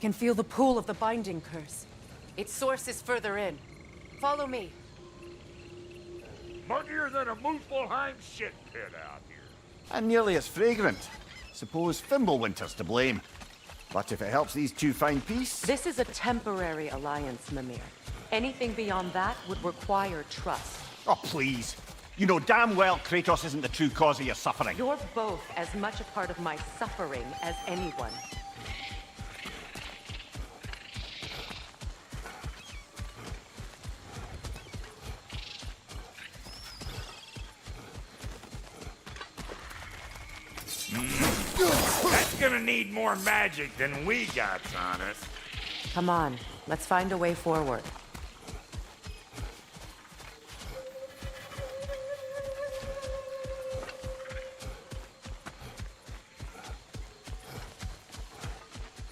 can feel the pull of the binding curse. Its source is further in. Follow me. Muggier than a Muspelheim shit pit out here. And nearly as fragrant. Suppose Fimbulwinter's to blame. But if it helps these two find peace... This is a temporary alliance, Mimir. Anything beyond that would require trust. Oh, please. You know damn well Kratos isn't the true cause of your suffering. You're both as much a part of my suffering as anyone. That's gonna need more magic than we got on us. Come on, let's find a way forward.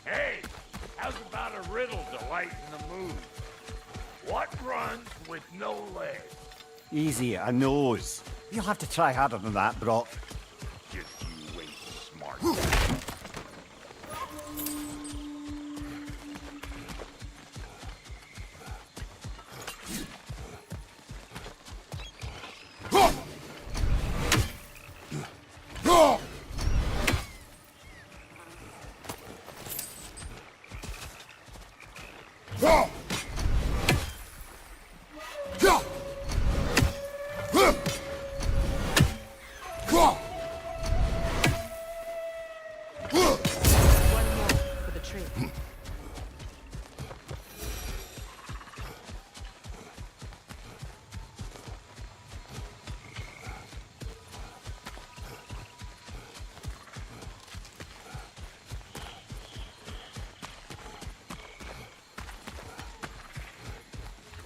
Hey, how's about a riddle to lighten the mood? What runs with no legs? Easy, a nose. You'll have to try harder than that, Brock. Just you wait, smart. One more for the tree.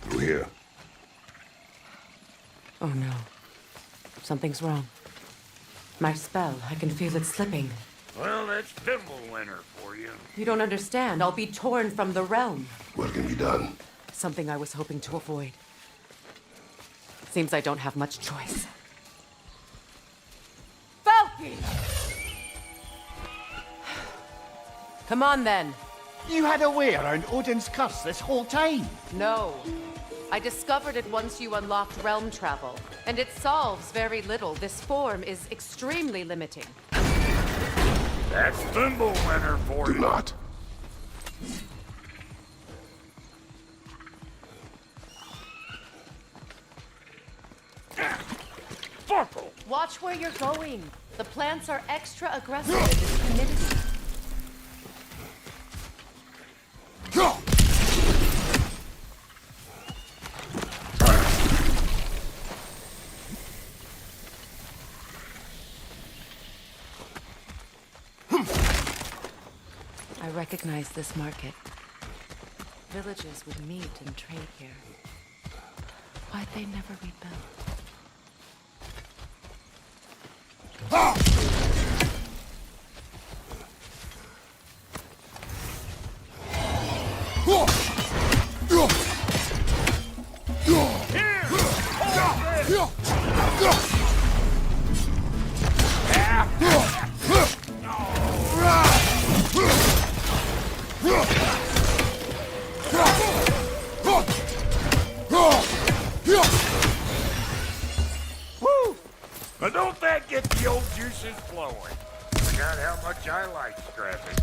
Through here. Oh no. Something's wrong. My spell, I can feel it slipping. Well, that's Fimbulwinter for you. You don't understand. I'll be torn from the realm. What can be done? Something I was hoping to avoid. Seems I don't have much choice. Falky! Come on then. You had a way around Odin's curse this whole time. No. I discovered it once you unlocked realm travel, and it solves very little. This form is extremely limiting. That's Fimbulwinter for Do you. not. Fuckle! Watch where you're going. The plants are extra aggressive in this humidity. I recognize this market. Villages would meet and trade here. Why'd they never rebuild? Woo! Now don't that get the old juices flowing? Forgot how much I like scrapping.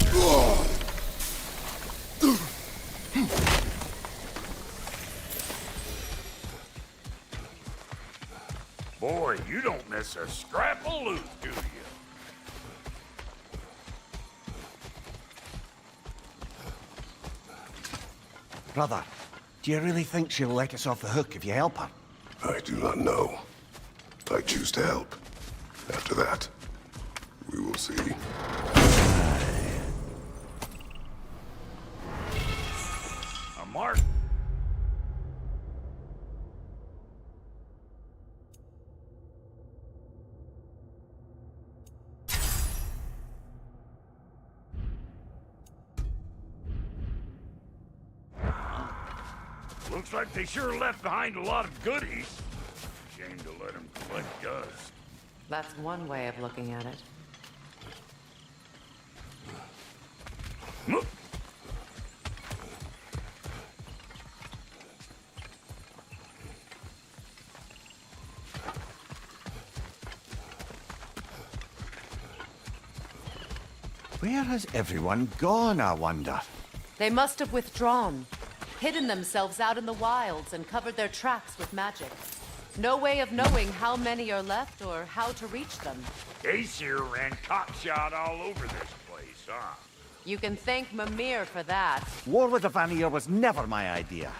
Boy, you don't miss a scrap of loot, do you? Brother, do you really think she'll let us off the hook if you help her? I do not know. I choose to help. After that, we will see. A mark. Looks like they sure left behind a lot of goodies. Shame to let them collect dust. That's one way of looking at it. Where has everyone gone, I wonder? They must have withdrawn, hidden themselves out in the wilds and covered their tracks with magic. No way of knowing how many are left or how to reach them. Aesir ran cockshot all over this place, huh? You can thank Mimir for that. War with the Vanir was never my idea.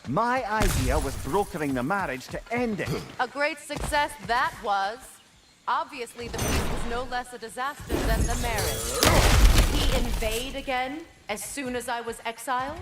My idea was brokering the marriage to end it. A great success that was. Obviously, the peace was no less a disaster than the marriage. Did he invade again as soon as I was exiled?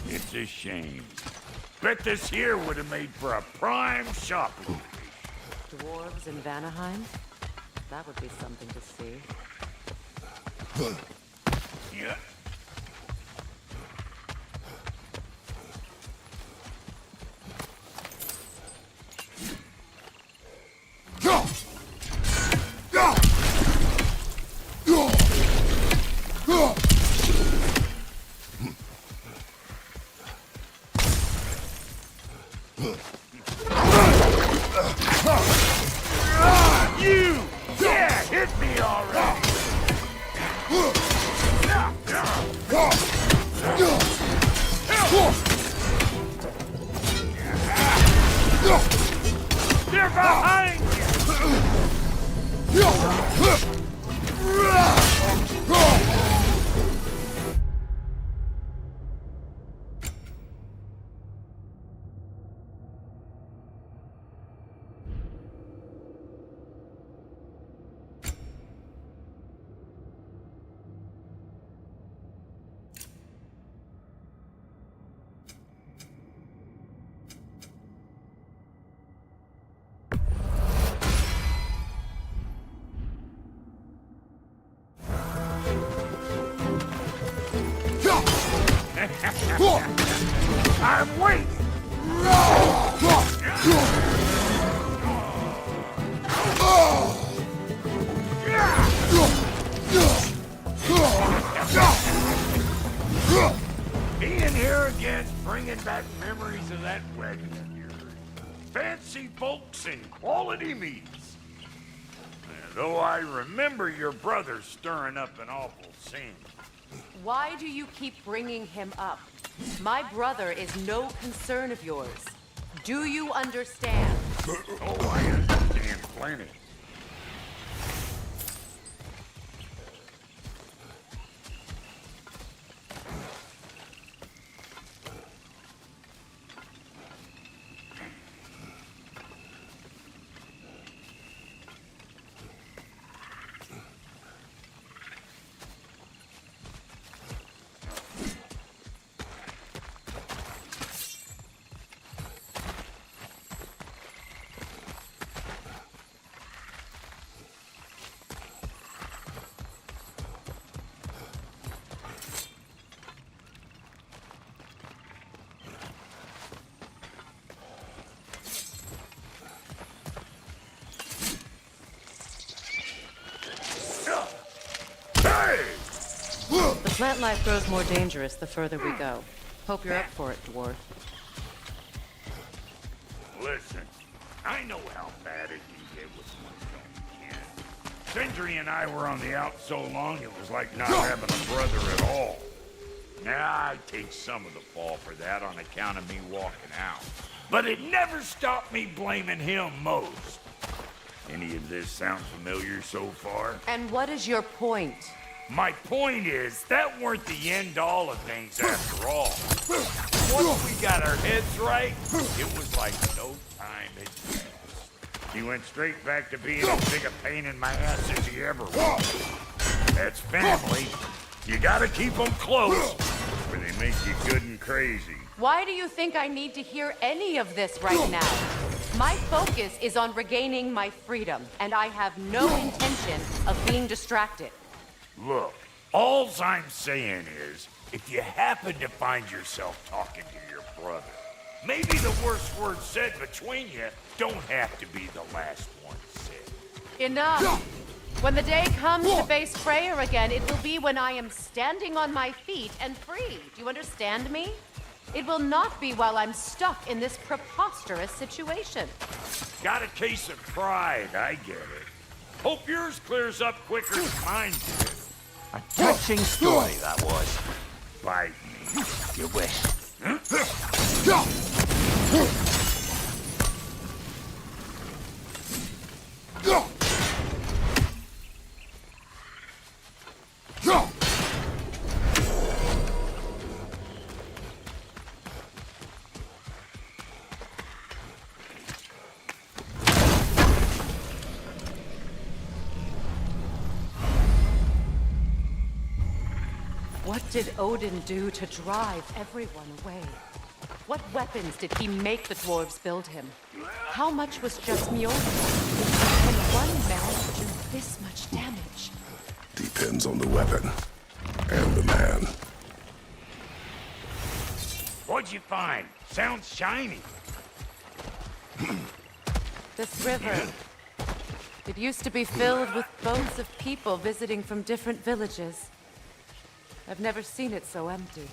It's a shame. Bet this here would have made for a prime shopping. Dwarves in Vanaheim? That would be something to see. Yeah. You! Yeah, hit me already! They're behind you! I'm waiting! Being here again's bringing back memories of that wedding of yours. Fancy folks and quality meats. Though I remember your brother stirring up an awful scene. Why do you keep bringing him up? My brother is no concern of yours. Do you understand? Oh, I understand plenty. The plant life grows more dangerous the further we go. Hope you're up for it, dwarf. Listen, I know how bad it can get with one don't can. Sindri and I were on the out so long it was like not having a brother at all. Now I take some of the fall for that on account of me walking out. But it never stopped me blaming him most. Any of this sound familiar so far? And what is your point? My point is, that weren't the end-all of things after all. Once we got our heads right, it was like no time had passed. He went straight back to being as big a pain in my ass as he ever was. That's family. You gotta keep them close. where they make you good and crazy. Why do you think I need to hear any of this right now? My focus is on regaining my freedom, and I have no intention of being distracted. Look, all I'm saying is, if you happen to find yourself talking to your brother, maybe the worst words said between you don't have to be the last one said. Enough! When the day comes to face Freya again, it will be when I am standing on my feet and free. Do you understand me? It will not be while I'm stuck in this preposterous situation. Got a case of pride, I get it. Hope yours clears up quicker than mine did. A touching story, that was. Bite me. You wish. What did Odin do to drive everyone away? What weapons did he make the dwarves build him? How much was just Mjolnir? Can one man do this much damage? Depends on the weapon and the man. What'd you find? Sounds shiny. This river. It used to be filled with boats of people visiting from different villages. I've never seen it so empty.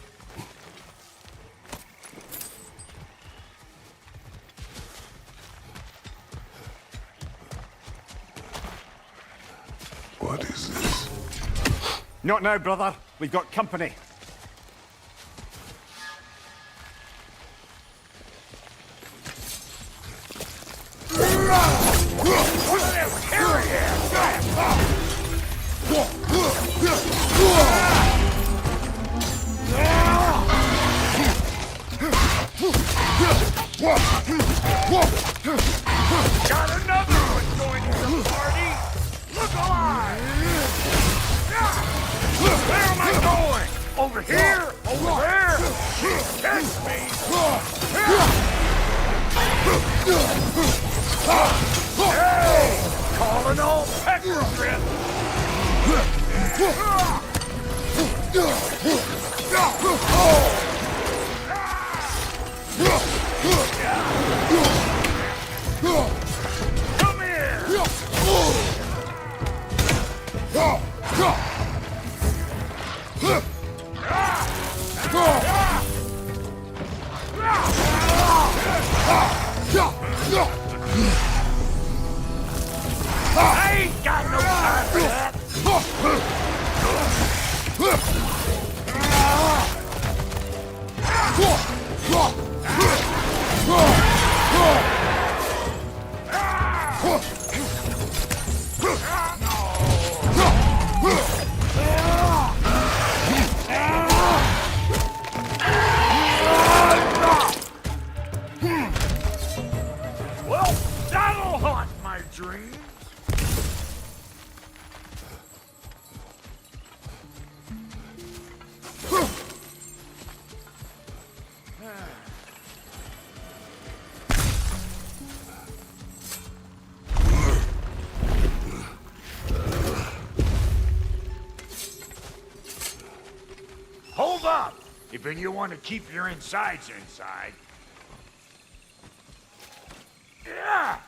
What is this? Not now, brother. We've got company. Got another one joining the party! Look alive! Where am I going? Over here? Over there? Catch me! Hey! Calling all pecker grip! Come here! I ain't got no time for that! Well, that'll haunt my dreams! Hold up! If you want to keep your insides inside. Yeah!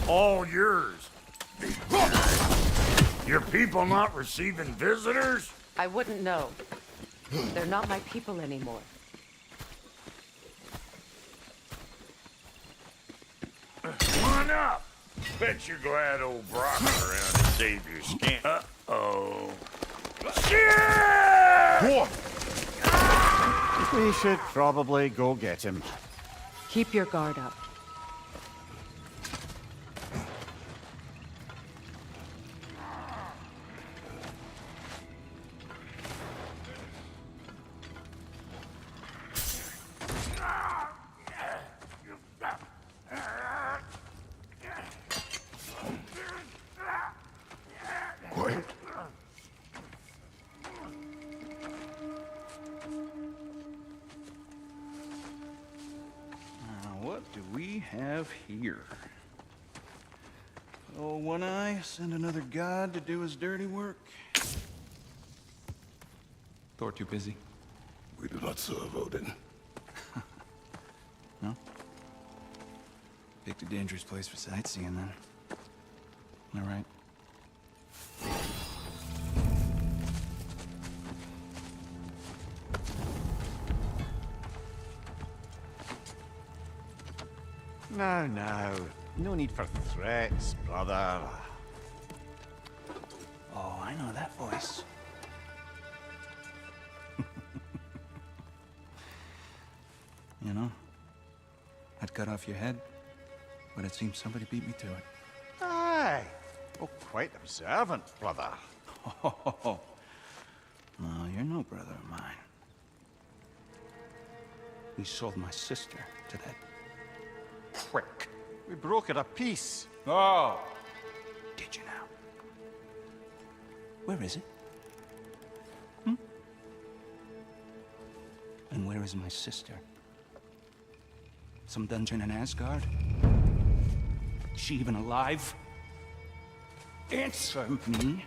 All yours. Your people not receiving visitors? I wouldn't know. They're not my people anymore. Come on up. Bet you're glad old Brock's around to save your skin. Uh-oh. Shit! We should probably go get him. Keep your guard up. Quiet. have here? Oh, One Eye, send another god to do his dirty work. Thor too busy? We do not serve Odin. No? Picked a dangerous place for sightseeing, then. All right. Now, now. No need for threats, brother. Oh, I know that voice. You know, I'd cut off your head, but it seems somebody beat me to it. Aye. Oh, quite observant, brother. Oh, no, you're no brother of mine. You sold my sister to that prick. We brokered a peace. Oh! Did you now? Where is it? And where is my sister? Some dungeon in Asgard? Is she even alive? Answer me!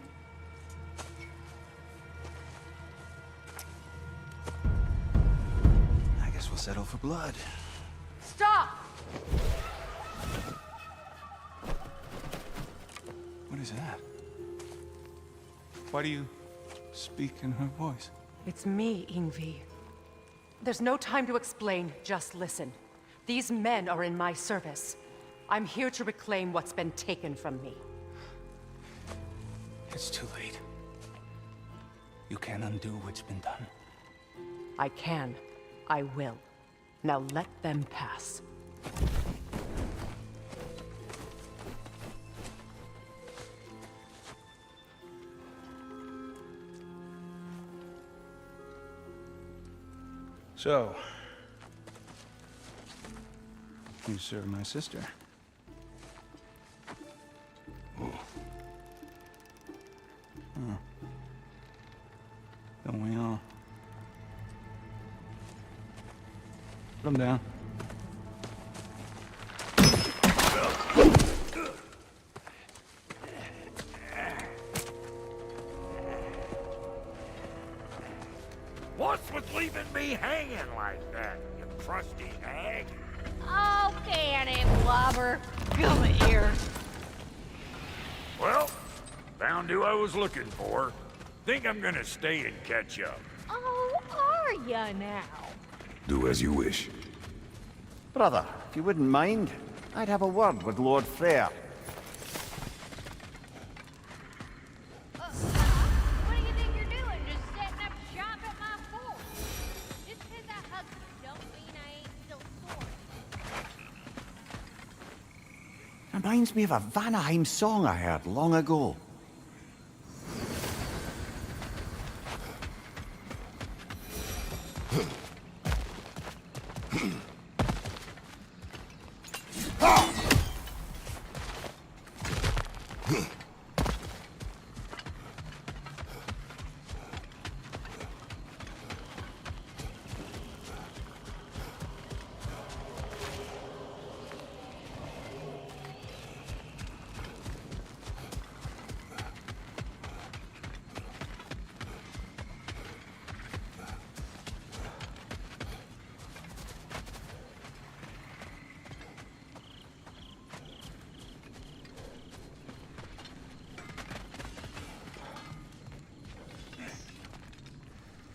I guess we'll settle for blood. Stop! What is that? Why do you speak in her voice? It's me, Ingvi. There's no time to explain, just listen. These men are in my service. I'm here to reclaim what's been taken from me. It's too late. You can't undo what's been done. I can. I will. Now let them pass. So, you serve my sister. Don't we all? Put him down. What's with leaving me hanging like that, you crusty hag? Oh, can it, Blobber? Come here. Well, found who I was looking for. Think I'm gonna stay and catch up. Oh, are ya now? Do as you wish. Brother, if you wouldn't mind, I'd have a word with Lord Freyr. What do you think you're doing? Just setting up shop at my fort? Just 'cause I hug you don't mean I ain't still sore. Reminds me of a Vanaheim song I heard long ago.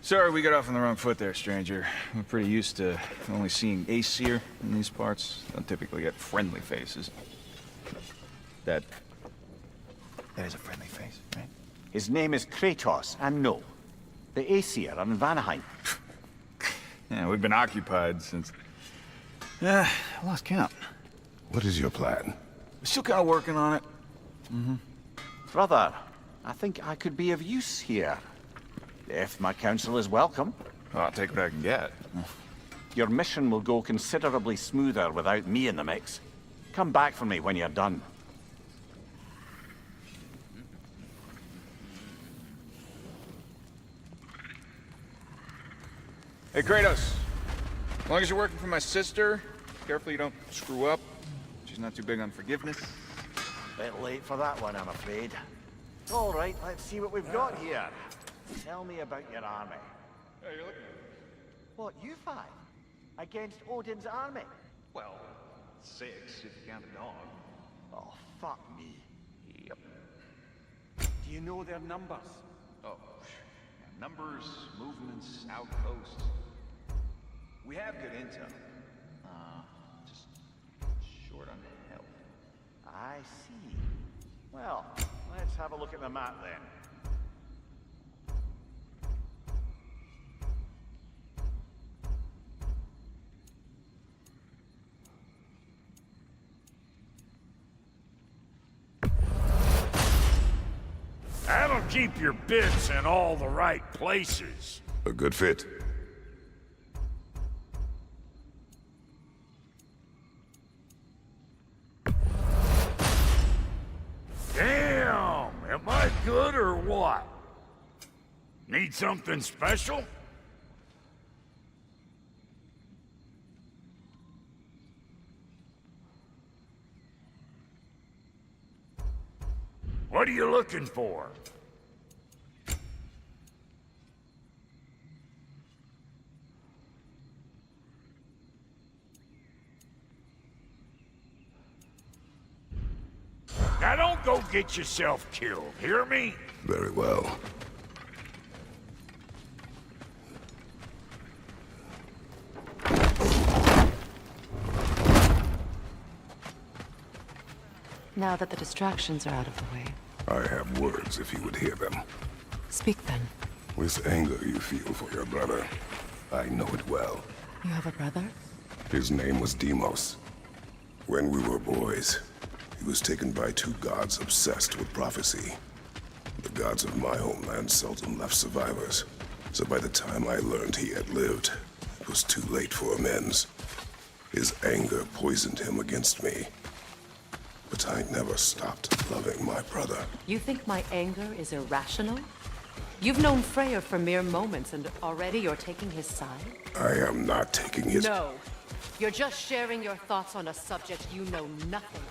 Sorry we got off on the wrong foot there, stranger. We're pretty used to only seeing Aesir in these parts. Don't typically get friendly faces. That is a friendly face, right? His name is Kratos, and no, the Aesir are in Vanaheim. Yeah, we've been occupied since... I lost count. What is your plan? We're still kind of working on it. Brother, I think I could be of use here. If my counsel is welcome. Oh, I'll take what I can get. Your mission will go considerably smoother without me in the mix. Come back for me when you're done. Hey, Kratos. As long as you're working for my sister, careful you don't screw up. She's not too big on forgiveness. Bit late for that one, I'm afraid. All right, let's see what we've got here. Tell me about your army. Hey, you're looking. What, you five? Against Odin's army? Well, 6 if you count the dog. Oh, fuck me. Yep. Do you know their numbers? Oh, yeah, numbers, movements, outposts. We have good intel. Just short on help. I see. Well, let's have a look at the map then. That'll keep your bits in all the right places. A good fit. Damn! Am I good or what? Need something special? What are you looking for? Now don't go get yourself killed, hear me? Very well. Now that the distractions are out of the way, I have words if you would hear them. speak then. This anger you feel for your brother, I know it well. You have a brother? His name was Deimos. When we were boys, he was taken by 2 gods obsessed with prophecy. The gods of my homeland seldom left survivors, so by the time I learned he had lived, it was too late for amends. His anger poisoned him against me. But I never stopped loving my brother. You think my anger is irrational? You've known Freyr for mere moments, and already you're taking his side? I am not taking his... No. You're just sharing your thoughts on a subject you know nothing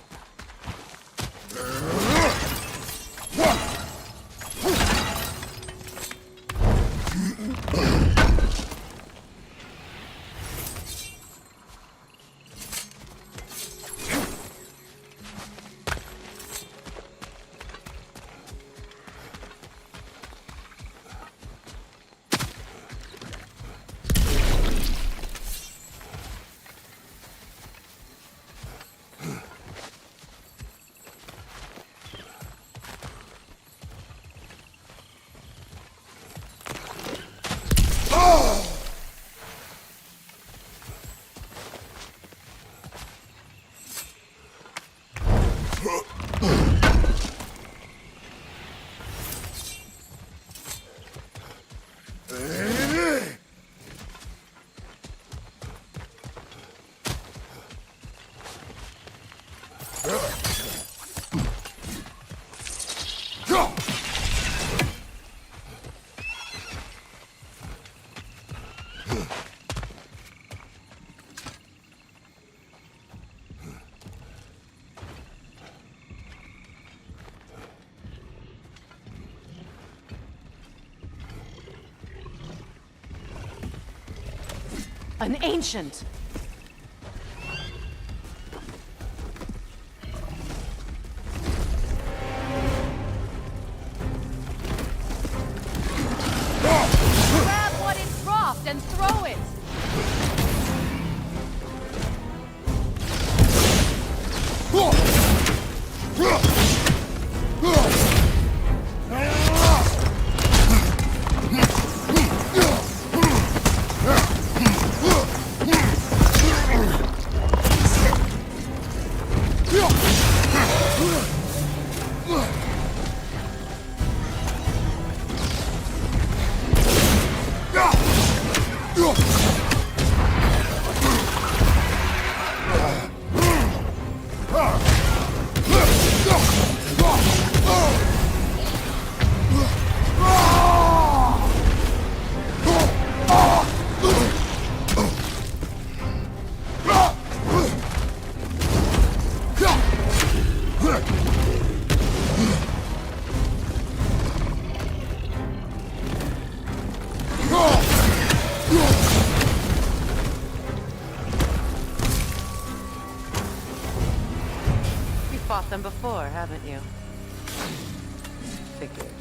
An ancient! Grab what is dropped and throw it! before, haven't you? Figures.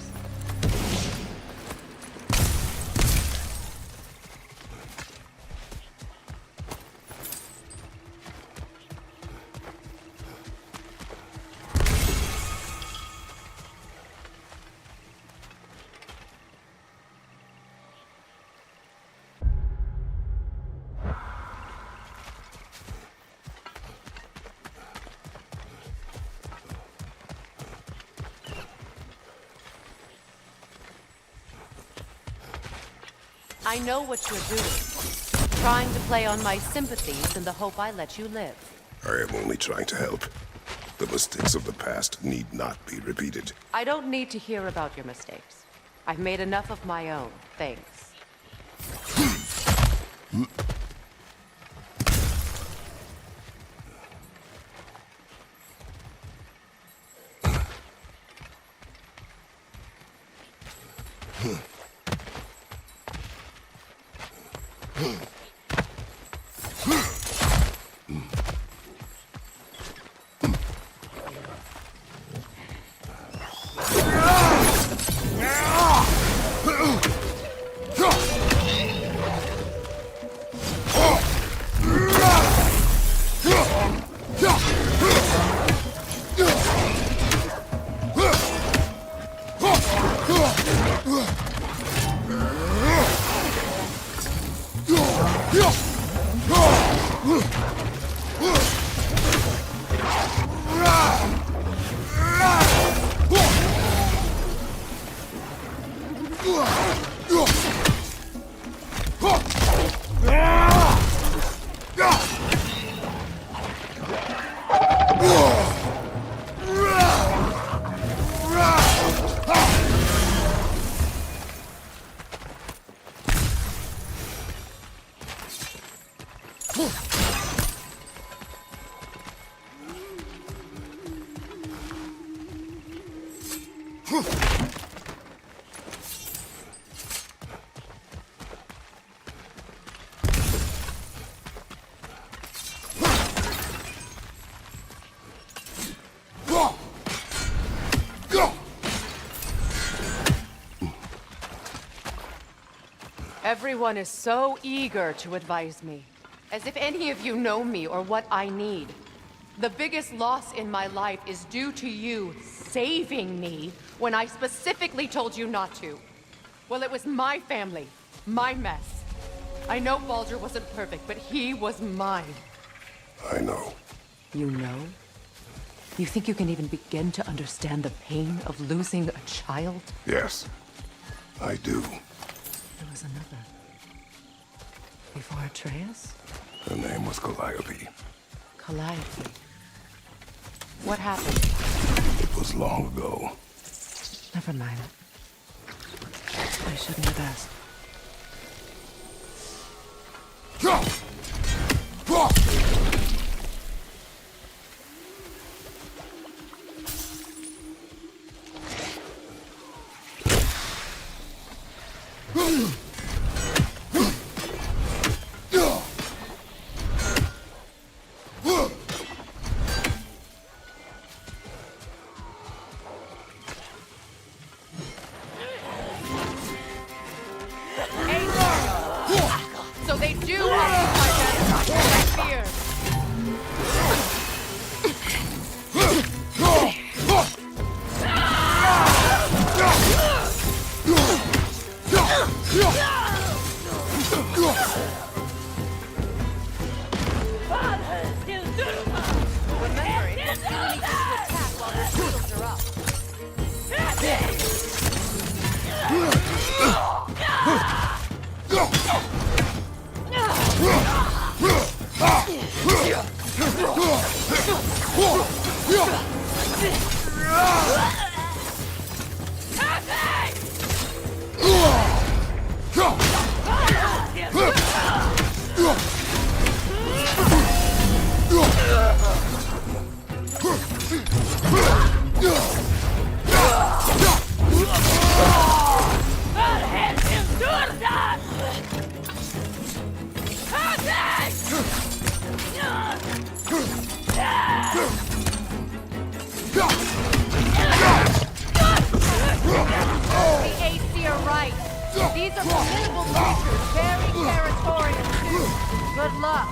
I know what you're doing. Trying to play on my sympathies in the hope I let you live. I am only trying to help. The mistakes of the past need not be repeated. I don't need to hear about your mistakes. I've made enough of my own, thanks. Everyone is so eager to advise me, as if any of you know me or what I need. The biggest loss in my life is due to you saving me when I specifically told you not to. Well, it was my family, my mess. I know Baldur wasn't perfect, but he was mine. I know. You know? You think you can even begin to understand the pain of losing a child? Yes, I do. There was another. Before Atreus? Her name was Calliope. Calliope. What happened? It was long ago. Never mind. I shouldn't have asked. So they do occupy that fear. Remember, it was too easy to attack while the shields are up. These are formidable creatures, very territorial too. Good luck.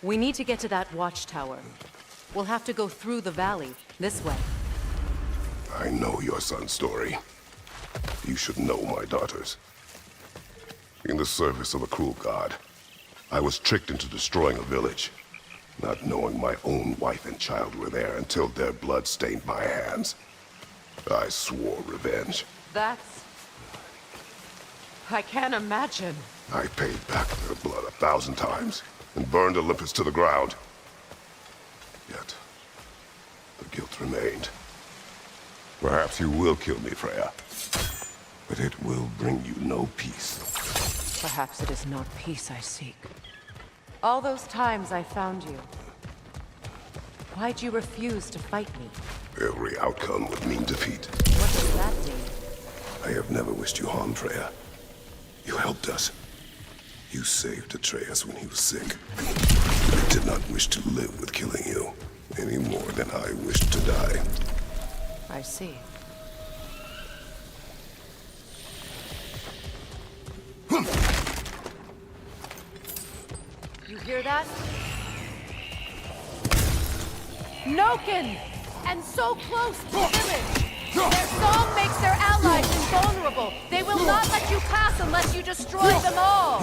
We need to get to that watchtower. We'll have to go through the valley, this way. I know your son's story. You should know my daughter's. In the service of a cruel god, I was tricked into destroying a village, not knowing my own wife and child were there until their blood stained my hands. I swore revenge. That's... I can't imagine. I paid back their blood 1,000 times and burned Olympus to the ground. Yet, the guilt remained. Perhaps you will kill me, Freya. But it will bring you no peace. Perhaps it is not peace I seek. All those times I found you, why'd you refuse to fight me? Every outcome would mean defeat. What does that mean? I have never wished you harm, Freya. You helped us. You saved Atreus when he was sick. I did not wish to live with killing you, any more than I wished to die. I see. You hear that? Noken! And so close to the village! Their song makes their allies invulnerable! They will not let you pass unless you destroy them all!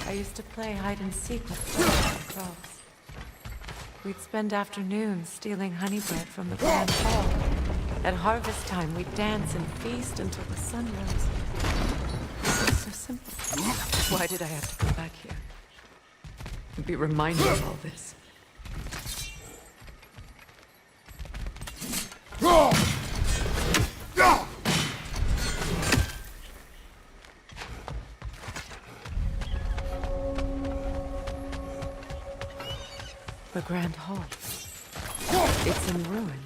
I used to play hide and seek with friends and crows. We'd spend afternoons stealing honey bread from the grand hall. At harvest time, we'd dance and feast until the sun rose. It was so simple. Why did I have to come back here? And be reminded of all this? The Grand Hall. It's in ruin.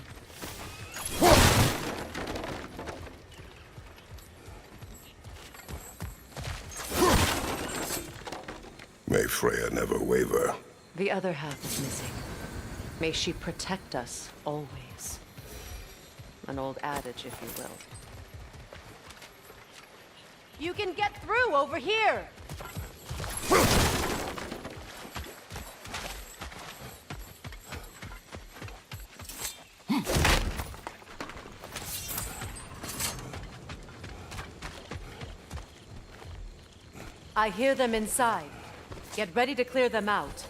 May Freya never waver. The other half is missing. May she protect us always. An old adage, if you will. You can get through over here! I hear them inside. Get ready to clear them out.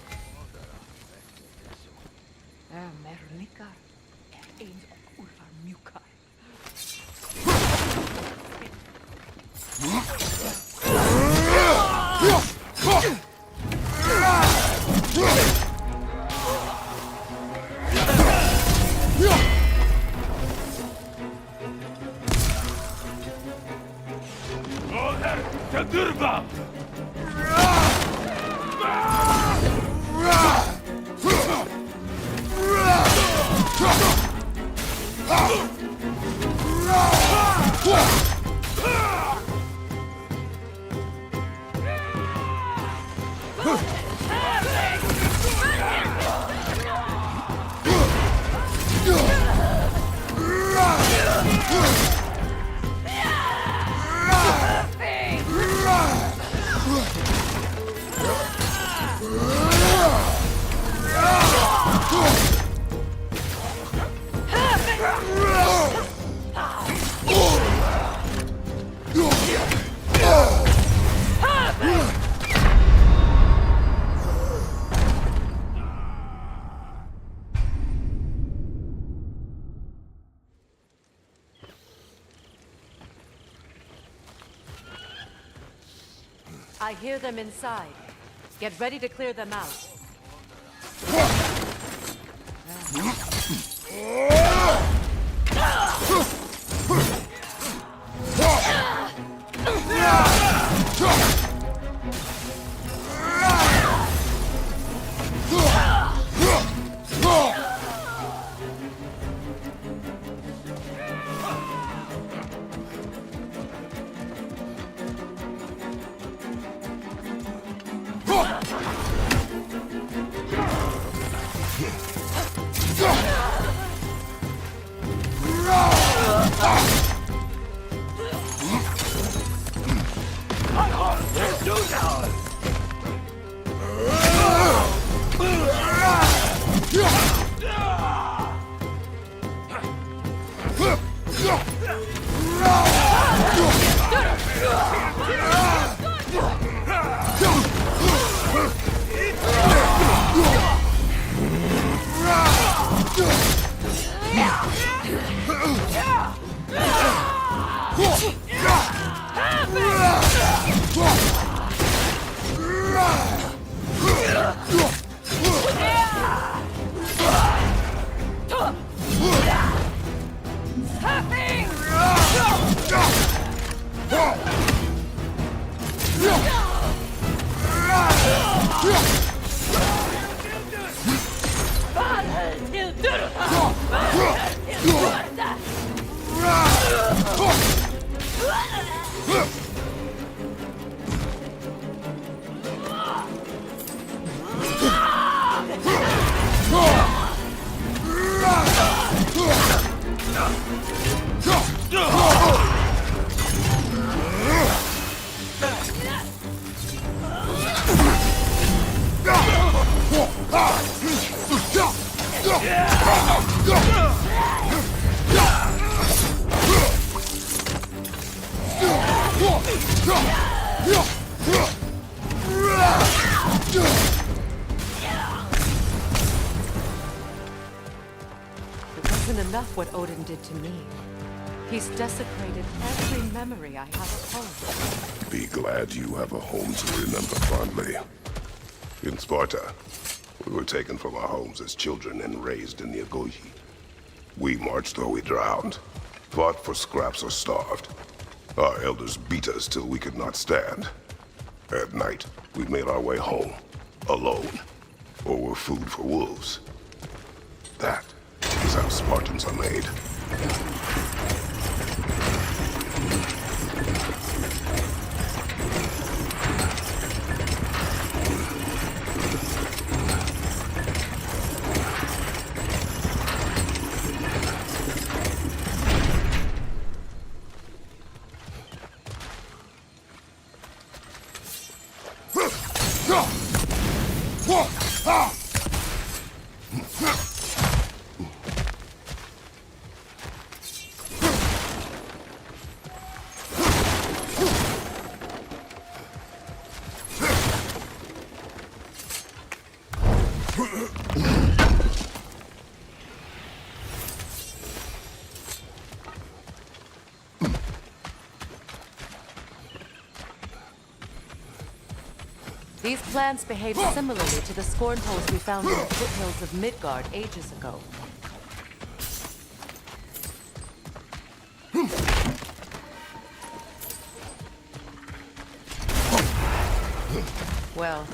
I hear them inside. Get ready to clear them out. It wasn't enough what Odin did to me. He's desecrated every memory I have of home. Be glad you have a home to remember fondly. In Sparta, we were taken from our homes as children and raised in the Agogi. We marched or we drowned, fought for scraps or starved. Our elders beat us till we could not stand. At night, we made our way home, alone, or were food for wolves. That is how Spartans are made. These plants behave similarly to the scorn poles we found in the foothills of Midgard ages ago. Well,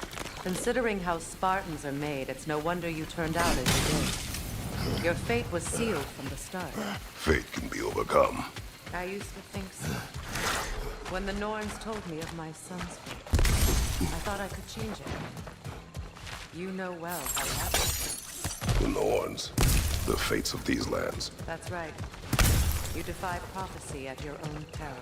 considering how Spartans are made, it's no wonder you turned out as you did. Your fate was sealed from the start. Fate can be overcome. I used to think so. When the Norns told me of my son's fate, I thought I could change it. You know well how it happened. The Norns, the fates of these lands. That's right. You defy prophecy at your own peril.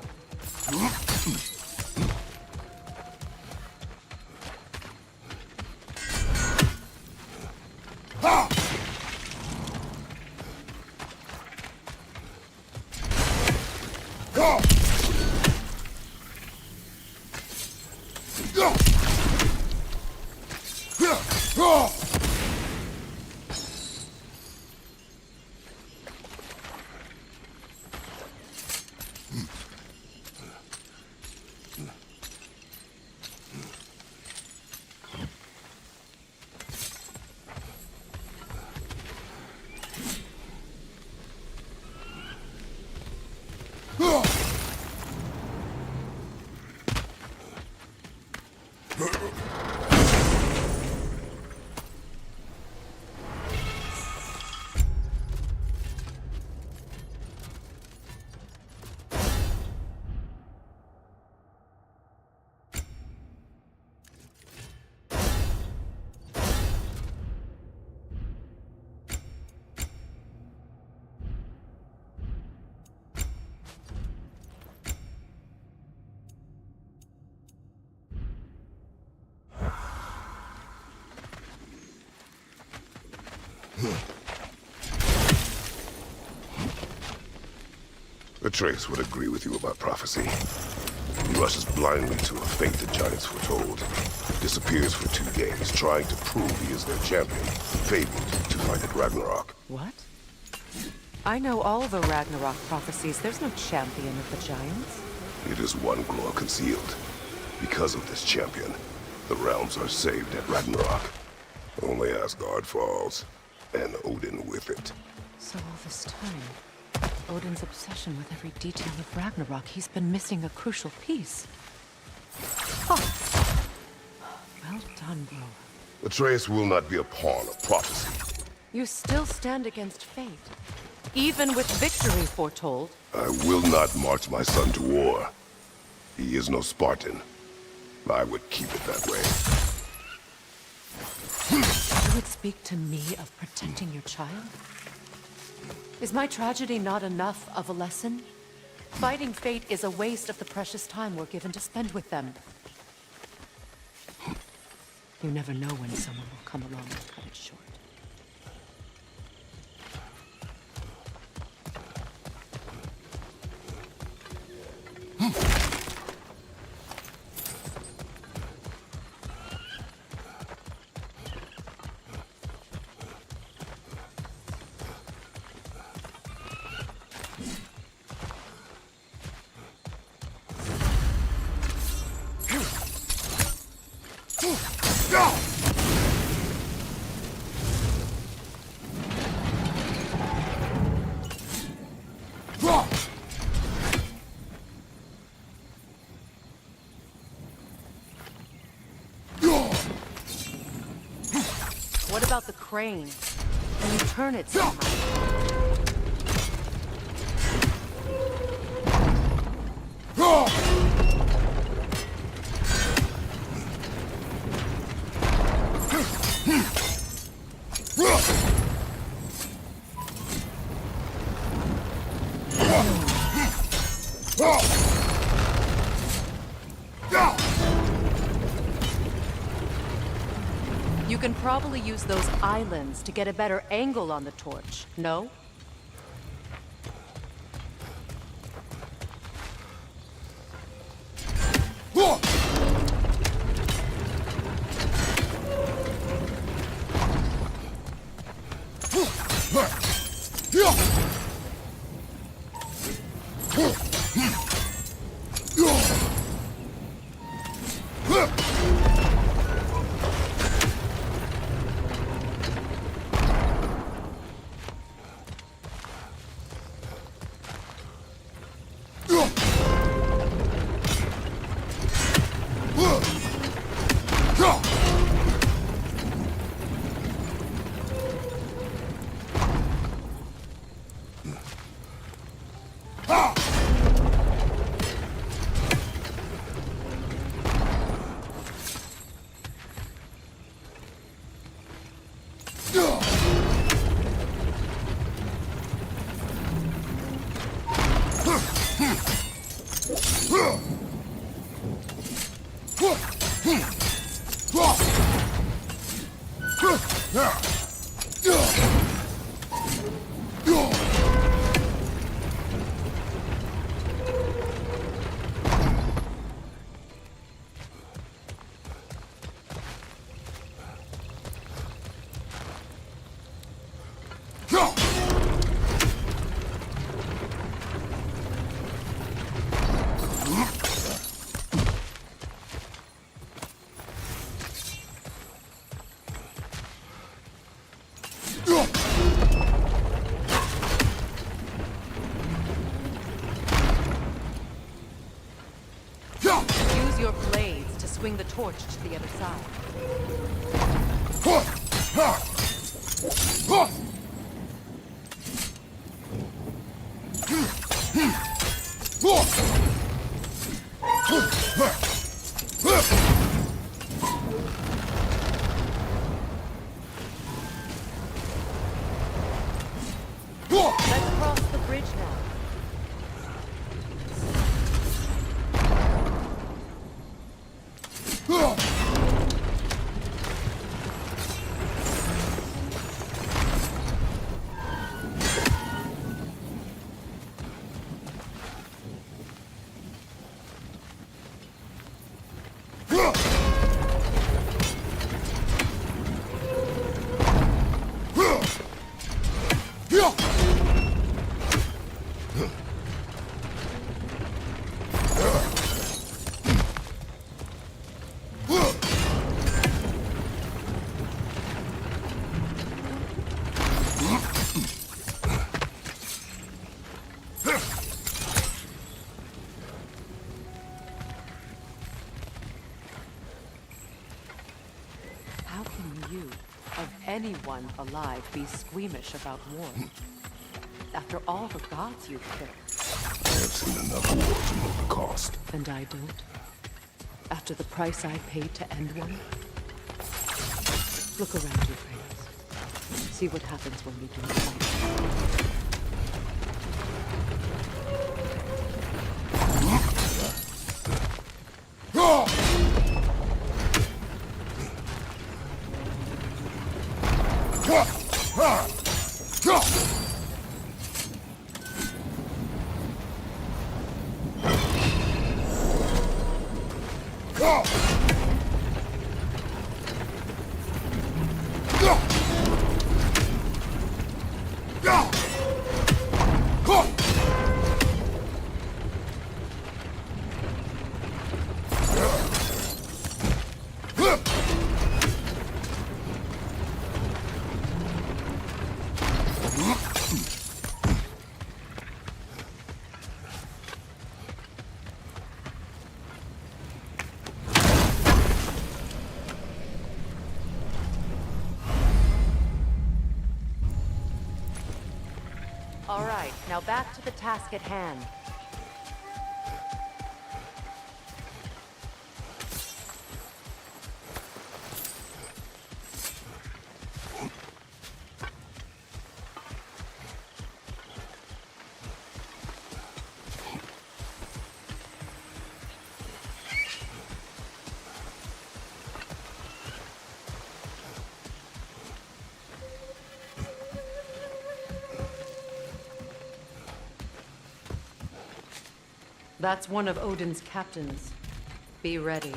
Atreus would agree with you about prophecy. He rushes blindly to a fate the giants foretold. Disappears for 2 days, trying to prove he is their champion, fabled to fight at Ragnarok. What? I know all the Ragnarok prophecies. There's no champion of the giants. It is one glow concealed. Because of this champion, the realms are saved at Ragnarok. Only Asgard falls, and Odin with it. So all this time, Odin's obsession with every detail of Ragnarok, he's been missing a crucial piece. Oh. Well done, bro. Atreus will not be a pawn of prophecy. You still stand against fate, even with victory foretold. I will not march my son to war. He is no Spartan. I would keep it that way. You would speak to me of protecting your child? Is my tragedy not enough of a lesson? Fighting fate is a waste of the precious time we're given to spend with them. You never know when someone will come along and cut it short. What about the crane? Can you turn it somehow? You can probably use those islands to get a better angle on the torch, no? Use your blades to swing the torch to the other side. Let's cross the bridge now. How can you, of anyone alive, be squeamish about war? After all the gods you've killed. I have seen enough war to know the cost. And I don't? After the price I paid to end one? Look around you, friends. See what happens when we do fight. All right, now back to the task at hand. That's one of Odin's captains. Be ready.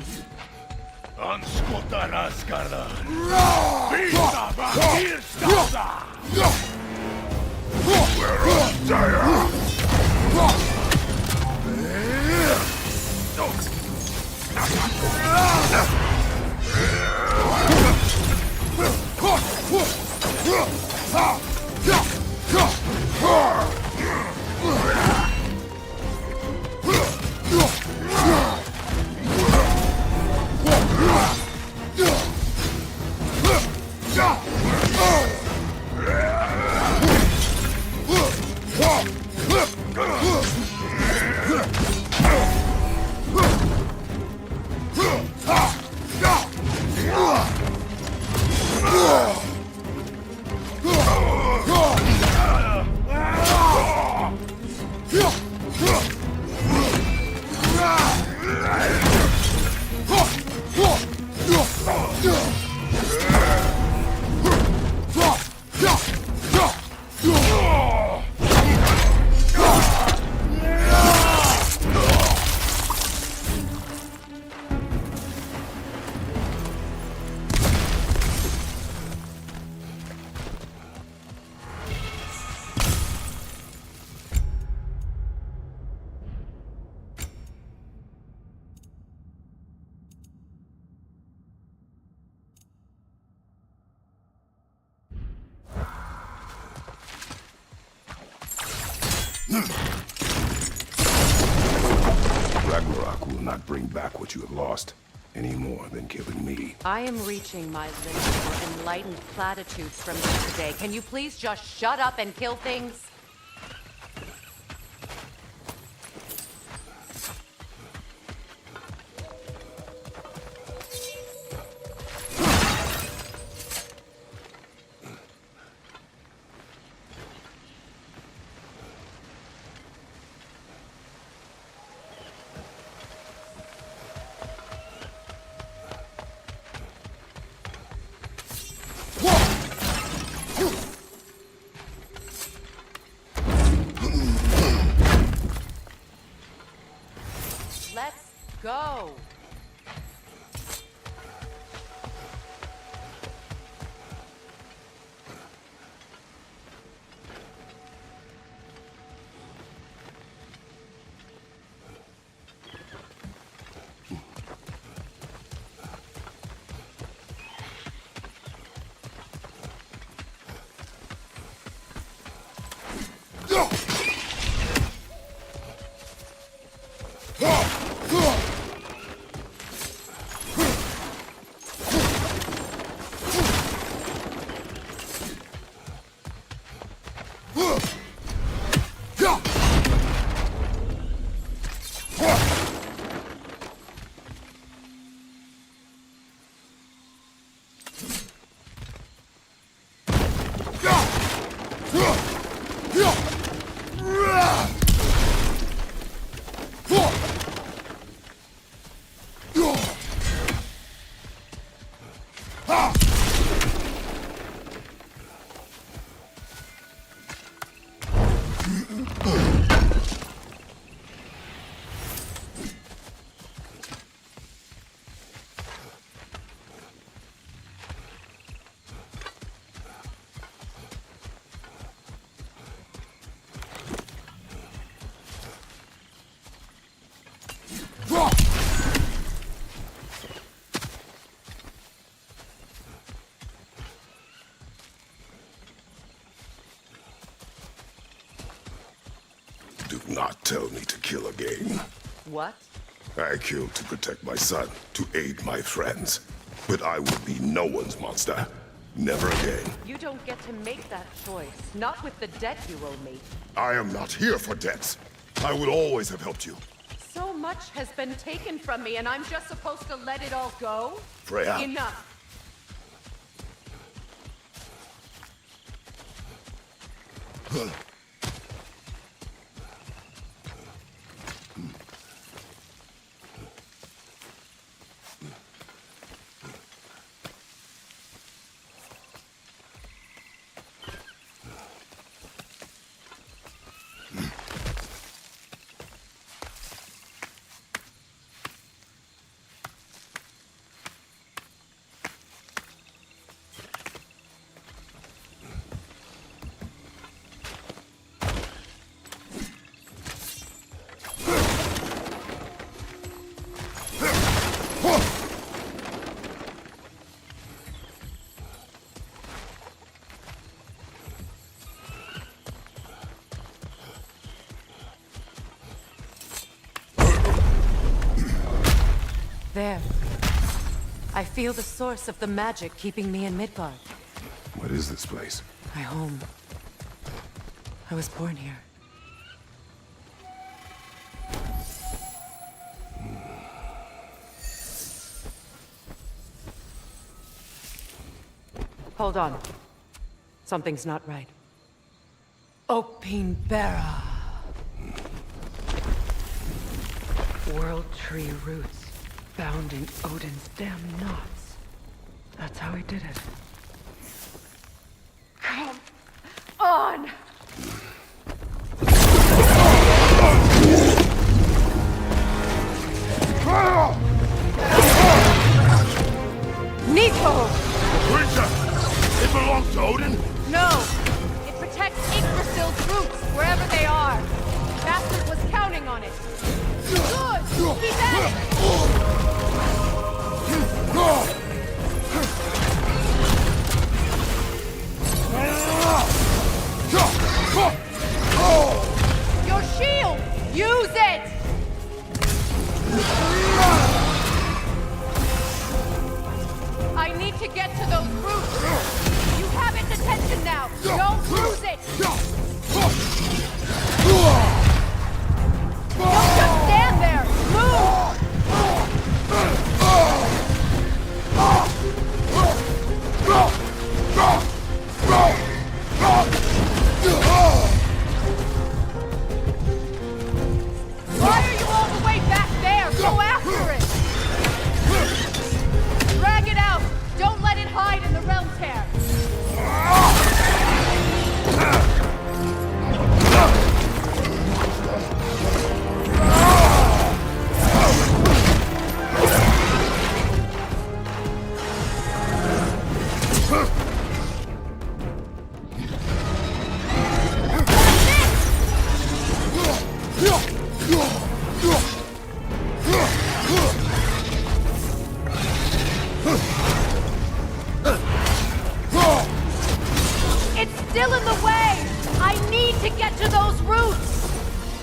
Anskutarás, Garda. Vista Vangirstasa! Ragnarok will not bring back what you have lost, any more than killing me. I am reaching my limit for enlightened platitudes from you today. Can you please just shut up and kill things? Let's go. Do not tell me to kill again. What? I killed to protect my son, to aid my friends. But I will be no one's monster. Never again. You don't get to make that choice. Not with the debt you owe me. I am not here for debts. I would always have helped you. So much has been taken from me, and I'm just supposed to let it all go? Freya. Enough. There. I feel the source of the magic keeping me in Midgard. What is this place? My home. I was born here. Hold on. Something's not right. Opinbera. World tree roots. Bound in Odin's damn knots. That's how he did it. Come on! Nico! Princess! It belongs to Odin? No! It protects Yggdrasil's roots, wherever they are. Bastard was counting on it. Good! He's at it! to get to those roots. You have its attention now. Don't lose it. Don't just stand there. Move. Why are you all the way back there? Go after it. Drag it out. Don't let it hide in the realm tear. It's still in the way! I need to get to those roots!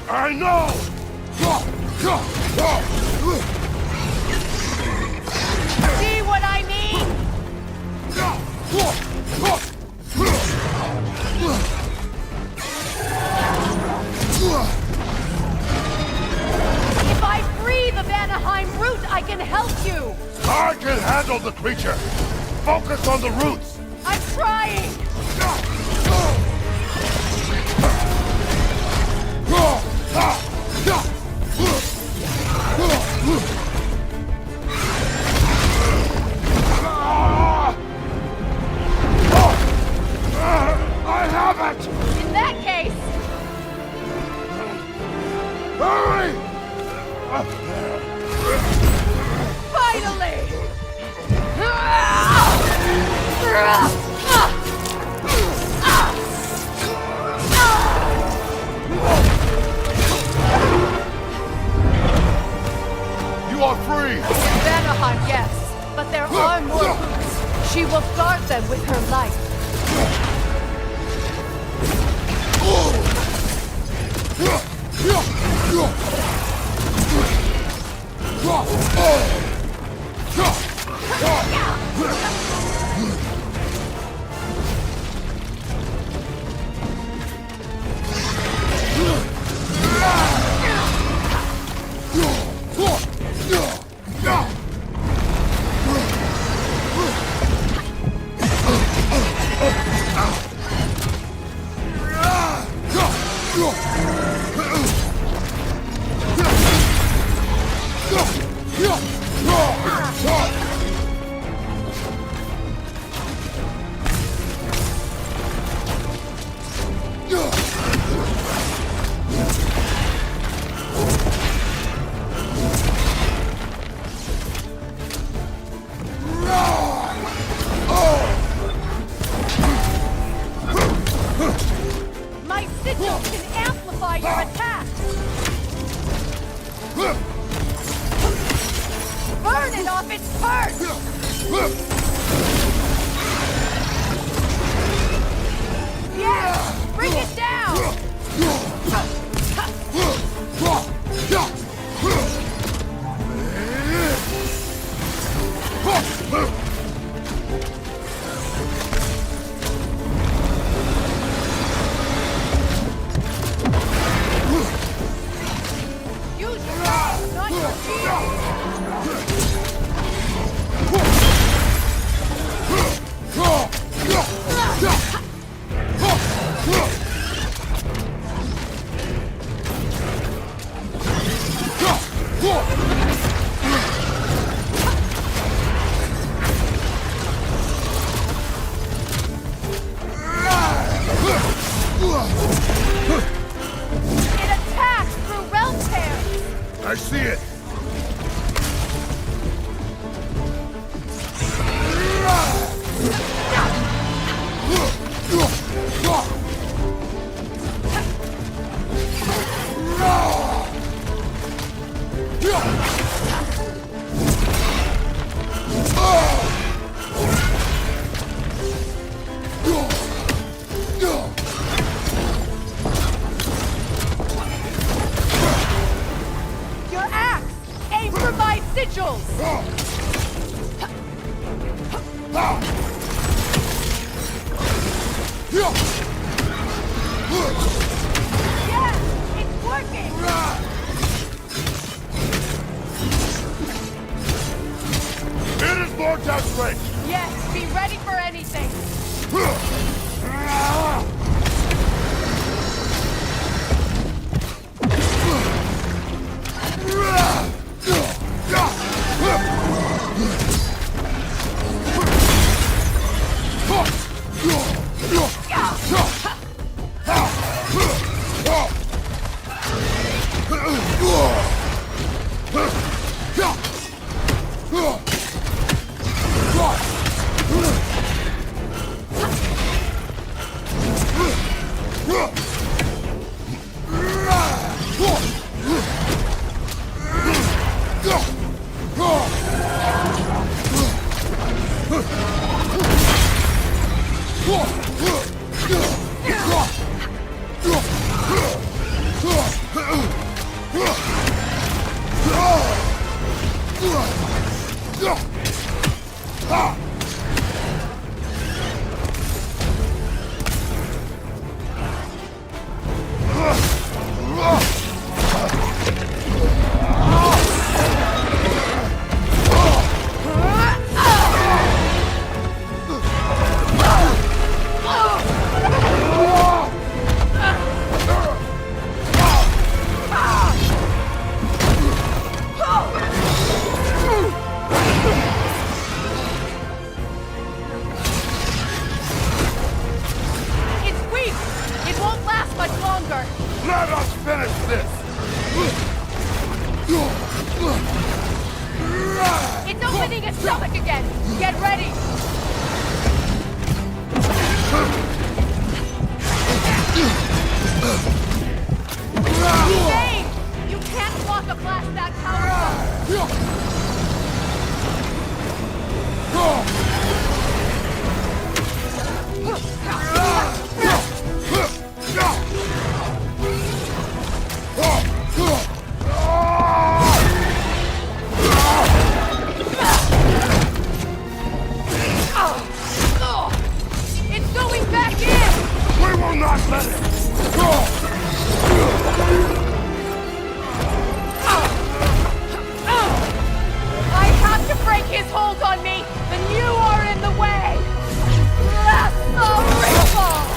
I know! See what I mean? If I free the Vanaheim root, I can help you! I can handle the creature! Focus on the roots! I'm trying! I have it! In that case, Hurry! finally! You are free! In Vanaheim, yes, but there are more roots. She will guard them with her life. My sigils can amplify your attack! Burn it off its perch! Yeah! Bring it down! Use your arms, not your shield! It attacks through realm tears! I see it! Your axe! Aim for my sigils! Ah! Yeah! It's working! It is Vortex Ray! Yes, be ready for anything. Let us finish this! It's opening its stomach again! Get ready! Dave! You can't block a blast that powerful! It's going back in! We will not let it! I have to break his hold on me, then you are in the way! That's the ritual!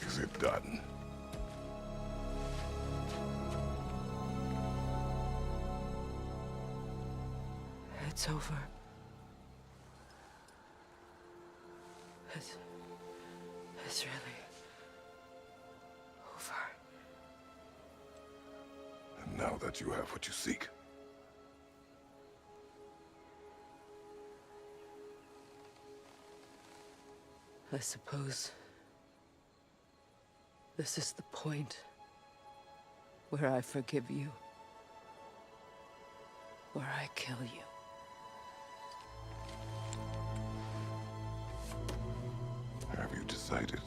Is it done? It's over. It's really over. And now that you have what you seek, I suppose this is the point where I forgive you, where I kill you. Have you decided?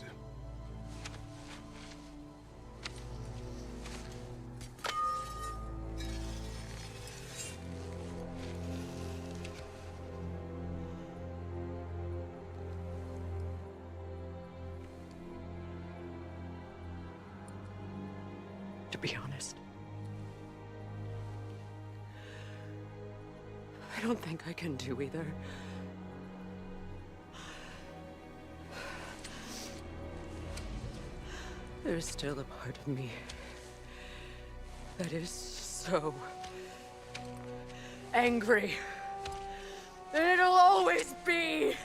To be honest, I don't think I can do either. There's still a part of me that is so angry. And it'll always be.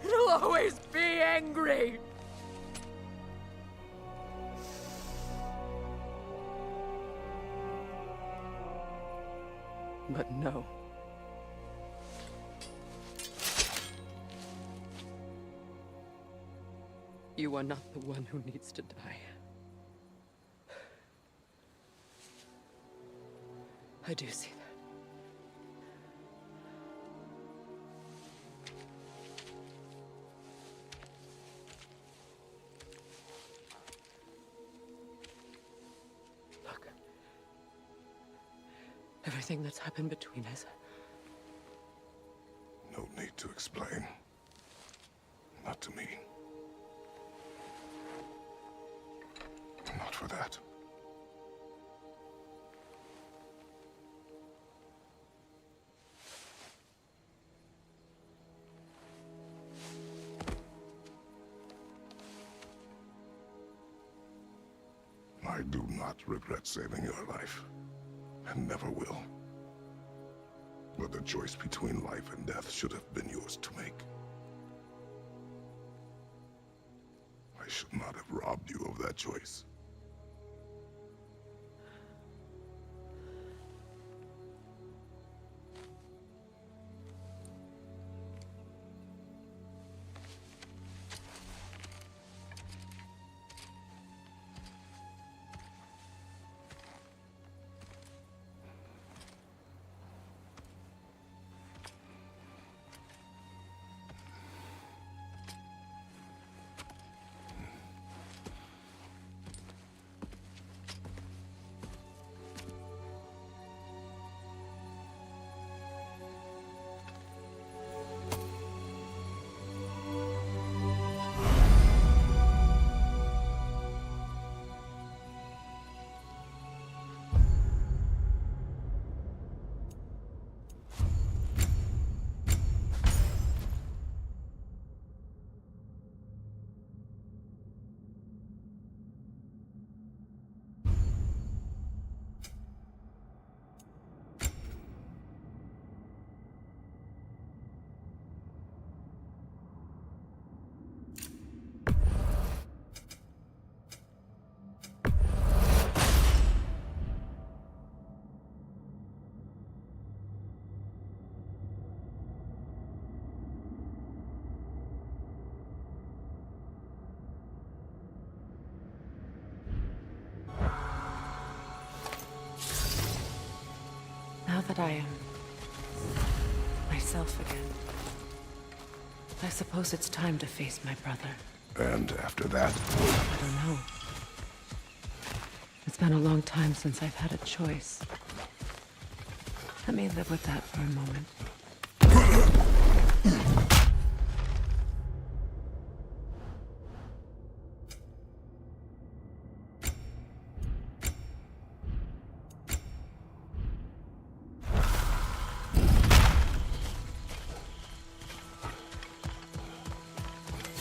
It'll always be angry. But no. You are not the one who needs to die. I do see that. Look. Everything that's happened between us. No need to explain. Not to me. Not for that. I do not regret saving your life, and never will. But the choice between life and death should have been yours to make. I should not have robbed you of that choice. Now that I am myself again, I suppose it's time to face my brother. And after that? I don't know. It's been a long time since I've had a choice. Let me live with that for a moment.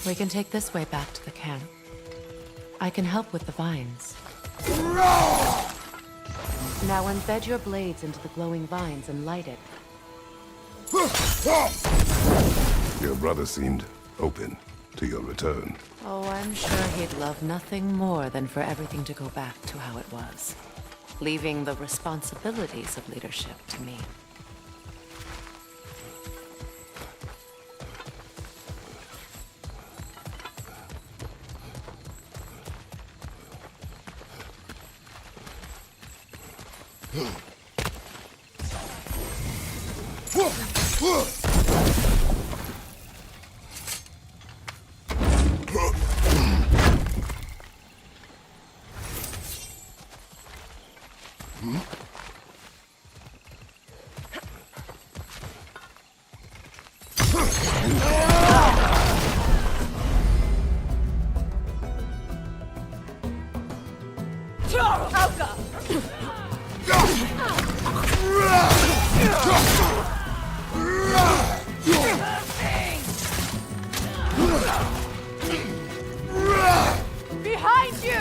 We can take this way back to the camp. I can help with the vines. Now embed your blades into the glowing vines and light it. Your brother seemed open to your return. Oh, I'm sure he'd love nothing more than for everything to go back to how it was, leaving the responsibilities of leadership to me. Behind you!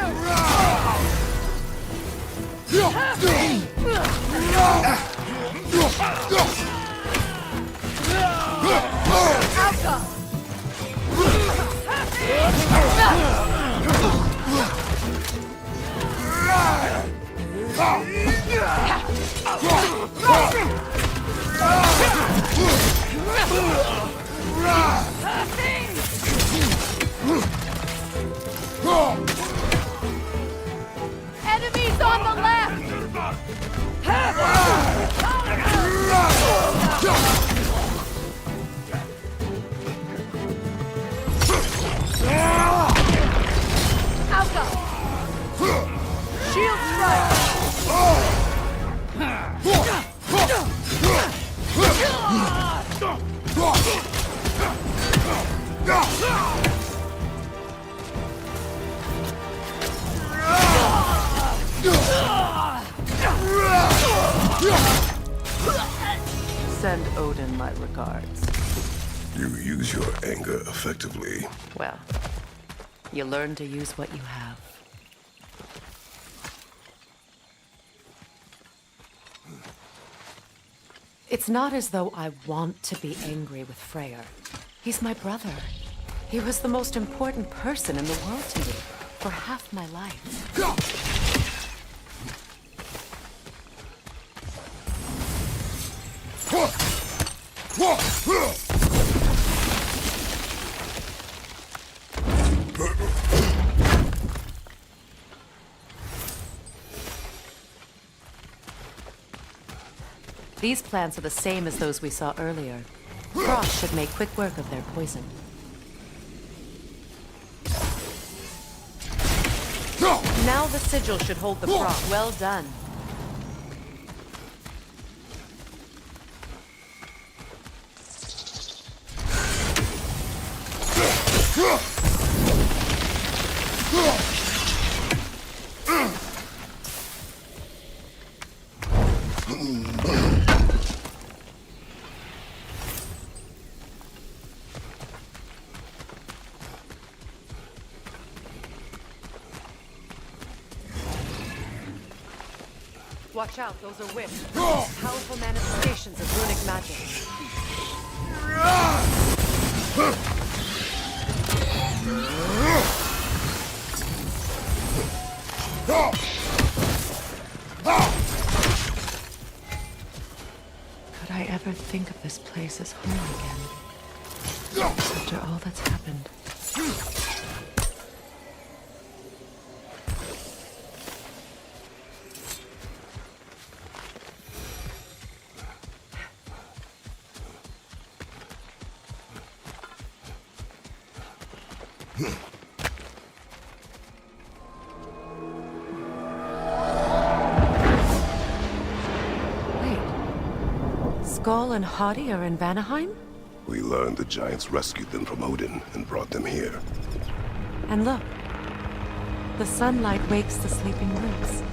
Enemies on the left! Alka! Shield strike! Send Odin my regards. You use your anger effectively. Well, you learn to use what you have. It's not as though I want to be angry with Freyr. He's my brother. He was the most important person in the world to me for half my life. These plants are the same as those we saw earlier. Frost should make quick work of their poison. Now the sigil should hold the frost. Well done. Watch out, those are whips. Powerful manifestations of runic magic. Could I ever think of this place as home again? After all that's happened. Skull and Hadi are in Vanaheim? We learned the giants rescued them from Odin and brought them here. And look, the sunlight wakes the sleeping roots.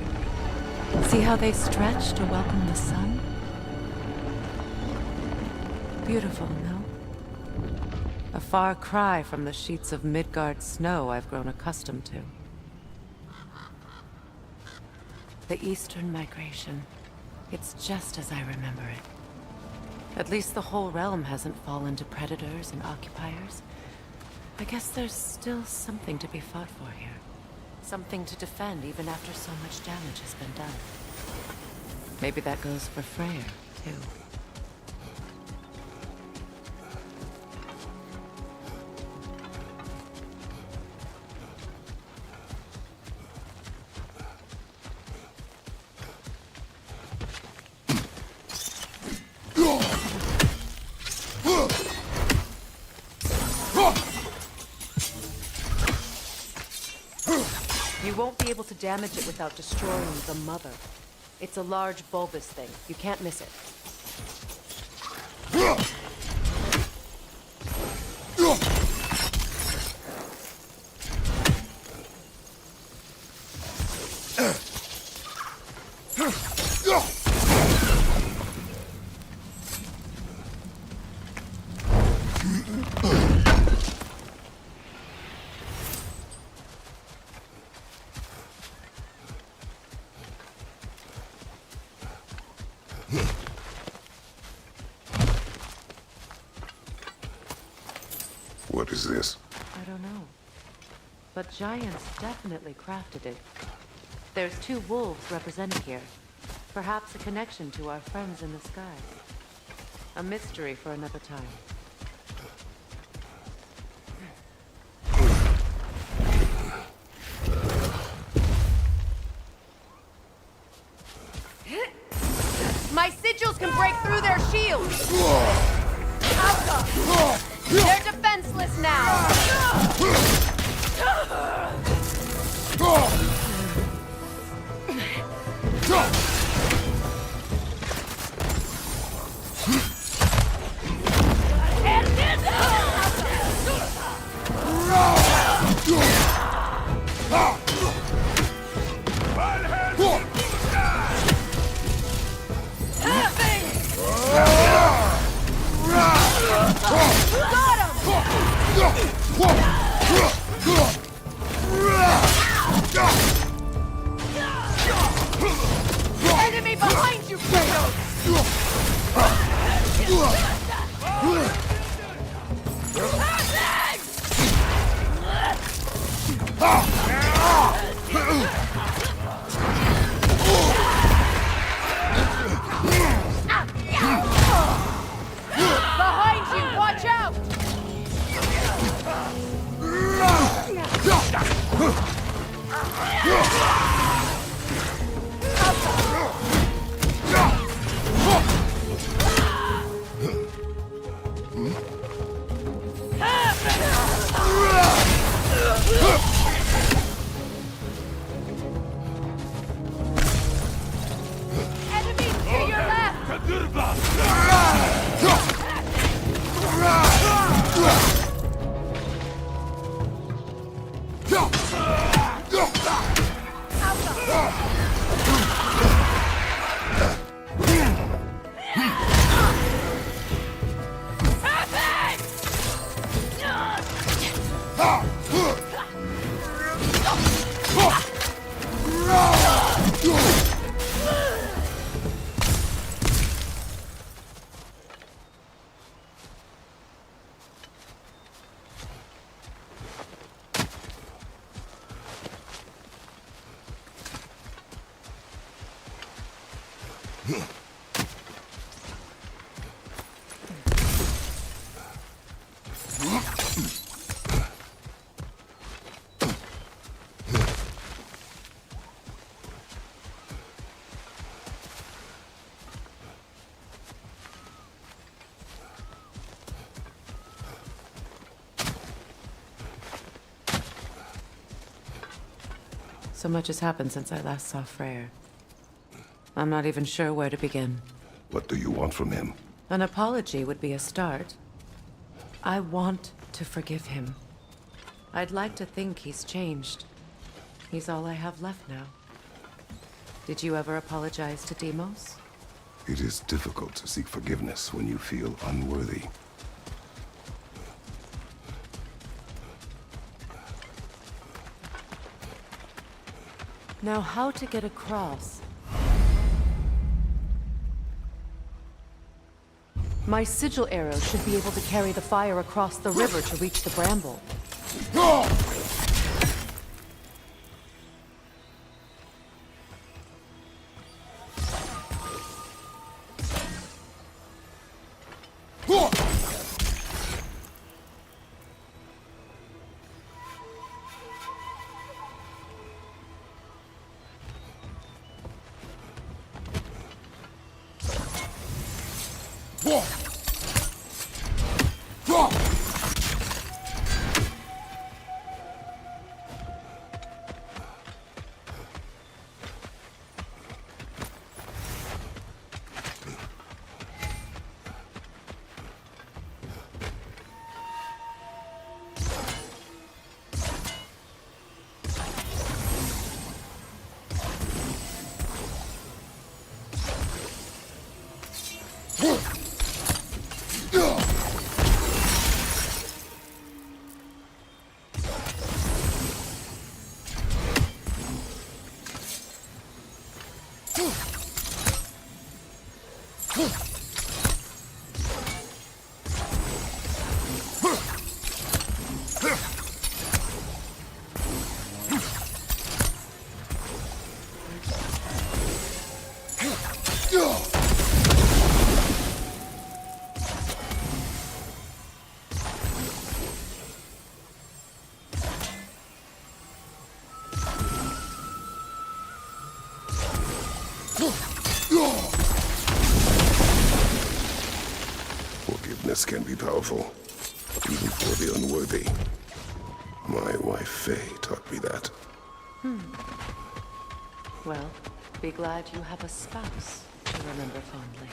See how they stretch to welcome the sun? Beautiful, no? A far cry from the sheets of Midgard snow I've grown accustomed to. The Eastern Migration. It's just as I remember it. At least the whole realm hasn't fallen to predators and occupiers. I guess there's still something to be fought for here. Something to defend even after so much damage has been done. Maybe that goes for Freyr, too. won't be able to damage it without destroying the mother. It's a large bulbous thing. You can't miss it. What is this? I don't know. But giants definitely crafted it. There's 2 wolves represented here. Perhaps a connection to our friends in the sky. A mystery for another time. My sigils can break through their shields! Alka! They're defenseless now! Enemy behind you, Kratos! Behind you, watch out! Enemies to your left! So much has happened since I last saw Freyr. I'm not even sure where to begin. What do you want from him? An apology would be a start. I want to forgive him. I'd like to think he's changed. He's all I have left now. Did you ever apologize to Deimos? It is difficult to seek forgiveness when you feel unworthy. Now, how to get across? My sigil arrow should be able to carry the fire across the river to reach the bramble. Forgiveness can be powerful, even for the unworthy. My wife Faye taught me that. Well, be glad you have a spouse to remember fondly.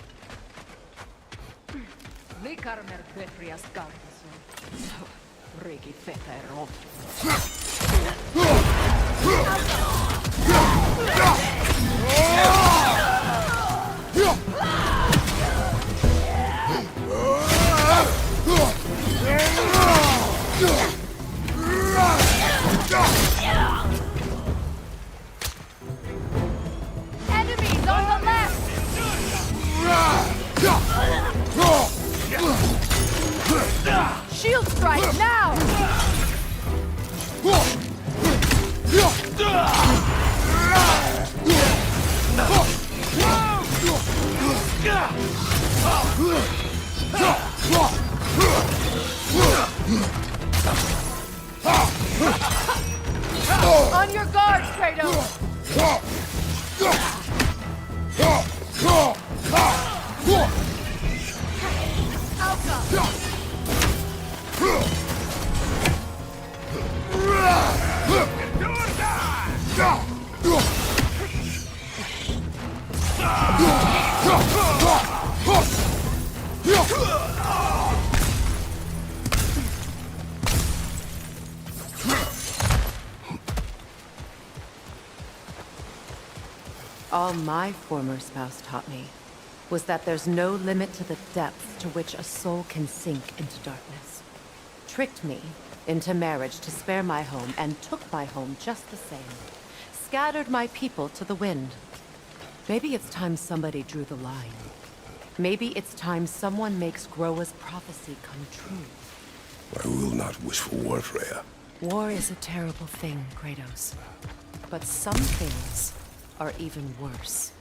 Enemies on the left! Shield strike now! On your guard, Kratos! All my former spouse taught me was that there's no limit to the depth to which a soul can sink into darkness. Tricked me into marriage to spare my home and took my home just the same. Scattered my people to the wind. Maybe it's time somebody drew the line. Maybe it's time someone makes Groa's prophecy come true. I will not wish for war, Freya. War is a terrible thing, Kratos. But some things are even worse.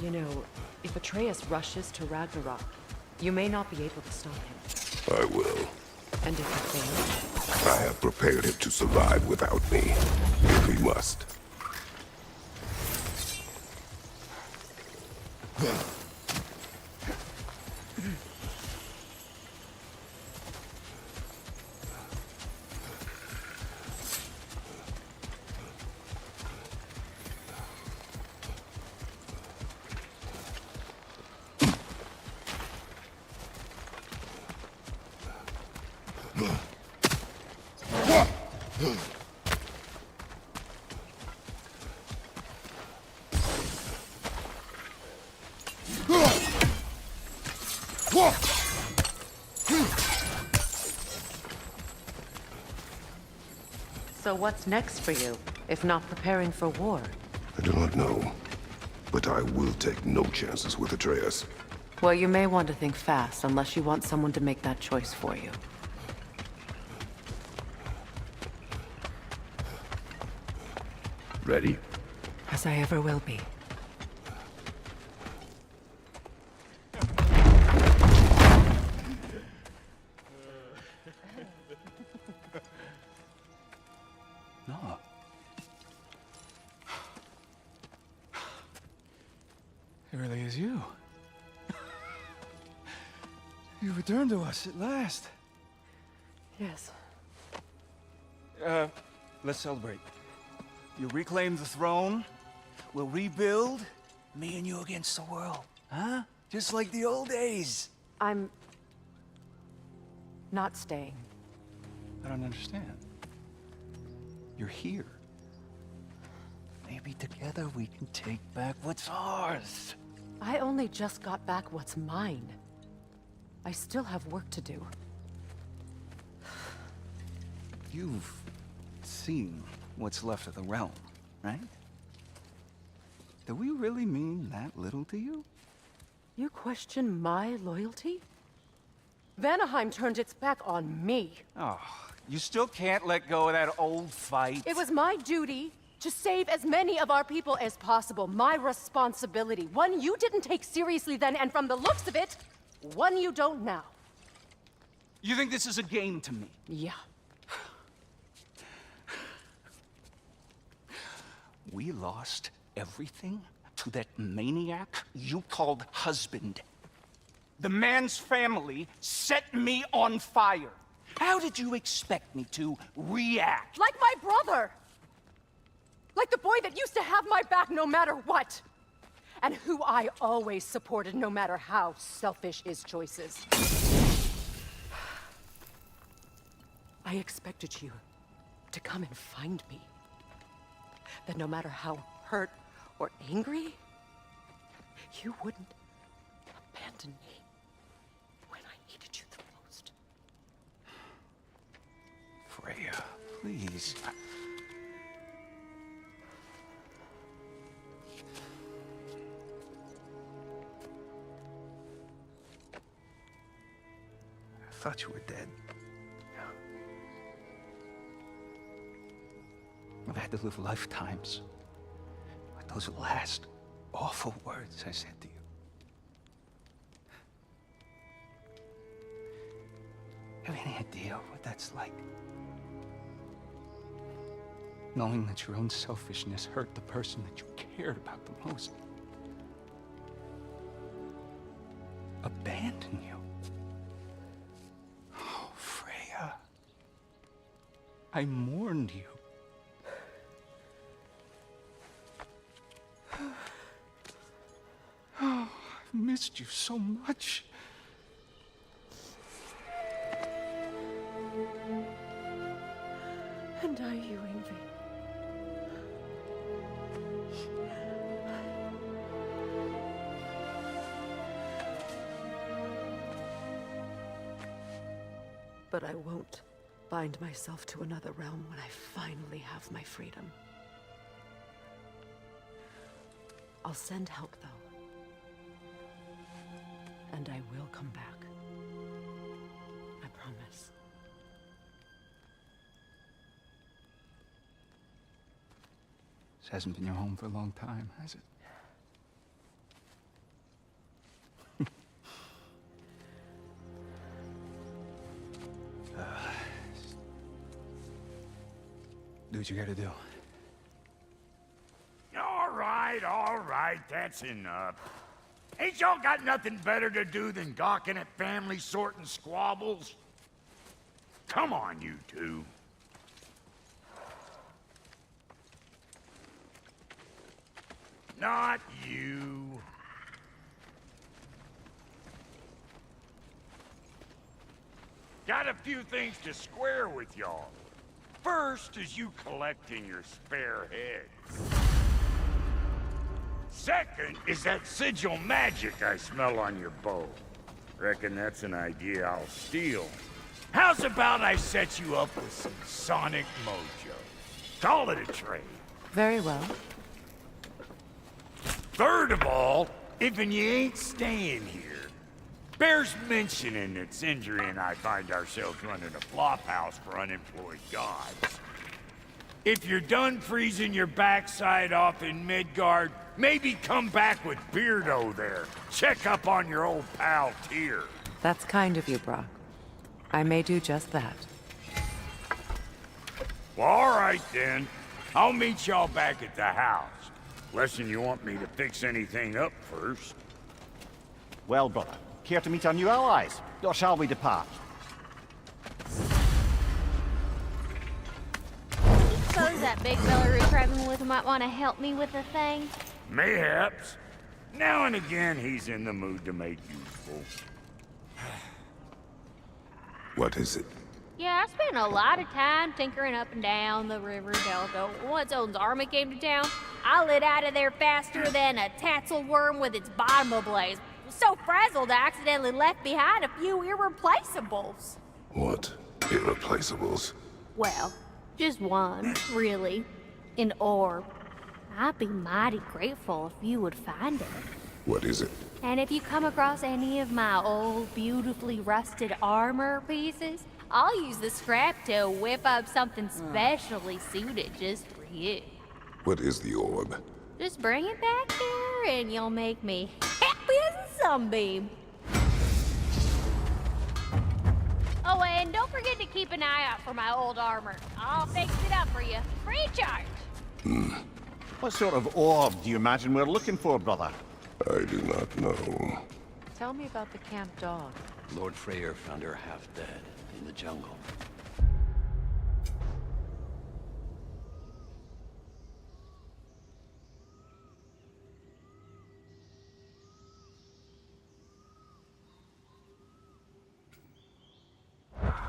You know, if Atreus rushes to Ragnarok, you may not be able to stop him. I will. And if he fails? I have prepared him to survive without me, if he must. So what's next for you, if not preparing for war? I do not know, but I will take no chances with Atreus. Well, you may want to think fast, unless you want someone to make that choice for you. Ready? As I ever will be. No. It really is you. You returned to us at last. Yes. Let's celebrate. You reclaim the throne. We'll rebuild. Me and you against the world. Huh? Just like the old days. I'm... not staying. I don't understand. You're here. Maybe together we can take back what's ours. I only just got back what's mine. I still have work to do. You've seen what's left of the realm, right? Do we really mean that little to you? You question my loyalty? Vanaheim turned its back on me. Oh, you still can't let go of that old fight? It was my duty to save as many of our people as possible. My responsibility. One you didn't take seriously then, and from the looks of it, one you don't now. You think this is a game to me? Yeah. We lost everything to that maniac you called husband. The man's family set me on fire. How did you expect me to react? Like my brother! Like the boy that used to have my back no matter what! And who I always supported no matter how selfish his choices. I expected you to come and find me. That no matter how hurt or angry, you wouldn't abandon me when I needed you the most. Freya, please. I thought you were dead. I've had to live lifetimes with those last awful words I said to you. Have any idea what that's like? Knowing that your own selfishness hurt the person that you cared about the most. Abandon you. Oh, Freya. I mourned you. Oh, I've missed you so much. And are you, Ingvi? But I won't bind myself to another realm when I finally have my freedom. I'll send help, though. And I will come back. I promise. This hasn't been your home for a long time, has it? Do what you gotta do. All right, that's enough. Ain't y'all got nothing better to do than gawking at family sorting squabbles? Come on, you two. Not you. Got a few things to square with y'all. First is you collecting your spare heads. Second is that sigil magic I smell on your bow. Reckon that's an idea I'll steal. How's about I set you up with some sonic mojo? Call it a trade. Very well. Third of all, if you ain't staying here, bears mentioning that Sindri and I find ourselves running a flop house for unemployed gods. If you're done freezing your backside off in Midgard, maybe come back with Beardo there. Check up on your old pal Tyr. That's kind of you, Brock. I may do just that. Well, all right then. I'll meet y'all back at the house. Unless you want me to fix anything up first. Well, brother, care to meet our new allies? Or shall we depart? Suppose that big fella we're traveling with might want to help me with a thing. Mayhaps. Now and again, he's in the mood to make useful. What is it? Yeah, I spent a lot of time tinkering up and down the river Delta. Once Odin's army came to town, I lit out of there faster than a tassel worm with its bottom ablaze. So frazzled, I accidentally left behind a few irreplaceables. What? Irreplaceables? Well, just one, really. An orb. I'd be mighty grateful if you would find it. What is it? And if you come across any of my old, beautifully rusted armor pieces, I'll use the scrap to whip up something specially suited just for you. What is the orb? Just bring it back here and you'll make me happy as a sunbeam. Oh, and don't forget to keep an eye out for my old armor. I'll fix it up for you, free of charge. What sort of orb do you imagine we're looking for, brother? I do not know. Tell me about the camp dog. Lord Freyr found her half dead in the jungle.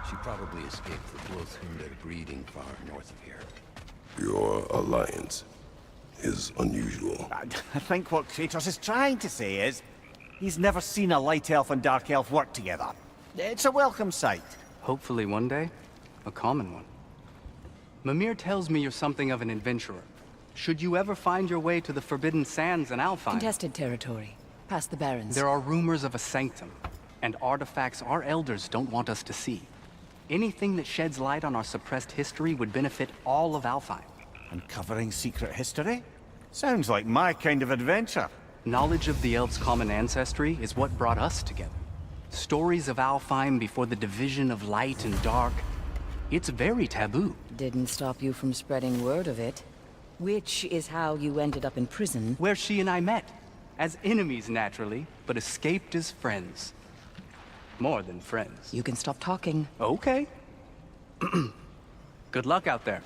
She probably escaped the Blothunde breeding far north of here. Your alliance is unusual. I think what Kratos is trying to say is, he's never seen a light elf and dark elf work together. It's a welcome sight. Hopefully one day, a common one. Mimir tells me you're something of an adventurer. Should you ever find your way to the Forbidden Sands in Alfheim, Contested territory. Past the Barrens. there are rumors of a sanctum, and artifacts our elders don't want us to see. Anything that sheds light on our suppressed history would benefit all of Alfheim. Uncovering secret history? Sounds like my kind of adventure. Knowledge of the elves' common ancestry is what brought us together. Stories of Alfheim before the division of light and dark. It's very taboo. Didn't stop you from spreading word of it. Which is how you ended up in prison. Where she and I met. As enemies, naturally, but escaped as friends. More than friends. You can stop talking. Okay. Good luck out there.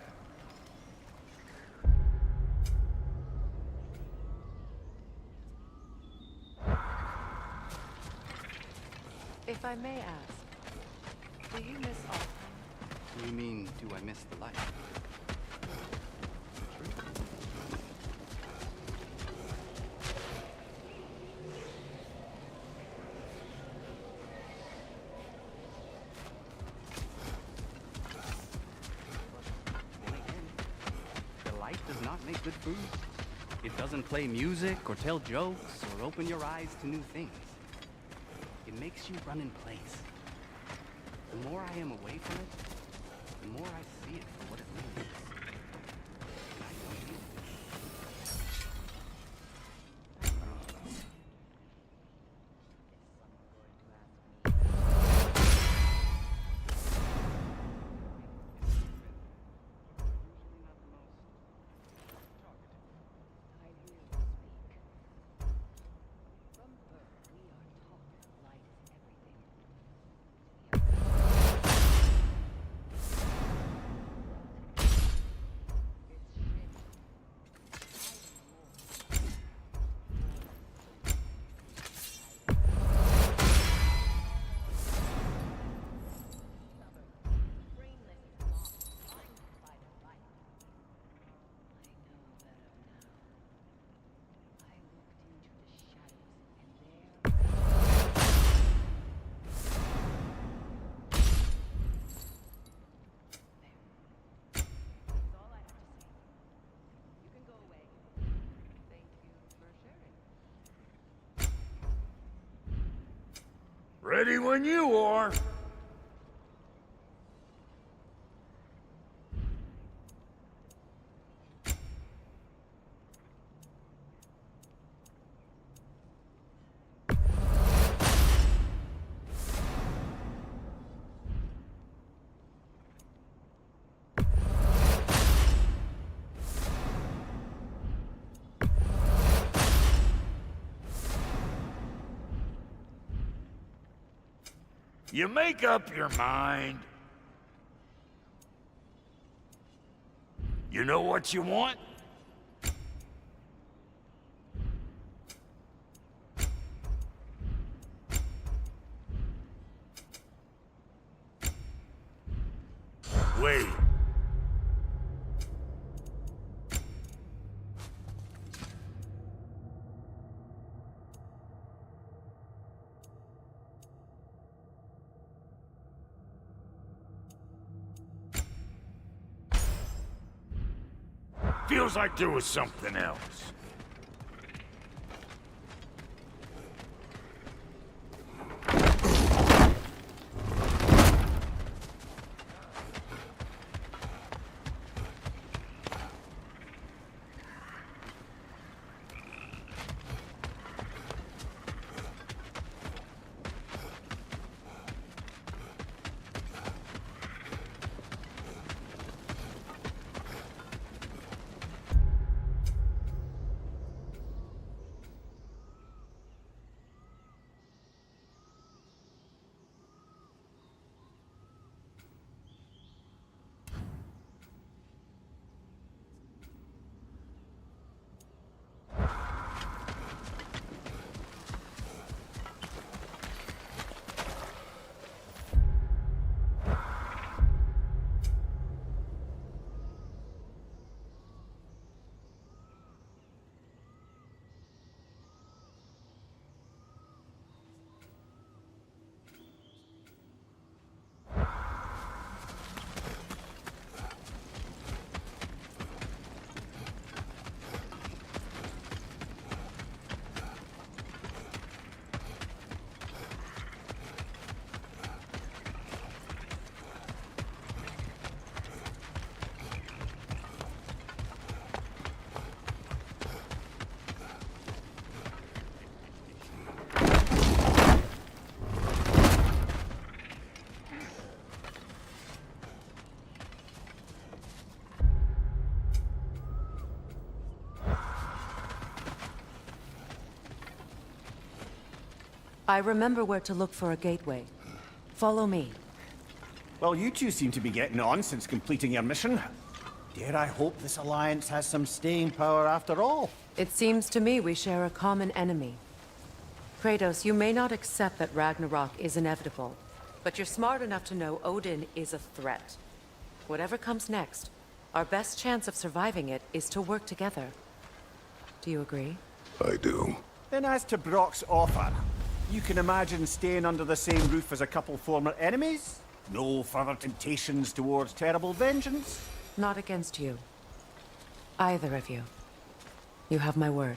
If I may ask, do you miss Alfheim? You mean, do I miss the light? The light does not make good food. It doesn't play music or tell jokes or open your eyes to new things. It makes you run in place. The more I am away from it, the more I see it for what it really is. And I don't need it. Ready when you are. You make up your mind. You know what you want? Wait. Feels like there was something else. I remember where to look for a gateway. Follow me. Well, you two seem to be getting on since completing your mission. Dare I hope this alliance has some staying power after all? It seems to me we share a common enemy. Kratos, you may not accept that Ragnarok is inevitable, but you're smart enough to know Odin is a threat. Whatever comes next, our best chance of surviving it is to work together. Do you agree? I do. Then as to Brock's offer, you can imagine staying under the same roof as a couple former enemies? No further temptations towards terrible vengeance? Not against you. Either of you. You have my word.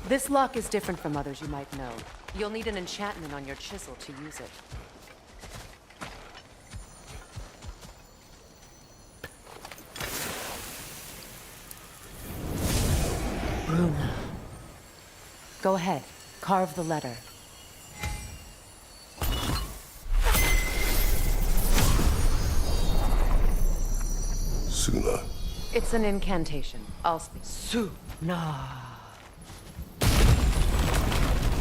This lock is different from others you might know. You'll need an enchantment on your chisel to use it. Runa. Go ahead. Carve the letter. Suna. It's an incantation. I'll speak. Suna.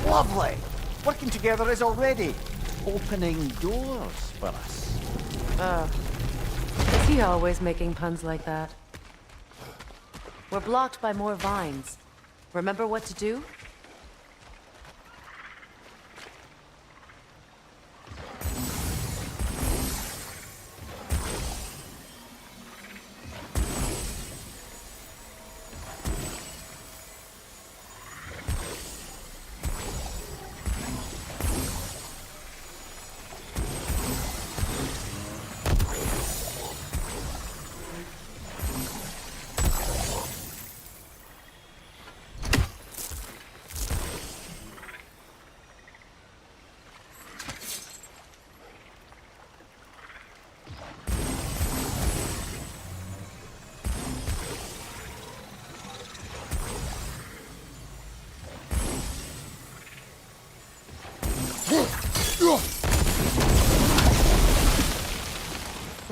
Lovely! Working together is already opening doors for us. Is he always making puns like that? We're blocked by more vines. Remember what to do?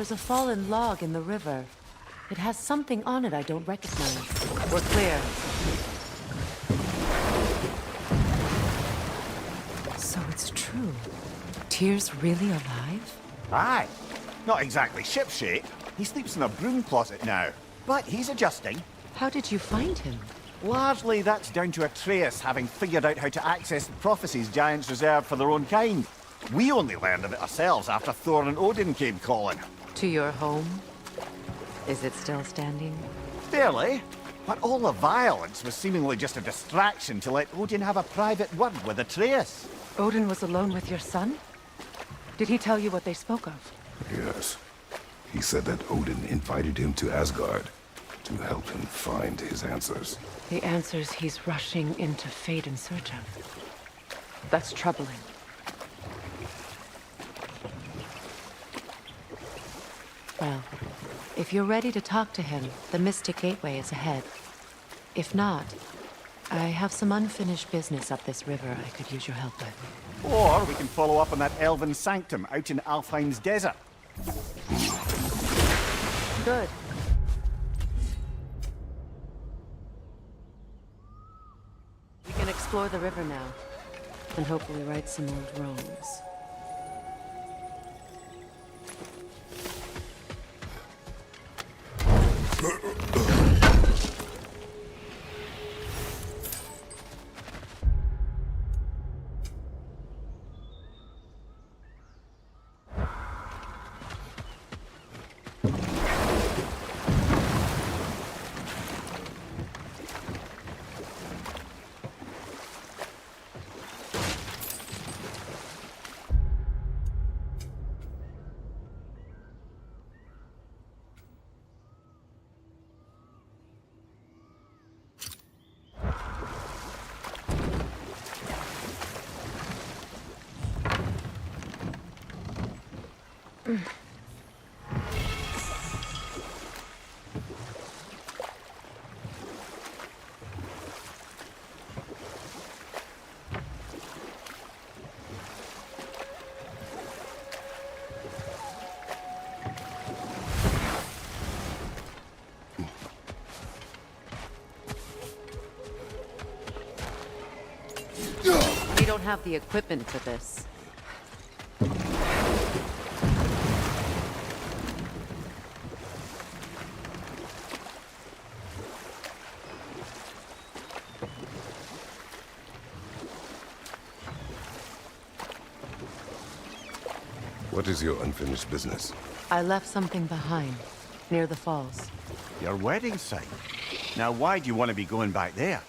There's a fallen log in the river. It has something on it I don't recognize. We're clear. So it's true. Tyr's really alive? Aye. Not exactly shipshape. He sleeps in a broom closet now. But he's adjusting. How did you find him? Largely that's down to Atreus having figured out how to access the prophecies giants reserved for their own kind. We only learned of it ourselves after Thor and Odin came calling. To your home? Is it still standing? Barely. But all the violence was seemingly just a distraction to let Odin have a private word with Atreus. Odin was alone with your son? Did he tell you what they spoke of? Yes. He said that Odin invited him to Asgard to help him find his answers. The answers he's rushing into fate in search of. That's troubling. Well, if you're ready to talk to him, the Mystic Gateway is ahead. If not, I have some unfinished business up this river I could use your help with. Or we can follow up on that elven sanctum out in Alfheim's desert. Good. We can explore the river now, and hopefully right some old wrongs. We don't have the equipment for this. What is your unfinished business? I left something behind, near the falls. Your wedding site. Now why do you want to be going back there?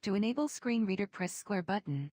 To enable screen reader, press square button.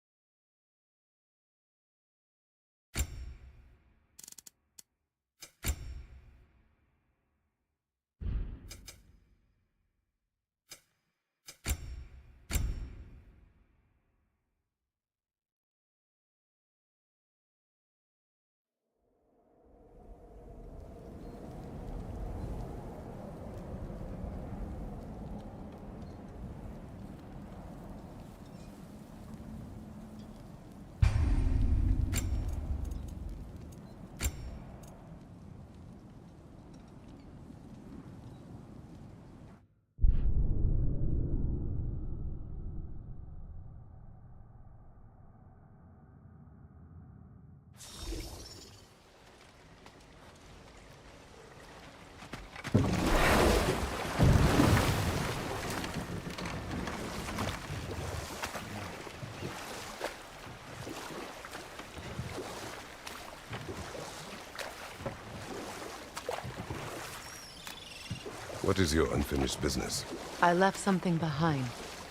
What is your unfinished business? I left something behind,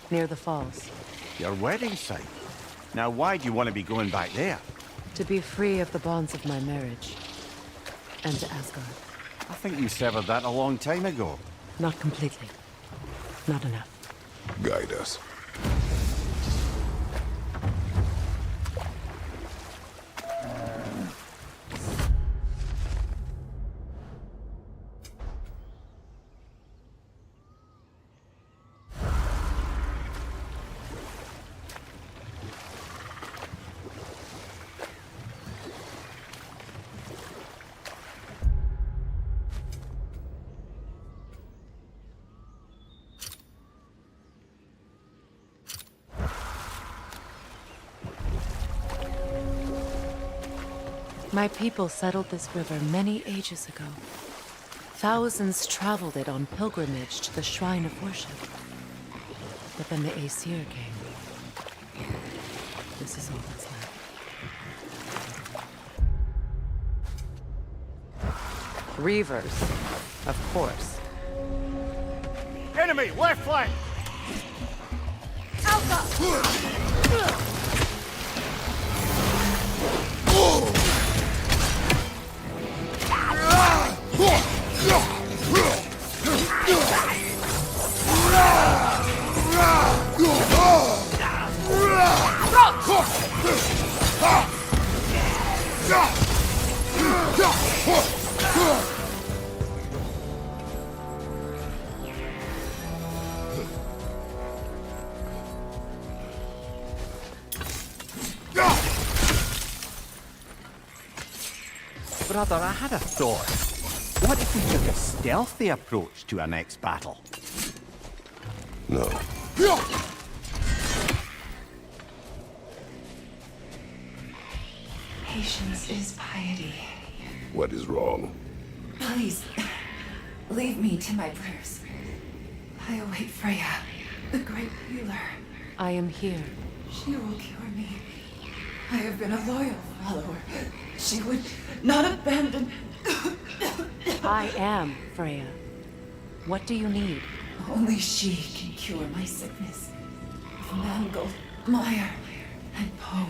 near the falls. Your wedding site. Now why do you want to be going back there? To be free of the bonds of my marriage. And to Asgard. I think you severed that a long time ago. Not completely. Not enough. Guide us. My people settled this river many ages ago. Thousands traveled it on pilgrimage to the shrine of worship. But then the Aesir came. This is all that's left. Reavers, of course. Enemy, left flank! Brother, I had a thought. What if we took a stealthy approach to our next battle? No. Patience is piety. What is wrong? Please, leave me to my prayers. I await Freya, the great healer. I am here. She will cure me. I have been a loyal follower. She would not abandon... I am Freya. What do you need? Only she can cure my sickness. Of mangold, mire, and poem.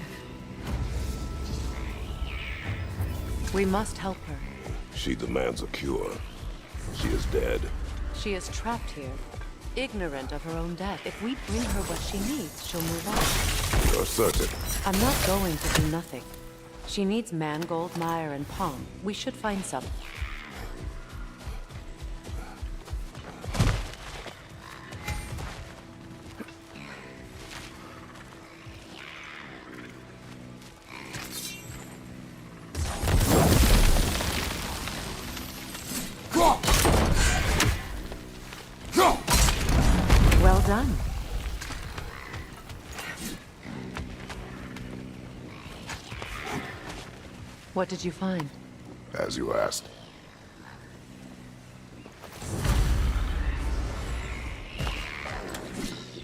We must help her. She demands a cure. She is dead. She is trapped here, ignorant of her own death. If we bring her what she needs, she'll move on. You're certain? I'm not going to do nothing. She needs mangold, mire, and palm. We should find some. Well done. What did you find? As you asked.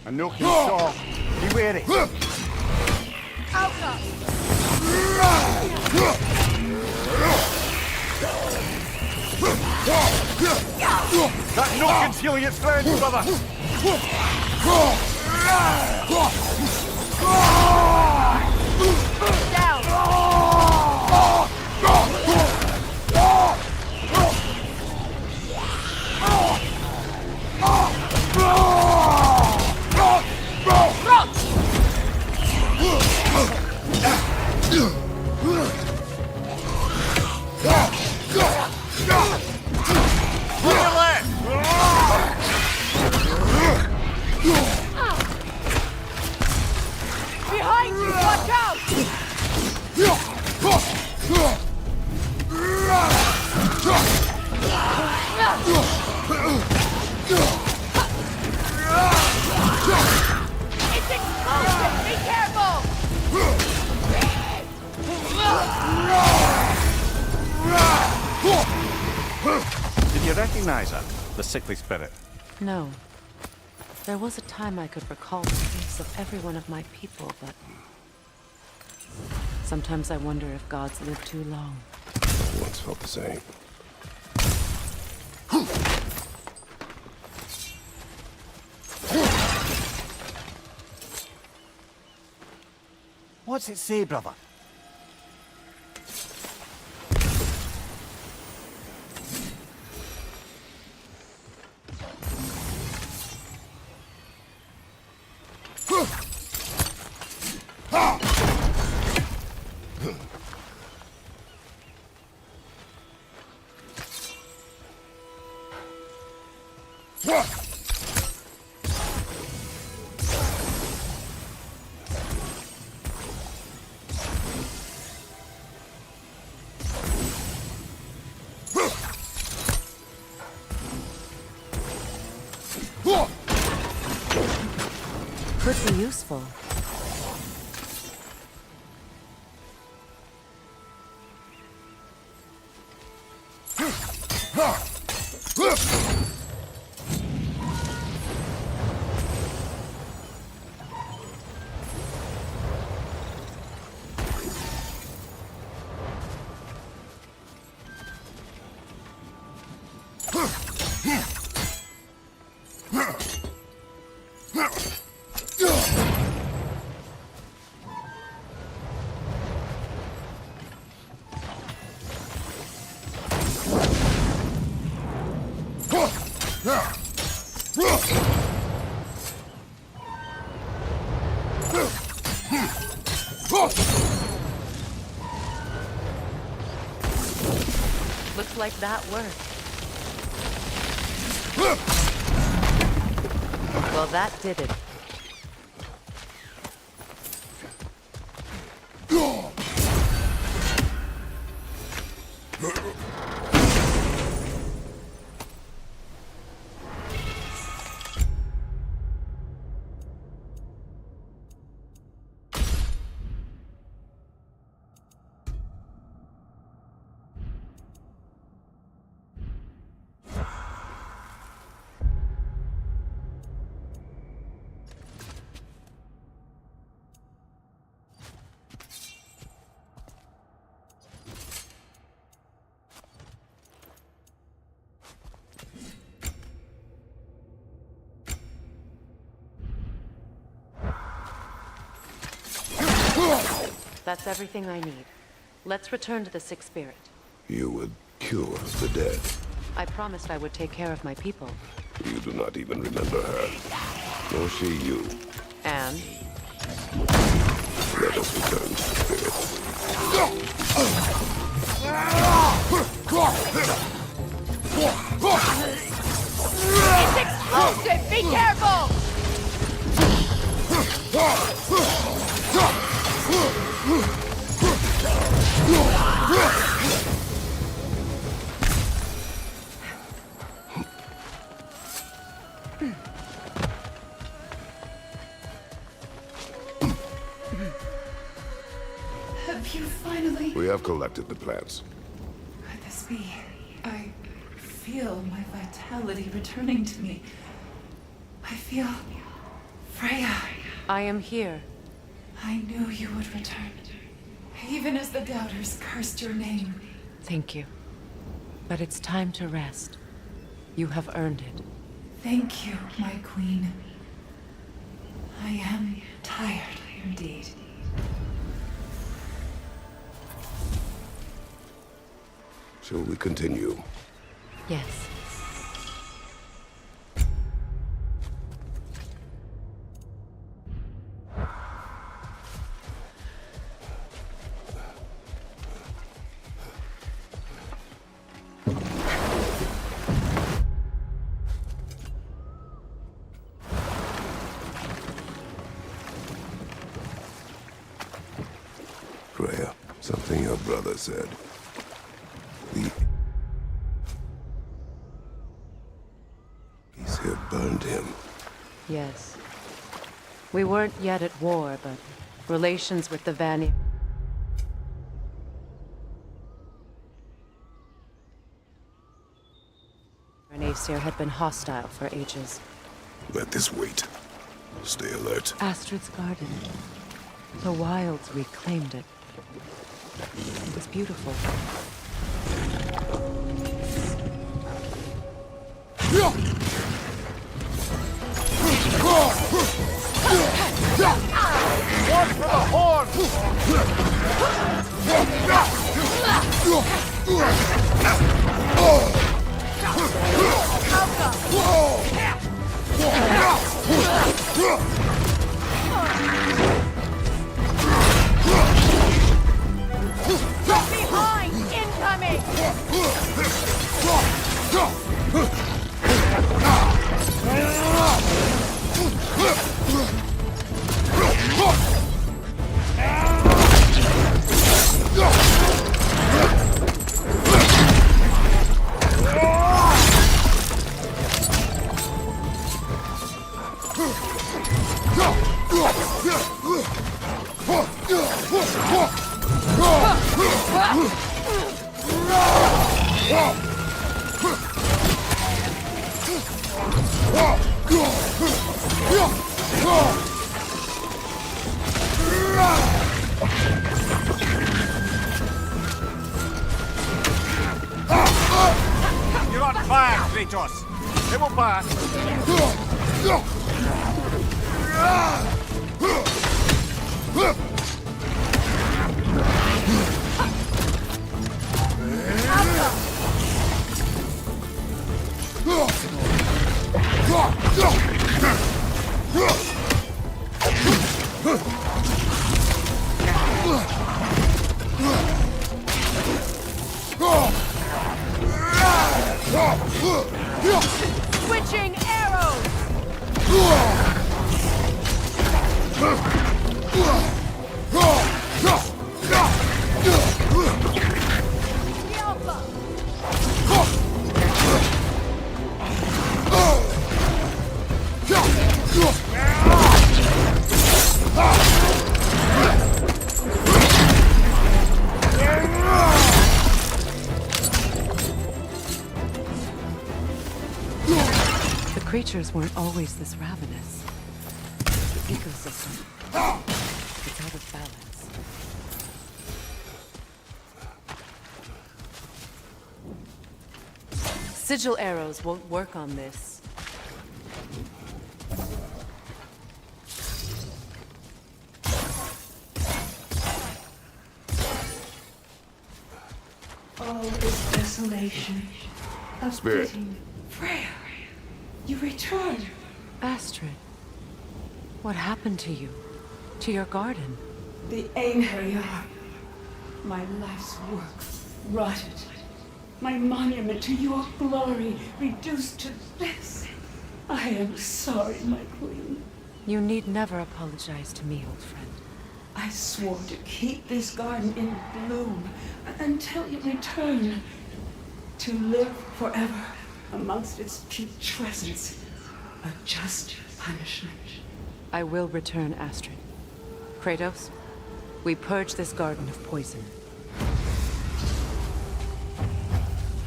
A knocking saw. Be wary. That knocking feeling its friends, brother. Behind you! Watch out! It's explosive! Be careful! Did you recognize her? The sickly spirit? No. There was a time I could recall the face of every one of my people, but... sometimes I wonder if gods live too long. I once felt the same. What's it say, brother? Could be useful. Looks like that worked. Well, that did it. That's everything I need. Let's return to the Sixth Spirit. You would cure the dead. I promised I would take care of my people. You do not even remember her. Nor she you. And? Let us return to the Spirit. It's explosive! Be careful! Have you finally... We have collected the plants. Could this be? I feel my vitality returning to me. I feel... Freya. I am here. I knew you would return. Even as the doubters cursed your name. Thank you. But it's time to rest. You have earned it. Thank you, my queen. I am tired indeed. Shall we continue? Yes. Freya, something your brother said. He's here burned him. Yes. We weren't yet at war, but relations with the Vanir... and Aesir had been hostile for ages. Let this wait. Stay alert. Astrid's garden. The wilds reclaimed it. It was beautiful. Watch for the horn! Behind! Incoming! You're on fire, Kratos! It will pass! Switching arrows! The creatures weren't always this ravenous. The ecosystem. It's out of balance. Sigil arrows won't work on this. All is desolation. A Spirit. fitting Freya, you return. Astrid, what happened to you? To your garden? The Einherjar. My life's work rotted. My monument to your glory reduced to this. I am sorry, my queen. You need never apologize to me, old friend. I swore to keep this garden in bloom until you return. To live forever amongst its putrescence. A just punishment. I will return, Astrid. Kratos, we purge this garden of poison.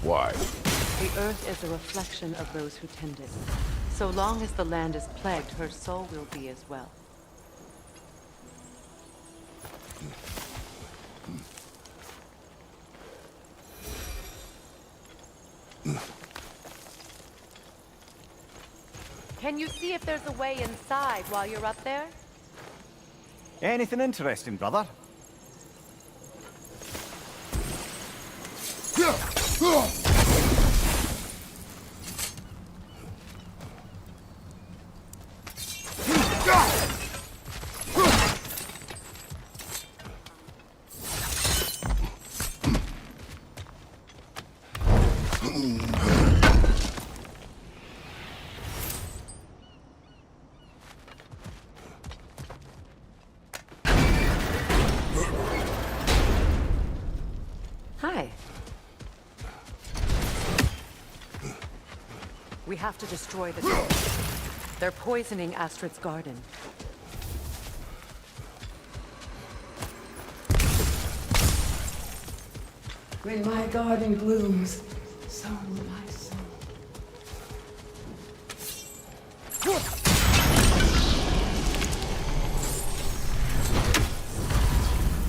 Why? The earth is a reflection of those who tend it. So long as the land is plagued, her soul will be as well. Can you see if there's a way inside while you're up there? Anything interesting, brother? Hi. We have to destroy the dwarves. They're poisoning Astrid's garden. When my garden blooms, so will my soul.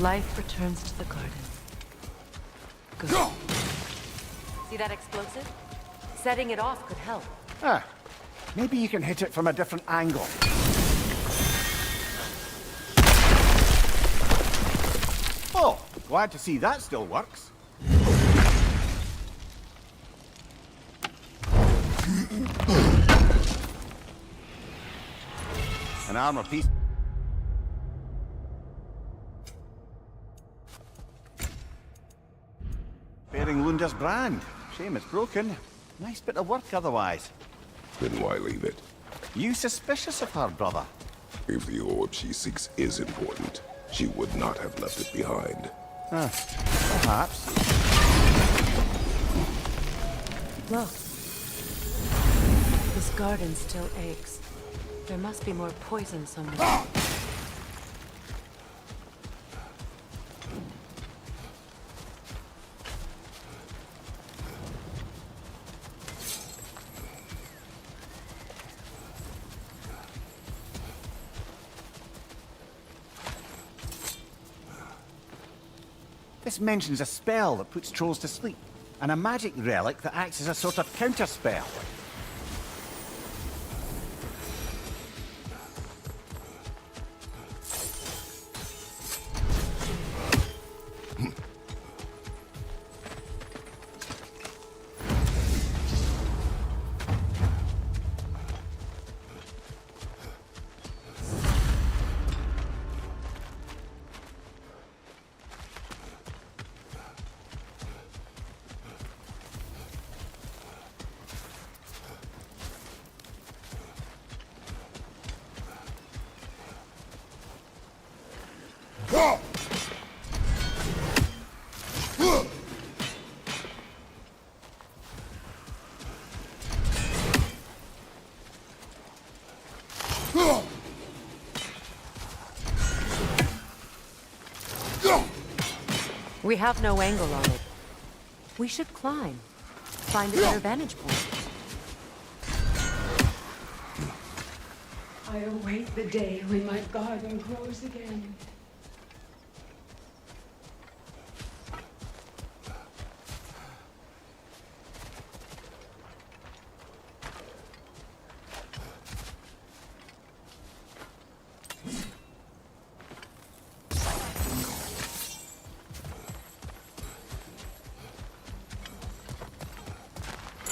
Life returns to the garden. Good. See that explosive? Setting it off could help. Ah, maybe you can hit it from a different angle. Oh, glad to see that still works. An armor piece. Bearing Lunda's brand. Shame it's broken. Nice bit of work otherwise. Then why leave it? You suspicious of her, brother? If the orb she seeks is important, she would not have left it behind. Perhaps. Look. This garden still aches. There must be more poison somewhere. This mentions a spell that puts trolls to sleep, and a magic relic that acts as a sort of counterspell. We have no angle on it. We should climb. Find a better vantage point. I await the day when my garden grows again.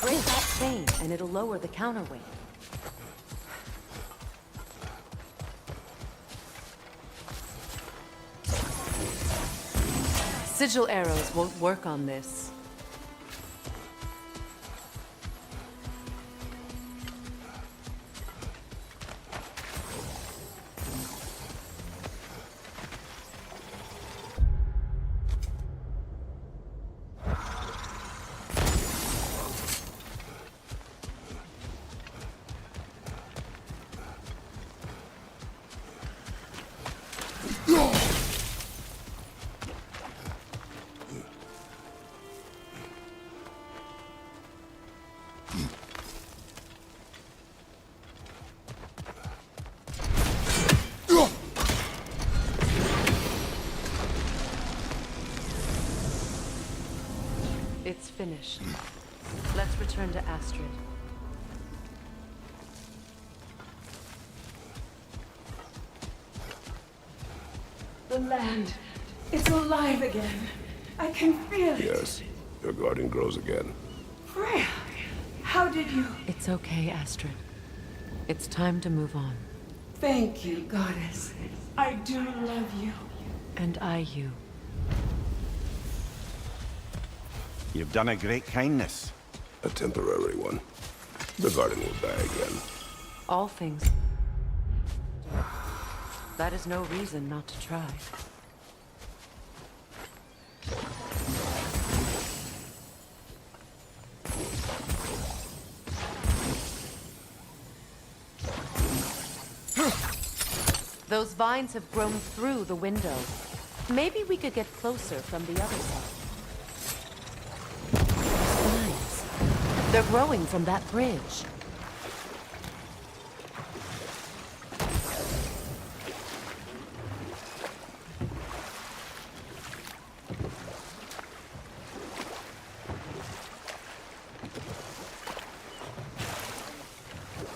Break that chain, and it'll lower the counterweight. Sigil arrows won't work on this. It's finished. Let's return to Astrid. The land, it's alive again. I can feel it. Yes, your garden grows again. Freya, how did you? It's okay, Astrid. It's time to move on. Thank you, goddess. I do love you. And I you. You've done a great kindness. A temporary one. The garden will die again. All things. That is no reason not to try. Those vines have grown through the window. Maybe we could get closer from the other side. Vines. They're growing from that bridge.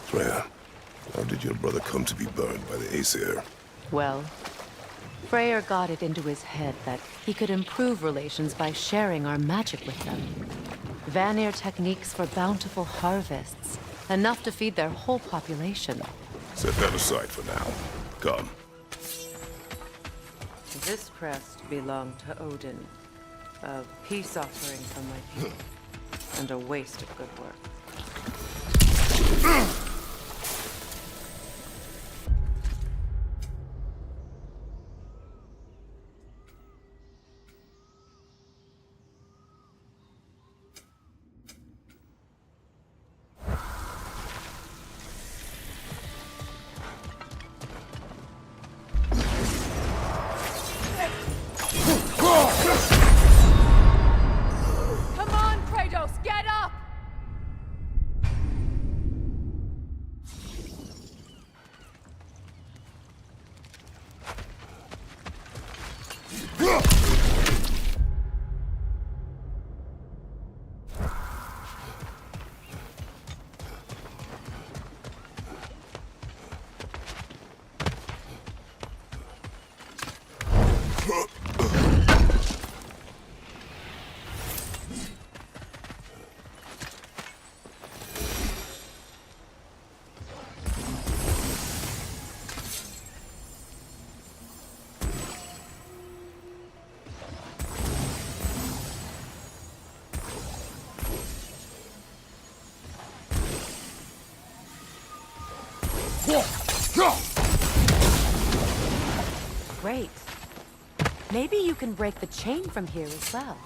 Freya, how did your brother come to be burned by the Aesir? Well, Freyr got it into his head that he could improve relations by sharing our magic with them. Vanir techniques for bountiful harvests, enough to feed their whole population. Set that aside for now. Come. This crest belonged to Odin. A peace offering from my people, and a waste of good work. Come on, Kratos, get up! Great. Maybe you can break the chain from here as well.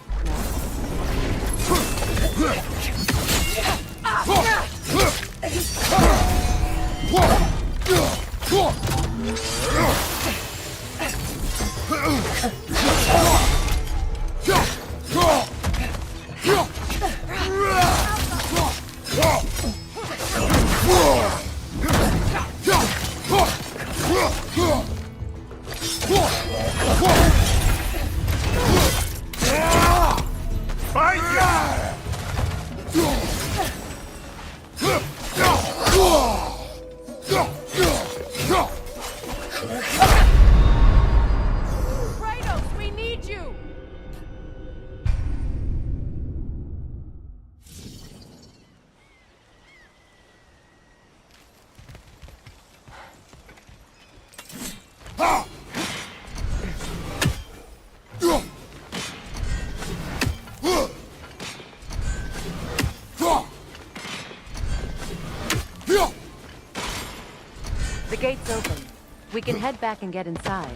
Kratos, we need you! The gate's open. We can head back and get inside.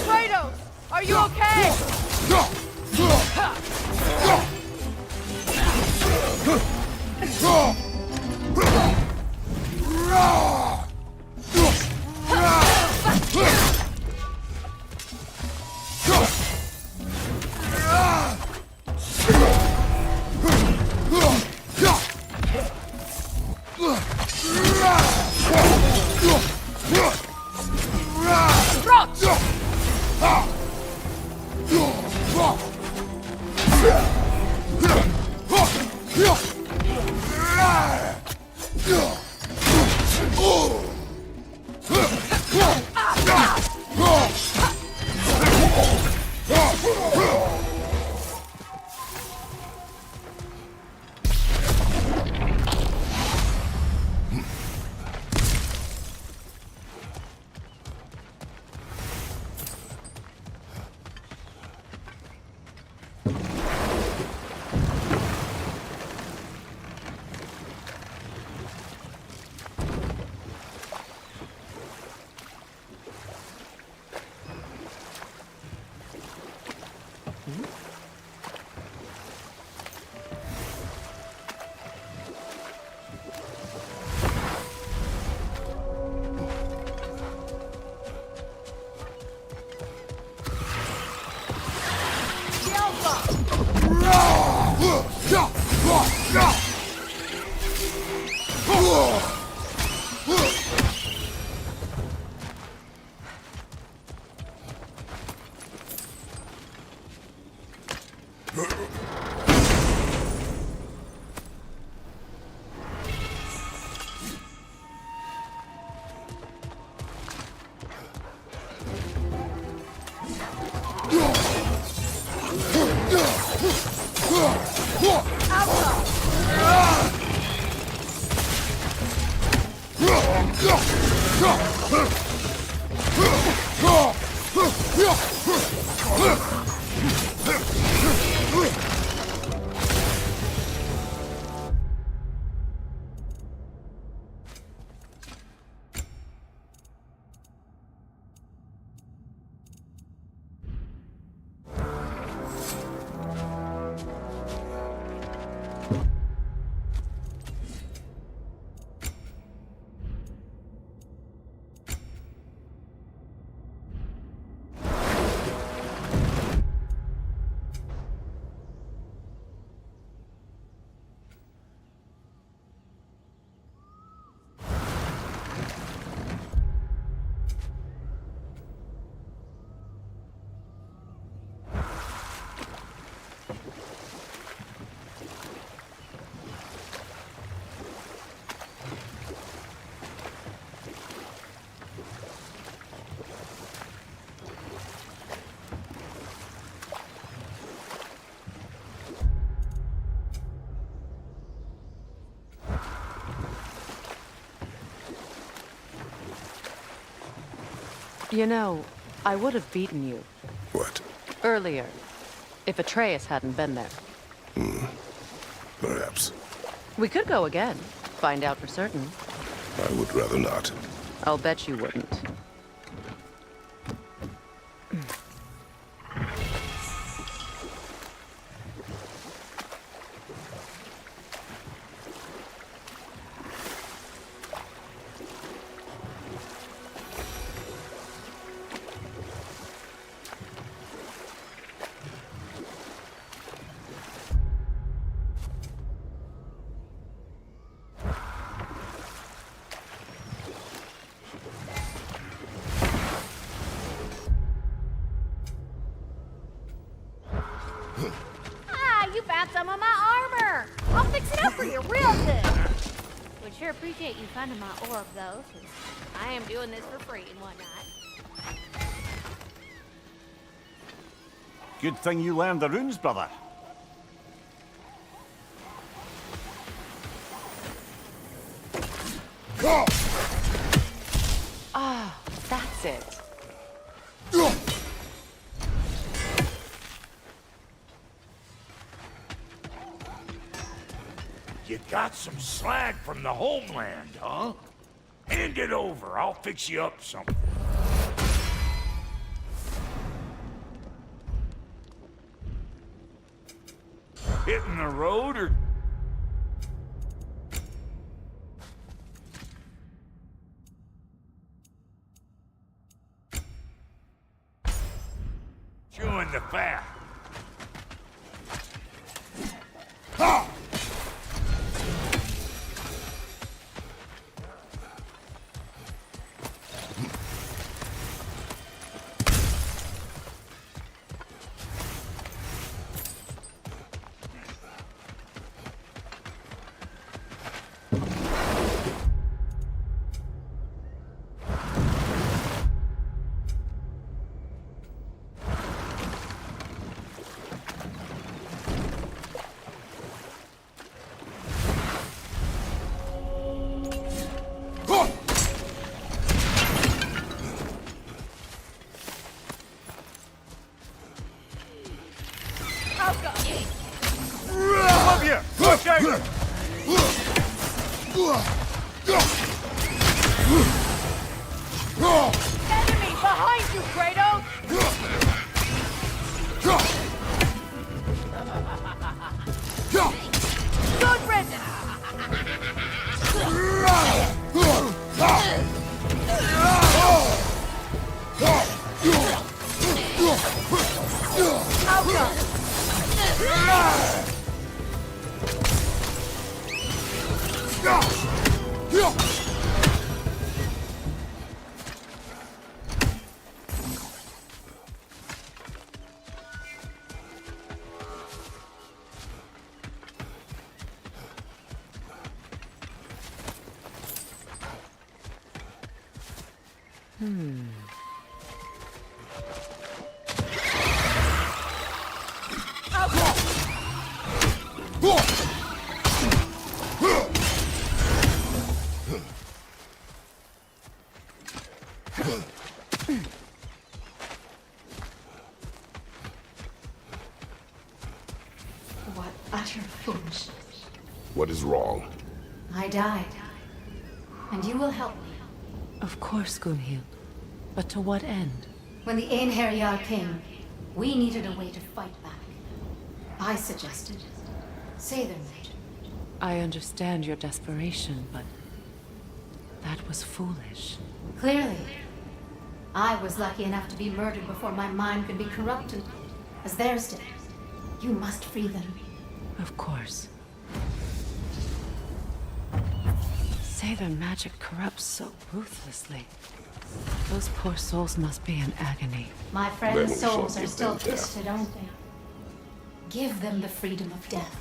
Kratos, are you okay? You know, I would have beaten you What? earlier, if Atreus hadn't been there. Perhaps. We could go again, find out for certain. I would rather not. I'll bet you wouldn't. Ah, you found some of my armor. I'll fix it up for you real good. Would sure appreciate you finding my orb, though, since I am doing this for free and whatnot. Good thing you learned the runes, brother. Ah, that's it. You got some slag from the homeland, huh? Hand it over. I'll fix you up something. Hitting the road or... chewing the fat. Above you! Watch out! Enemy behind you, Kratos! Good riddance! What utter foolishness. What is wrong? I died. And you will help me. Of course, Gunhild. But to what end? When the Einherjar came, we needed a way to fight back. I suggested Sather magic. I understand your desperation, but that was foolish. Clearly. I was lucky enough to be murdered before my mind could be corrupted, as theirs did. You must free them. Of course. Sather magic corrupts so ruthlessly. Those poor souls must be in agony. My Then friends' we shall souls are give still them death. twisted, aren't they? Give them the freedom of death.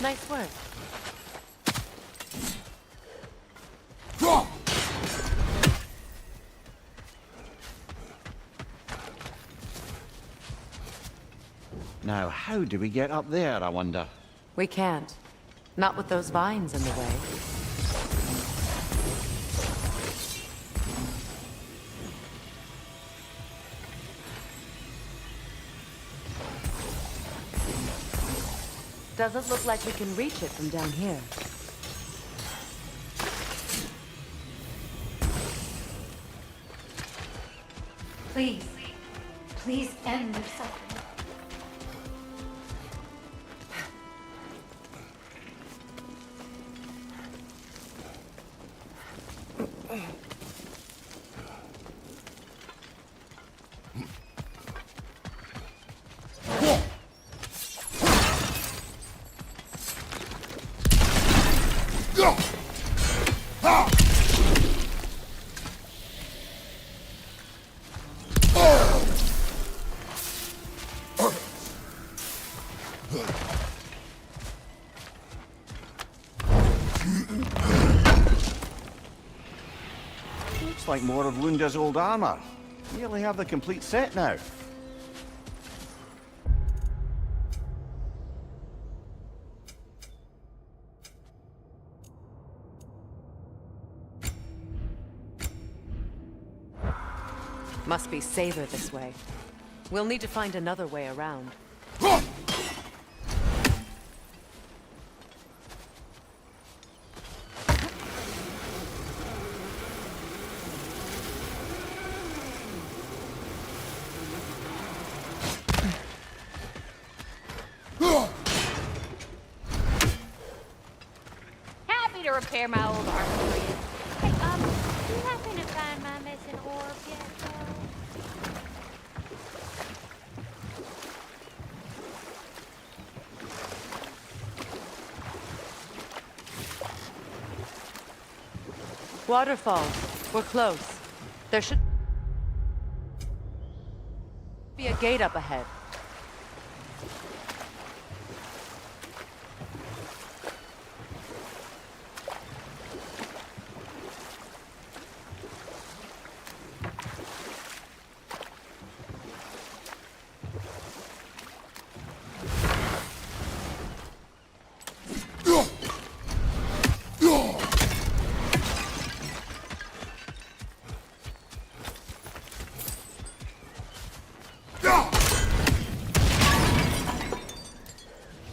Nice work. Now, how do we get up there, I wonder? We can't. Not with those vines in the way. Doesn't look like we can reach it from down here. Please, please end their suffering. Looks like more of Lunda's old armor. Nearly have the complete set now. Must be safer this way. We'll need to find another way around. Happy to repair my old armor for you. Hey, do you happen to find my missing orb yet, though? Waterfall. We're close. There should be a gate up ahead.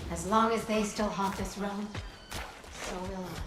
As long as they still haunt this realm, so will I.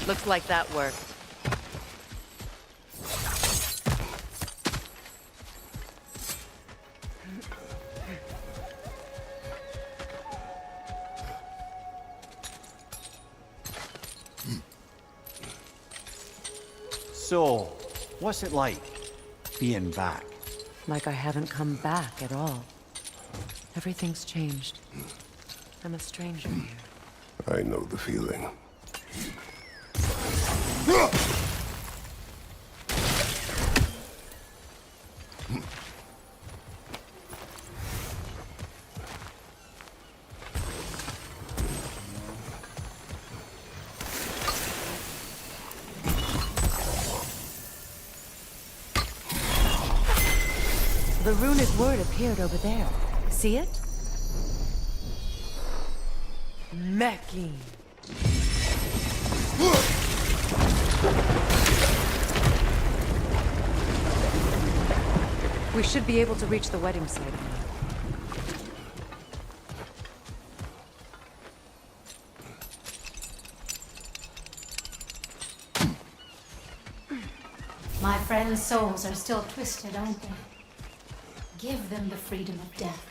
Looks like that worked. So, what's it like, being back? Like I haven't come back at all. Everything's changed. I'm a stranger here. I know the feeling. The runic word appeared over there. See it? Meki. We should be able to reach the wedding site now. My friends' souls are still twisted, aren't they? Give them the freedom of death.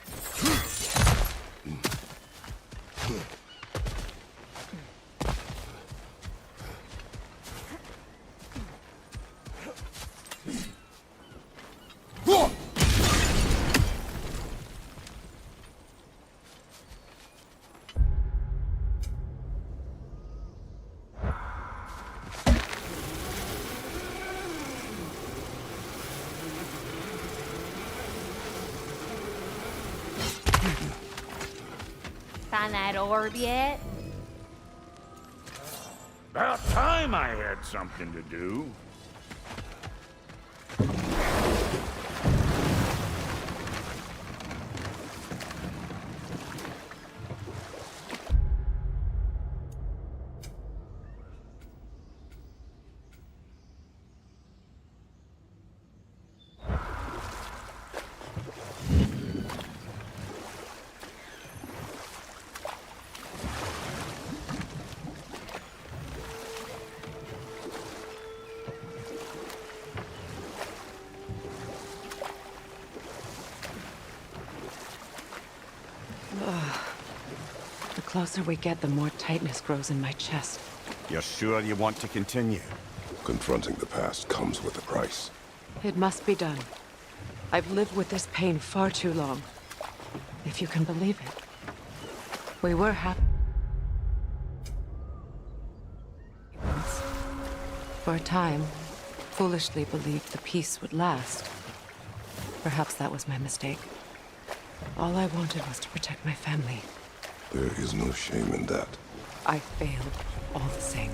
Find that orb yet? About time I had something to do. The closer we get, the more tightness grows in my chest. You're sure you want to continue? Confronting the past comes with a price. It must be done. I've lived with this pain far too long. If you can believe it. We were happy. For a time, foolishly believed the peace would last. Perhaps that was my mistake. All I wanted was to protect my family. There is no shame in that. I failed, all the same.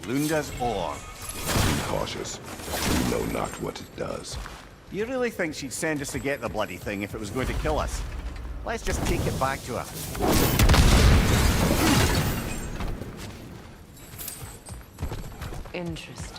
Lunda's ore. Be cautious. You know not what it does. You really think she'd send us to get the bloody thing if it was going to kill us? Let's just take it back to her. Interesting.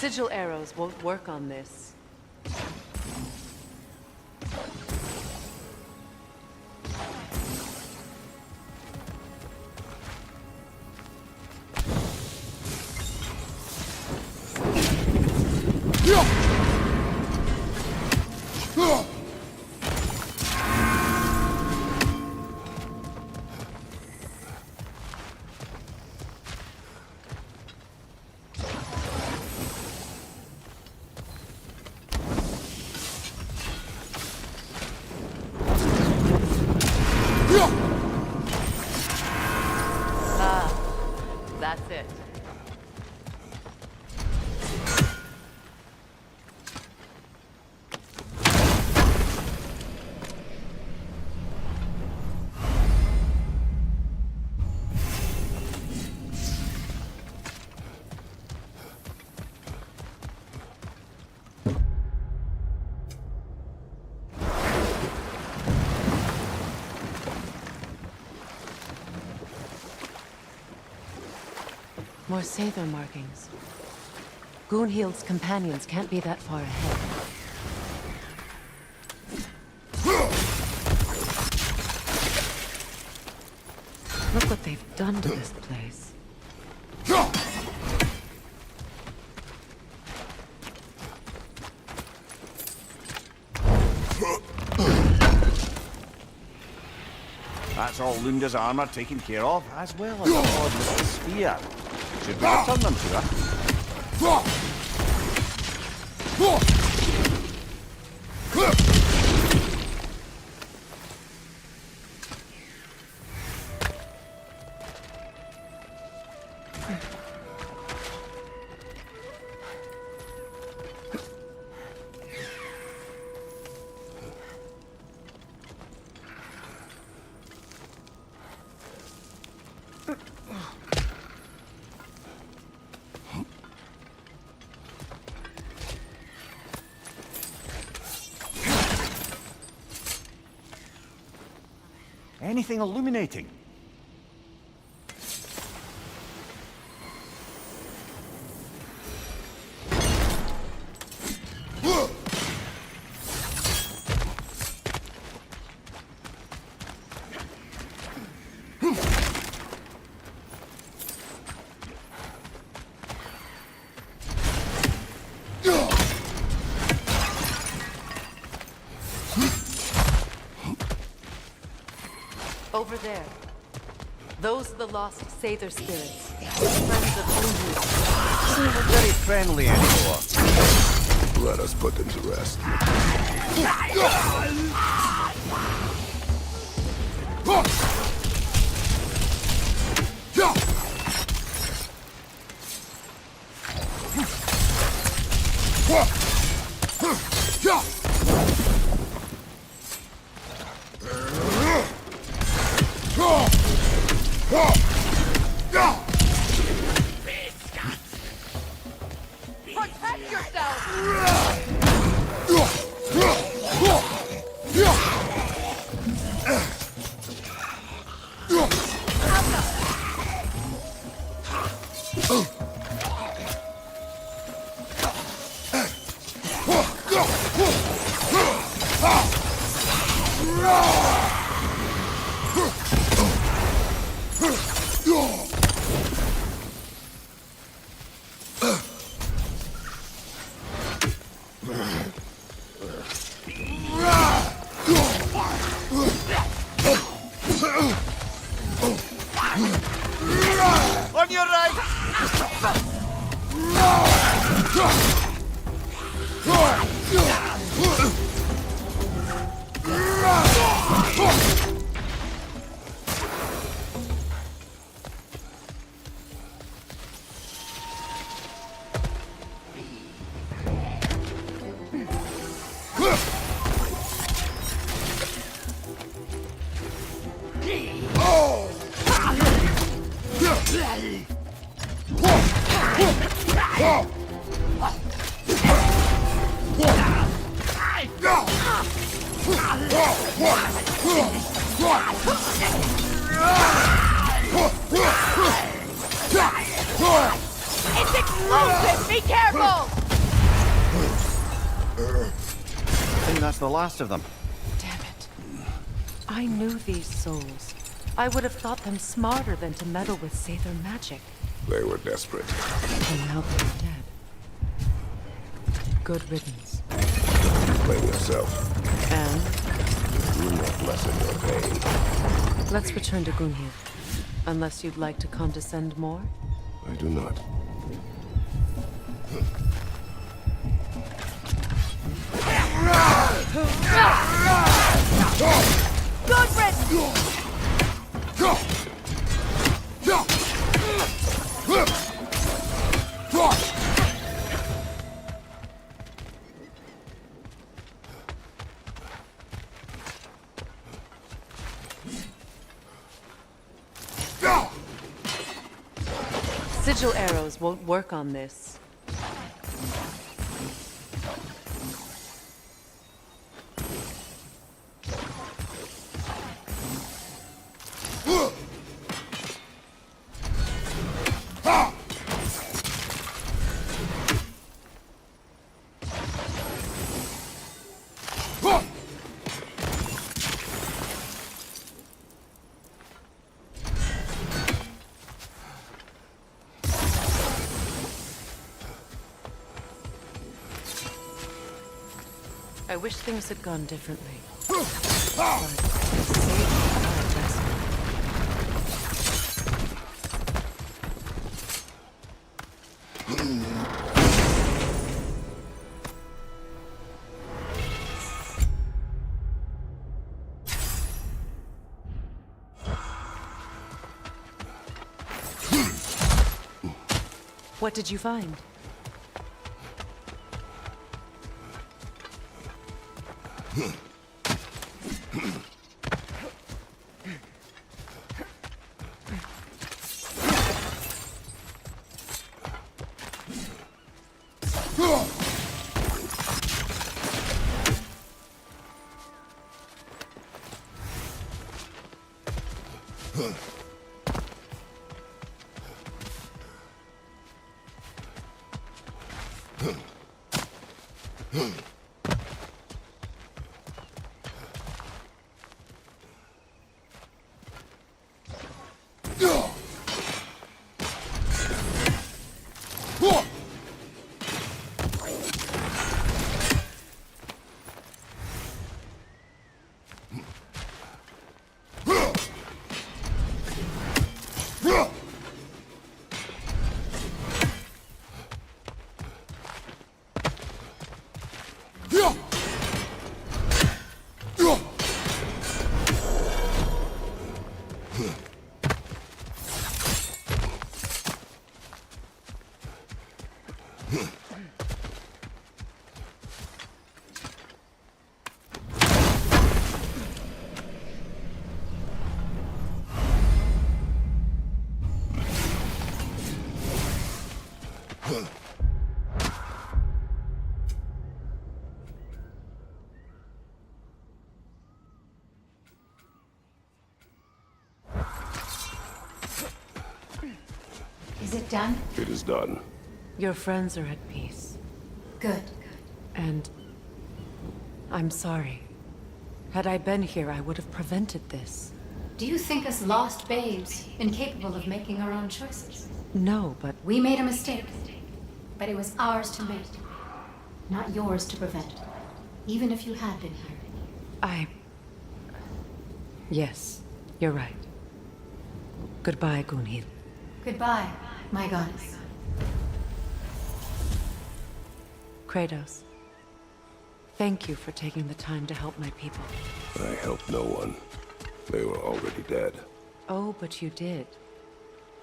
Sigil arrows won't work on this. That's it. More Sather markings. Gunhild's companions can't be that far ahead. Look what they've done to this place. That's all Lunda's armor taken care of, as well as the odd little spear. Should we return them to her? Anything illuminating? Over there. Those are the lost Sather spirits. Friends of Gunhild. They look very friendly anymore. Let us put them to rest. Protect yourself! On your right! It's explosive! Be careful! I think that's the last of them. Damn it. I knew these souls. I would have thought them smarter than to meddle with Sather magic. They were desperate. And now they're dead. Good riddance. Blame yourself. And? Do not lessen your pain. Let's return to Gunhild. Unless you'd like to condescend more? I do not. Good riddance! Sigil arrows won't work on this. I wish things had gone differently. But saved our vessel. What did you find? Is it done? It is done. Your friends are at peace. Good. And I'm sorry. Had I been here, I would have prevented this. Do you think us lost babes, incapable of making our own choices? No, but We made a mistake, but it was ours to make, not yours to prevent. Even if you had been here. Yes, you're right. Goodbye, Gunhild. Goodbye, my goddess. Kratos. Thank you for taking the time to help my people. I helped no one. They were already dead. Oh, but you did.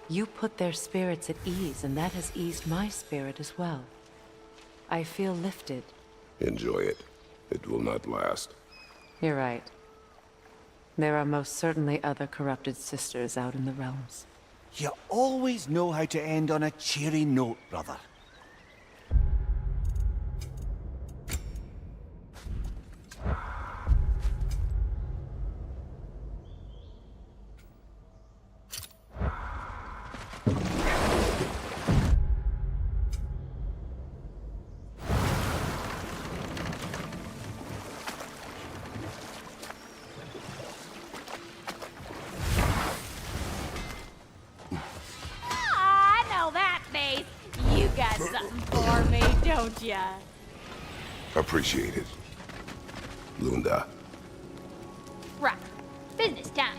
You put their spirits at ease, and that has eased my spirit as well. I feel lifted. Enjoy it. It will not last. You're right. There are most certainly other corrupted sisters out in the realms. You always know how to end on a cheery note, brother. don't ya? Appreciate it. Lunda. Right. Business time.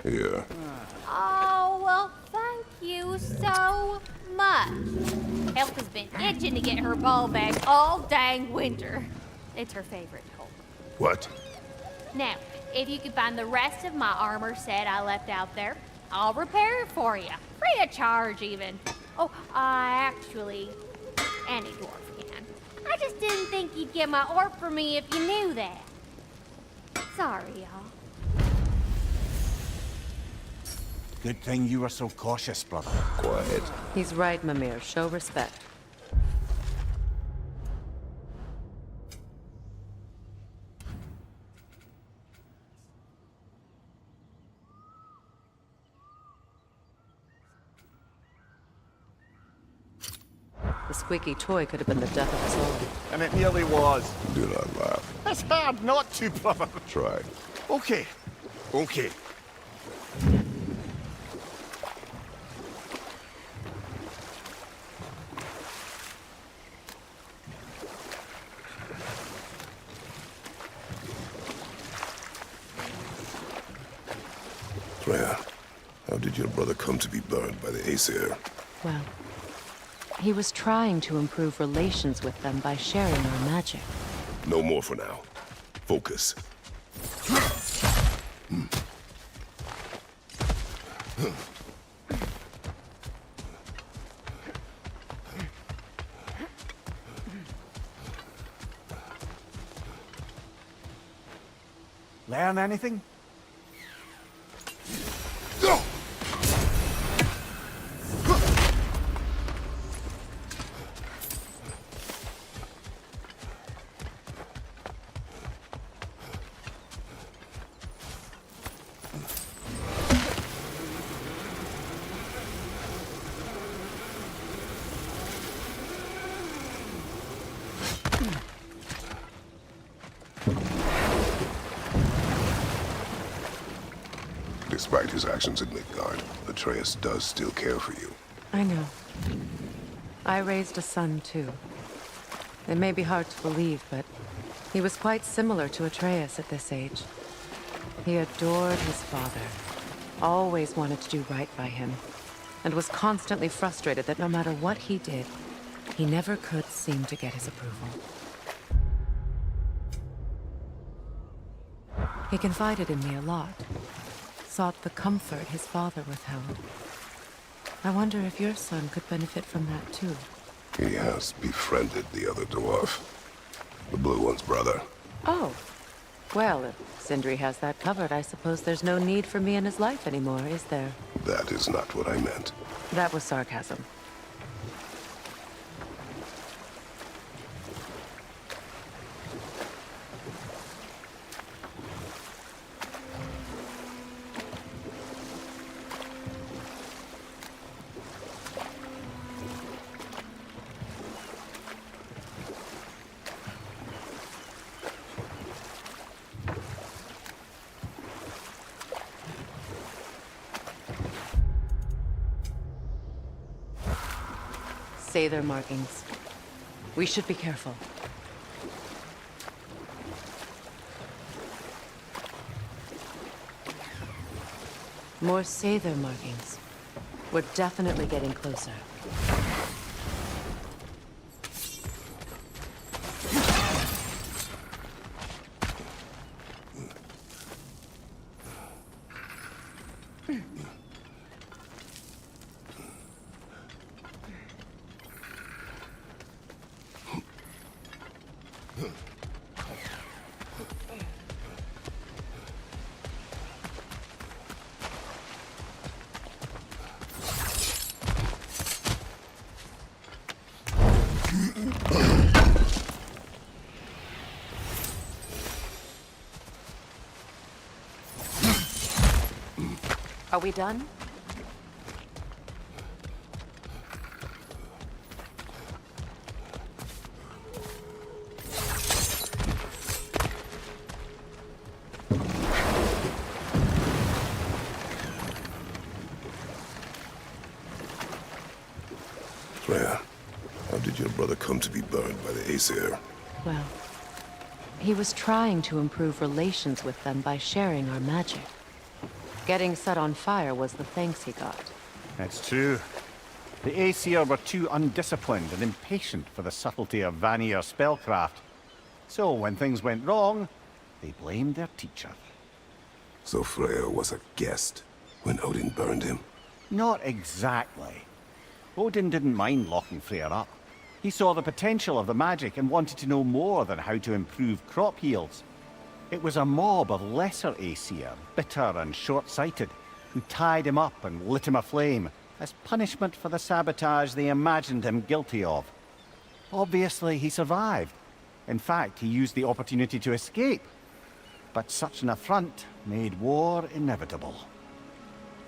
Here. Oh, well, thank you so much. Elf has been itching to get her ball back all dang winter. It's her favorite toy. What? Now, if you could find the rest of my armor set I left out there, I'll repair it for you. Free of charge, even. Oh, actually, any dwarf can. I just didn't think you'd get my orc for me if you knew that. Sorry, y'all. Good thing you were so cautious, brother. Quiet. He's right, Mimir. Show respect. The squeaky toy could have been the death of us all. And it nearly was. Do not laugh. It's hard not to, brother. Try. Okay. Okay. Freya, how did your brother come to be burned by the Aesir? Well, he was trying to improve relations with them by sharing our magic. No more for now. Focus. Learn anything? Despite his actions in Midgard, Atreus does still care for you. I know. I raised a son, too. It may be hard to believe, but he was quite similar to Atreus at this age. He adored his father, always wanted to do right by him, and was constantly frustrated that no matter what he did, he never could seem to get his approval. He confided in me a lot, sought the comfort his father withheld. I wonder if your son could benefit from that too. He has befriended the other dwarf. The blue one's brother. Oh. Well, if Sindri has that covered, I suppose there's no need for me in his life anymore, is there? That is not what I meant. That was sarcasm. Say their markings. We should be careful. More say their markings. We're definitely getting closer. Are we done? Freya, how did your brother come to be burned by the Aesir? Well, he was trying to improve relations with them by sharing our magic. Getting set on fire was the thanks he got. It's true. The Aesir were too undisciplined and impatient for the subtlety of Vanir spellcraft. So when things went wrong, they blamed their teacher. So Freya was a guest when Odin burned him? Not exactly. Odin didn't mind locking Freya up. He saw the potential of the magic and wanted to know more than how to improve crop yields. It was a mob of lesser Aesir, bitter and short-sighted, who tied him up and lit him aflame as punishment for the sabotage they imagined him guilty of. Obviously, he survived. In fact, he used the opportunity to escape. But such an affront made war inevitable.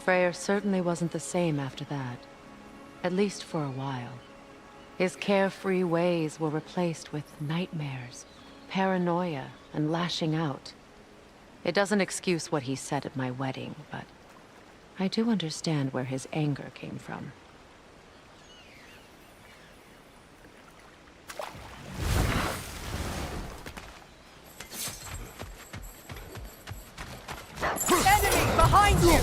Freyr certainly wasn't the same after that. At least for a while. His carefree ways were replaced with nightmares, paranoia, and lashing out. It doesn't excuse what he said at my wedding, but I do understand where his anger came from. Enemy behind you!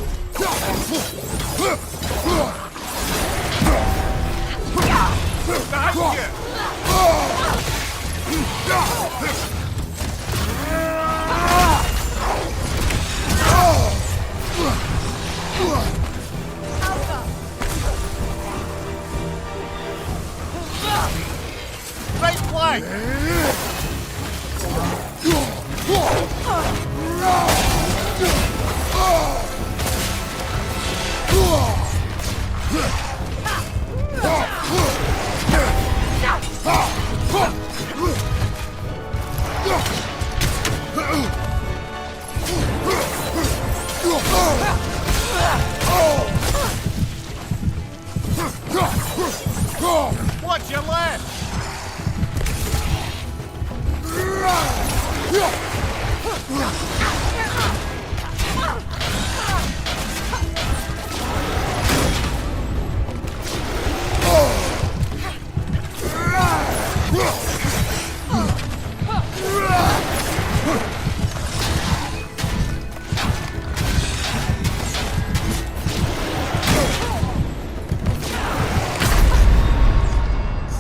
Right flank! Watch your left!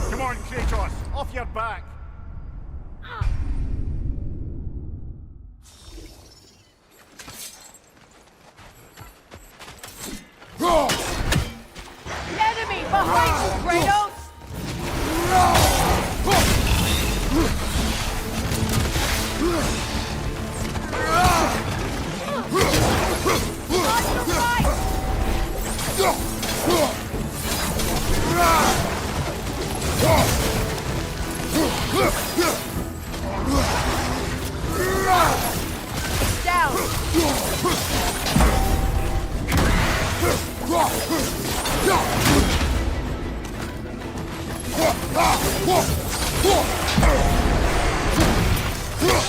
Come on, Kratos, off your back! Enemy behind you, Kratos! On your right! Down!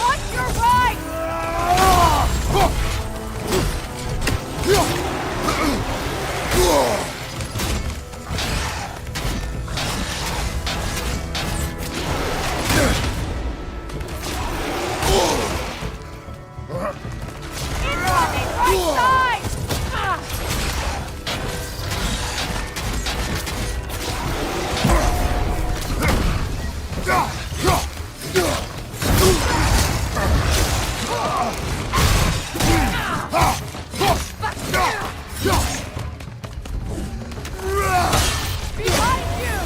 On your right! Incoming right side! Behind you!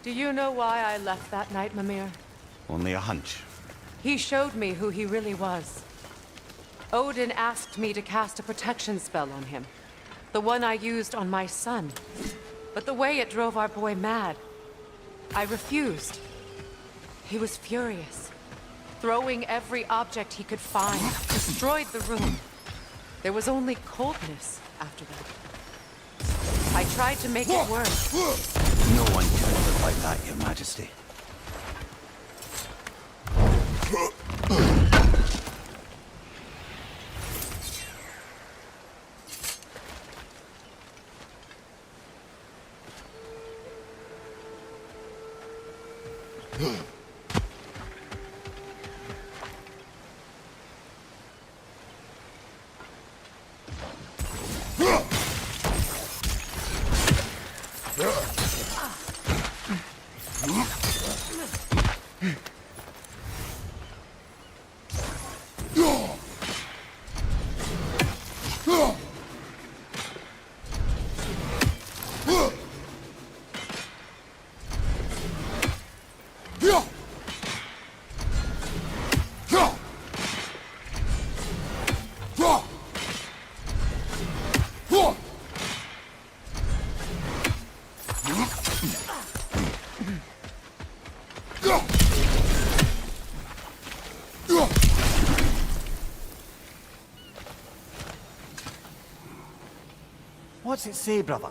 Do you know why I left that night, Mimir? Only a hunch. He showed me who he really was. Odin asked me to cast a protection spell on him. The one I used on my son. But the way it drove our boy mad, I refused. He was furious, throwing every object he could find, destroyed the room. There was only coldness after that. I tried to make it work. No one can live like that, Your Majesty. What's it say, brother?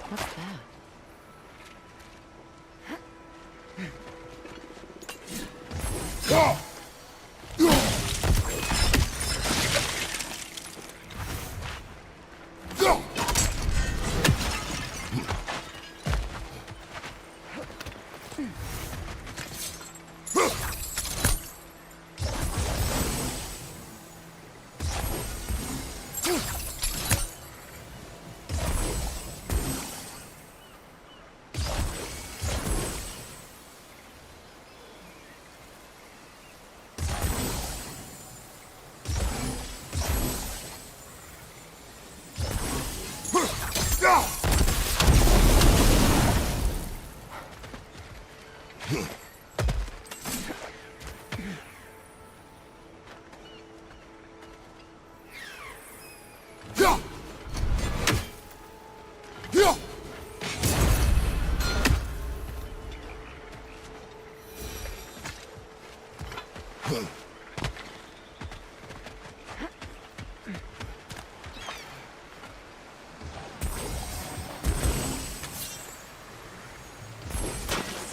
What's that?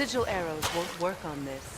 Sigil arrows won't work on this.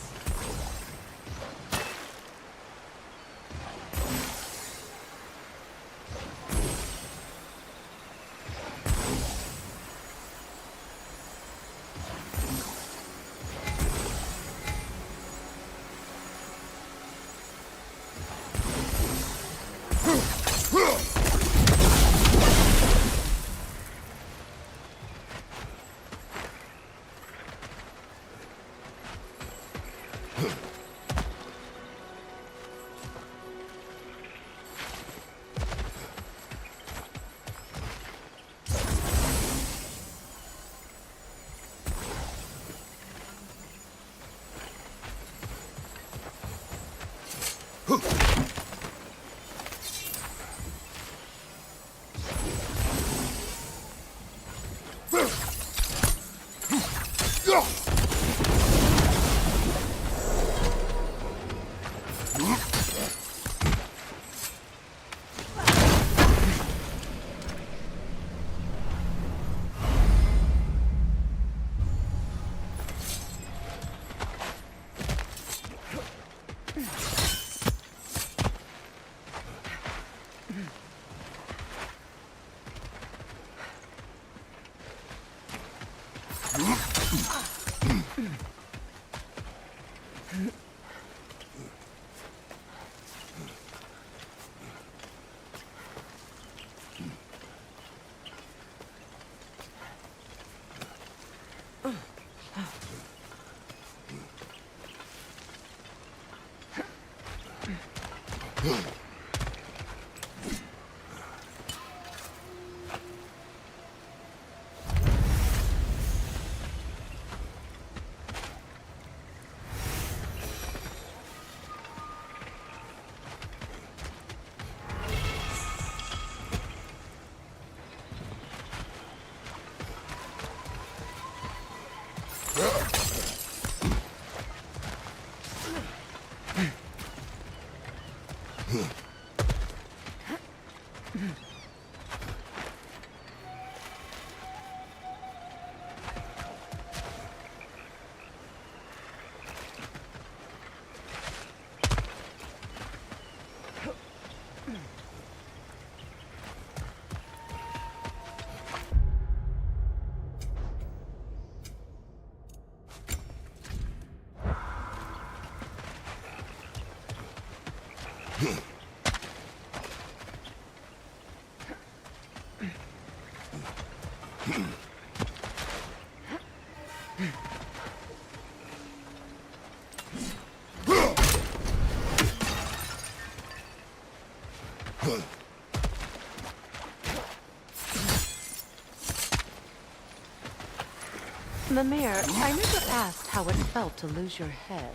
Mimir, I never asked how it felt to lose your head.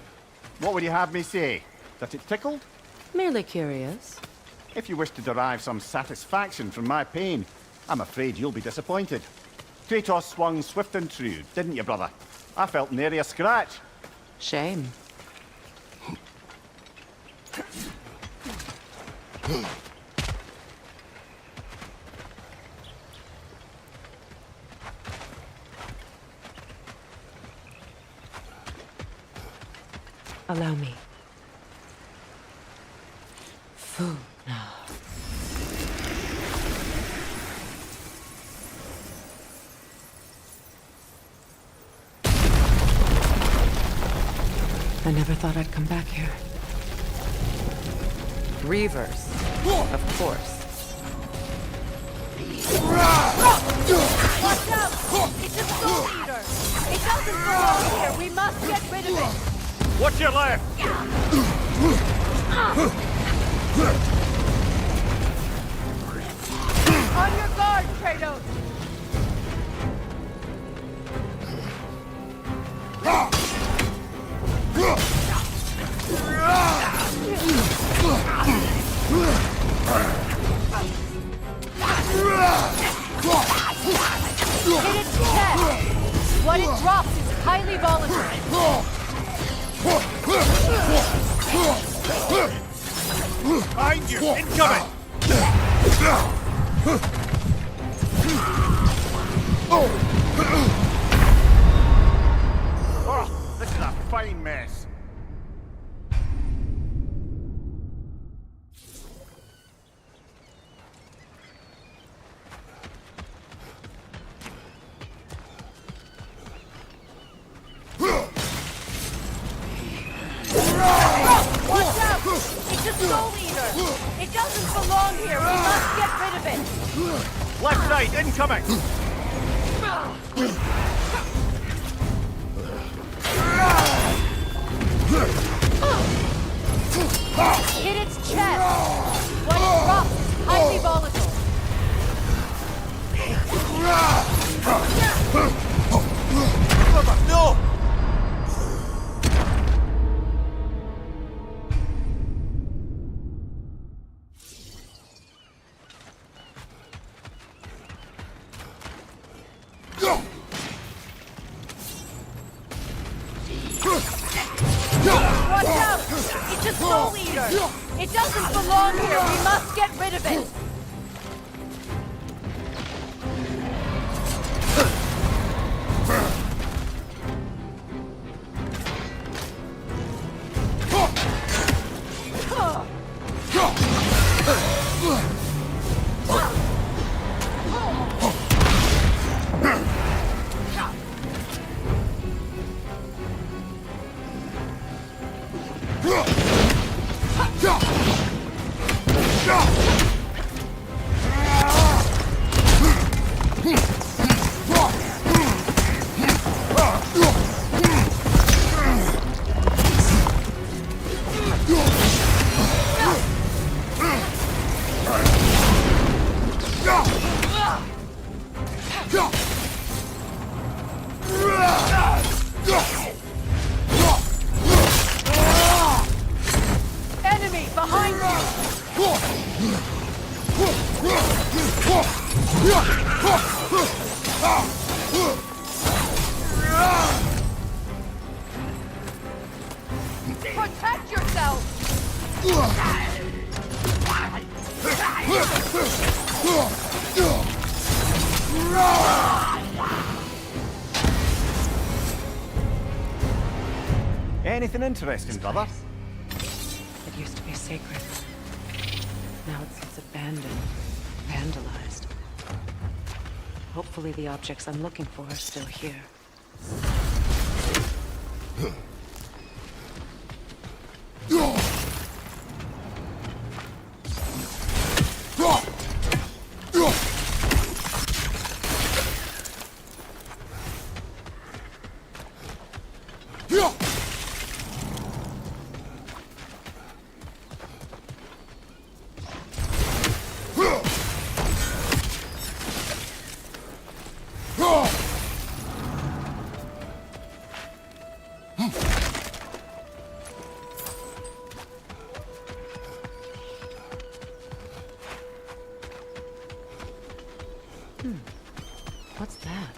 What would you have me say? That it tickled? Merely curious. If you wish to derive some satisfaction from my pain, I'm afraid you'll be disappointed. Kratos swung swift and true, didn't you, brother? I felt nary a scratch. Shame. Allow me. Food now. I never thought I'd come back here. Reavers, of course. Watch out! It's a soul eater! It doesn't belong here! We must get rid of it! What's your left? On your guard, Kratos! Hit its chest! What it drops is highly volatile. Behind you! Incoming! Oh, this is a fine mess. Watch out! It's a soul eater! It doesn't belong here! We must get rid of it! Left side, incoming! Hit its chest! What it drops is highly volatile. No! Watch out! It's a Soul Eater! It doesn't belong here! We must get rid of it! Enemy behind you! Protect yourself! Anything interesting, brother? It used to be sacred. Now it seems abandoned, vandalized. Hopefully the objects I'm looking for are still here. What's that?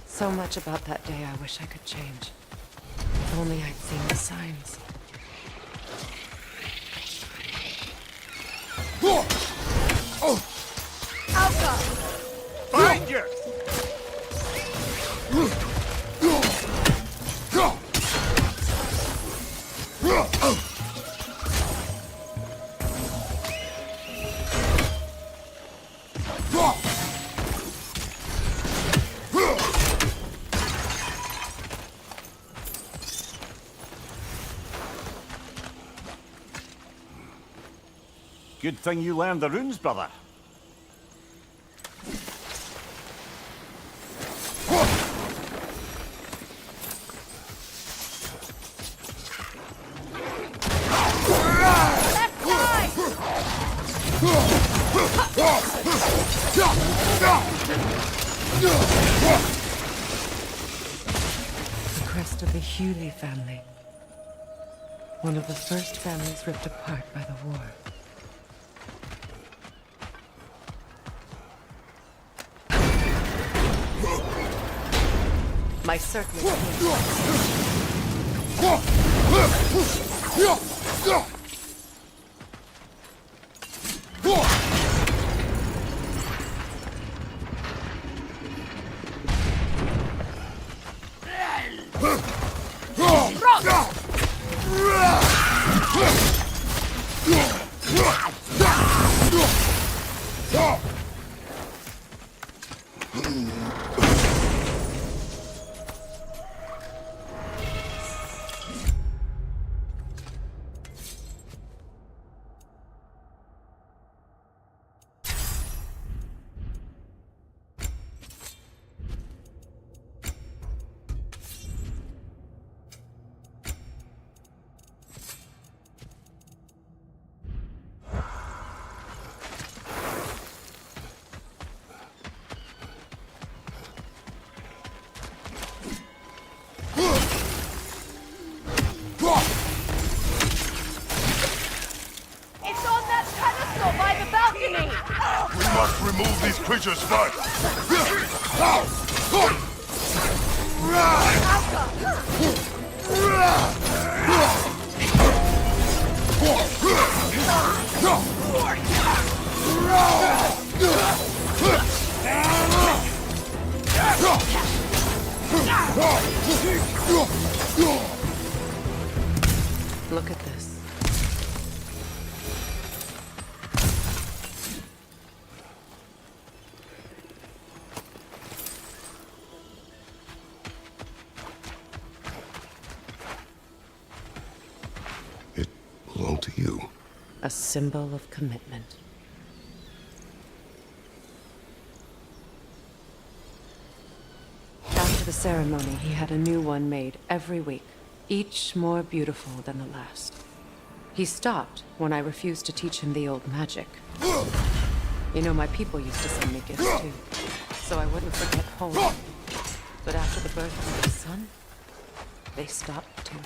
So much about that day I wish I could change. If only I'd seen the signs. Alka! Find you! Good thing you learned the runes, brother. The crest of the Hewley family. One of the first families ripped apart by the war. My circle is here. remove these creatures first. Look at this. It belonged to you. A symbol of commitment. After the ceremony, he had a new one made every week, each more beautiful than the last. He stopped when I refused to teach him the old magic. You know, my people used to send me gifts too, so I wouldn't forget home. But after the birth of my son, they stopped too.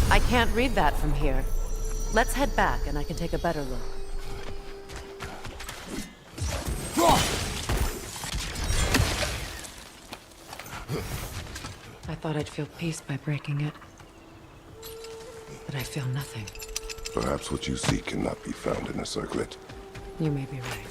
I can't read that from here. Let's head back and I can take a better look. I thought I'd feel peace by breaking it. But I feel nothing. Perhaps what you seek cannot be found in a circlet. You may be right.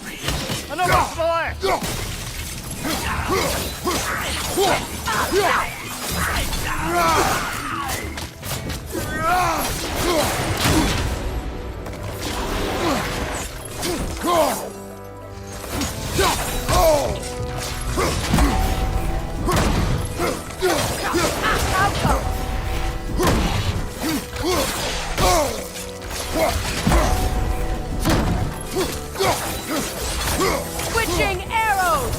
Switching arrows!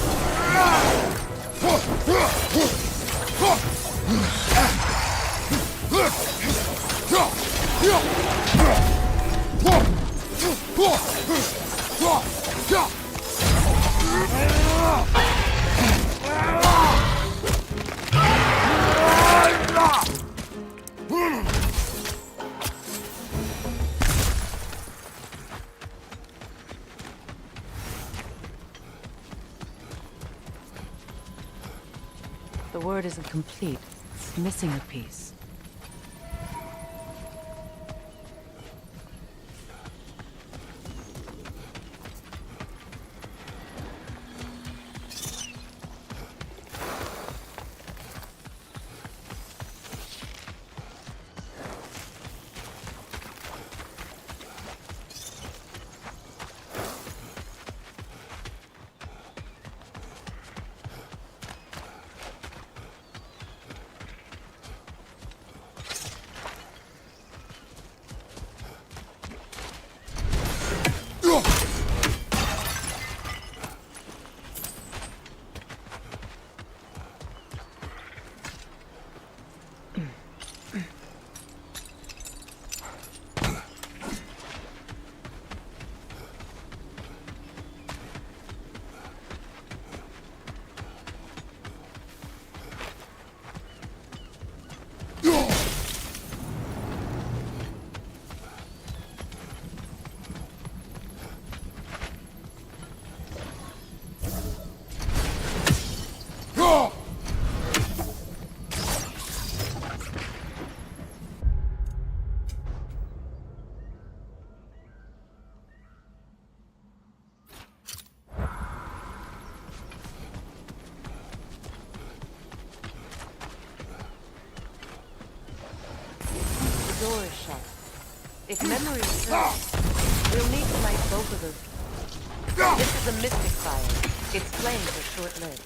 The word isn't complete. It's missing a piece. The door is shut. If memory serves, we'll need to light both of those. This is a mystic fire. Its flames are short-lived.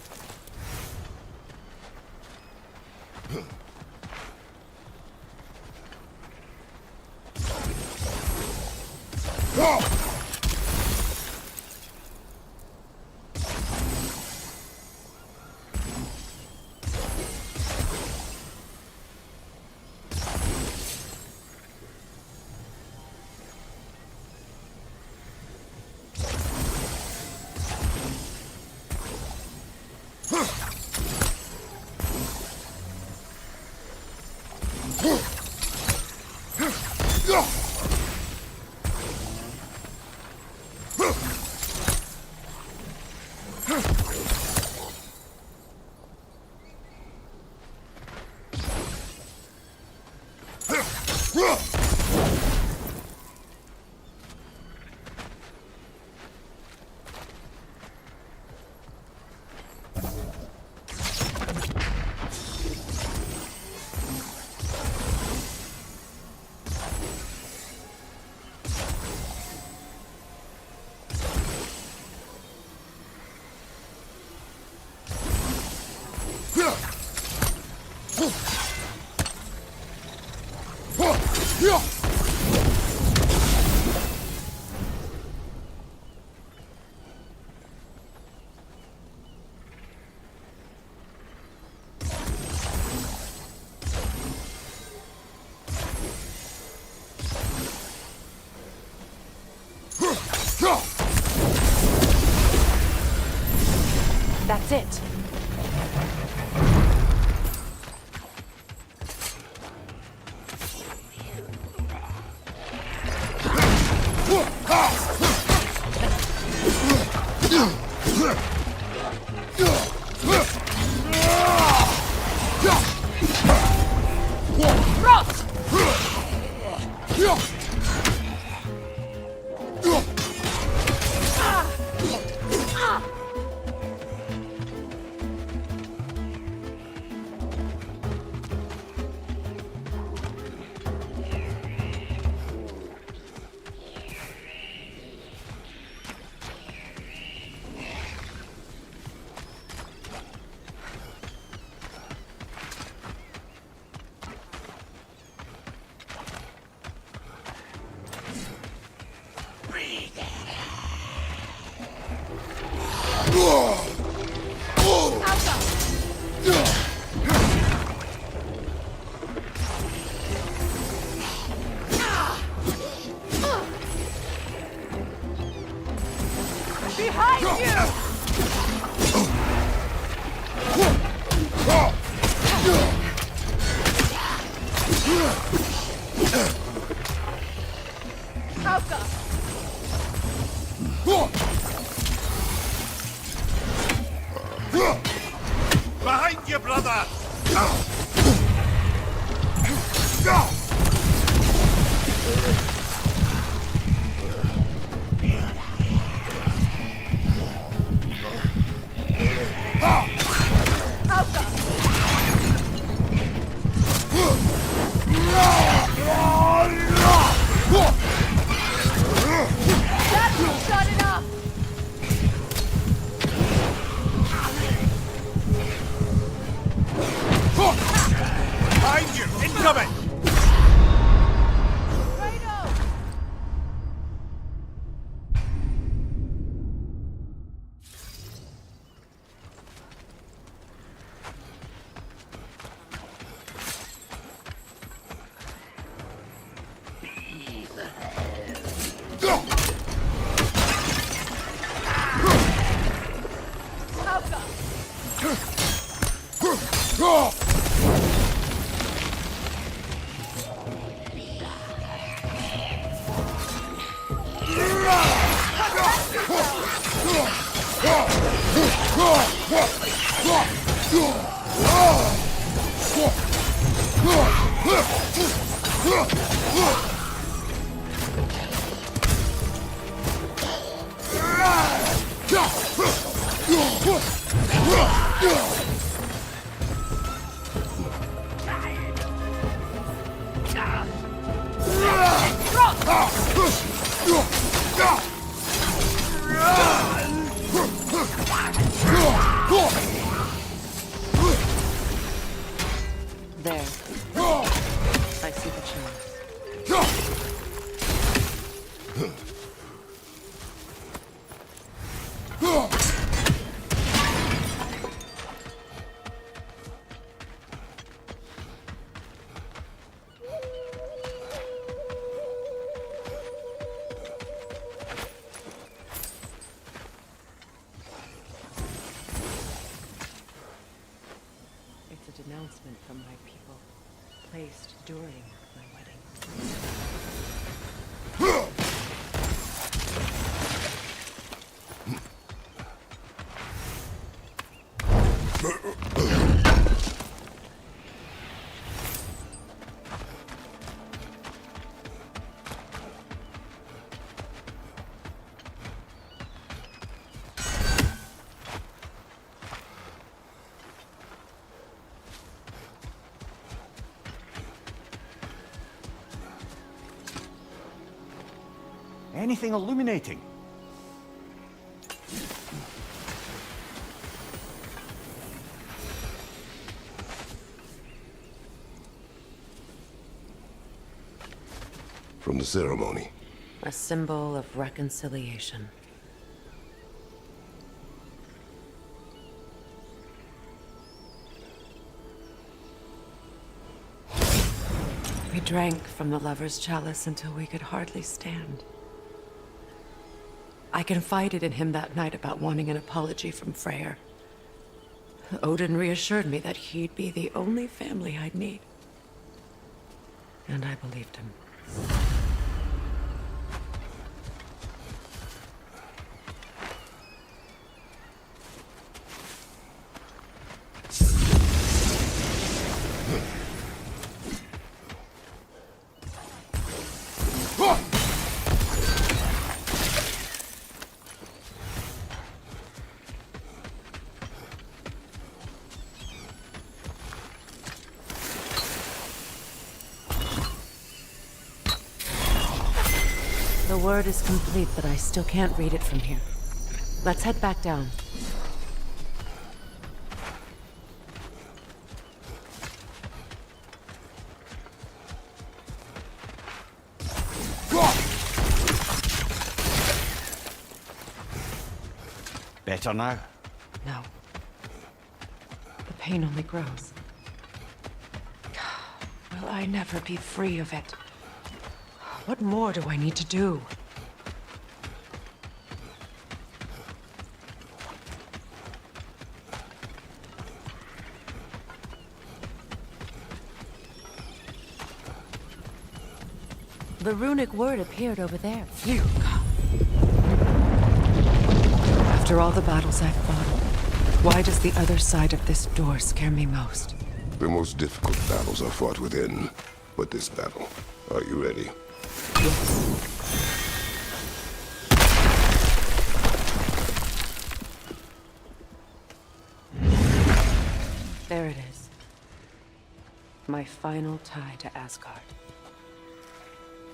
That's it. Behind you! Alka! Behind you, brother! That's not enough! Behind you! Incoming! There. I see the chance. denouncement from my people, placed during my wedding. Anything illuminating? From the ceremony. A symbol of reconciliation. We drank from the lover's chalice until we could hardly stand. I confided in him that night about wanting an apology from Freyr. Odin reassured me that he'd be the only family I'd need. And I believed him. The word is complete, but I still can't read it from here. Let's head back down. Better now? No. The pain only grows. Will I never be free of it? What more do I need to do? The runic word appeared over there. Phew. After all the battles I've fought, why does the other side of this door scare me most? The most difficult battles are fought within. But this battle, are you ready? Yes. There it is. My final tie to Asgard.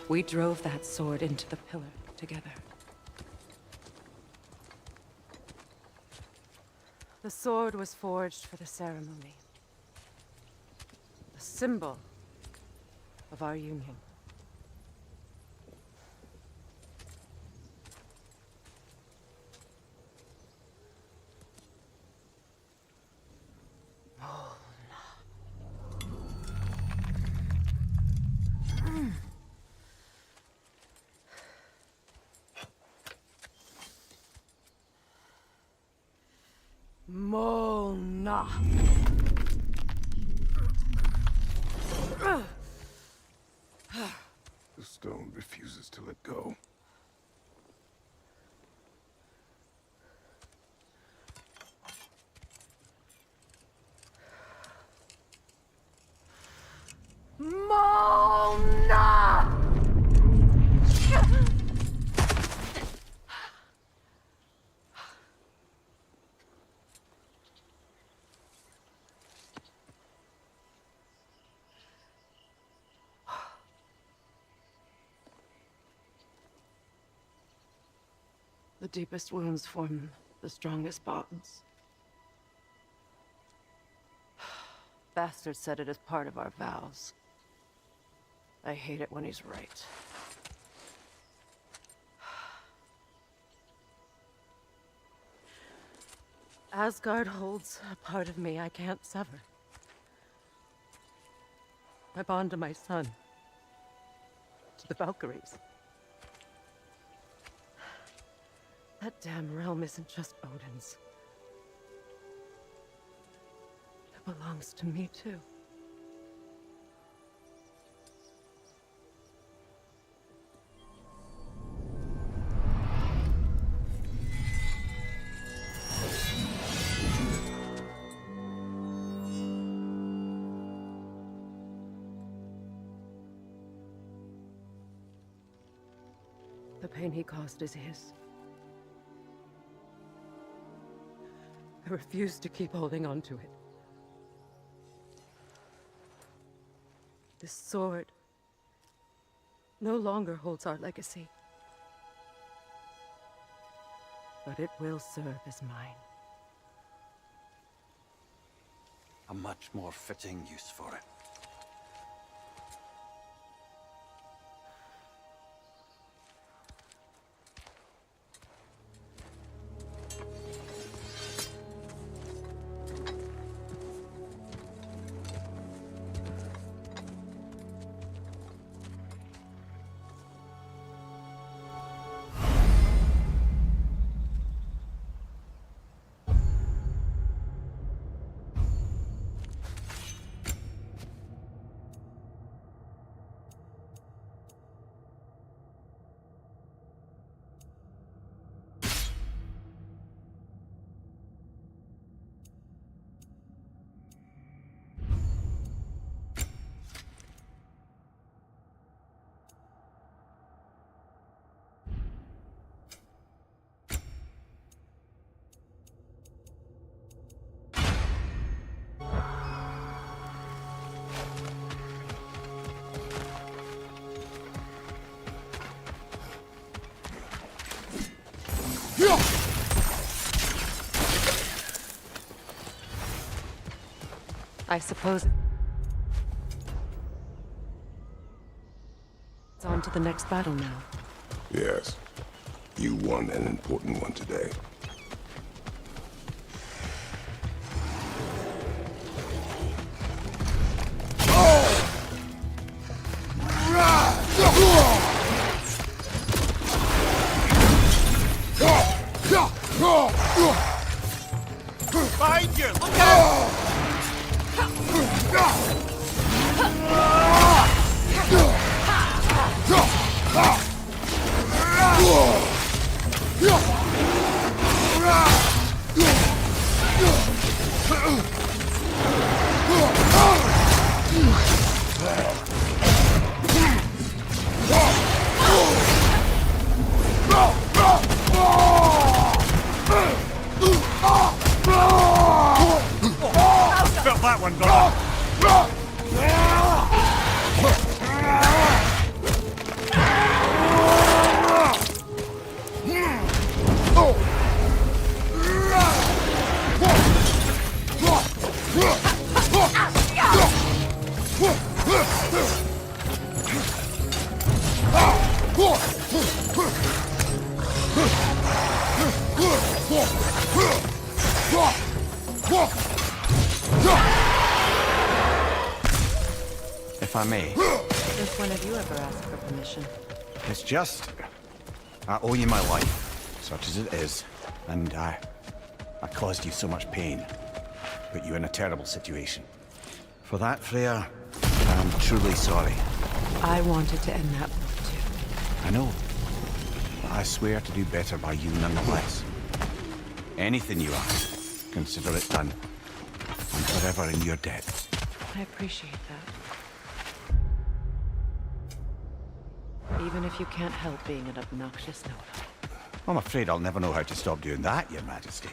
We drove that sword into the pillar together. The sword was forged for the ceremony. A symbol of our union. Mona. The stone refuses to let go. Mona! The deepest wounds form the strongest bonds. Bastard said it as part of our vows. I hate it when he's right. Asgard holds a part of me I can't sever. I bond to my son. To the Valkyries. That damn realm isn't just Odin's. belongs to me too. The pain he caused is his. I refuse to keep holding on to it. This sword no longer holds our legacy. But it will serve as mine. A much more fitting use for it. I suppose it's on to the next battle now. Yes. You won an important one today. Behind you! Look out! Felt that one going. If I may. Since when have you ever asked for permission? It's just... I owe you my life, such as it is. And I caused you so much pain. Put you in a terrible situation. For that, Freya, I'm truly sorry. I wanted to end that war too. I know. But I swear to do better by you nonetheless. Anything you ask, consider it done. I'm forever in your debt. I appreciate that. Even if you can't help being an obnoxious know-it-all. I'm afraid I'll never know how to stop doing that, Your Majesty.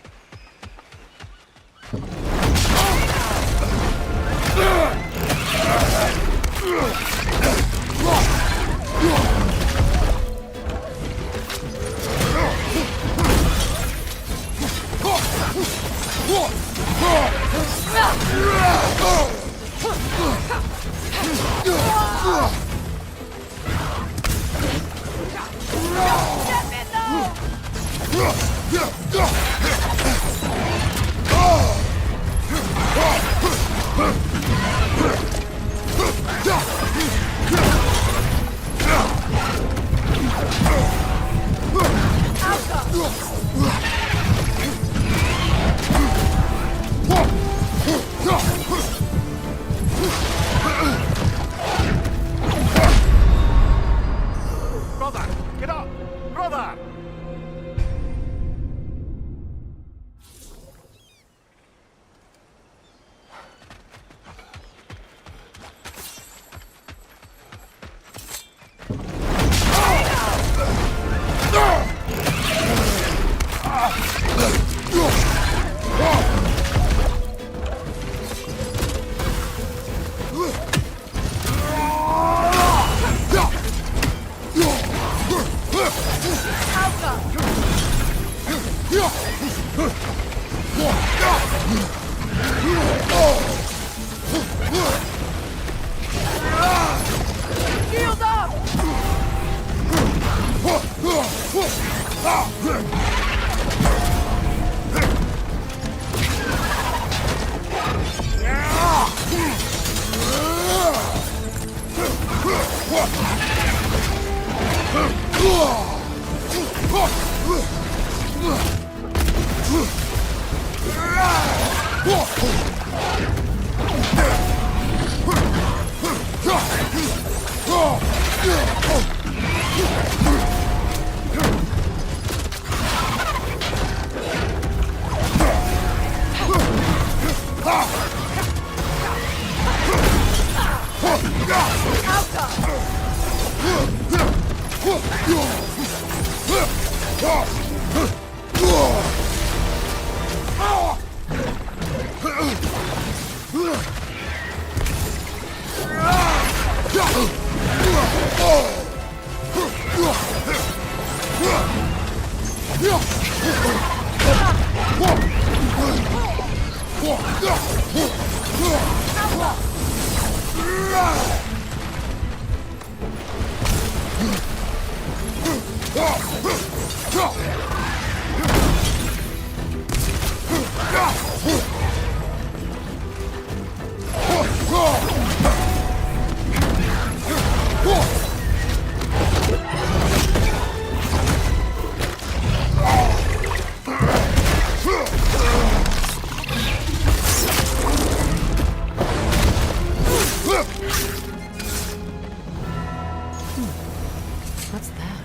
What's that?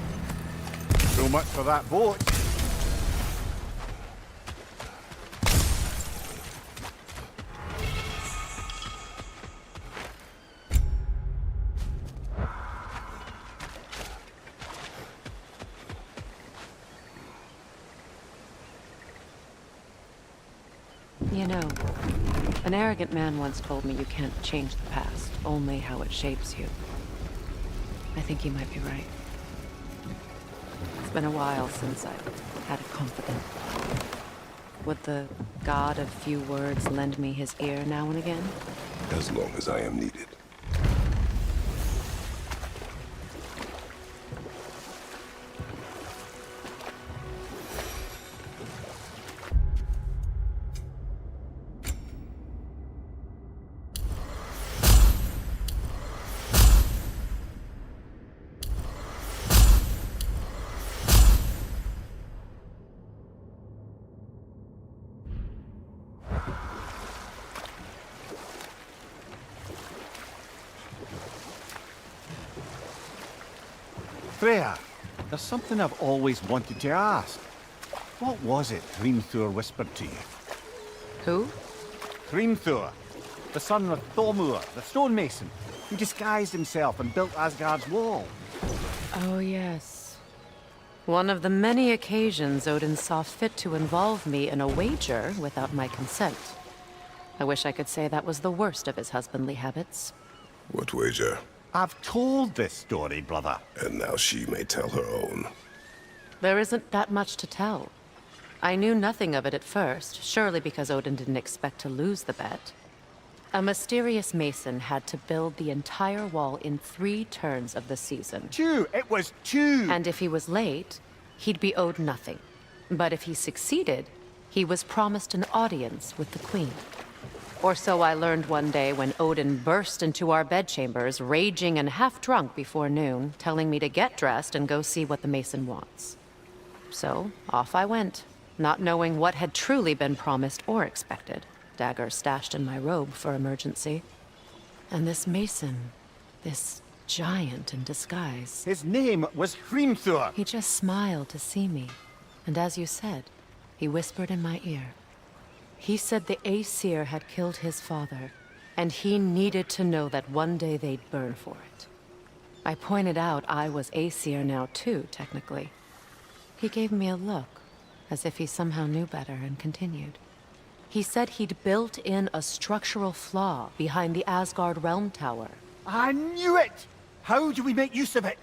So much for that boat. You know, an arrogant man once told me you can't change the past, only how it shapes you. I think he might be right. It's been a while since I've had a confidant. Would the god of few words lend me his ear now and again? As long as I am needed. Freya, there's something I've always wanted to ask. What was it Hrimthur whispered to you? Who? Hrimthur, the son of Thormur, the stonemason, who disguised himself and built Asgard's wall. Oh, yes. One of the many occasions Odin saw fit to involve me in a wager without my consent. I wish I could say that was the worst of his husbandly habits. What wager? I've told this story, brother. And now she may tell her own. There isn't that much to tell. I knew nothing of it at first, surely because Odin didn't expect to lose the bet. A mysterious mason had to build the entire wall in 3 turns of the season. 2! It was 2! And if he was late, he'd be owed nothing. But if he succeeded, he was promised an audience with the queen. Or so I learned one day when Odin burst into our bedchambers, raging and half-drunk before noon, telling me to get dressed and go see what the mason wants. So, off I went, not knowing what had truly been promised or expected, dagger stashed in my robe for emergency. And this mason, this giant in disguise... His name was Hrimthur! He just smiled to see me, and as you said, he whispered in my ear. He said the Aesir had killed his father, and he needed to know that one day they'd burn for it. I pointed out I was Aesir now too, technically. He gave me a look, as if he somehow knew better, and continued. He said he'd built in a structural flaw behind the Asgard Realm Tower. I knew it! How do we make use of it?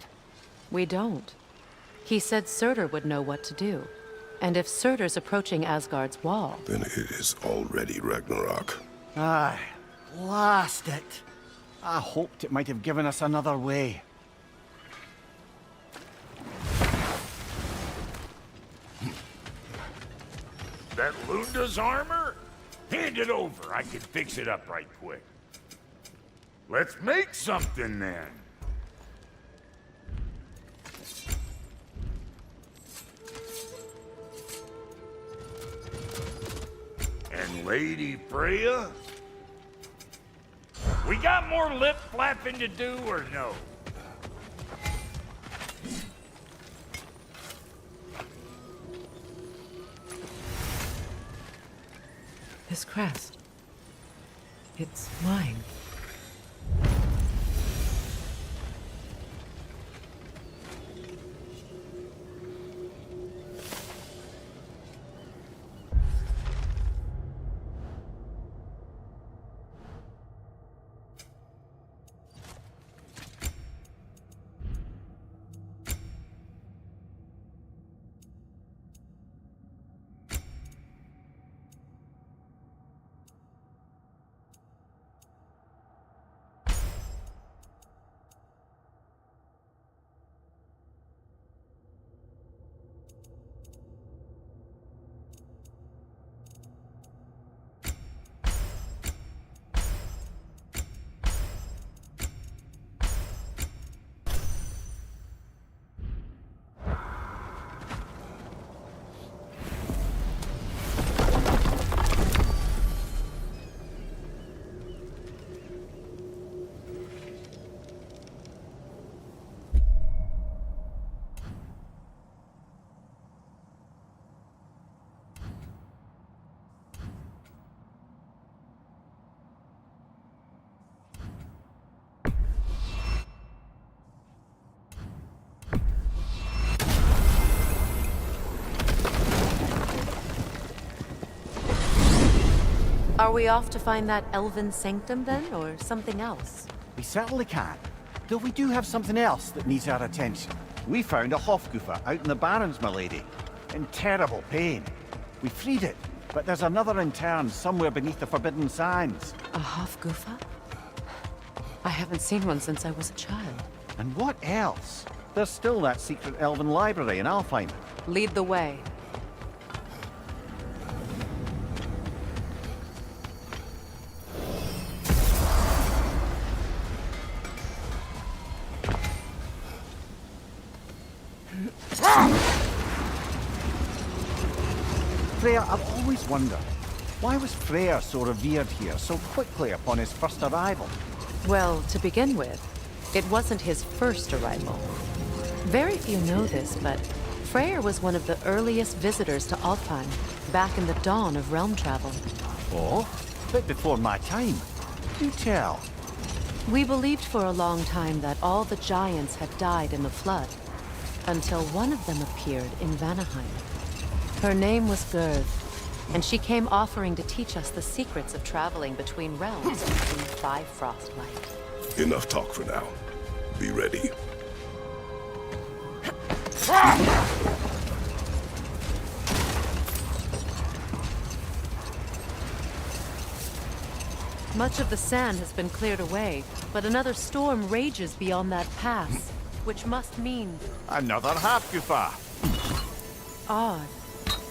We don't. He said Surtur would know what to do. And if Surtur's approaching Asgard's wall... Then it is already Ragnarok. Aye, blast it. I hoped it might have given us another way. That Lunda's armor? Hand it over. I can fix it up right quick. Let's make something then. And and Lady Freya? We got more lip flapping to do or no? This crest. It's mine. Are we off to find that elven sanctum then, or something else? We certainly can. Though we do have something else that needs our attention. We found a Hofgufa out in the Barrens, my lady. In terrible pain. We freed it, but there's another interned somewhere beneath the Forbidden Sands. A Hofgufa? I haven't seen one since I was a child. And what else? There's still that secret elven library in Alfheim. Lead the way. Freya, I've always wondered, why was Freyr so revered here so quickly upon his first arrival? Well, to begin with, it wasn't his first arrival. Very few know this, but Freyr was one of the earliest visitors to Alfheim, back in the dawn of realm travel. Oh, a bit before my time. Do tell. We believed for a long time that all the giants had died in the flood, until one of them appeared in Vanaheim. Her name was Gerd, and she came offering to teach us the secrets of traveling between realms in Bifrost light. Enough talk for now. Be ready. Much of the sand has been cleared away, but another storm rages beyond that pass, which must mean... Another Hofgufa! Odd.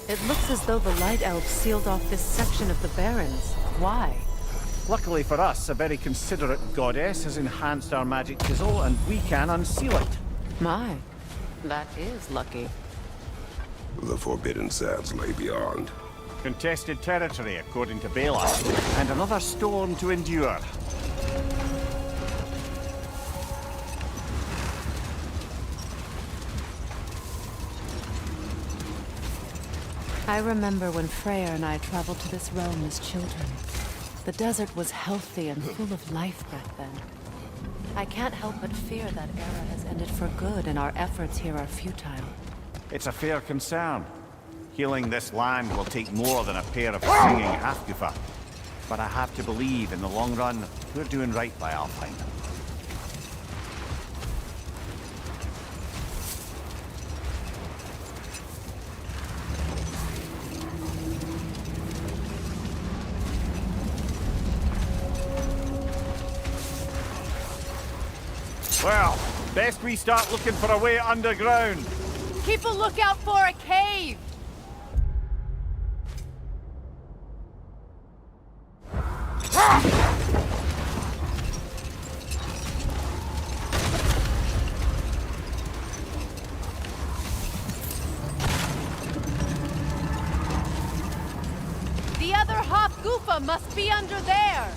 It looks as though the Light Elves sealed off this section of the Barrens. Why? Luckily for us, a very considerate goddess has enhanced our magic chisel, and we can unseal it. My, that is lucky. The Forbidden Sands lay beyond. Contested territory, according to Bela, and another storm to endure. I remember when Freyr and I traveled to this realm as children. The desert was healthy and full of life back then. I can't help but fear that era has ended for good and our efforts here are futile. It's a fair concern. Healing this land will take more than a pair of singing Hofgufa. But I have to believe, in the long run, we're doing right by Alfheim. Well, best we start looking for a way underground. Keep a lookout for a cave! The other Hofgufa must be under there!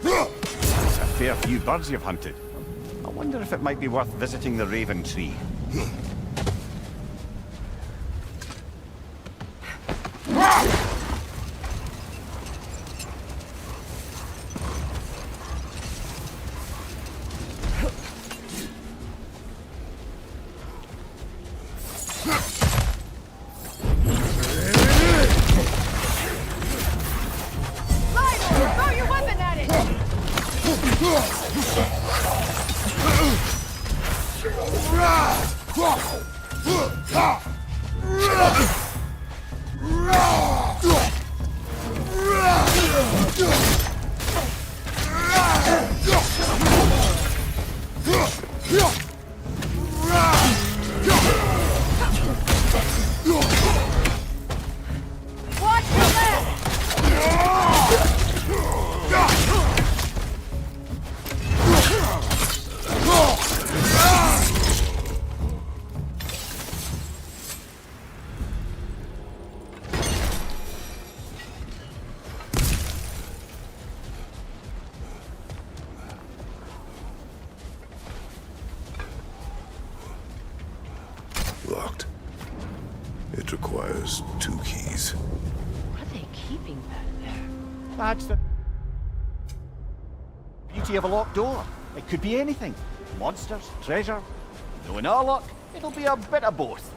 That's a fair few birds you've hunted. I wonder if it might be worth visiting the Raven Tree. Throw your weapon at it! Watch your left! Locked. It requires 2 keys. What are they keeping back there? That's the beauty of a locked door. It could be anything. Monsters, treasure. Knowing our luck, it'll be a bit of both.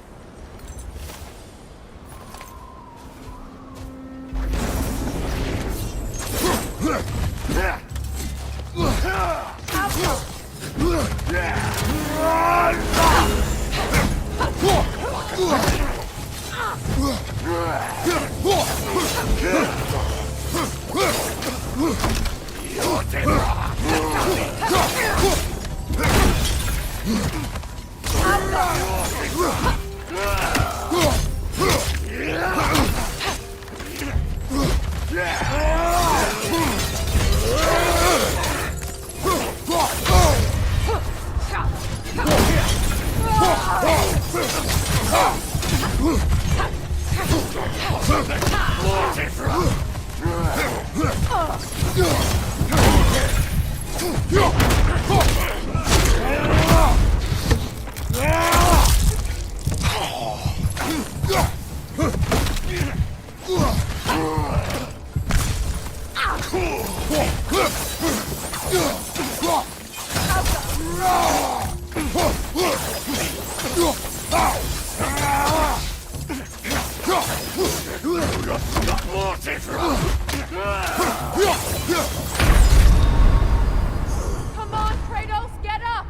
Come on, Kratos, get up!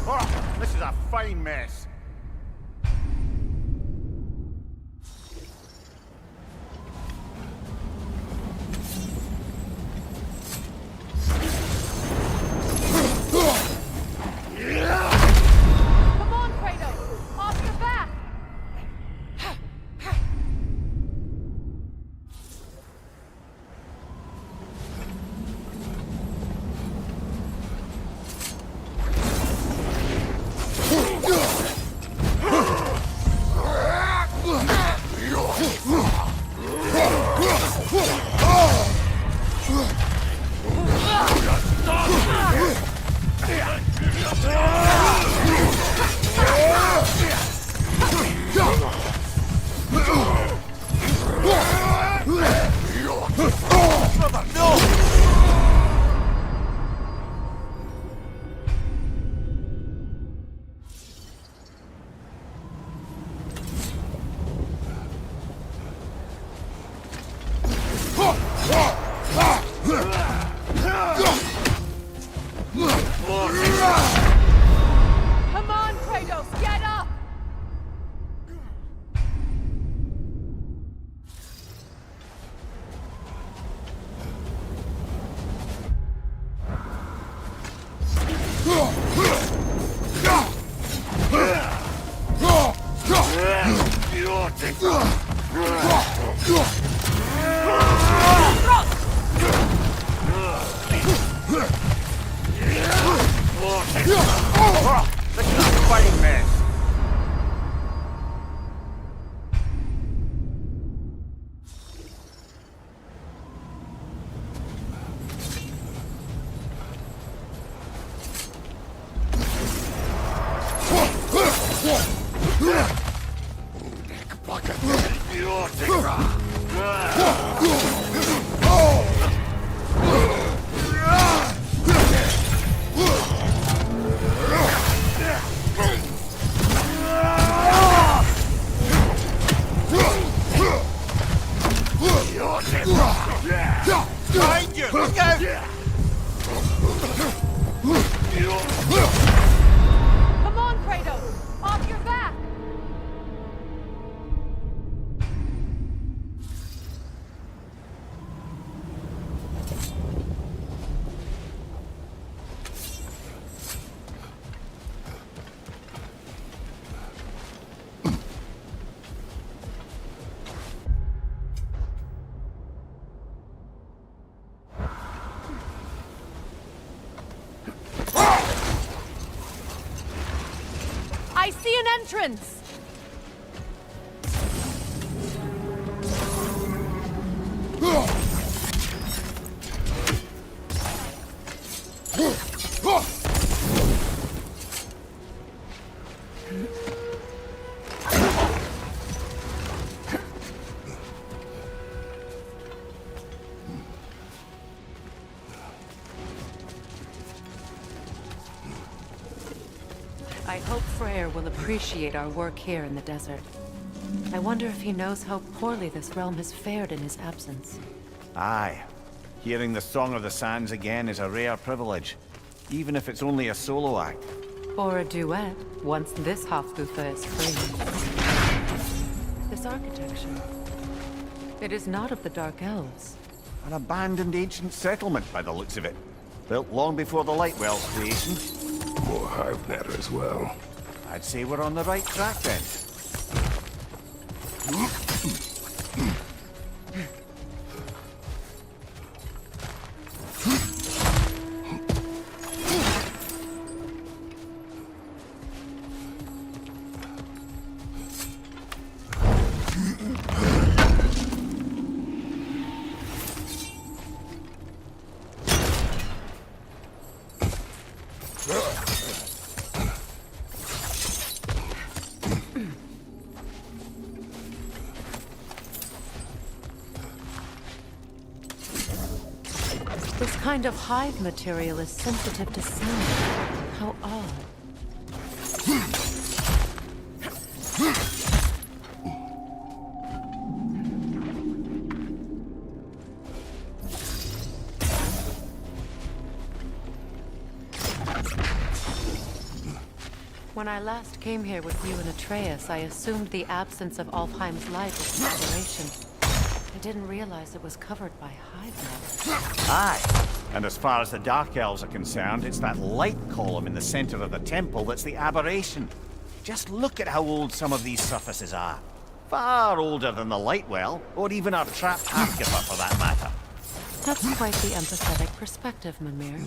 Oh, this is a fine mess. Come on, Kratos! Off your back! Come on, Kratos, get up! Fighting man. Behind you! Look out! Come on, Kratos! Off your back! I see an entrance! I hope Freyr will appreciate our work here in the desert. I wonder if he knows how poorly this realm has fared in his absence. Aye. Hearing the Song of the Sands again is a rare privilege, even if it's only a solo act. Or a duet, once this Hofgufa is free. This architecture. It is not of the Dark Elves. An abandoned ancient settlement, by the looks of it. Built long before the Lightwell's creation. More hive matter as well. I'd say we're on the right track then. This kind of hive material is sensitive to sound. How odd. When I last came here with you and Atreus, I assumed the absence of Alfheim's light was an aberration. I didn't realize it was covered by hive matter. Aye. And as far as the Dark Elves are concerned, it's that light column in the center of the temple that's the aberration. Just look at how old some of these surfaces are. Far older than the Lightwell, or even our trapped Hofgufa for that matter. That's quite the empathetic perspective, Mimir.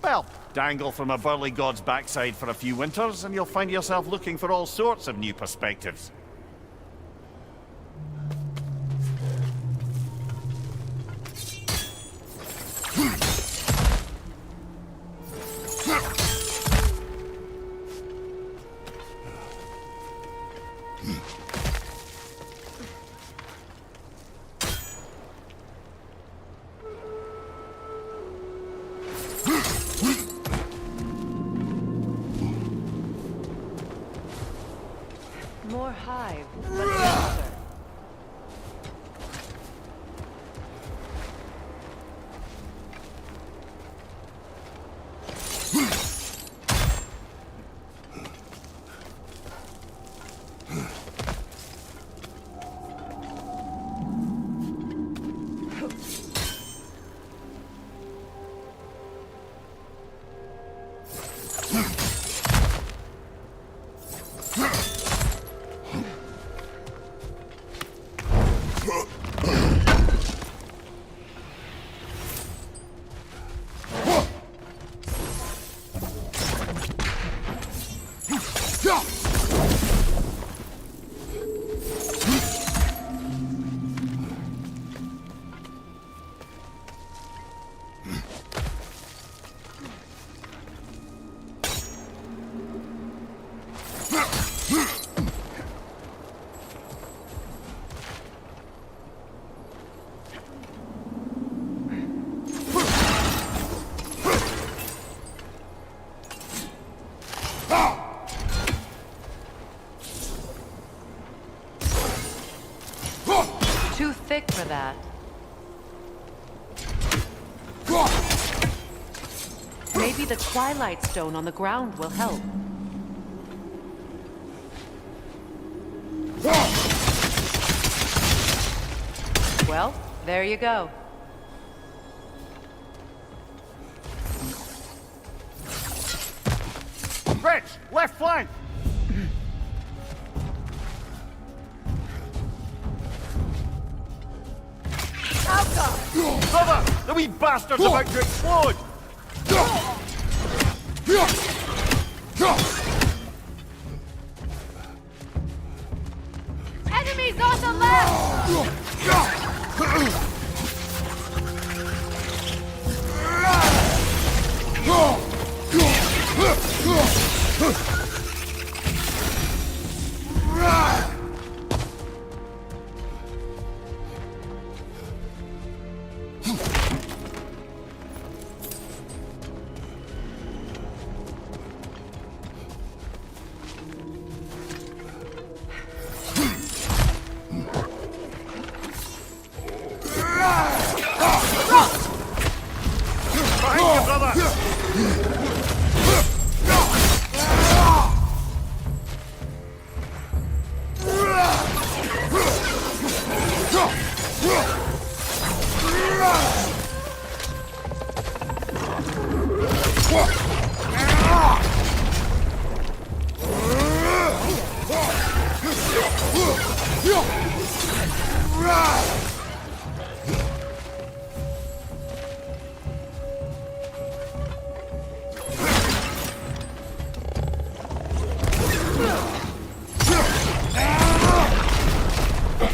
Well, dangle from a burly god's backside for a few winters, and you'll find yourself looking for all sorts of new perspectives. More hive. thick for that. Maybe the Twilight Stone on the ground will help. Well, there you go. Rich, left flank! Cover! The wee bastard's about to explode! Enemies on the left! Behind you, brother!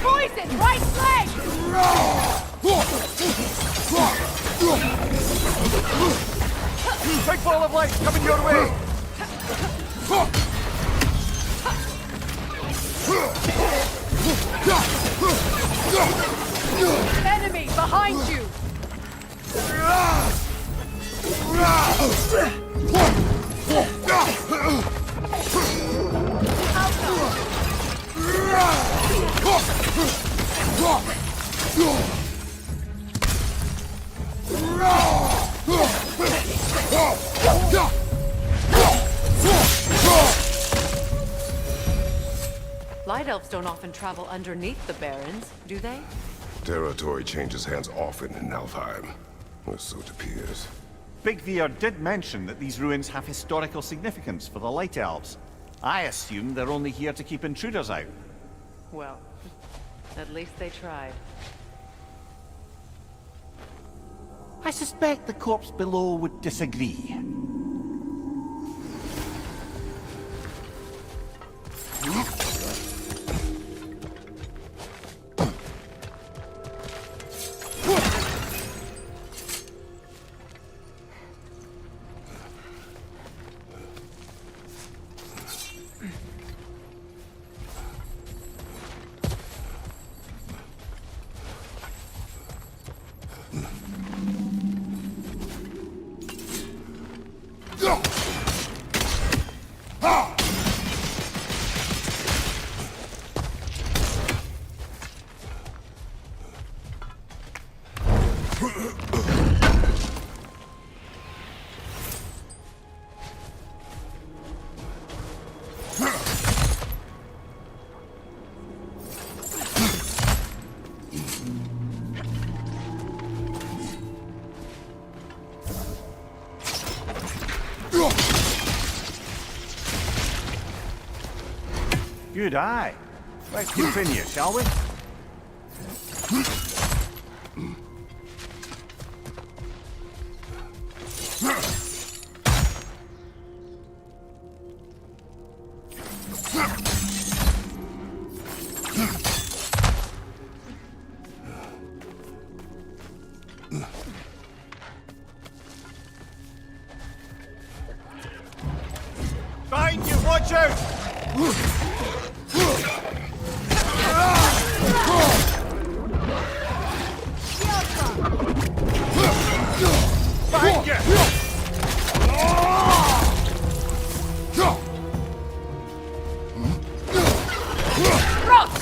Poison, right leg! Big ball of light coming your way! Enemy behind you! Light elves don't often travel underneath the barrens, do they? Territory changes hands often in Alfheim, or so it appears. Big Veer did mention that these ruins have historical significance for the Light Elves. I assume they're only here to keep intruders out. Well, at least they tried. I suspect the corpse below would disagree. Good eye. Let's continue, shall we? Behind you, watch out! Behind you! Roach!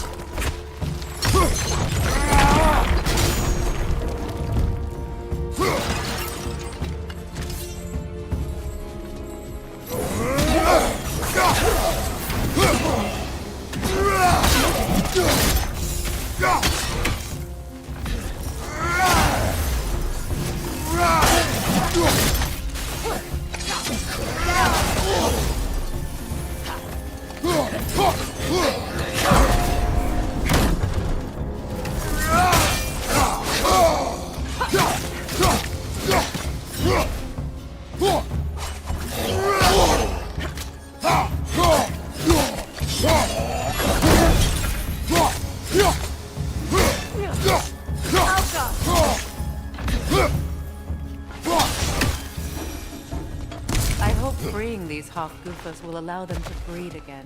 I hope freeing these Hofgufas will allow them to breed again.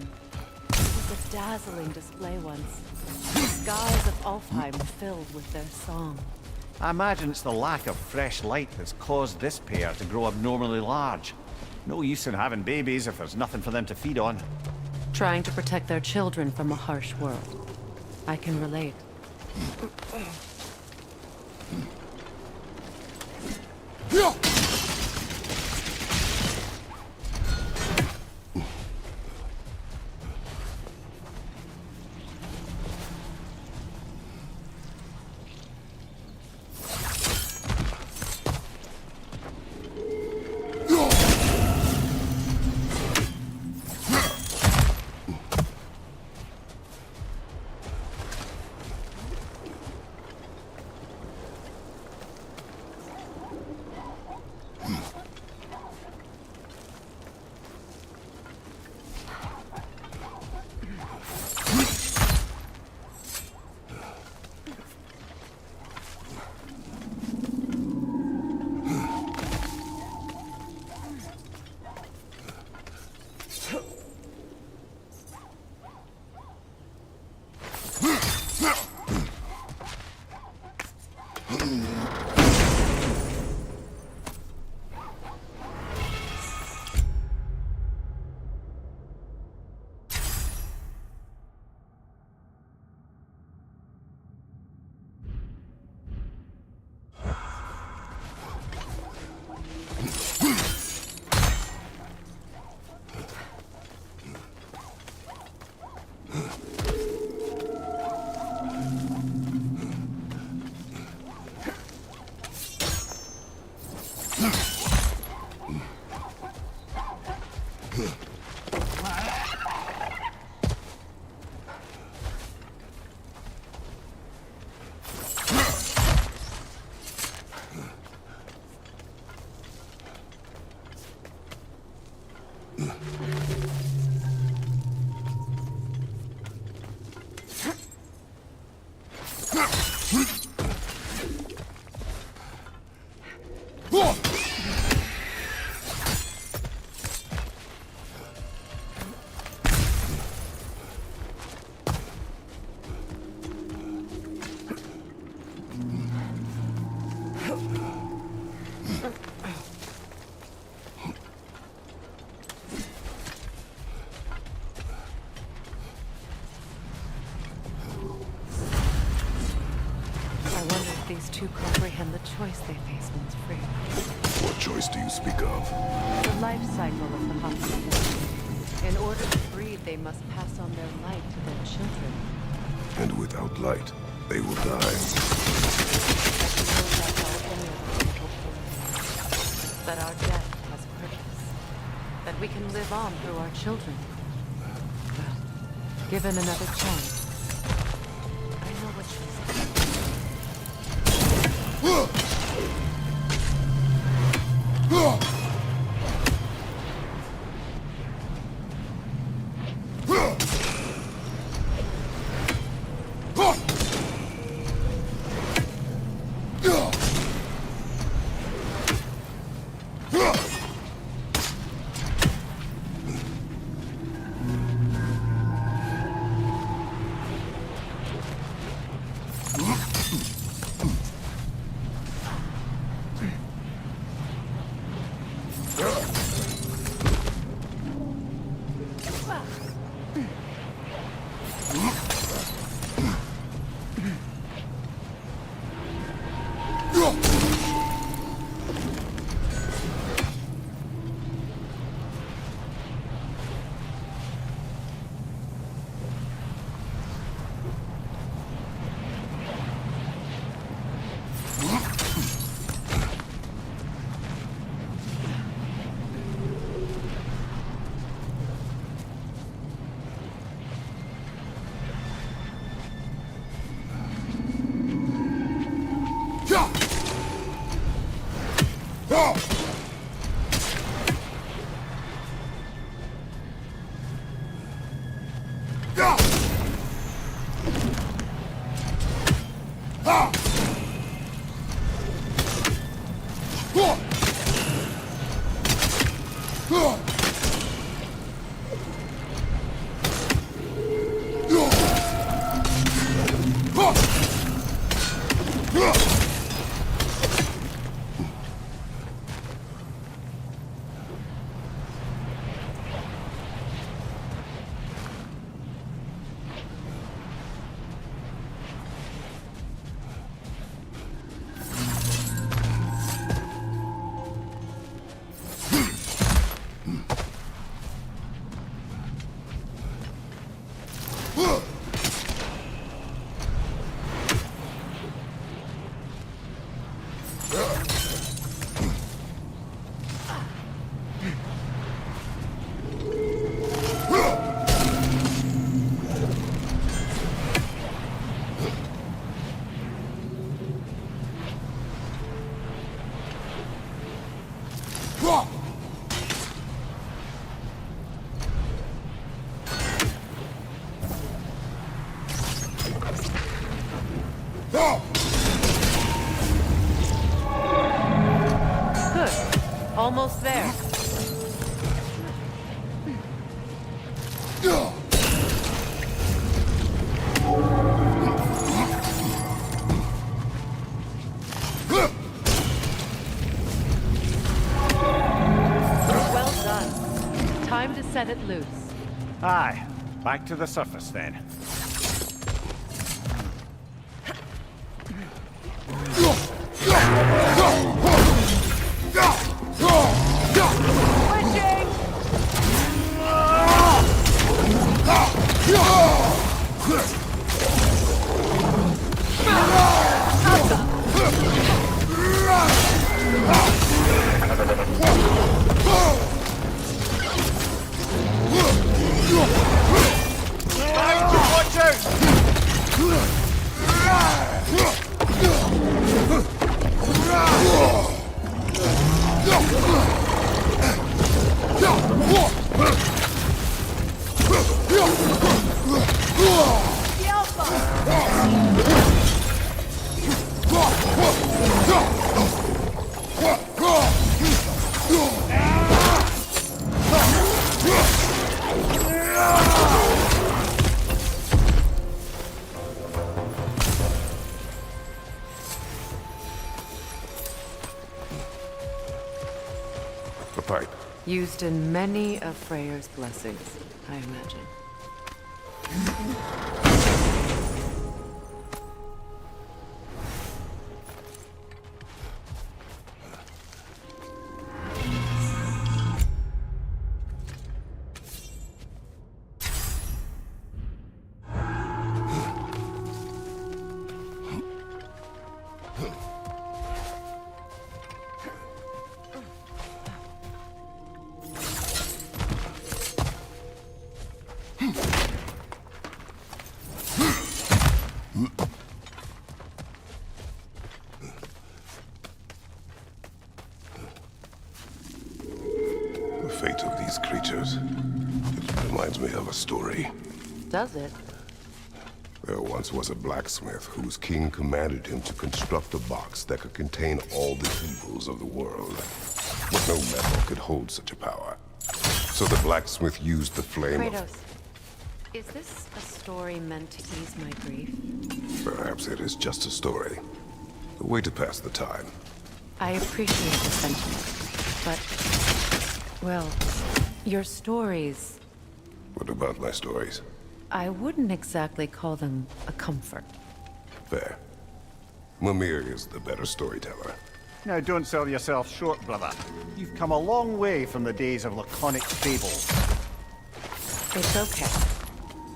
It was a dazzling display once. The skies of Alfheim filled with their song. I imagine it's the lack of fresh light that's caused this pair to grow abnormally large. No use in having babies if there's nothing for them to feed on. Trying to protect their children from a harsh world. I can relate. These two comprehend the choice they face once free. What choice do you speak of? The life cycle of the Hofgufas. In order to breed, they must pass on their light to their children. And without light, they will die. That our death has purpose. That we can live on through our children. Well, given another chance, I know what she's saying. Good. Almost there. Well done. Time to set it loose. Aye. Back to the surface then. A pipe. Used in many of Freyr's blessings, I imagine. The fate of these creatures. It reminds me of a story. Does it? There once was a blacksmith whose king commanded him to construct a box that could contain all the evils of the world. But no metal could hold such a power. So the blacksmith used the flame of... Kratos, is this a story meant to ease my grief? Perhaps it is just a story. A way to pass the time. I appreciate the sentiment, but, well, your stories, What about my stories? I wouldn't exactly call them a comfort. Fair. Mimir is the better storyteller. Now don't sell yourself short, brother. You've come a long way from the days of laconic fables. It's okay.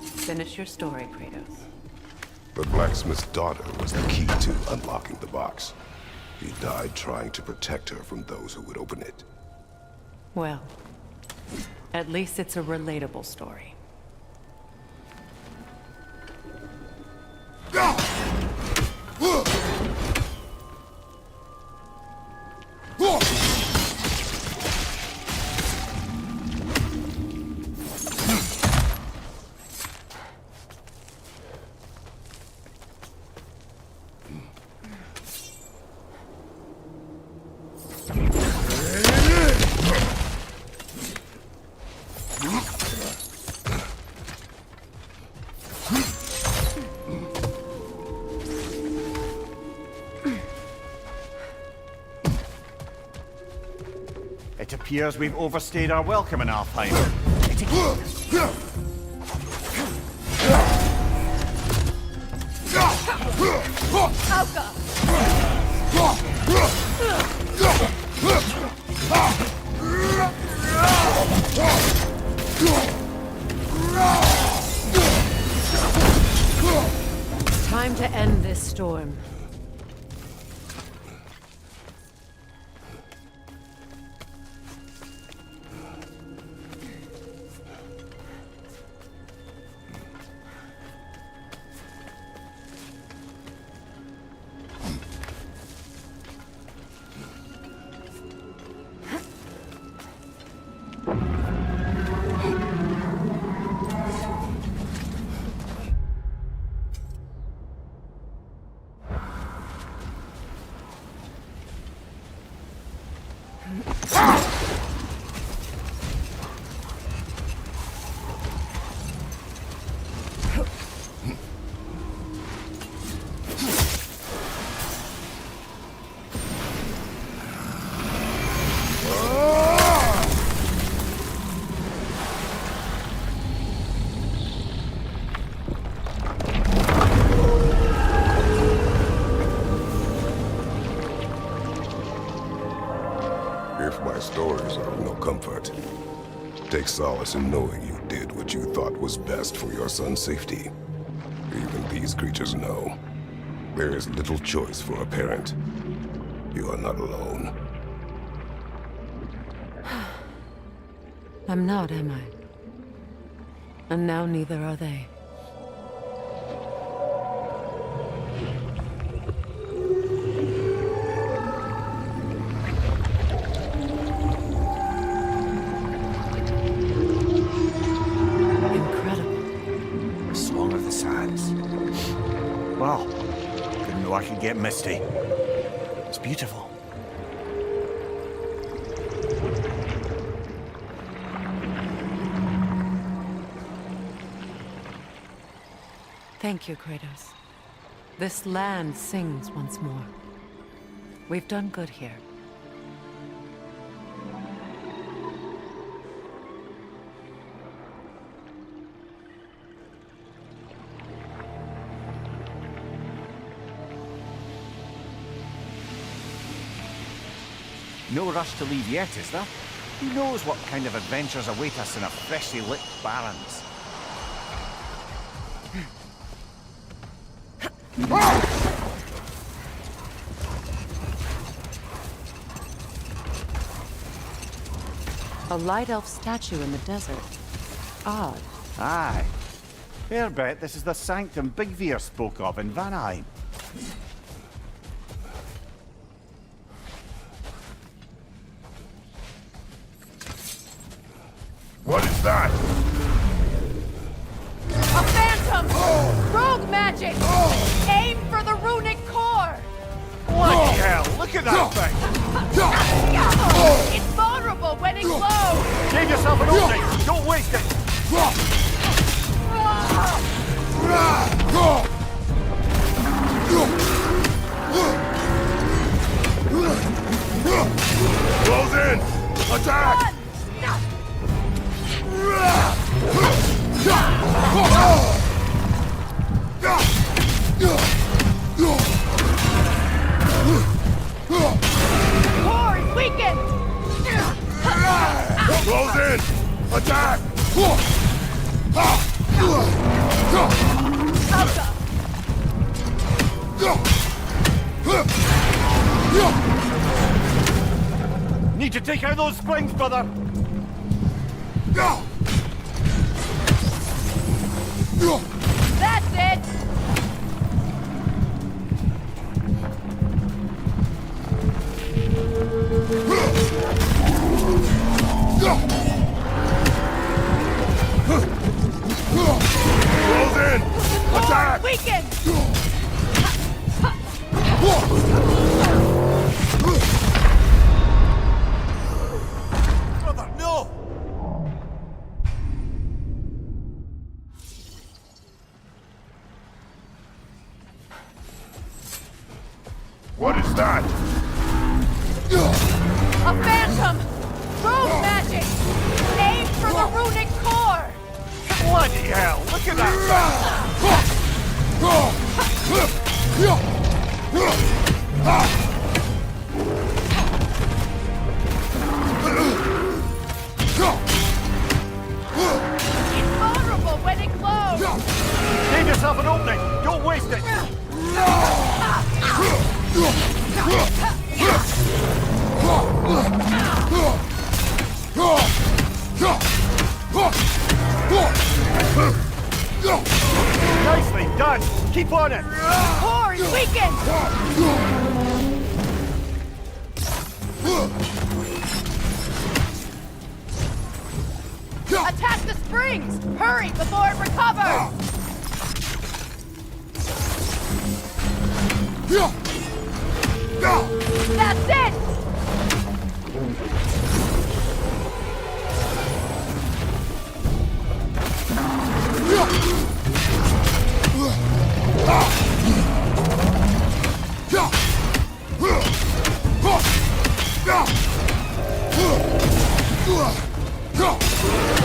Finish your story, Kratos. The blacksmith's daughter was the key to unlocking the box. He died trying to protect her from those who would open it. Well, at least it's a relatable story. appears we've overstayed our welcome in Alfheim. Time to end this storm. If my stories are of no comfort, take solace in knowing you did what you thought was best for your son's safety. Even these creatures know. There is little choice for a parent. You are not alone. I'm not, am I? And now neither are they. Wow. Didn't know I could get misty. It's beautiful. Thank you, Kratos. This land sings once more. We've done good here. No rush to leave yet, is there? Who knows what kind of adventures await us in a freshly lit Barrens? A light elf statue in the desert. Odd. Aye. Fair bet this is the sanctum Bigvir spoke of in Vanaheim. What is that? A phantom! Rogue magic! Aim for the runic core! Bloody hell, look at that thing! It's vulnerable when it glows! Give yourself an opening! Don't waste it! Close in! Attack! Core is weakened! Close in! Attack! Need to take out those springs, brother! That's it! Close in! Attack! Weakened! Brother, no! What is that? A phantom! Rune magic! Aim for the runic core! Bloody hell, look at that! It's vulnerable when it glows! Give yourself an opening! Don't waste it! Nicely done! Keep on it! Core is weakened! Attack the springs! Hurry before it recovers! That's it!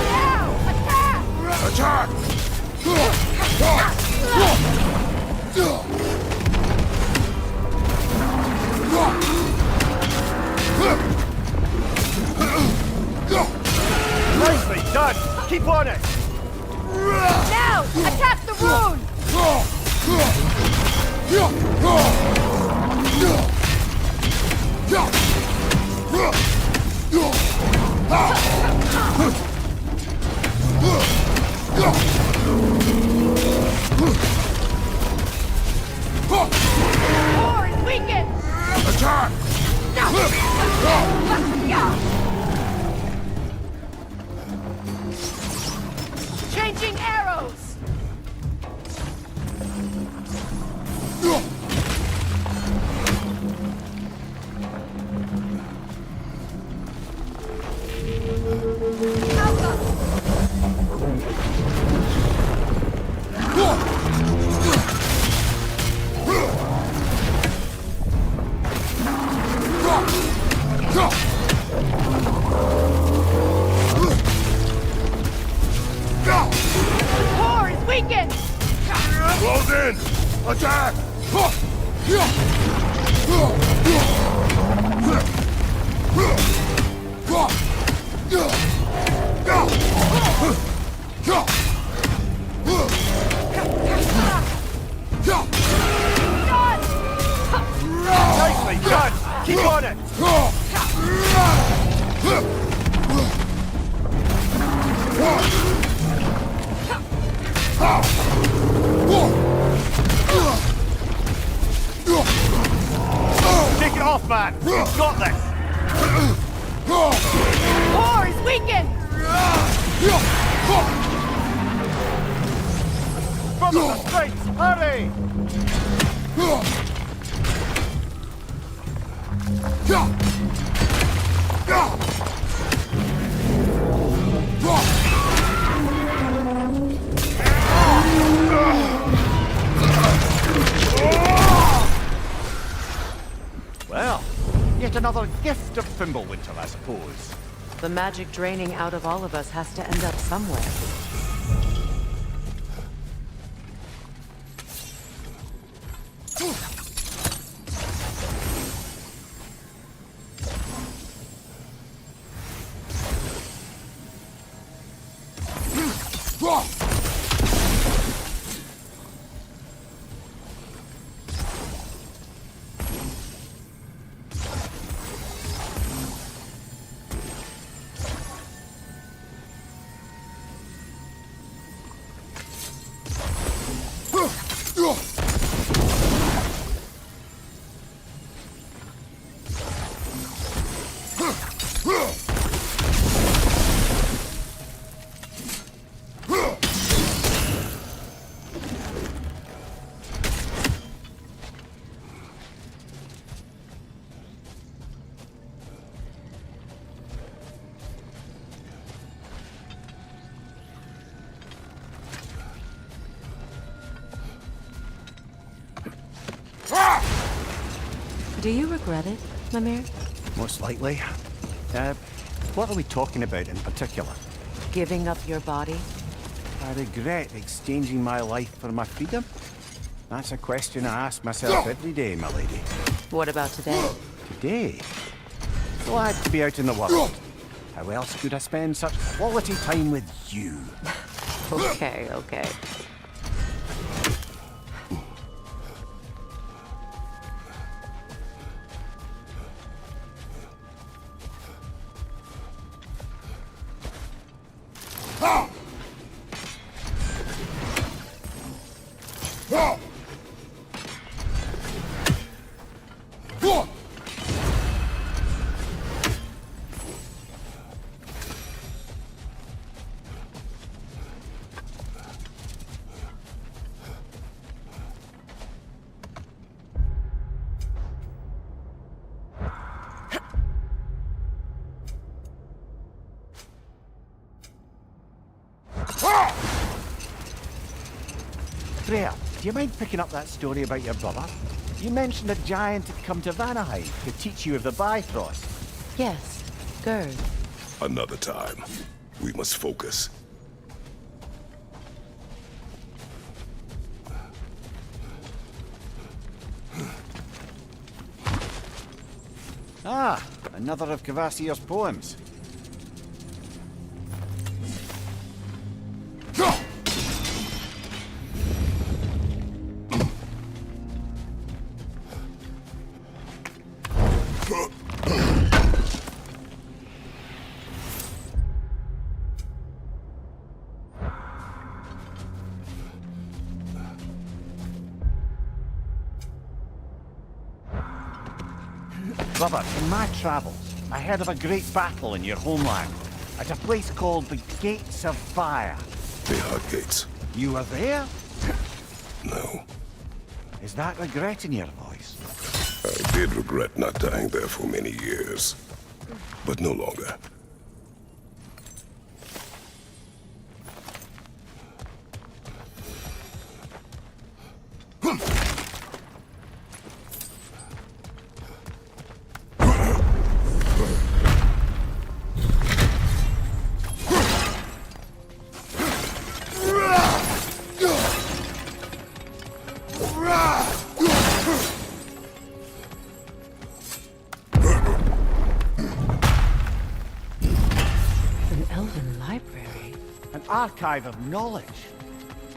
Now! Attack! Nicely done! Keep on it! Now! Attack the rune! Core is weakened! Attack! Changing arrows! Core is weakened! Close in! Attack! Nicely done! Keep on it! Take it off, man! You've got this! Core is weakened! From the strength! Hurry! Well, yet another gift of Fimbulwinter, I suppose. The magic draining out of all of us has to end up somewhere. Do you regret it, Mimir? Most likely. What are we talking about in particular? Giving up your body? I regret exchanging my life for my freedom? That's a question I ask myself every day, my lady. What about today? Today? Glad to be out in the world. How else could I spend such quality time with you? Okay, okay. Freya, do you mind picking up that story about your brother? You mentioned a giant had come to Vanaheim to teach you of the Bifrost. Yes, Gerd. Another time. We must focus. Ah, another of Kvasir's poems. Brother, in my travels, I heard of a great battle in your homeland, at a place called the Gates of Fire. The Hut Gates. You were there? No. Is that regret in your voice? I did regret not dying there for many years. But no longer. Archive of knowledge.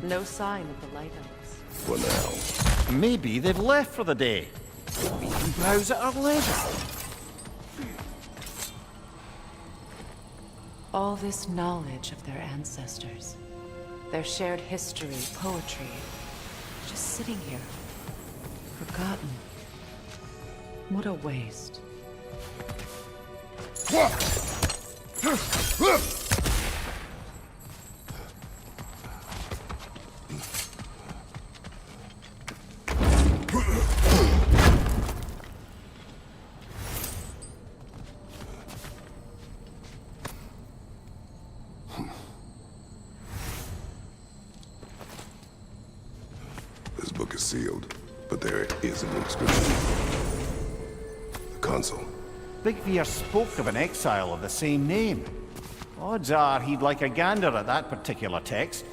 No sign of the lighthouse. For now. Maybe they've left for the day. We can browse at our leisure. All this knowledge of their ancestors, their shared history, poetry, just sitting here, forgotten. What a waste. This book is sealed, but there is an inscription. The console. Big Veer spoke of an exile of the same name. Odds are he'd like a gander at that particular text.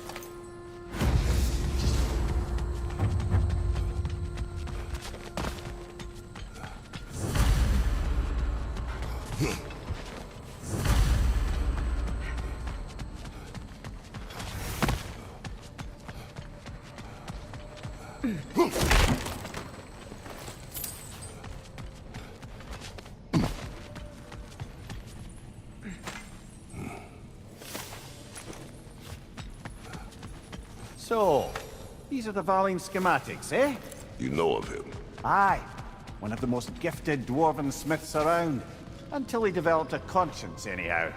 So, these are the Valine schematics, eh? You know of him? Aye. One of the most gifted dwarven smiths around. Until he developed a conscience, anyhow.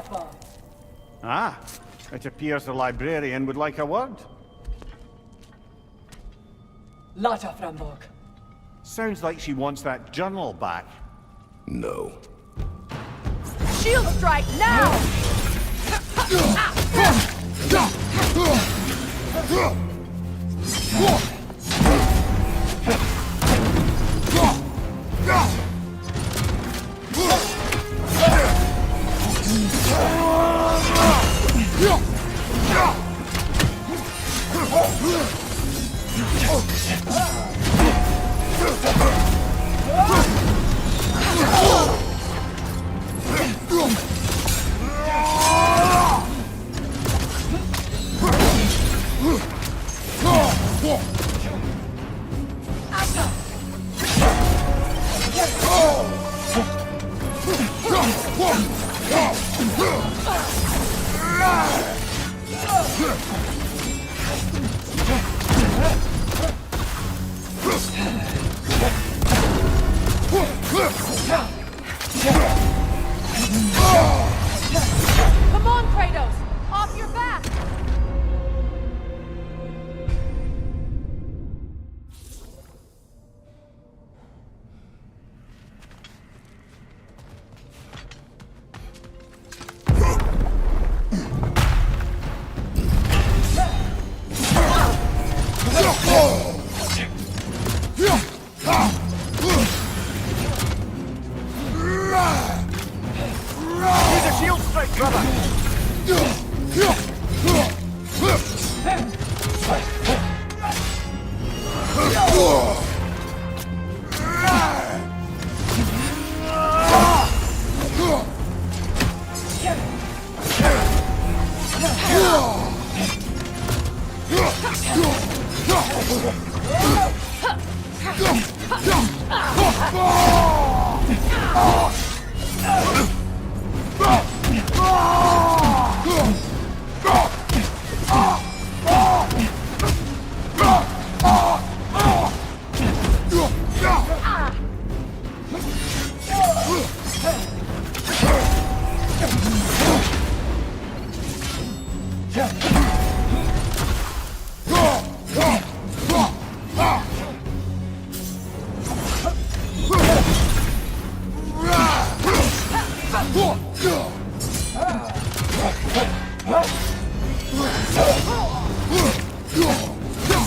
Fatma. Ah, it appears the librarian would like a word. Lata Frambog. Sounds like she wants that journal back. No. Shield strike now! Come on, Kratos! Off your back! Use a shield strike, brother!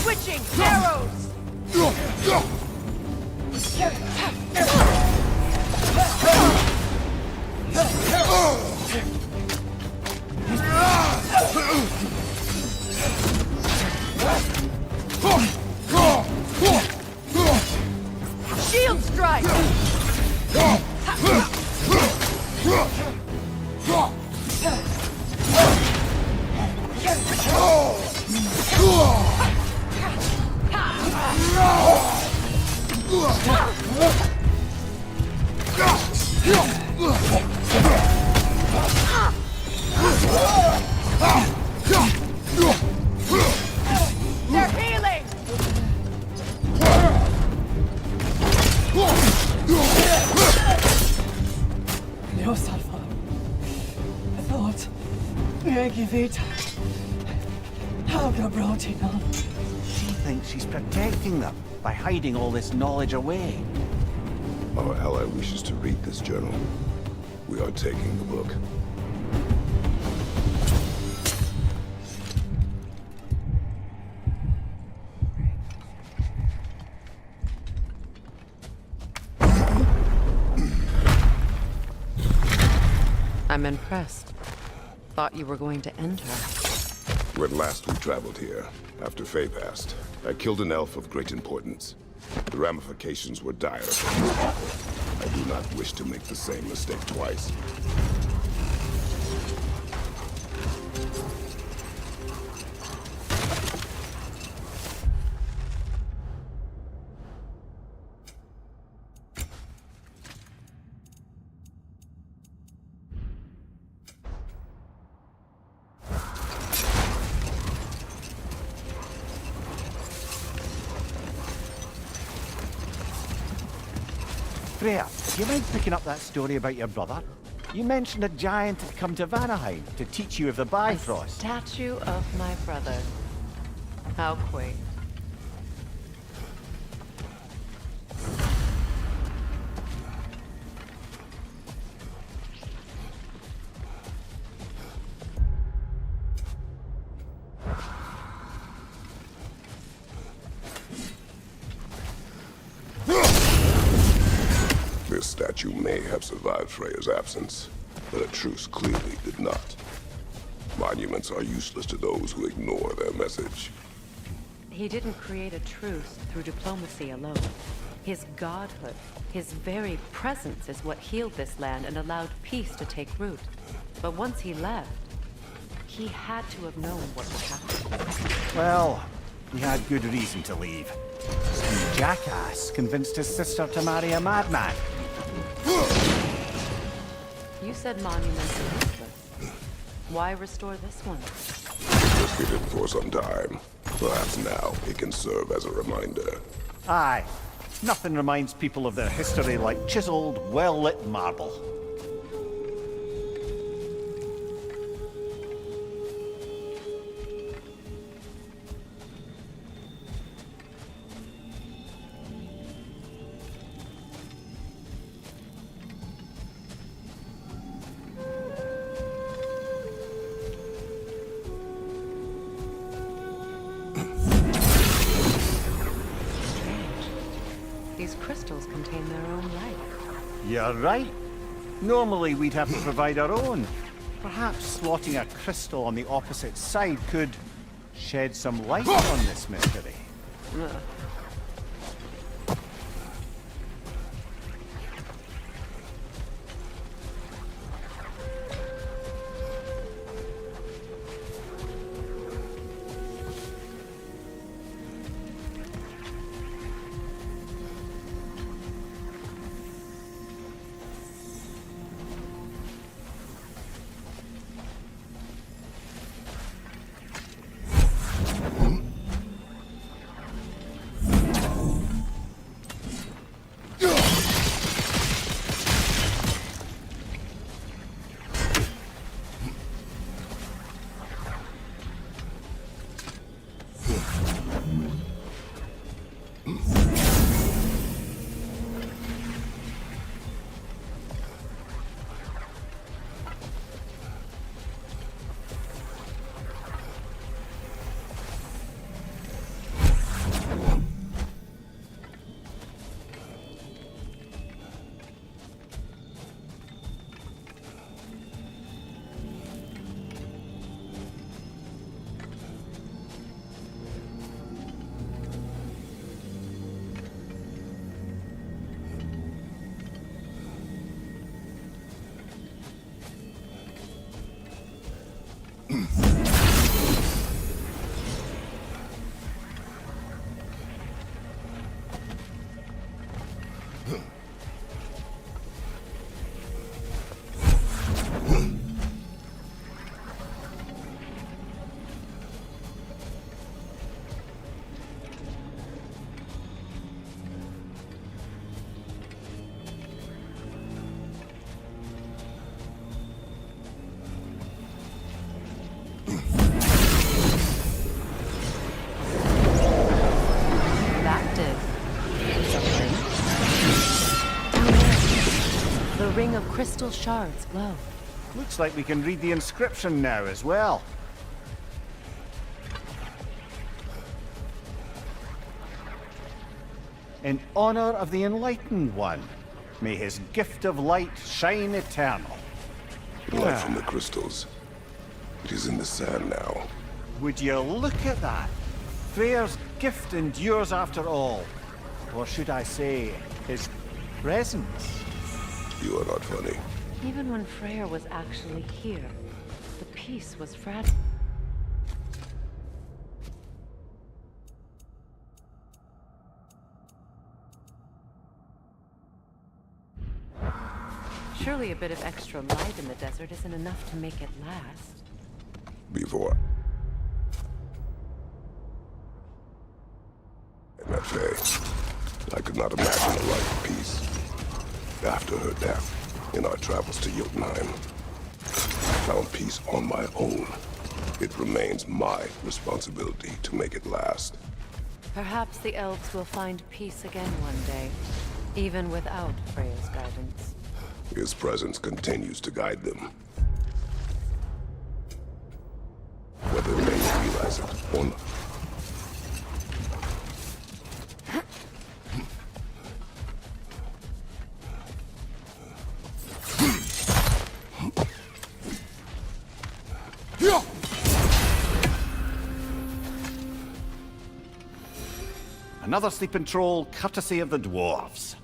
Switching arrows! Shield strike! They're healing! No, Salva. I thought I give it. How brought it on? She thinks she's protecting them by hiding all this knowledge away. Our ally wishes to read this journal. We are taking the book. I'm impressed. Thought you were going to end her. When last we traveled here, after Faye passed, I killed an elf of great importance. The ramifications were dire for his people. I do not wish to make the same mistake twice. Freya, do you mind picking up that story about your brother? You mentioned a giant had come to Vanaheim to teach you of the A Bifrost. statue of my brother. How quaint. This statue may have survived Freya's absence, but a truce clearly did not. Monuments are useless to those who ignore their message. He didn't create a truce through diplomacy alone. His godhood, his very presence is what healed this land and allowed peace to take root. But once he left, he had to have known what would happen. Well, he had good reason to leave. Some jackass convinced his sister to marry a madman. You said monuments are useless. Why restore this one? Just hid it for some time. Perhaps now it can serve as a reminder. Aye. Nothing reminds people of their history like chiseled, well-lit marble. These crystals contain their own light. You're right. Normally we'd have to provide our own. Perhaps slotting a crystal on the opposite side could shed some light on this mystery. The ring of crystal shards glow. Looks like we can read the inscription now as well. In honor of the Enlightened One, may his gift of light shine eternal. Light from the crystals. It is in the sand now. Would you look at that? Freyr's gift endures after all. Or should I say, his presence? You are not funny. Even when Freyr was actually here, the peace was fragile. Surely a bit of extra light in the desert isn't enough to make it last. Before I met Faye, I could not imagine a life of peace after her death. In our travels to Jotunheim, I found peace on my own. It remains my responsibility to make it last. Perhaps the elves will find peace again one day, even without Freya's guidance. His presence continues to guide them. Whether they realize it or not. Another sleeping troll, courtesy of the dwarves.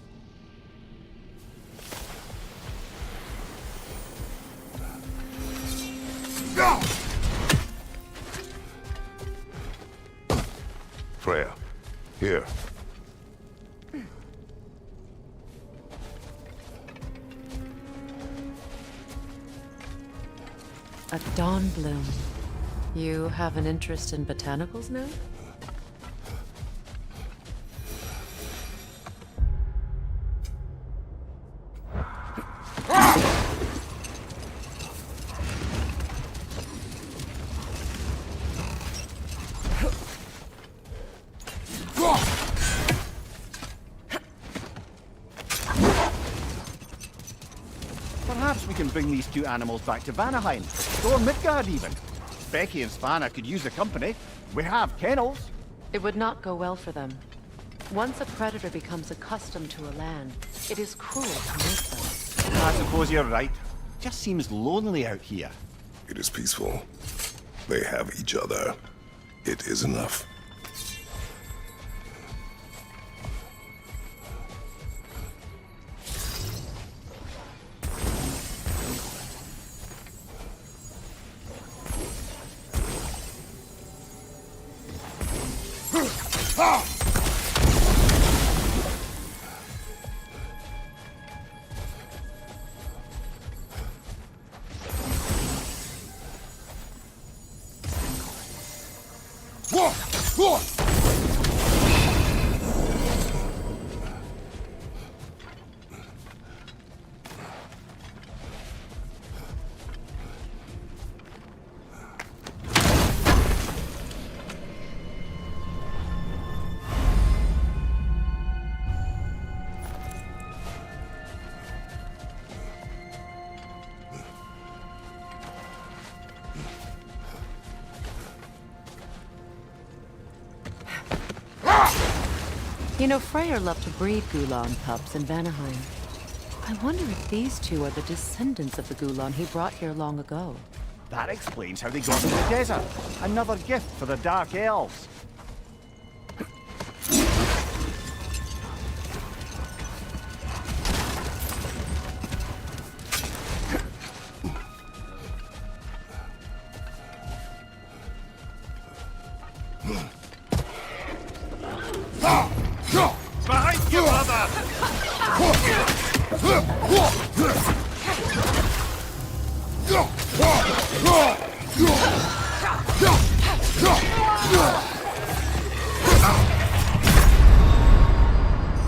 Freya, here. A dawn bloom. You have an interest in botanicals now? Perhaps we can bring these two animals back to Vanaheim, or Midgard even. Becky and Svanna could use the company. We have kennels. It would not go well for them. Once a predator becomes accustomed to a land, it is cruel to make them. I suppose you're right. Just seems lonely out here. It is peaceful. They have each other. It is enough. You know, Freyr loved to breed Gulan pups in Vanaheim. I wonder if these two are the descendants of the Gulan he brought here long ago. That explains how they got in the desert. Another gift for the Dark Elves. Behind you, brother!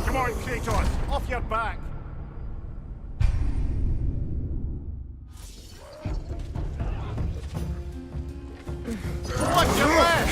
Come on, Kratos! Off your back! Watch your back!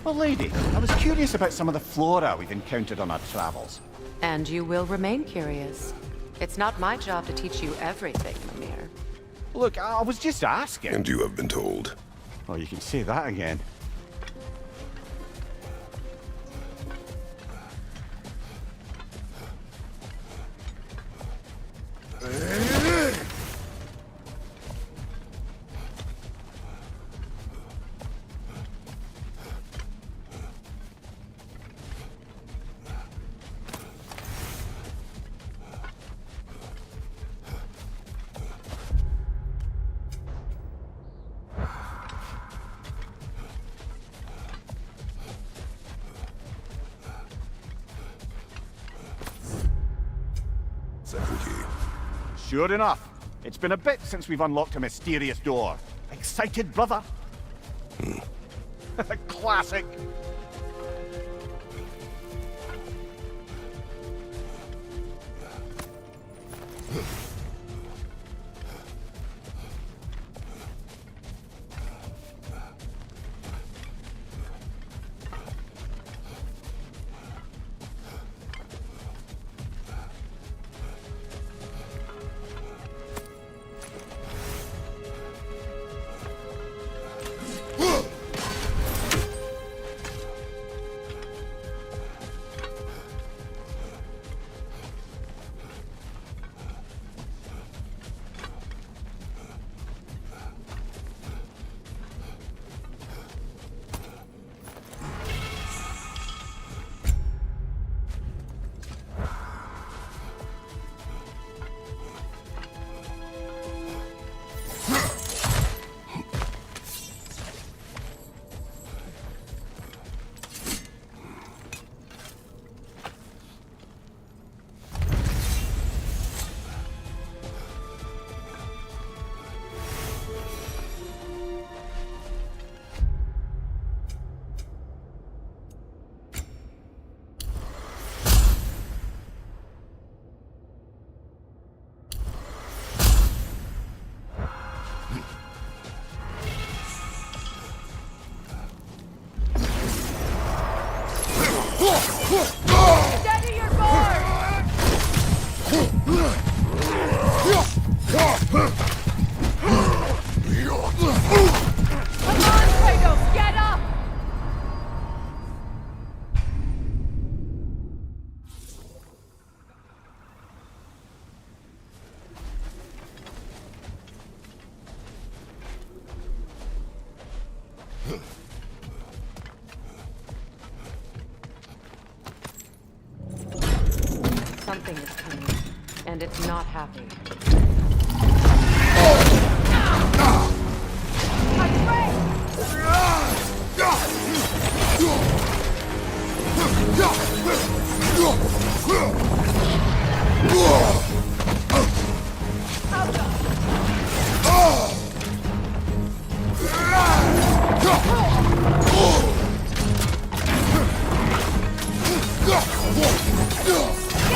Well, lady, I was curious about some of the flora we've encountered on our travels. And you will remain curious. It's not my job to teach you everything, Mimir. Look, I was just asking. And you have been told. Oh, you can say that again. Second key. Sure enough. It's been a bit since we've unlocked a mysterious door. Excited, brother? Classic. Steady your board! Come on, Kratos, get up! Something is coming, and it's not happy.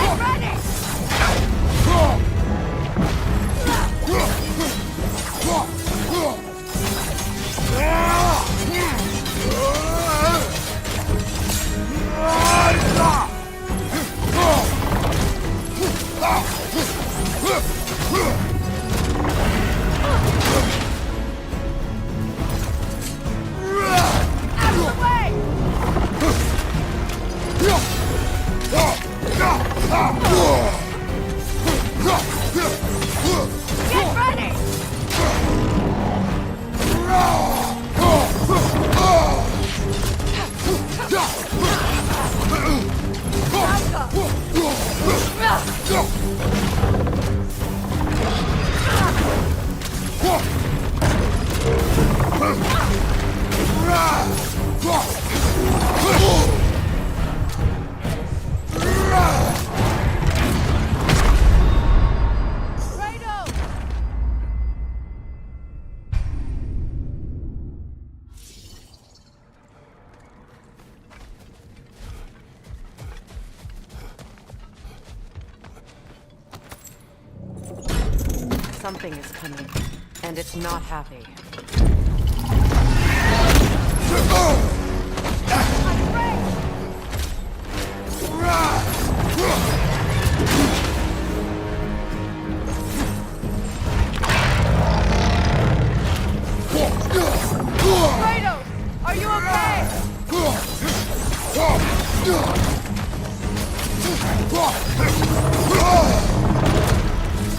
Get ready! Out of the way! Get ready! Something is coming, and it's not happy. Kratos, are you okay?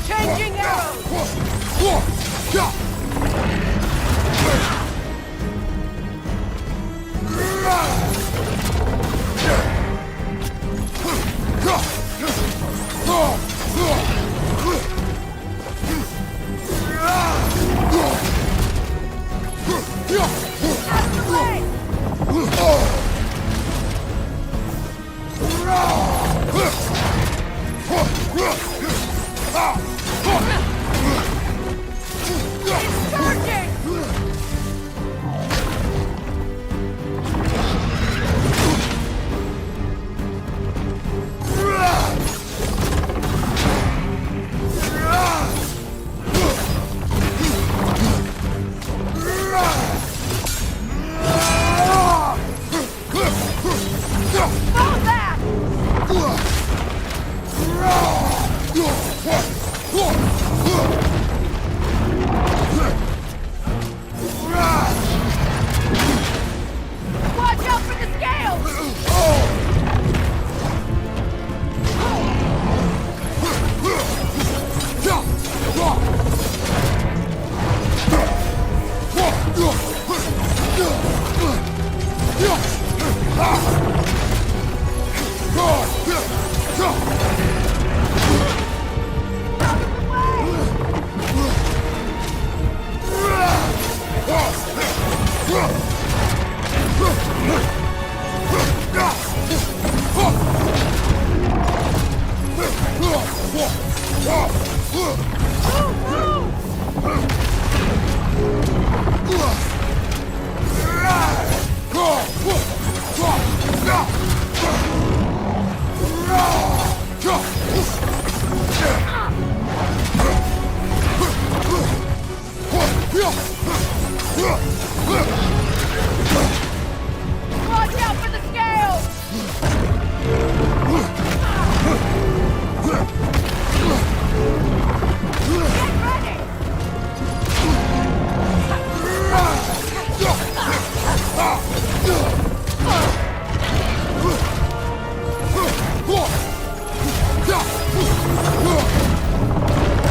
Changing arrows! Watch out for the scales! Watch out for the scales! Get ready!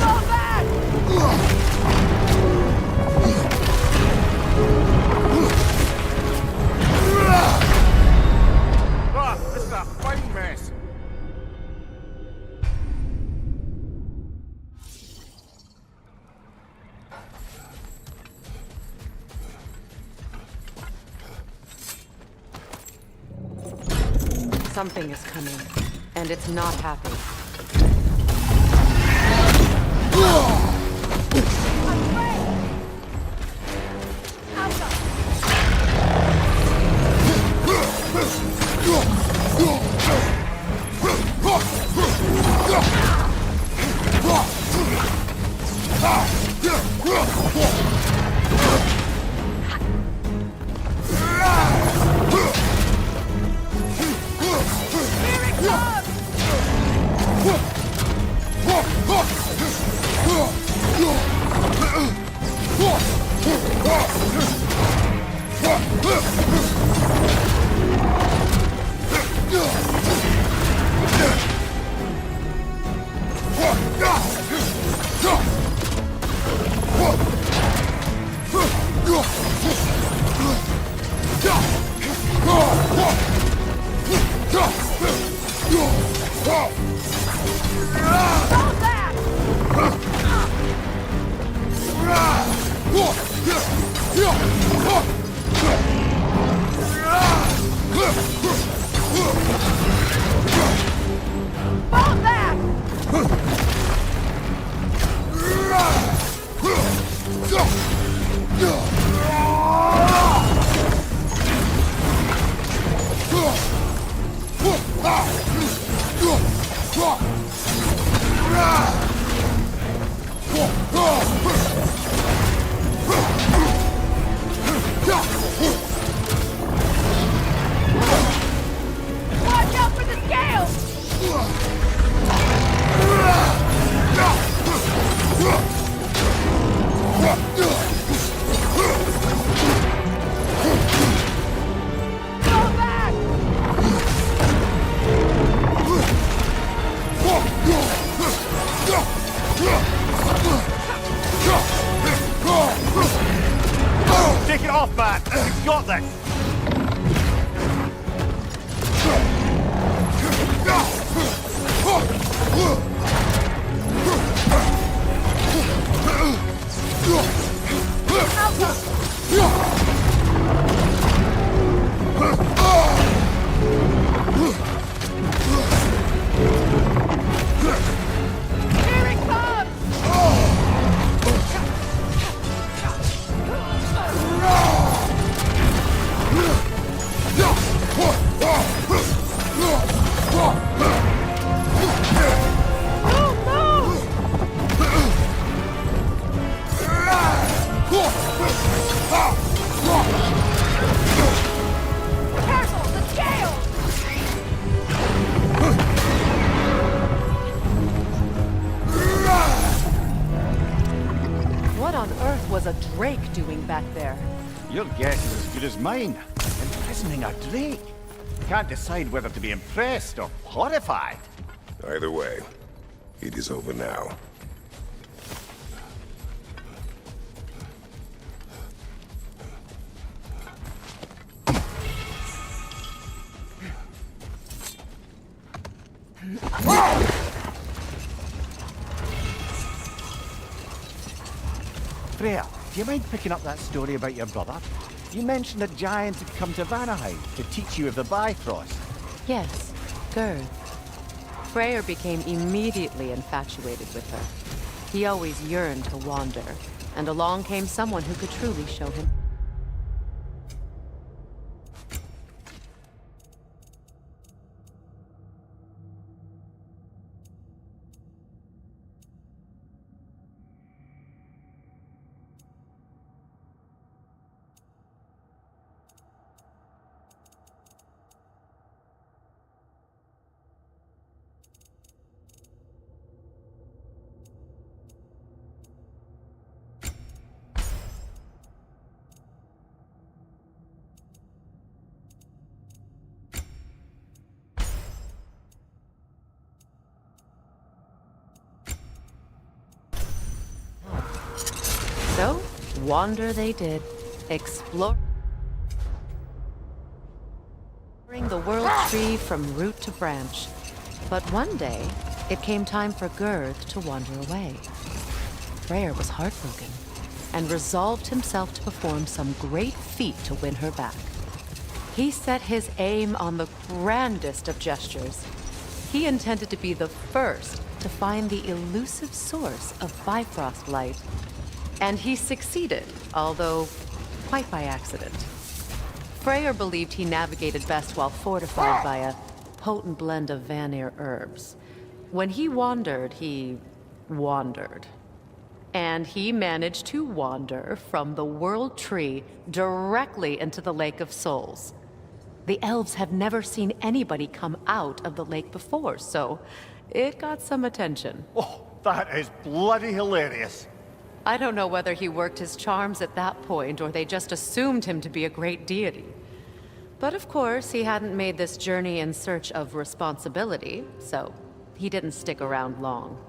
Fall back! Ah, this is a fighting mess. Something is coming, and it's not happy. off, man! You've got this! What on earth was a drake doing back there? Your guess is as good as mine. Imprisoning a drake. Can't decide whether to be impressed or horrified. Either way, it is over now. Freya, do you mind picking up that story about your brother? You mentioned a giant had come to Vanaheim to teach you of the Bifrost. Yes, Gerd. Freyr became immediately infatuated with her. He always yearned to wander, and along came someone who could truly show him. So, wander they did, exploring the world tree from root to branch. But one day, it came time for Gerd to wander away. Freyr was heartbroken, and resolved himself to perform some great feat to win her back. He set his aim on the grandest of gestures. He intended to be the first to find the elusive source of Bifrost light. And he succeeded, although quite by accident. Freyr believed he navigated best while fortified by a potent blend of Vanir herbs. When he wandered, he wandered. And he managed to wander from the World Tree directly into the Lake of Souls. The elves have never seen anybody come out of the lake before, so it got some attention. Oh, that is bloody hilarious. I don't know whether he worked his charms at that point or they just assumed him to be a great deity. But of course, he hadn't made this journey in search of responsibility, so he didn't stick around long.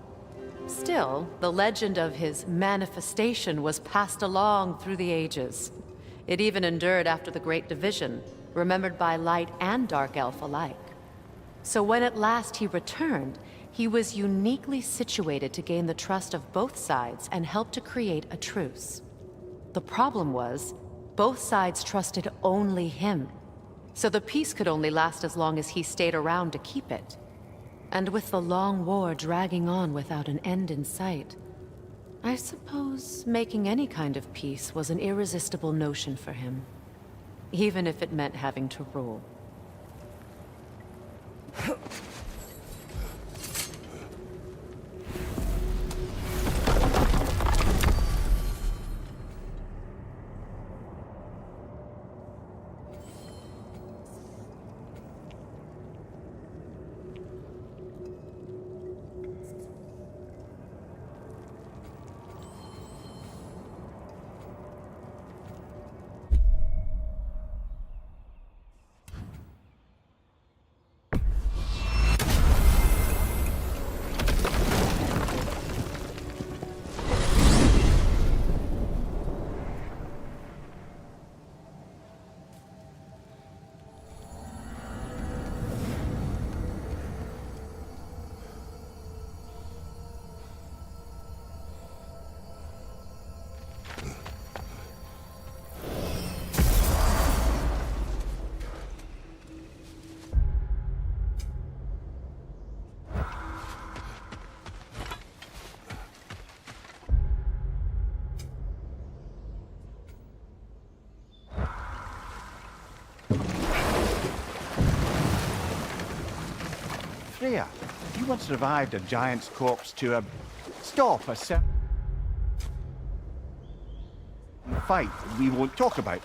Still, the legend of his manifestation was passed along through the ages. It even endured after the Great Division, remembered by Light and Dark Elf alike. So when at last he returned, he was uniquely situated to gain the trust of both sides and help to create a truce. The problem was, both sides trusted only him. So the peace could only last as long as he stayed around to keep it. And with the long war dragging on without an end in sight, I suppose making any kind of peace was an irresistible notion for him. Even if it meant having to rule. Freya, you once revived a giant's corpse to stop a fight we won't talk about.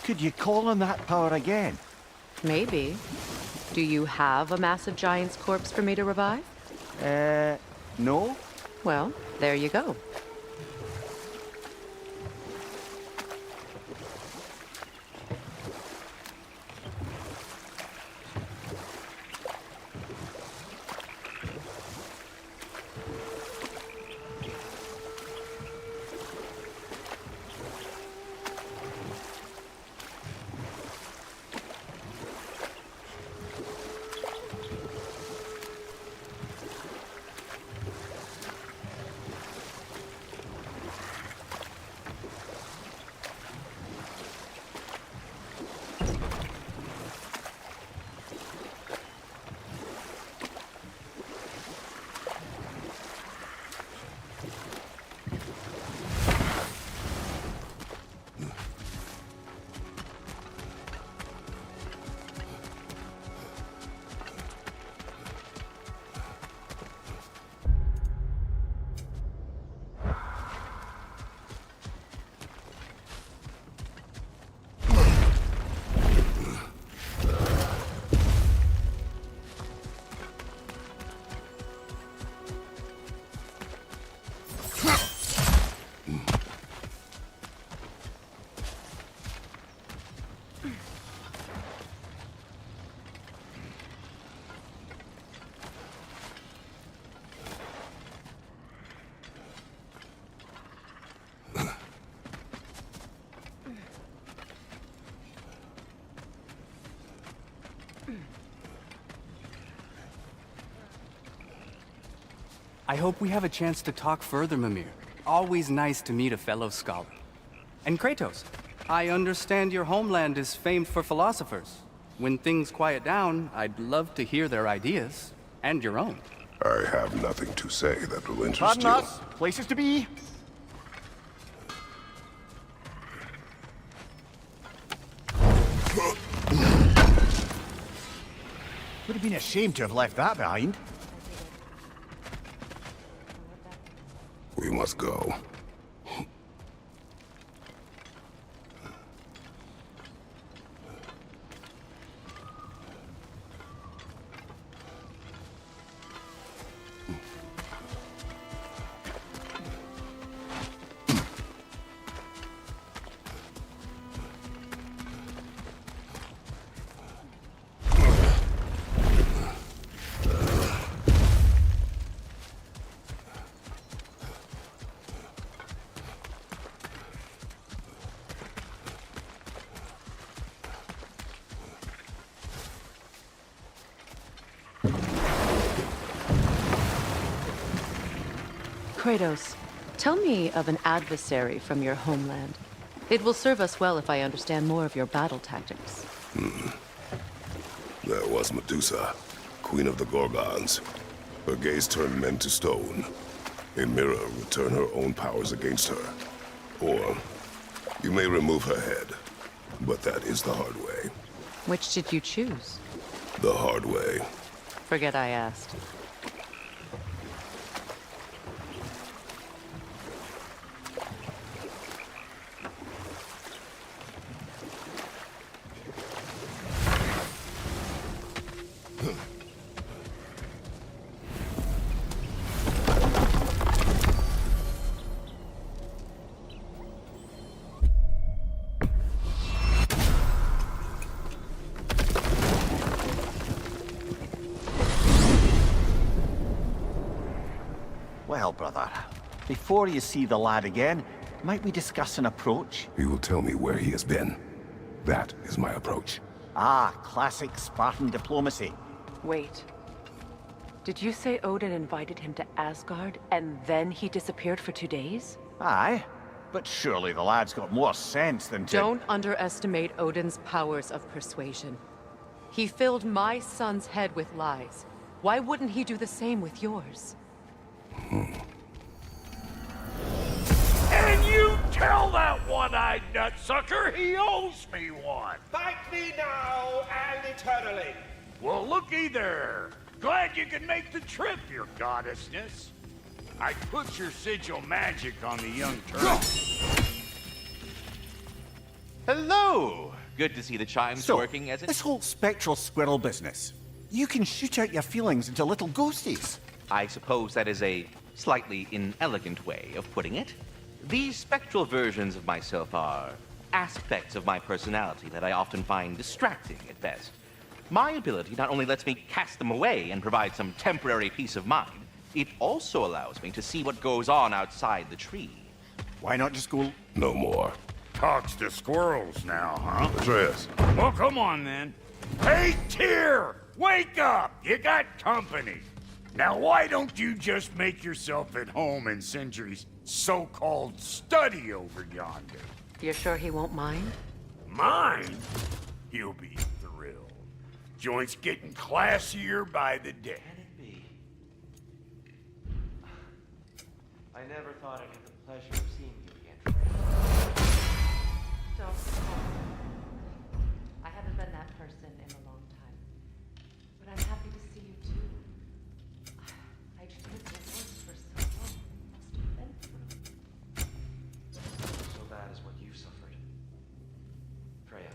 Could you call on that power again? Maybe. Do you have a massive giant's corpse for me to revive? No? Well, there you go. I hope we have a chance to talk further, Mimir. Always nice to meet a fellow scholar. And Kratos, I understand your homeland is famed for philosophers. When things quiet down, I'd love to hear their ideas. And your own. I have nothing to say that will interest Pardon you. us. Places to be. Would have been ashamed to have left that behind. We must go. Kratos, tell me of an adversary from your homeland. It will serve us well if I understand more of your battle tactics. There was Medusa, queen of the Gorgons. Her gaze turned men to stone. A mirror would turn her own powers against her. Or, you may remove her head, but that is the hard way. Which did you choose? The hard way. Forget I asked. Well, brother, before you see the lad again, might we discuss an approach? He will tell me where he has been. That is my approach. Ah, classic Spartan diplomacy. Wait. Did you say Odin invited him to Asgard, and then he disappeared for 2 days? Aye, but surely the lad's got more sense than to— Don't underestimate Odin's powers of persuasion. He filled my son's head with lies. Why wouldn't he do the same with yours? And you tell that one-eyed nutsucker he owes me one! Fight me now and eternally! Well, looky there. Glad you could make the trip, your goddessness. I put your sigil magic on the young turtle. Hello! Good to see the chimes working as it... This whole spectral squirrel business. You can shoot out your feelings into little ghosties. I suppose that is a slightly inelegant way of putting it. These spectral versions of myself are aspects of my personality that I often find distracting at best. My ability not only lets me cast them away and provide some temporary peace of mind, it also allows me to see what goes on outside the tree. Why not just go... No more. Talks to squirrels now, huh? Atreus. Well, come on then. Hey, Tyr! Wake up! You got company. Now, why don't you just make yourself at home in Sindri's so-called study over yonder? You're sure he won't mind? Mine? He'll be thrilled. Joint's getting classier by the day. Can it be? I never thought I'd have the pleasure of seeing you again. Don't. I haven't been that person in a long time. But I'm happy to see you too. I just missed your voice for so long. Must have been through. So bad is what you suffered. Freya,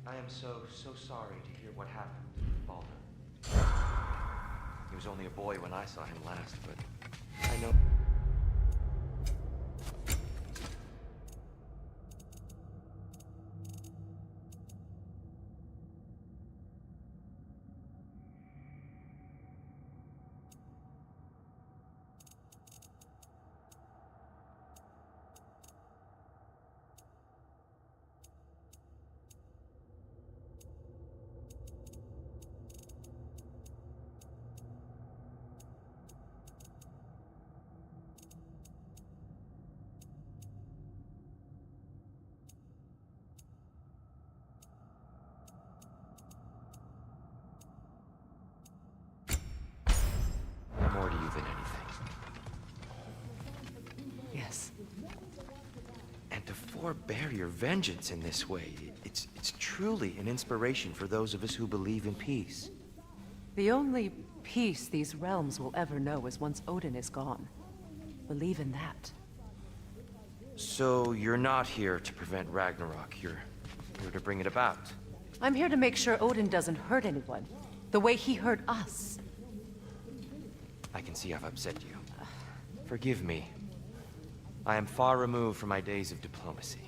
I am so sorry to hear what happened to Baldur. He was only a boy when I saw him last, but I know... more to you than anything. Yes. And to forbear your vengeance in this way, it's truly an inspiration for those of us who believe in peace. The only peace these realms will ever know is once Odin is gone. Believe in that. So you're not here to prevent Ragnarok, you're here to bring it about. I'm here to make sure Odin doesn't hurt anyone, the way he hurt us. I can see I've upset you. Forgive me. I am far removed from my days of diplomacy.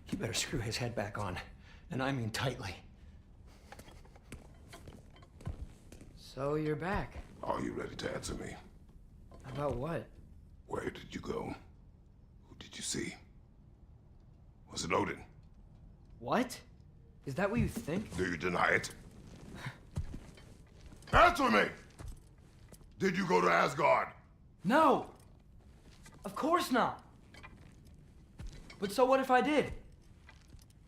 You better screw his head back on, and I mean tightly. So you're back. Are you ready to answer me? About what? Where did you go? Who did you see? Was it Odin? What? Is that what you think? Do you deny it? Answer me! Did you go to Asgard? No! Of course not! But so what if I did?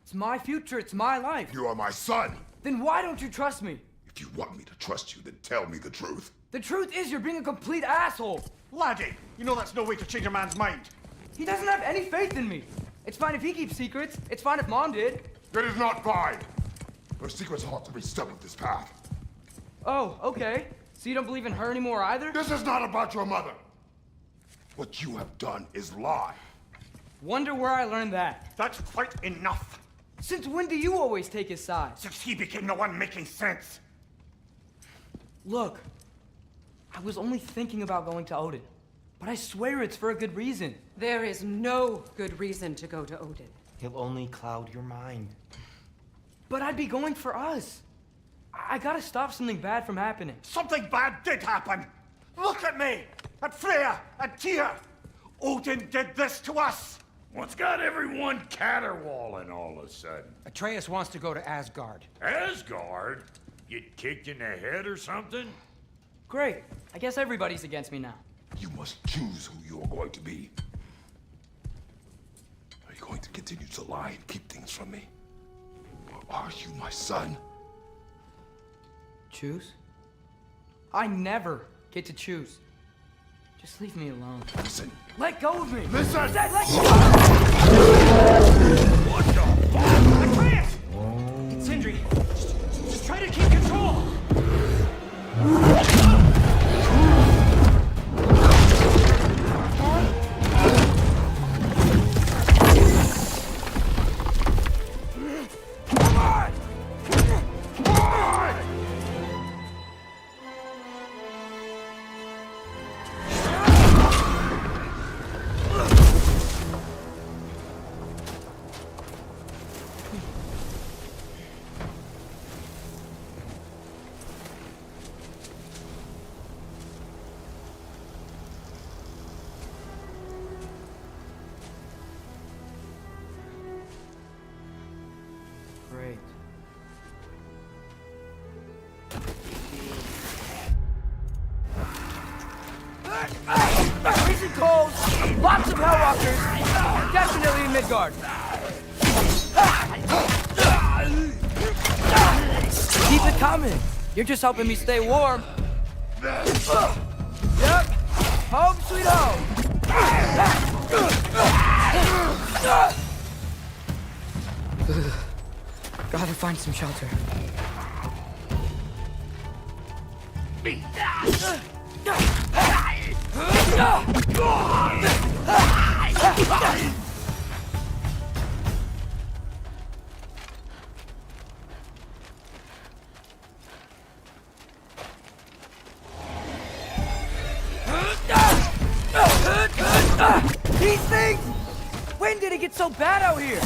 It's my future, it's my life. You are my son! Then why don't you trust me? If you want me to trust you, then tell me the truth. The truth is you're being a complete asshole! Laddie, you know that's no way to change a man's mind. He doesn't have any faith in me. It's fine if he keeps secrets. It's fine if Mom did. It is not fine! Her secrets ought to be stuck with this path. Oh, okay. So you don't believe in her anymore either? This is not about your mother! What you have done is lie. Wonder where I learned that. That's quite enough. Since when do you always take his side? Since he became the one making sense. Look, I was only thinking about going to Odin. But I swear it's for a good reason. There is no good reason to go to Odin. He'll only cloud your mind. But I'd be going for us. I gotta stop something bad from happening. Something bad did happen. Look at me, at Freya, and Tyr. Odin did this to us. What's got everyone caterwauling all of a sudden? Atreus wants to go to Asgard. Asgard? Get kicked in the head or something? Great. I guess everybody's against me now. You must choose who you are going to be. Are you going to continue to lie and keep things from me? Or are you my son? Choose? I never get to choose. Just leave me alone. Listen. Let go of me! Listen! I said let go! What the fuck? Atreus! It's Sindri. Just try to keep control! Great. Freezing cold, lots of Hellwalkers, definitely in Midgard. Keep it coming. You're just helping me stay warm. Yep. Home sweet home. Gotta find some shelter. These things! When did it get so bad out here?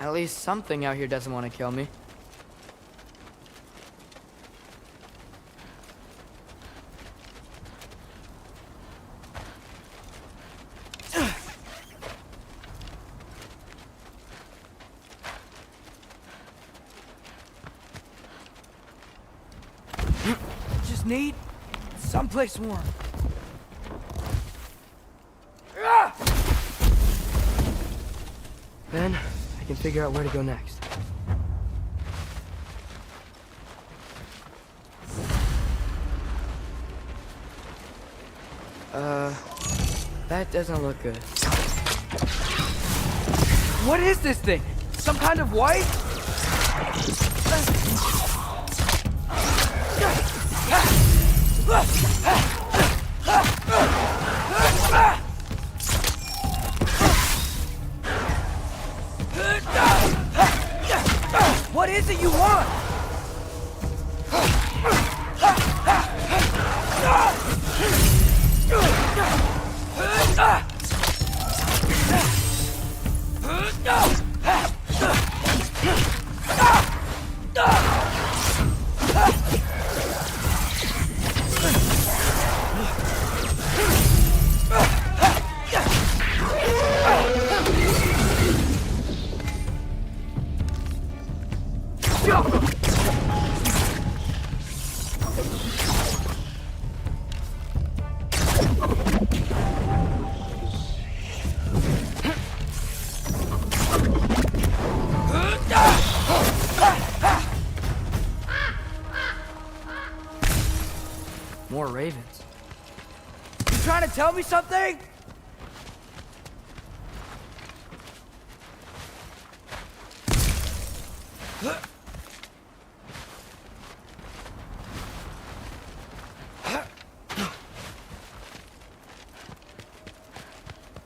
At least something out here doesn't want to kill me. Just need someplace warm. Then I can figure out where to go next. That doesn't look good. What is this thing? Some kind of white? What is it you want? More ravens. You trying to tell me something?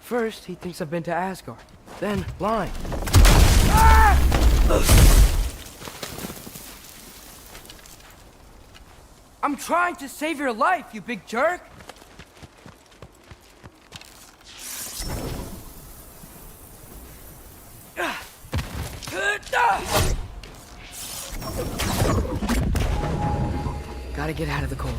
First, he thinks I've been to Asgard. Then, lying. I'm trying to save your life, you big jerk! Gotta get out of the cold.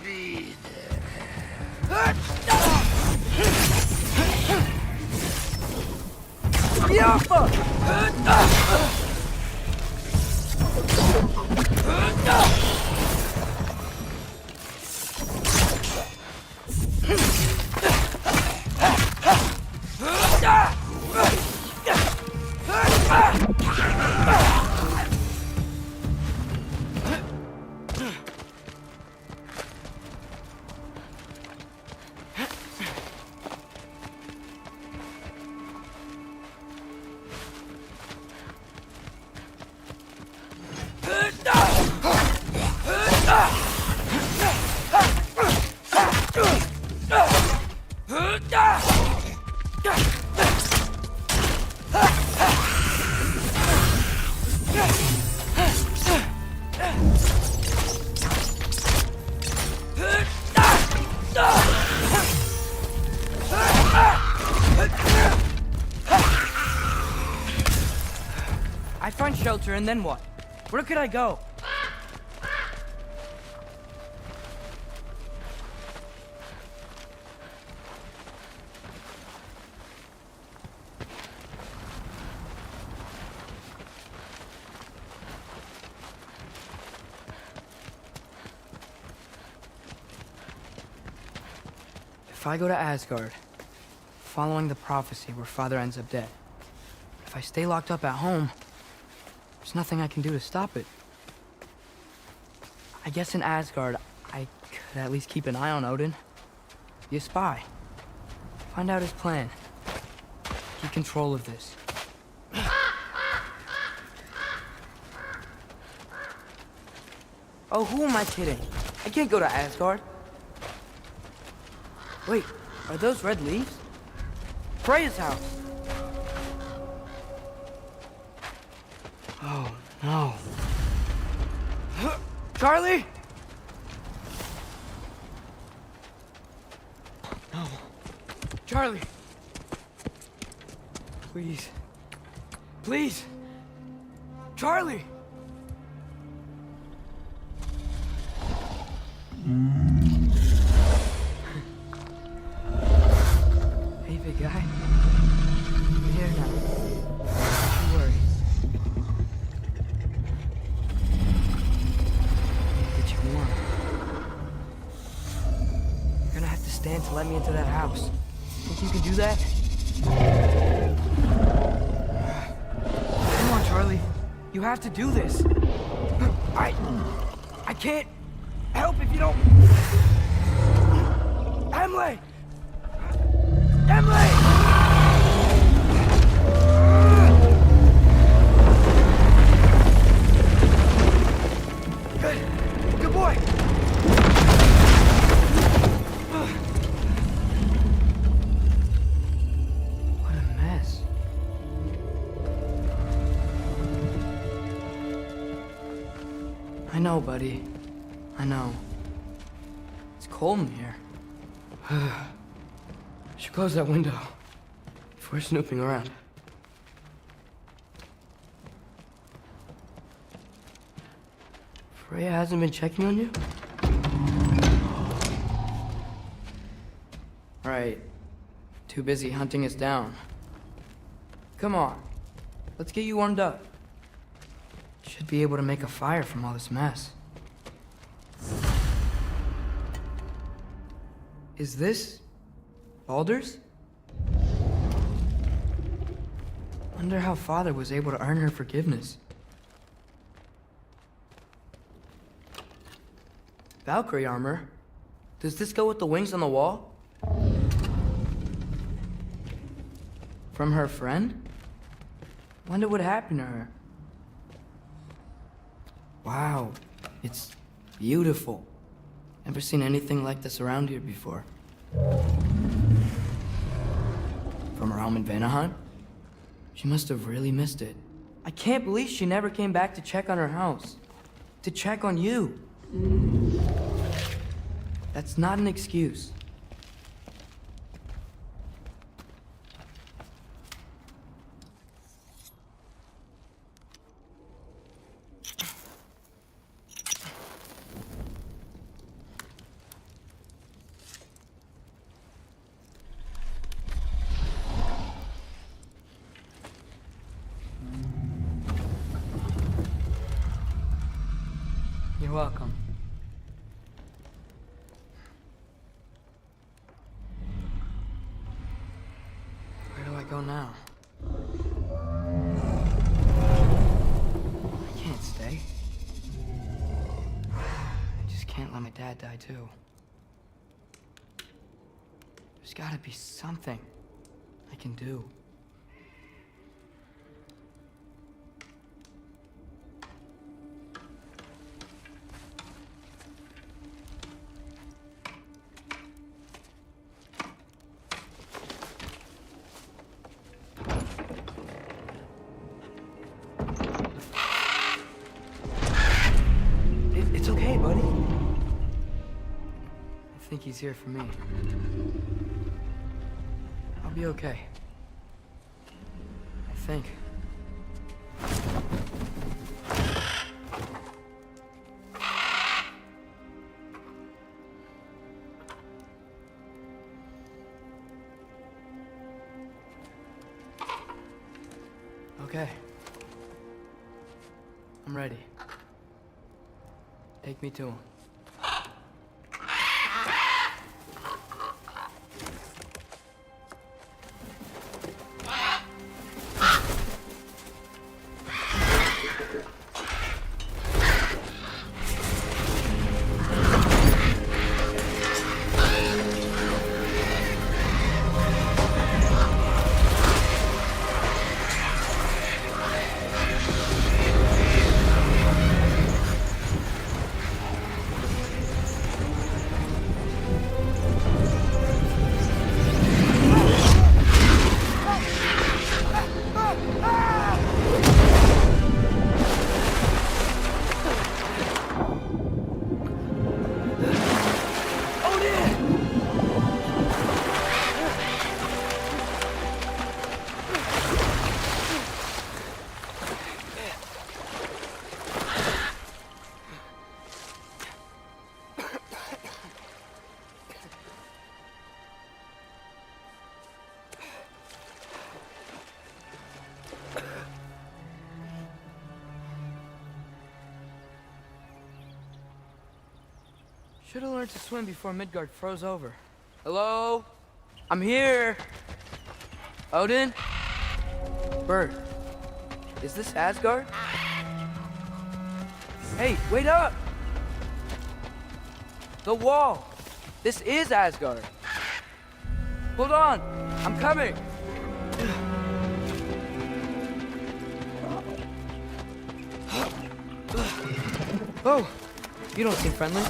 be I find shelter, and then what? Where could I go? If I go to Asgard, following the prophecy where Father ends up dead, if I stay locked up at home, there's nothing I can do to stop it. I guess in Asgard, I could at least keep an eye on Odin. Be a spy. Find out his plan. Keep control of this. Oh, who am I kidding? I can't go to Asgard. Wait, are those red leaves? Freya's house! Oh, no. Charlie! No. Charlie! Please. Please! Charlie! Hey, big guy. We're here now. Don't worry. Get you warm. You're gonna have to stand to let me into that house. Think you can do that? Come on, Charlie. You have to do this. I can't help if you don't... Emily! Emily! Good boy! What a mess. I know, buddy. I know. It's cold in here. I should close that window if we're snooping around. Freya hasn't been checking on you? Right. Too busy hunting us down. Come on. Let's get you warmed up. Should be able to make a fire from all this mess. Is this Baldur's? Wonder how Father was able to earn her forgiveness. Valkyrie armor? Does this go with the wings on the wall? From her friend? Wonder what happened to her. Wow, it's beautiful. Never seen anything like this around here before. From her home in Vanaheim? She must have really missed it. I can't believe she never came back to check on her house. To check on you. That's not an excuse. You're welcome. Where do I go now? I can't stay. I just can't let my dad die too. There's gotta be something I can do. It's okay, buddy. I think he's here for me. I'll be okay. I think. Okay. I'm ready. Take me to him. Should have learned to swim before Midgard froze over. Hello? I'm here! Odin? Bird. Is this Asgard? Hey, wait up! The wall! This is Asgard! Hold on! I'm coming! Oh! You don't seem friendly.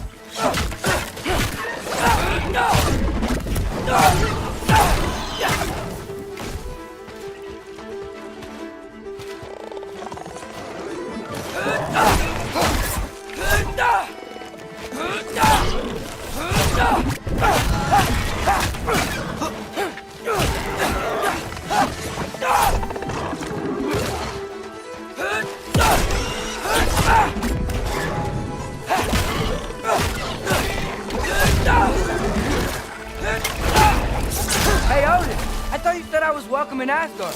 Hey, Odin! I thought you said I was welcome in Asgard.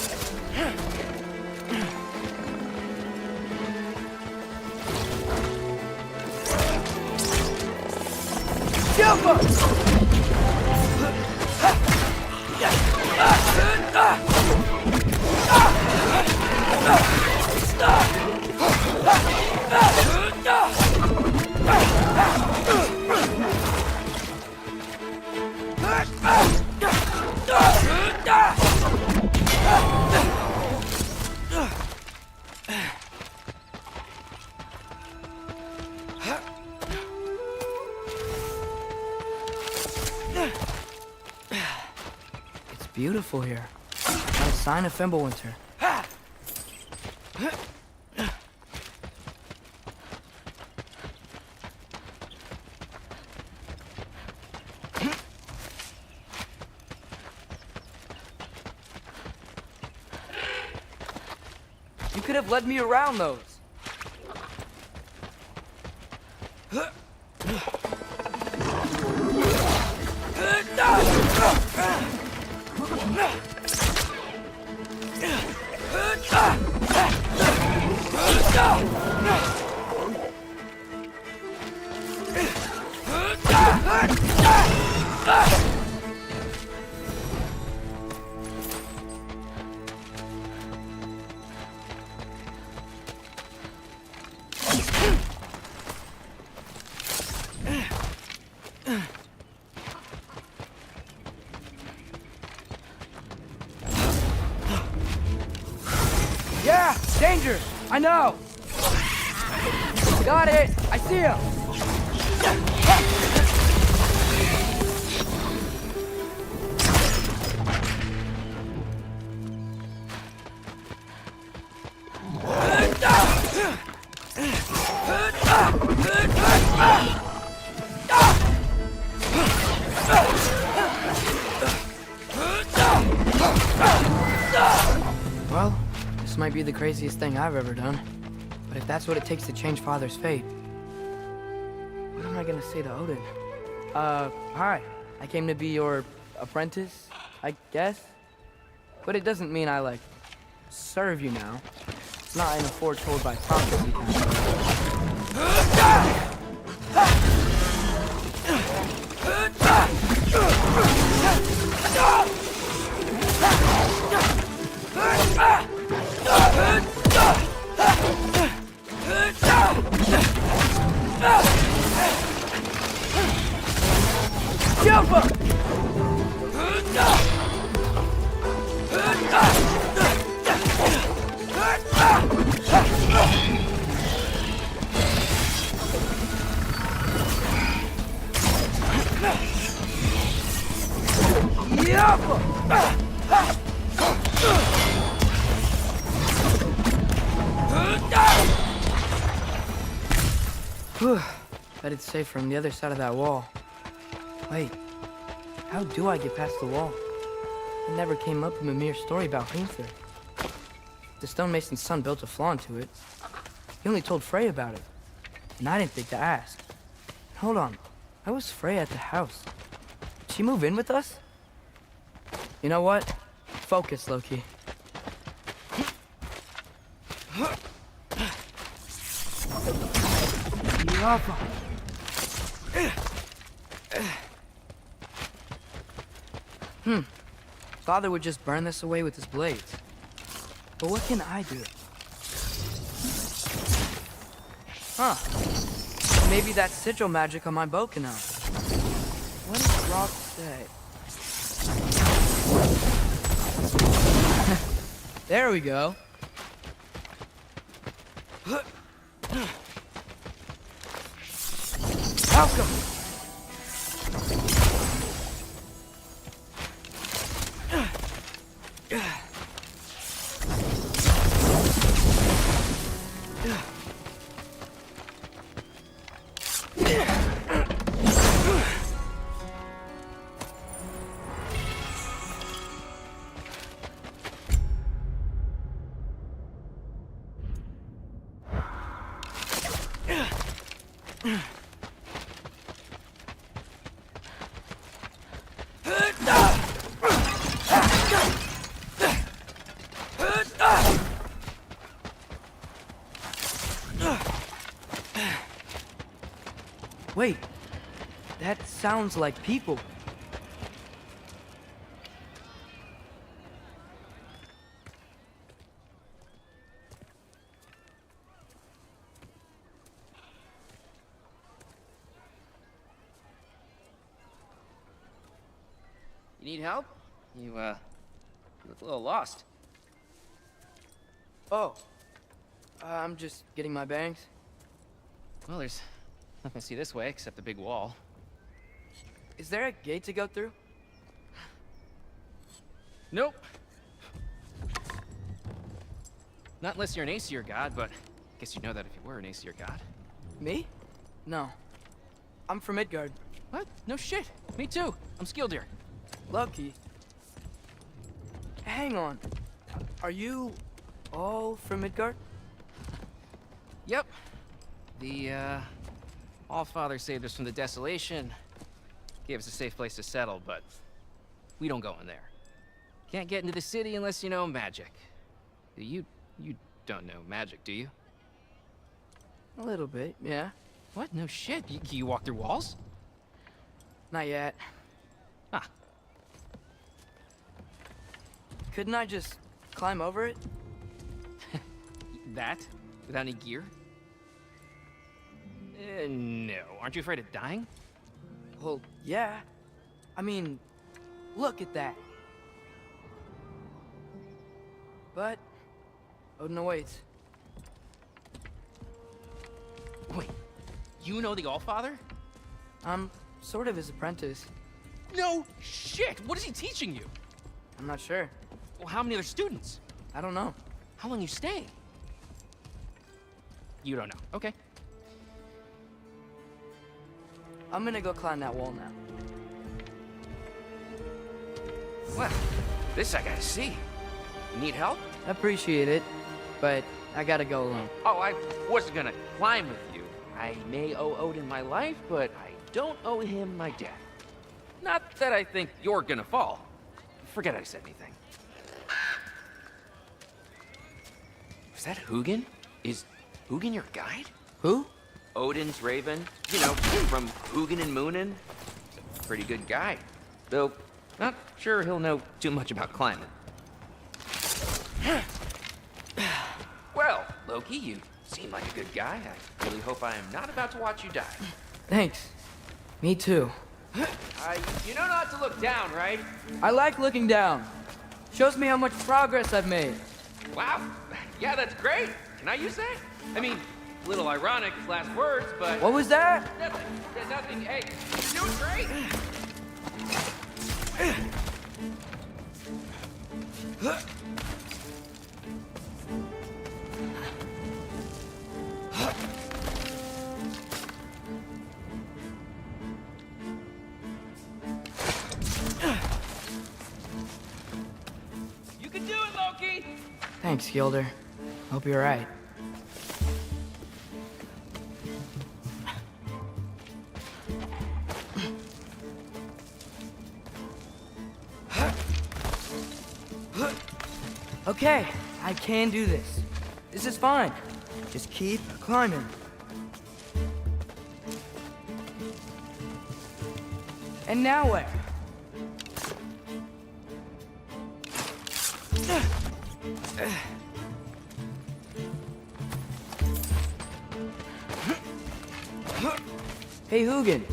It's beautiful here. Not a sign of Fimbulwinter. You could have led me around those. Yeah, danger! I know! Got it! I see him! Well, this might be the craziest thing I've ever done. But if that's what it takes to change Father's fate, what am I gonna say to Odin? Hi. I came to be your apprentice, I guess? But it doesn't mean I, like, serve you now. It's not in a foretold by prophecy kind of Bet it's safe from the other side of that wall. Wait, how do I get past the wall? It never came up in Mimir's story about Gunther. The stonemason's son built a flaw into it. He only told Frey about it, and I didn't think to ask. Hold on, how was Frey at the house? Did she move in with us? You know what? Focus, Loki. Father would just burn this away with his blades. But what can I do? Huh. Maybe that sigil magic on my bow can help. What does Rock say? There we go. Welcome. Wait, that sounds like people. You need help? You look a little lost. Oh, I'm just getting my bangs. Well, there's nothing to see this way except the big wall. Is there a gate to go through? Nope. Not unless you're an Aesir god, but I guess you'd know that if you were an Aesir god. Me? No. I'm from Midgard. What? No shit. Me too. I'm skilled here. Lucky. Hang on. Are you all from Midgard? Yep. The, Allfather saved us from the desolation. Gave us a safe place to settle, but we don't go in there. Can't get into the city unless you know magic. You don't know magic, do you? A little bit, yeah. What? No shit. You walk through walls? Not yet. Ah. Couldn't I just climb over it? That? Without any gear? No. Aren't you afraid of dying? Well, yeah. I mean, look at that. But Odin awaits. Wait, you know the Allfather? I'm sort of his apprentice. No shit! What is he teaching you? I'm not sure. Well, how many other students? I don't know. How long you staying? You don't know. Okay. I'm gonna go climb that wall now. Well, this I gotta see. You need help? Appreciate it, but I gotta go alone. Oh, I wasn't gonna climb with you. I may owe Odin my life, but I don't owe him my death. Not that I think you're gonna fall. Forget I said anything. Was that Hugin? Is Hugin your guide? Who? Odin's raven. You know, from Hugin and Moonin. He's a pretty good guy. Though, not sure he'll know too much about climbing. Well, Loki, you seem like a good guy. I really hope I am not about to watch you die. Thanks. Me too. You know not to look down, right? I like looking down. Shows me how much progress I've made. Wow. Yeah, that's great. Can I use that? I mean, a little ironic, last words, but... What was that? Nothing. Nothing. Hey, you're doing great. You can do it, Loki! Thanks, Gilder. Hope you're right. Okay, I can do this. This is fine. Just keep climbing. And now where? Hey, Hugin.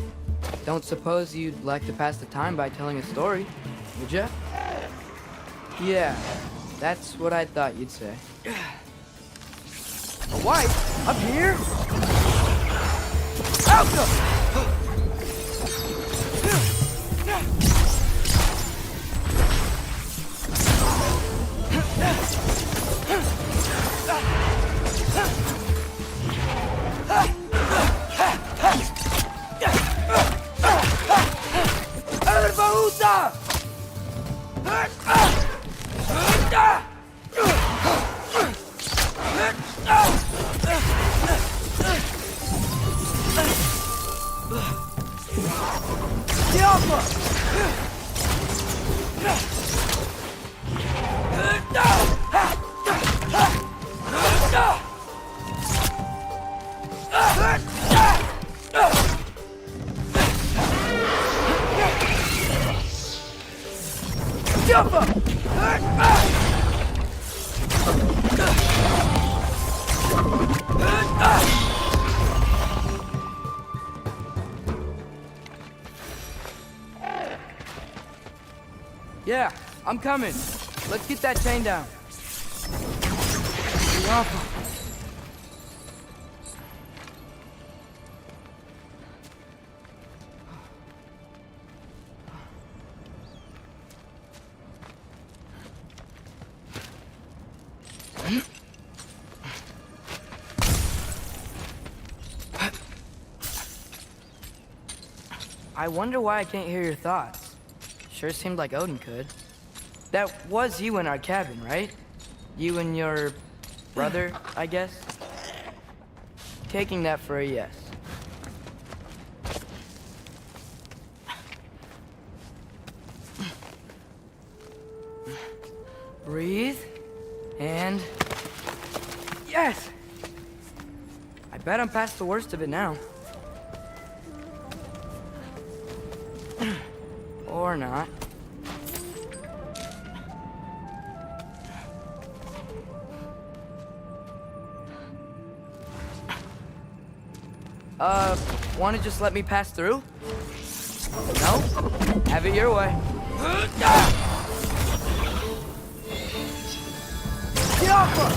Don't suppose you'd like to pass the time by telling a story, would ya? Yeah, that's what I thought you'd say. A wife? Up here? Outcome! Yeah, I'm coming. Let's get that chain down. I wonder why I can't hear your thoughts. Sure seemed like Odin could. That was you in our cabin, right? You and your brother, I guess? Taking that for a yes. Breathe. And... yes! I bet I'm past the worst of it now. Or not. Wanna just let me pass through? No? Have it your way. Get off her!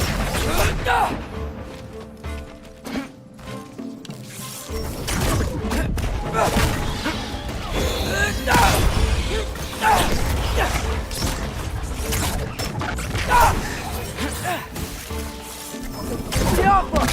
Get off her!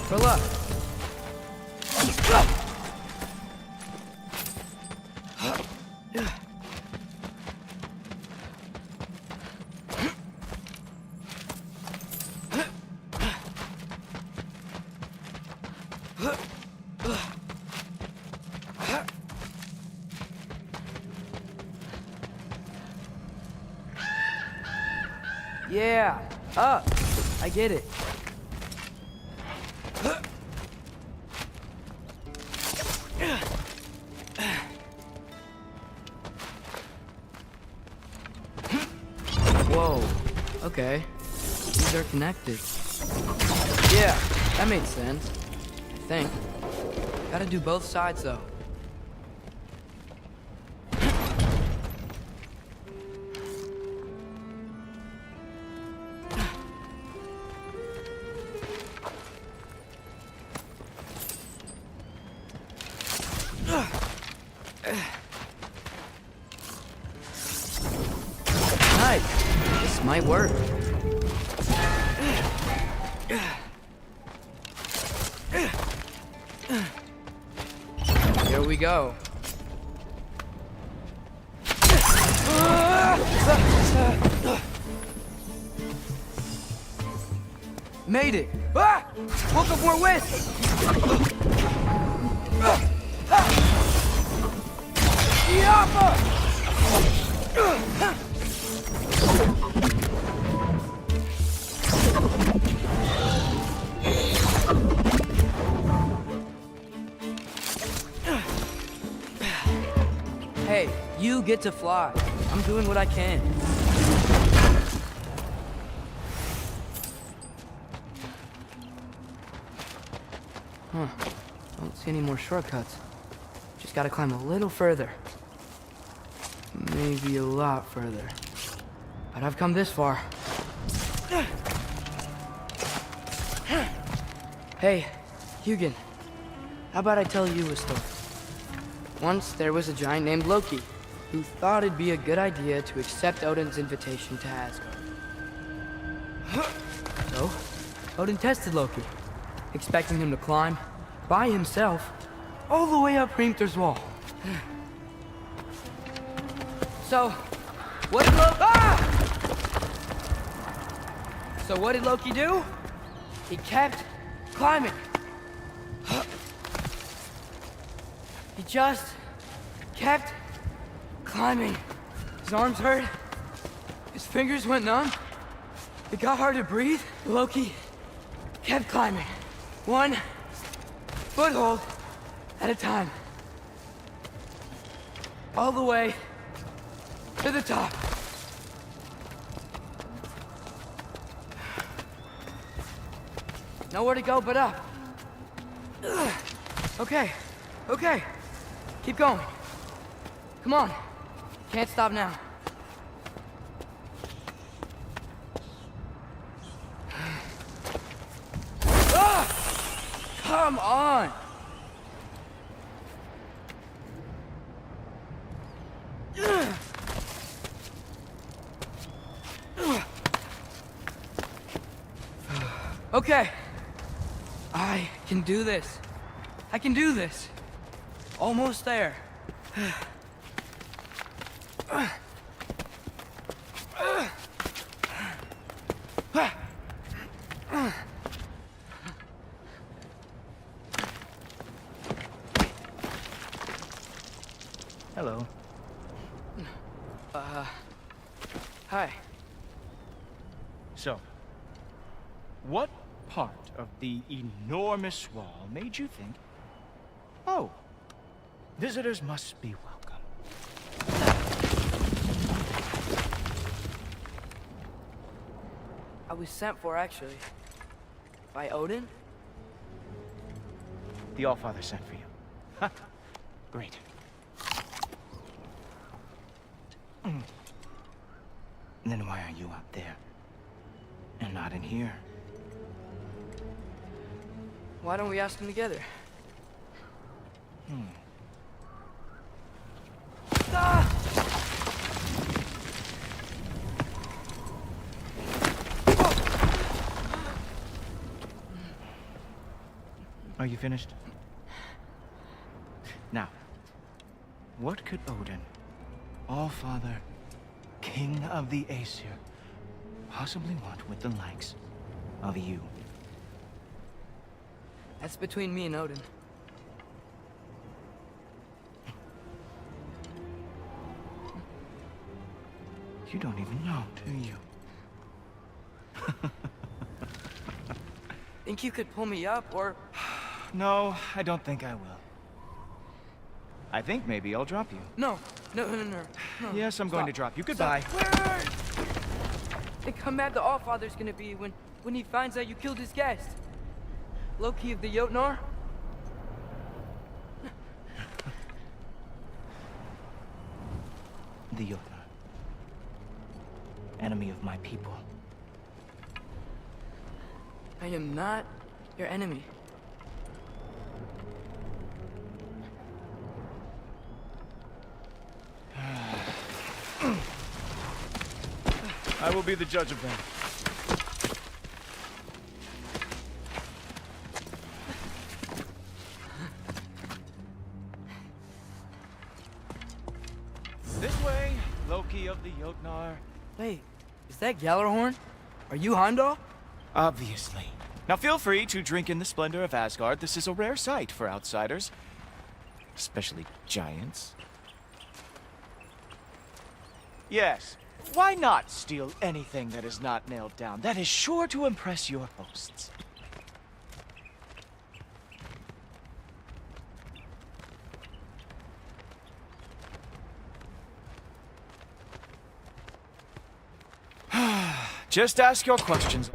For luck. Yeah, up. I get it. Whoa, okay. These are connected. Yeah, that made sense. I think. Gotta do both sides, though. Nice. This might work. Here we go. Made it! Ah! Woke up more whisk! Hey, you get to fly. I'm doing what I can. Huh. Don't see any more shortcuts. Just gotta climb a little further. Maybe a lot further. But I've come this far. Hey, Hugin. How about I tell you a story? Once there was a giant named Loki, who thought it'd be a good idea to accept Odin's invitation to Asgard. So, Odin tested Loki, expecting him to climb, by himself, all the way up Hrimthur's wall. So, what did Loki do? He kept climbing. He just kept climbing. His arms hurt. His fingers went numb. It got hard to breathe. Loki kept climbing. One foothold at a time. All the way to the top. Nowhere to go but up. Okay, okay. Keep going. Come on. Can't stop now. Come on! Okay. I can do this. I can do this. Almost there. Hello. Hi. So, what part of the enormous wall made you think, oh, visitors must be welcome? I was sent for, actually. By Odin? The Allfather sent for you. Huh. Great. Then why are you up there? And not in here? Why don't we ask them together? Are you finished? Now, what could Odin, Allfather, King of the Aesir, possibly want with the likes of you? That's between me and Odin. You don't even know, do you? Think you could pull me up, or... No, I don't think I will. I think maybe I'll drop you. No. No. Yes, I'm going to drop you. Goodbye. Wait. Think how mad the Allfather's gonna be when he finds out you killed his guest. Loki of the Jotnar? The Jotnar. Enemy of my people. I am not your enemy. I will be the judge of that. This way, Loki of the Jotnar. Wait, is that Gjallarhorn? Are you Heimdall? Obviously. Now feel free to drink in the splendor of Asgard. This is a rare sight for outsiders. Especially giants. Yes. Why not steal anything that is not nailed down? That is sure to impress your hosts. Just ask your questions.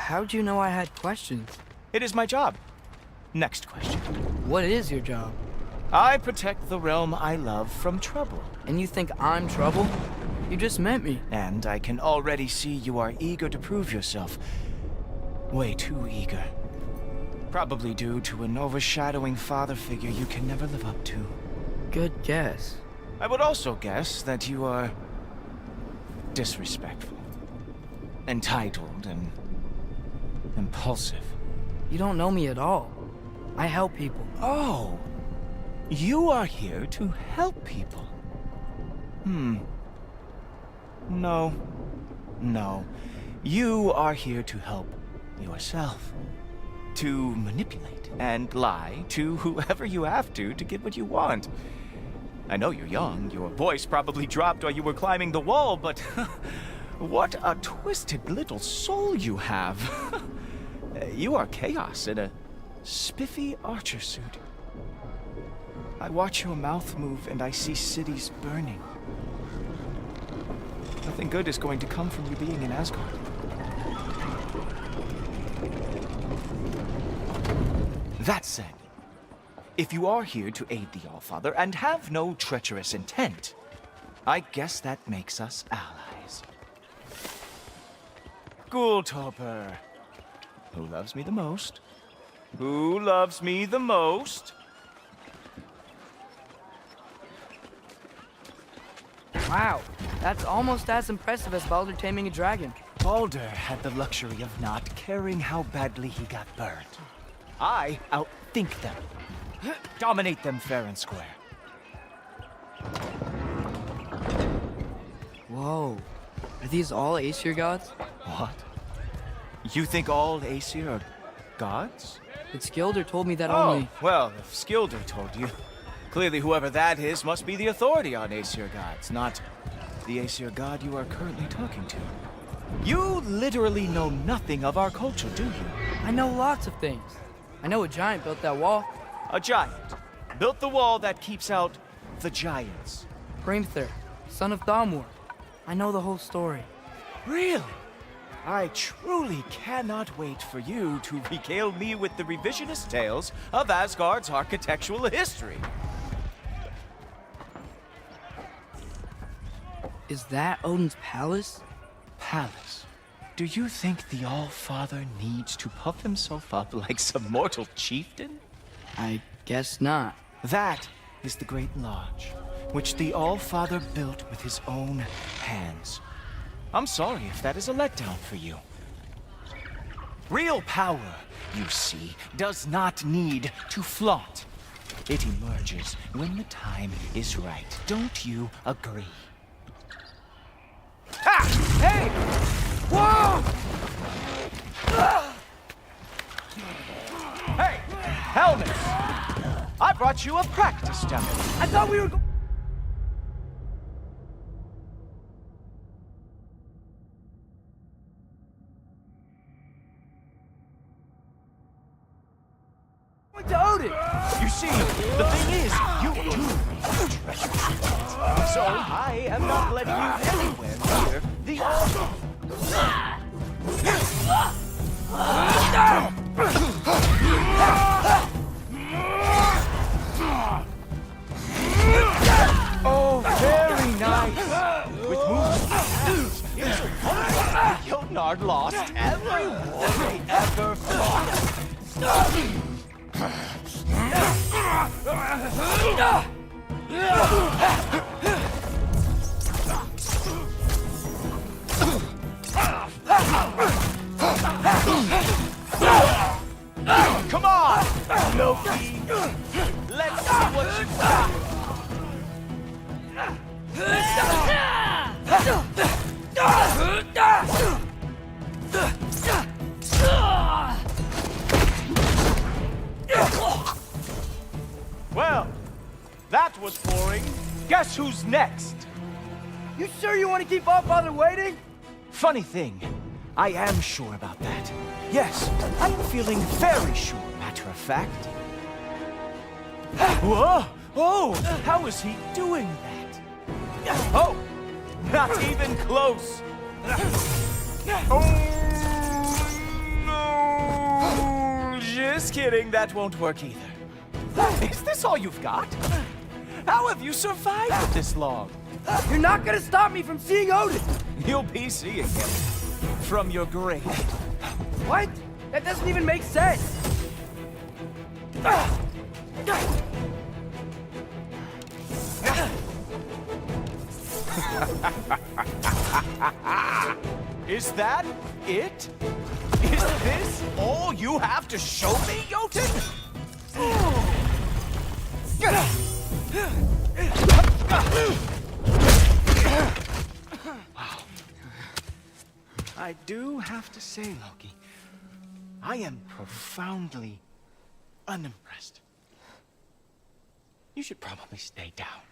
How'd you know I had questions? It is my job. Next question. What is your job? I protect the realm I love from trouble. And you think I'm trouble? You just met me. And I can already see you are eager to prove yourself. Way too eager. Probably due to an overshadowing father figure you can never live up to. Good guess. I would also guess that you are disrespectful, entitled, and impulsive. You don't know me at all. I help people. Oh, you are here to help people. No. You are here to help yourself. To manipulate and lie to whoever you have to get what you want. I know you're young. Your voice probably dropped while you were climbing the wall, but what a twisted little soul you have. You are chaos in a spiffy archer suit. I watch your mouth move and I see cities burning. Nothing good is going to come from you being in Asgard. That said, if you are here to aid the Allfather and have no treacherous intent, I guess that makes us allies. Ghoultoper. Who loves me the most? Who loves me the most? Wow, that's almost as impressive as Baldur taming a dragon. Baldur had the luxury of not caring how badly he got burned. I outthink them. Dominate them fair and square. Whoa. Are these all Aesir gods? What? You think all Aesir are gods? But Skilder told me that Oh, only... well, if Skilder told you, clearly whoever that is must be the authority on Aesir gods, not the Aesir god you are currently talking to. You literally know nothing of our culture, do you? I know lots of things. I know a giant built that wall. A giant built the wall that keeps out the giants. Hrimthur, son of Thamur. I know the whole story. Really? I truly cannot wait for you to regale me with the revisionist tales of Asgard's architectural history. Is that Odin's palace? Palace? Do you think the All-Father needs to puff himself up like some mortal chieftain? I guess not. That is the Great Lodge, which the All-Father built with his own hands. I'm sorry if that is a letdown for you. Real power, you see, does not need to flaunt. It emerges when the time is right. Don't you agree? Ha! Hey! Whoa! Hey! Helmets! I brought you a practice demo. I thought we were going to Odin! You see, the thing is, you do need treasure treatment. So I am not letting you anywhere near the altar. Oh, very nice. With moves, Jotnar lost every war they ever fought. Come on, Loki. Let's see what you got. Well, that was boring. Guess who's next? You sure you want to keep Allfather waiting? Funny thing, I am sure about that. Yes, I am feeling very sure, matter of fact. Whoa! Oh, how is he doing that? Oh, not even close. Just kidding, that won't work either. Is this all you've got? How have you survived this long? You're not gonna stop me from seeing Odin! You'll be seeing him from your grave. What? That doesn't even make sense! Is that it? Is this all you have to show me, Jotun? Wow. I do have to say, Loki, I am profoundly unimpressed. You should probably stay down.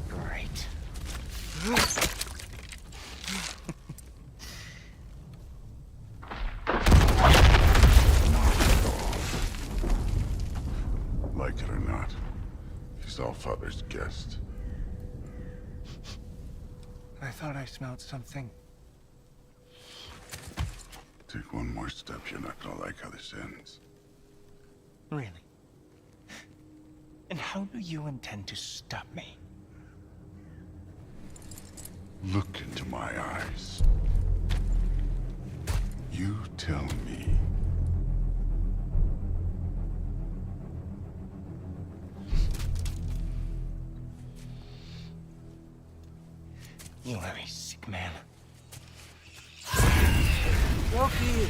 Great. Like it or not, he's Allfather's guest. I thought I smelled something. Take one more step, you're not gonna like how this ends. Really? And how do you intend to stop me? Look into my eyes. You tell me. You are a sick man. Loki,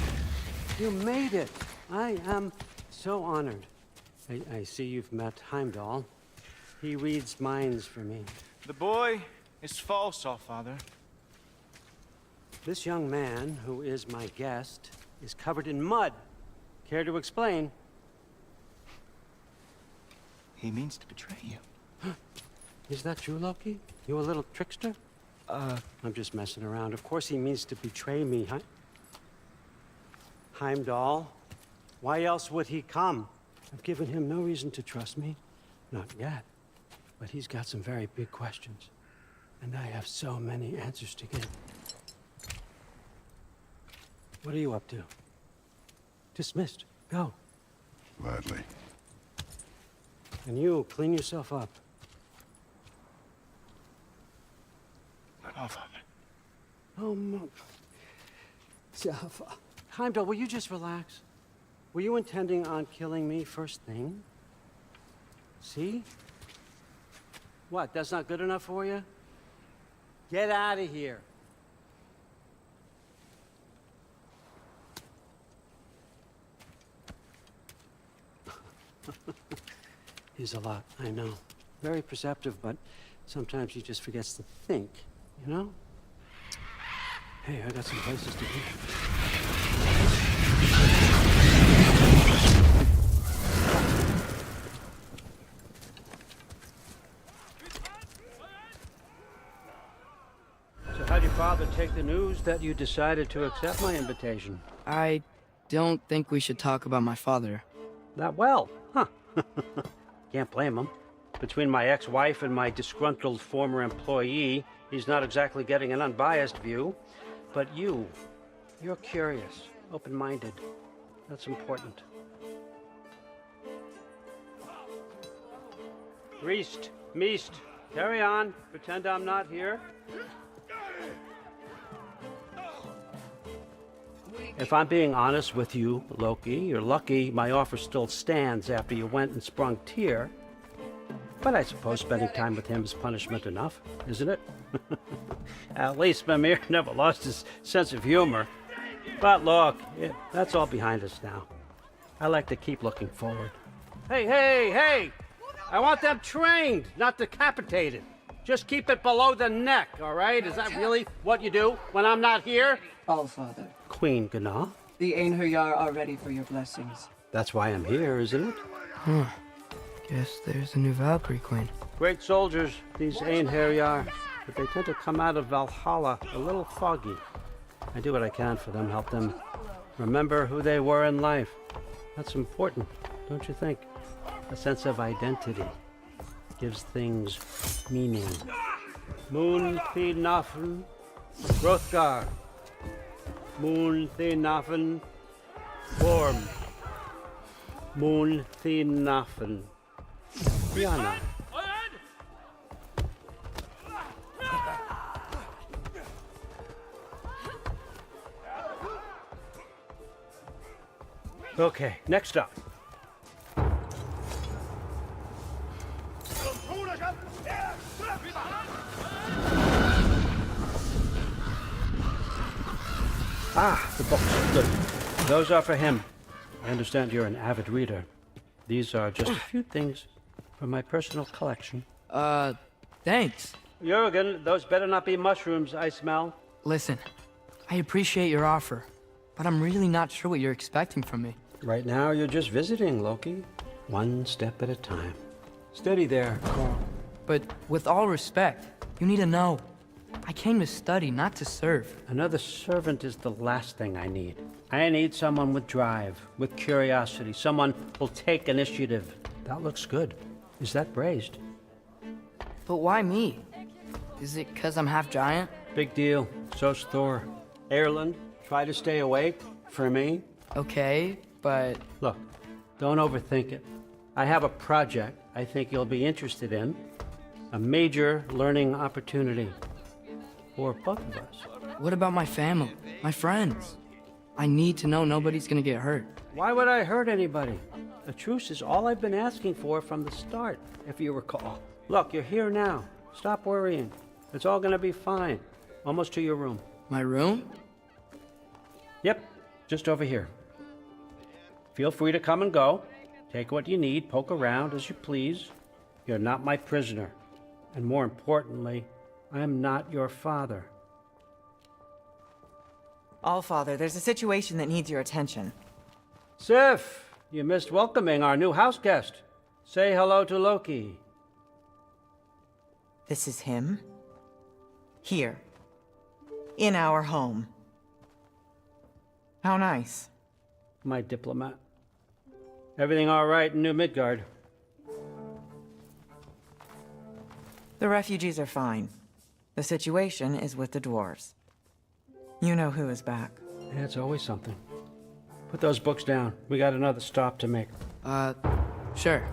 you made it. I am so honored. I see you've met Heimdall. He reads minds for me. The boy is false, Allfather. This young man, who is my guest, is covered in mud. Care to explain? He means to betray you. Is that true, Loki? You a little trickster? I'm just messing around. Of course he means to betray me, Heimdall. Why else would he come? I've given him no reason to trust me. Not yet. But he's got some very big questions. And I have so many answers to give. What are you up to? Dismissed. Go. Gladly. And you, clean yourself up. But Allfather. Oh, Heimdall, will you just relax? Were you intending on killing me first thing? See? What, that's not good enough for you? Get out of here. He's a lot, I know. Very perceptive, but sometimes he just forgets to think, you know? Hey, I got some places to be. So how'd your father take the news that you decided to accept my invitation? I don't think we should talk about my father. That well, huh? Can't blame him. Between my ex-wife and my disgruntled former employee, he's not exactly getting an unbiased view. But you're curious, open-minded. That's important. Reist, Meest, carry on. Pretend I'm not here. If I'm being honest with you, Loki, you're lucky my offer still stands after you went and sprung Tyr. But I suppose spending time with him is punishment enough, isn't it? At least Mimir never lost his sense of humor. But look, that's all behind us now. I like to keep looking forward. Hey! I want them trained, not decapitated. Just keep it below the neck, all right? Is that really what you do when I'm not here? Allfather. Queen Gná. The Einherjar are ready for your blessings. That's why I'm here, isn't it? Huh. Guess there's a new Valkyrie Queen. Great soldiers, these Einherjar, but they tend to come out of Valhalla a little foggy. I do what I can for them, help them remember who they were in life. That's important, don't you think? A sense of identity gives things meaning. Moon Pinafen, Hrothgar. Moon Thinafen. Worm. Moon Thinafen. Diana. Okay, next up. Ah, the books. Good. Those are for him. I understand you're an avid reader. These are just a few things from my personal collection. Thanks. Jurgen, those better not be mushrooms I smell. Listen, I appreciate your offer, but I'm really not sure what you're expecting from me. Right now, you're just visiting, Loki. One step at a time. Steady there, Carl. But with all respect, you need to know. I came to study, not to serve. Another servant is the last thing I need. I need someone with drive, with curiosity, someone who'll take initiative. That looks good. Is that braised? But why me? Is it 'cause I'm half giant? Big deal. So's Thor. Ireland, try to stay awake for me. Okay, but... Look, don't overthink it. I have a project I think you'll be interested in. A major learning opportunity. For both of us. What about my family? My friends? I need to know nobody's gonna get hurt. Why would I hurt anybody? A truce is all I've been asking for from the start, if you recall. Look, you're here now. Stop worrying. It's all gonna be fine. Almost to your room. My room? Yep, just over here. Feel free to come and go. Take what you need, poke around as you please. You're not my prisoner. And more importantly, I'm not your father. Allfather, there's a situation that needs your attention. Sif, you missed welcoming our new house guest. Say hello to Loki. This is him? Here. In our home. How nice. My diplomat. Everything all right in New Midgard? The refugees are fine. The situation is with the dwarves. You know who is back. Yeah, it's always something. Put those books down. We got another stop to make. Sure.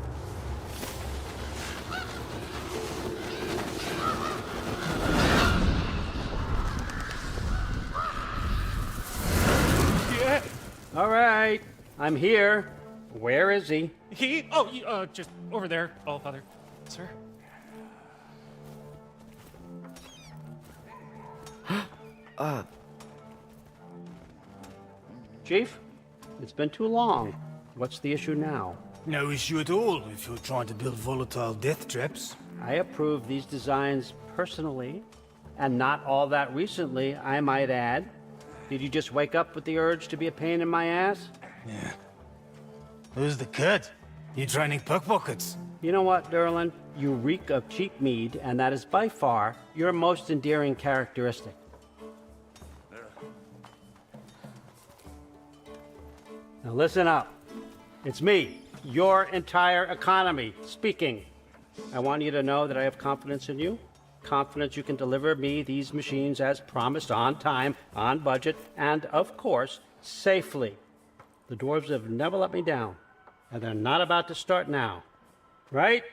Yeah. All right. I'm here. Where is he? Just over there, Allfather. Sir? Chief, it's been too long. What's the issue now? No issue at all if you're trying to build volatile death traps. I approve these designs personally, and not all that recently, I might add. Did you just wake up with the urge to be a pain in my ass? Yeah. Who's the kid? You training pickpockets? You know what, Derlin? You reek of cheap mead, and that is by far your most endearing characteristic. Now listen up. It's me, your entire economy, speaking. I want you to know that I have confidence in you. Confidence you can deliver me these machines as promised, on time, on budget, and, of course, safely. The dwarves have never let me down, and they're not about to start now. Right?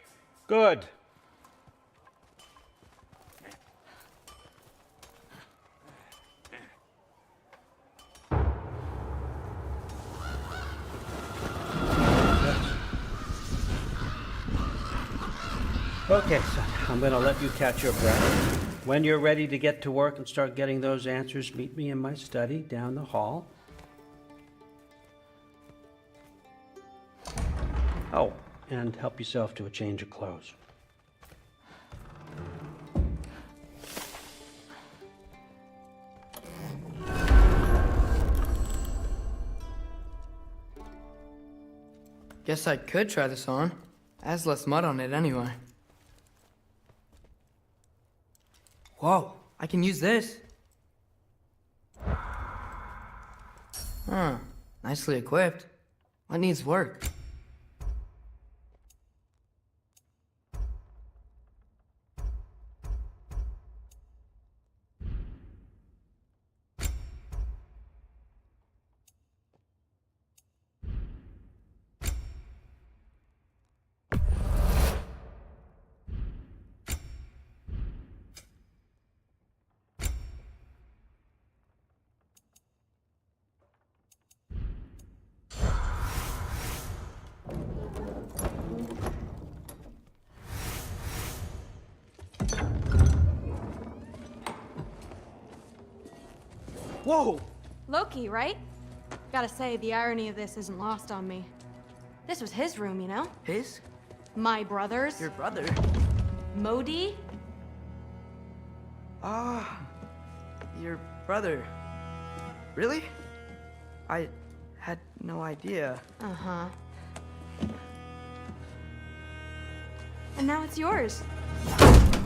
Good. Okay, son, I'm gonna let you catch your breath. When you're ready to get to work and start getting those answers, meet me in my study down the hall. Oh, and help yourself to a change of clothes. Guess I could try this on. Has less mud on it anyway. Whoa, I can use this. Huh, nicely equipped. What needs work? Whoa! Loki, right? Gotta say, the irony of this isn't lost on me. This was his room, you know? His? My brother's. Your brother? Modi? Ah, your brother. Really? I had no idea. Uh-huh. And now it's yours.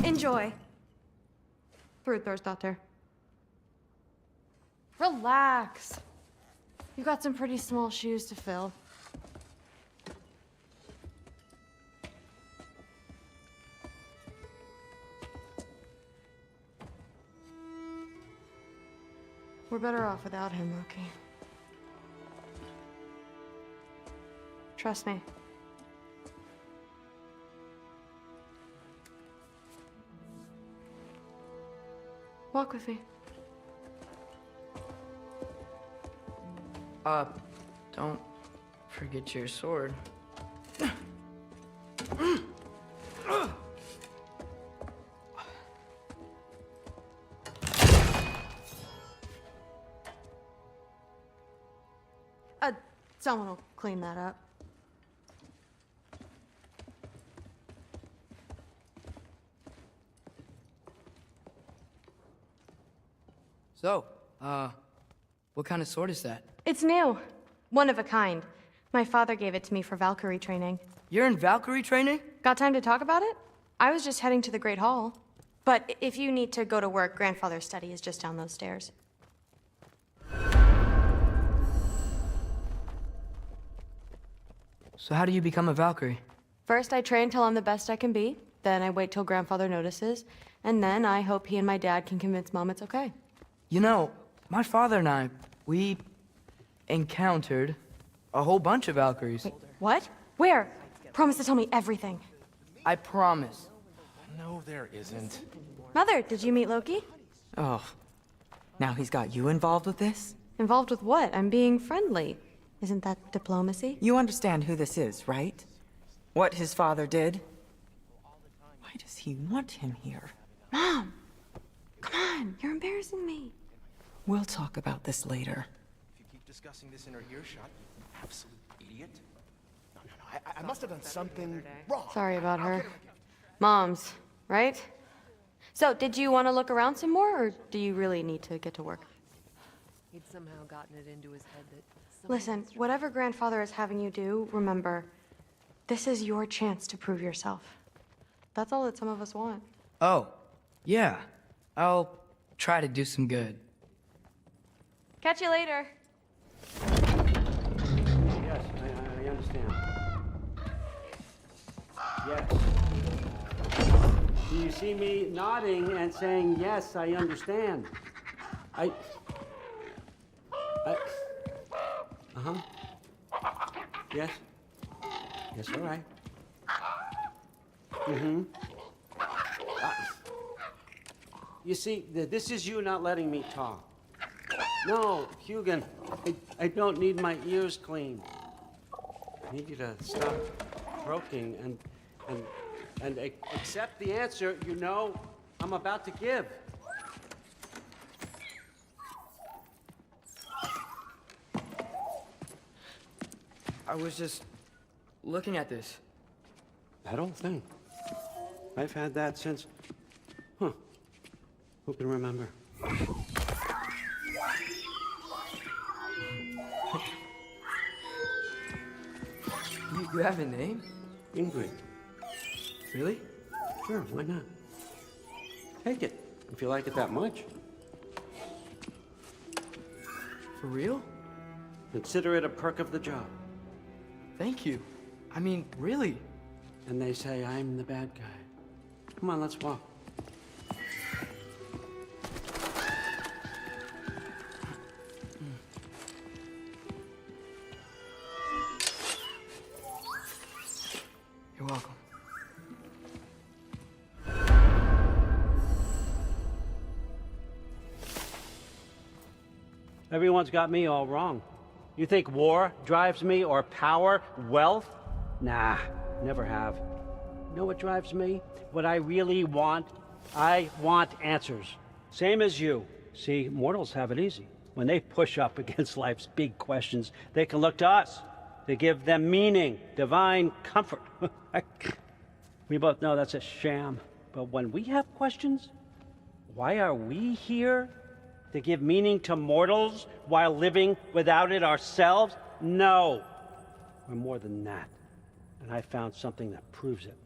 Enjoy. Brudthorstdotter. Relax. You've got some pretty small shoes to fill. We're better off without him, Loki. Trust me. Walk with me. Don't forget your sword. Someone will clean that up. So, what kind of sword is that? It's new. One of a kind. My father gave it to me for Valkyrie training. You're in Valkyrie training? Got time to talk about it? I was just heading to the Great Hall. But if you need to go to work, Grandfather's study is just down those stairs. So how do you become a Valkyrie? First, I train till I'm the best I can be. Then I wait till Grandfather notices. And then I hope he and my dad can convince Mom it's okay. You know, my father and I, we encountered a whole bunch of Valkyries. Wait, what? Where? Promise to tell me everything. I promise. No, there isn't. Mother, did you meet Loki? Oh, now he's got you involved with this? Involved with what? I'm being friendly. Isn't that diplomacy? You understand who this is, right? What his father did? Why does he want him here? Mom! Come on, you're embarrassing me. We'll talk about this later. If you keep discussing this in her earshot, you absolute idiot. No. I must have done something wrong. Sorry about her. Moms, right? So, did you want to look around some more, or do you really need to get to work? He'd somehow gotten it into his head that... Listen, whatever Grandfather is having you do, remember, this is your chance to prove yourself. That's all that some of us want. Oh, yeah. I'll try to do some good. Catch you later. Yes, I understand. Yes. Do you see me nodding and saying, yes, I understand? Uh-huh. Yes. Yes, all right. Mm-hmm. You see, this is you not letting me talk. No, Hugin, I don't need my ears cleaned. I need you to stop croaking and accept the answer you know I'm about to give. I was just looking at this. That old thing. I've had that since... Huh. Who can remember? You have a name? Ingrid. Really? Sure, why not? Take it, if you like it that much. For real? Consider it a perk of the job. Thank you. I mean, really. And they say I'm the bad guy. Come on, let's walk. You're welcome. Everyone's got me all wrong. You think war drives me, or power, wealth? Nah, never have. You know what drives me? What I really want? I want answers. Same as you. See, mortals have it easy. When they push up against life's big questions, they can look to us to give them meaning, divine comfort. We both know that's a sham. But when we have questions, why are we here? To give meaning to mortals while living without it ourselves? No. We're more than that. And I found something that proves it.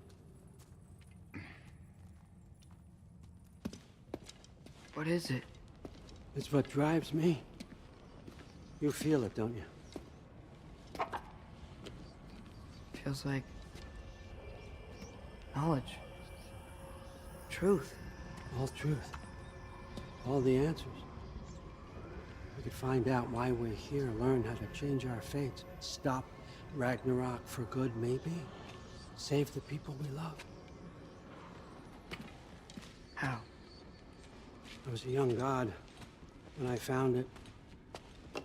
What is it? It's what drives me. You feel it, don't you? Feels like knowledge. Truth. All truth. All the answers. We could find out why we're here, learn how to change our fates, stop ragnarok for good, maybe. Save the people we love. How? I was a young god when I found it.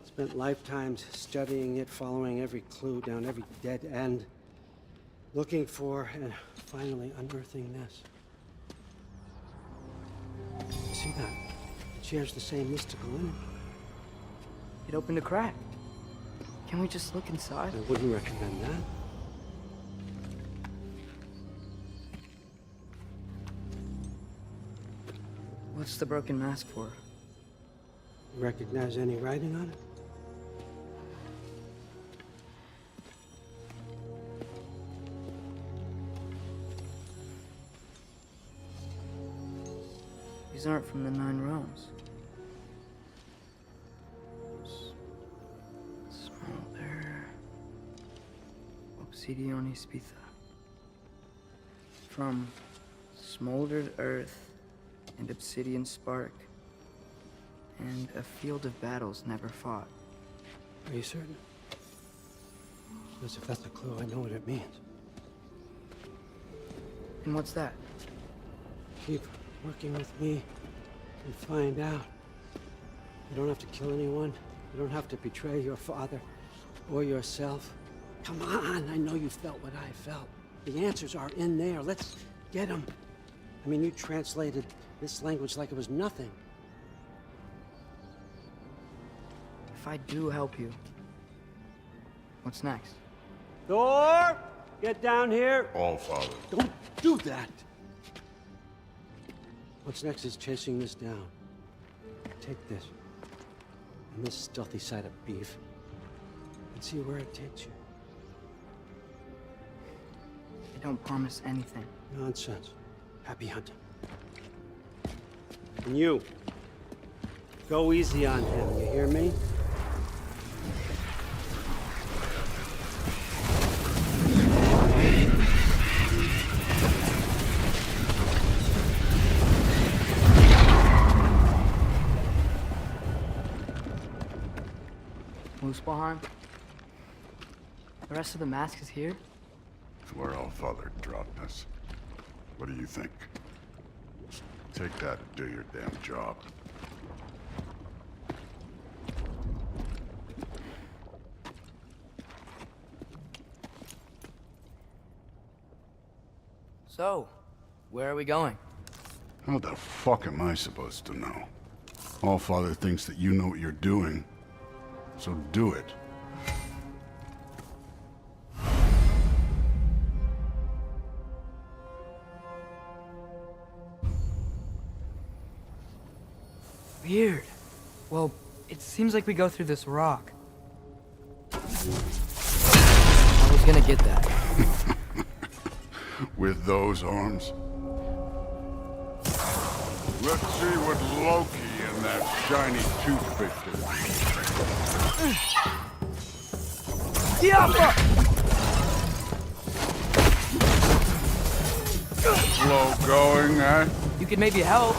Spent lifetimes studying it, following every clue down every dead end, looking for and finally unearthing this. See that? It shares the same mystical energy. It opened a crack. Can we just look inside? I wouldn't recommend that. What's the broken mask for? Recognize any writing on it? These aren't from the 9 realms. Smolder. Obsidione Spitha. From smoldered earth and obsidian spark. And a field of battles never fought. Are you certain? Because if that's a clue, I know what it means. And what's that? Keep working with me and find out. You don't have to kill anyone. You don't have to betray your father or yourself. Come on, I know you felt what I felt. The answers are in there. Let's get them. I mean, you translated this language like it was nothing. If I do help you, what's next? Thor! Get down here! All Father. Don't do that! What's next is chasing this down. Take this, and this stealthy side of beef, and see where it takes you. I don't promise anything. Nonsense. Happy hunting. And you, go easy on him, you hear me? Muspelheim? The rest of the mask is here? It's where All Father dropped us. What do you think? Take that and do your damn job. So, where are we going? How the fuck am I supposed to know? All Father thinks that you know what you're doing, so do it. Weird. Well, it seems like we go through this rock. I was gonna get that. With those arms? Let's see what Loki and that shiny toothpick do. Slow going, eh? You could maybe help.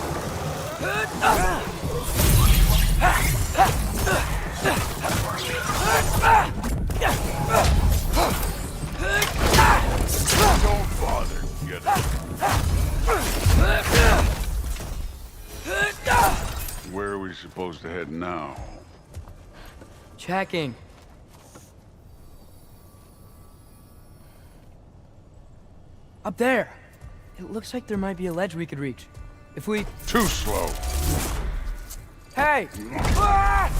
Don't bother, get it. Where are we supposed to head now? Checking. Up there. It looks like there might be a ledge we could reach. If we... Too slow. Hey! Ah!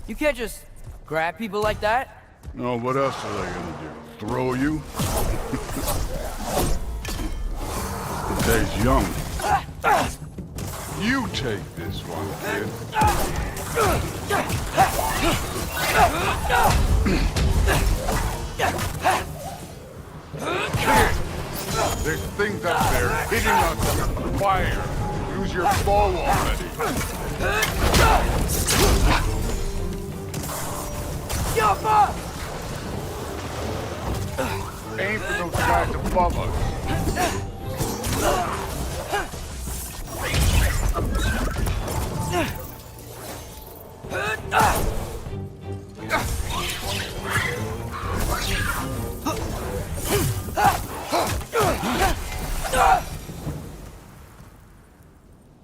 You can't just grab people like that. No, what else are they gonna do? Throw you? The day's young. You take this one, kid. Kid, there's things up there hitting us with fire. Use your bow already. Jump up! Aim for those guys above us.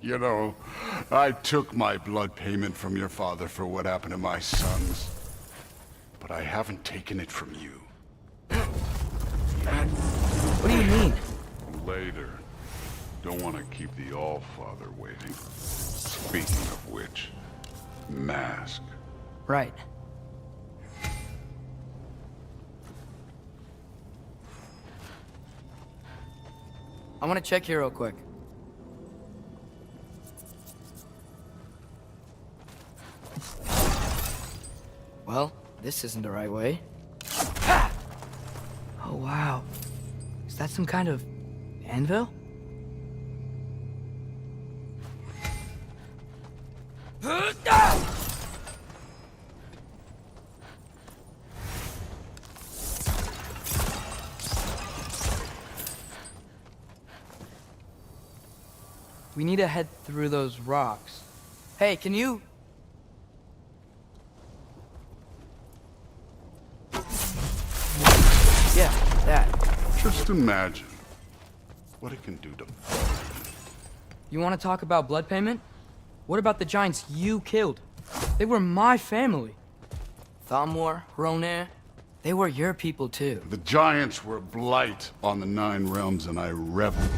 You know, I took my blood payment from your father for what happened to my sons. But I haven't taken it from you. What do you mean? Later. Don't want to keep the All-Father waiting. Speaking of which, mask. Right. I want to check here real quick. Well, this isn't the right way. Oh, wow. Is that some kind of anvil? We need to head through those rocks. Hey, can you... Yeah, that. Just imagine what it can do to... You want to talk about blood payment? What about the giants you killed? They were my family. Thamor, Ronair, they were your people too. The giants were a blight on the Nine Realms, and I reveled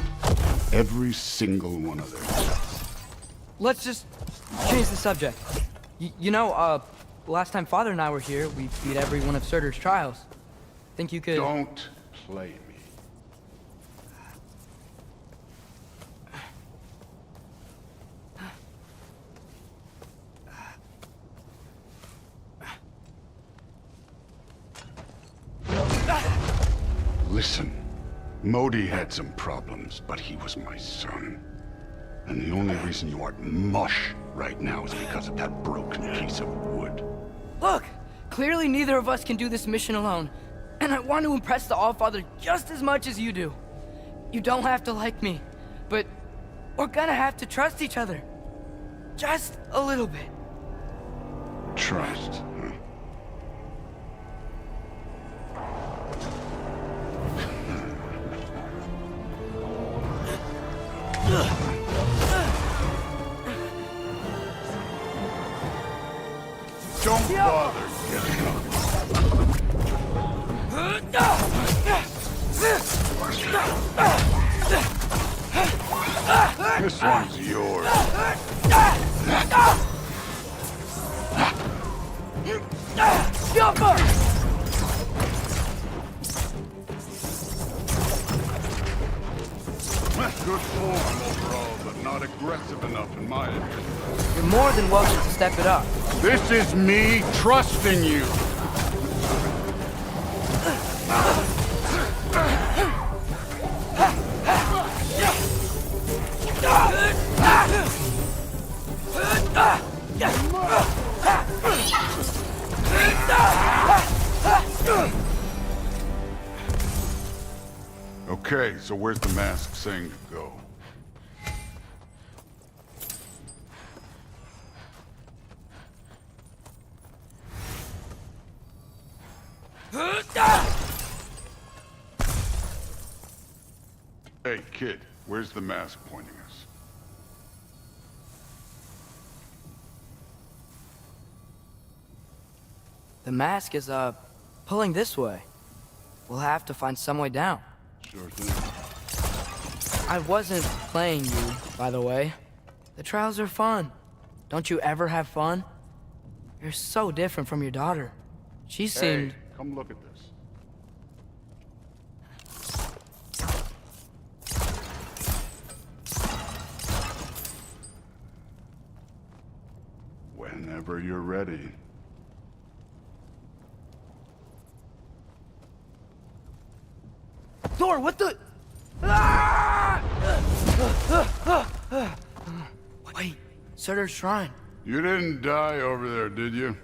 every single one of their deaths. Let's just change the subject. You know, last time Father and I were here, we beat every one of Surtur's trials. Think you could... Don't play me. Listen, Modi had some problems, but he was my son. And the only reason you aren't mush right now is because of that broken piece of wood. Look! Clearly neither of us can do this mission alone. And I want to impress the All-Father just as much as you do. You don't have to like me, but we're gonna have to trust each other. Just a little bit. Trust, huh? Don't bother getting up. This one's yours. Good form overall, but not aggressive enough in my opinion. You're more than welcome to step it up. This is me trusting you. Okay, so where's the mask saying to go? Hey, kid, where's the mask pointing us? The mask is, pulling this way. We'll have to find some way down. Sure thing. I wasn't playing you, by the way. The trials are fun. Don't you ever have fun? You're so different from your daughter. She seemed... Hey, come look at this. Whenever you're ready. Thor, what the... Wait, Surtur's shrine. You didn't die over there, did you?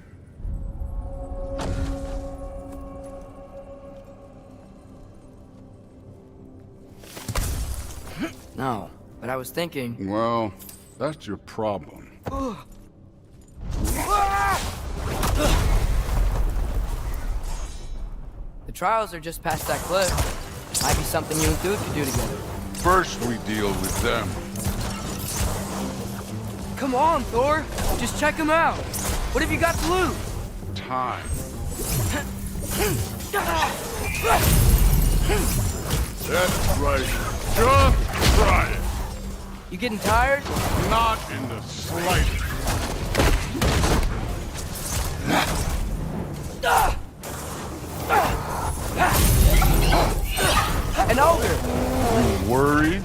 No, but I was thinking... Well, that's your problem. The trials are just past that cliff. Might be something you and Dude could do together. First we deal with them. Come on, Thor! Just check them out! What have you got to lose? Time. That's right. Just try it. You getting tired? Not in the slightest. An ogre! You worried?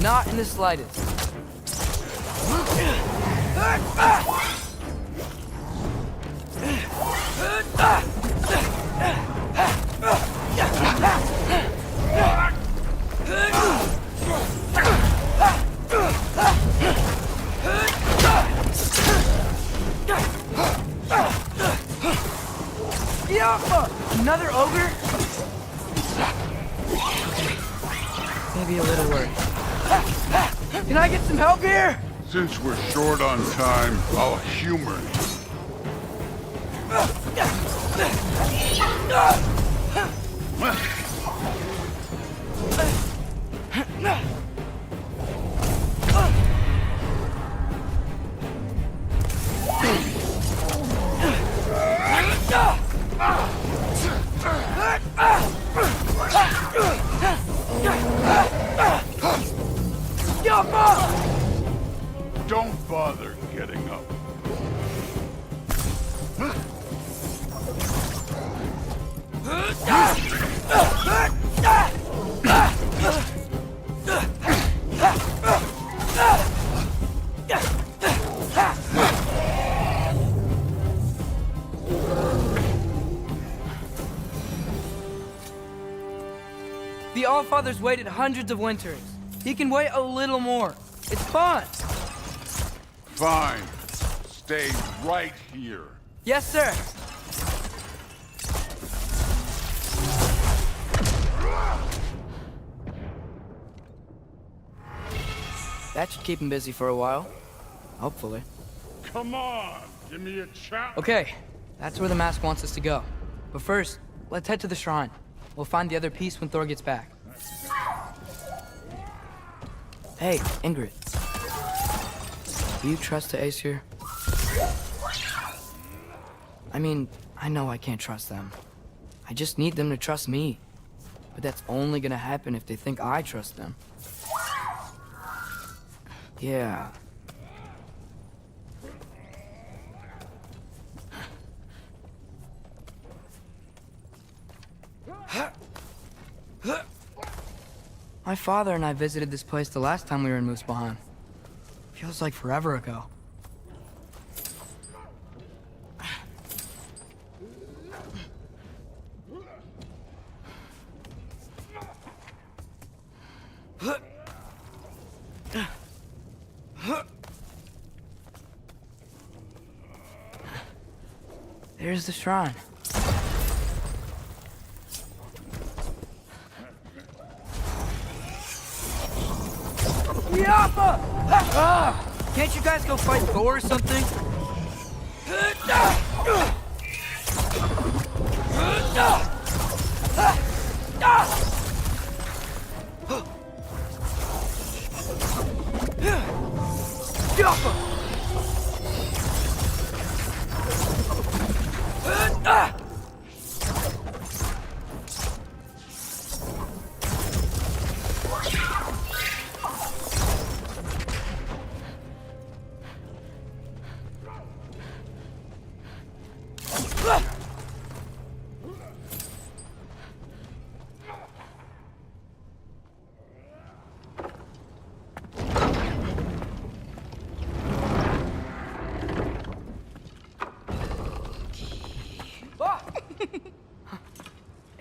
Not in the slightest. Another ogre? Okay. Maybe a little worried. Can I get some help here? Since we're short on time, I'll humor you. Don't bother getting up. The Allfather's waited hundreds of winters. He can wait a little more. It's fun. Fine. Stay right here. Yes, sir. That should keep him busy for a while. Hopefully. Come on, give me a chance. Okay, that's where the mask wants us to go. But first, let's head to the shrine. We'll find the other piece when Thor gets back. Hey, Ingrid. Do you trust the Aesir? I mean, I know I can't trust them. I just need them to trust me. But that's only gonna happen if they think I trust them. Yeah. My father and I visited this place the last time we were in Muspelheim. Feels like forever ago. There's the shrine. Can't you guys go fight Thor or something?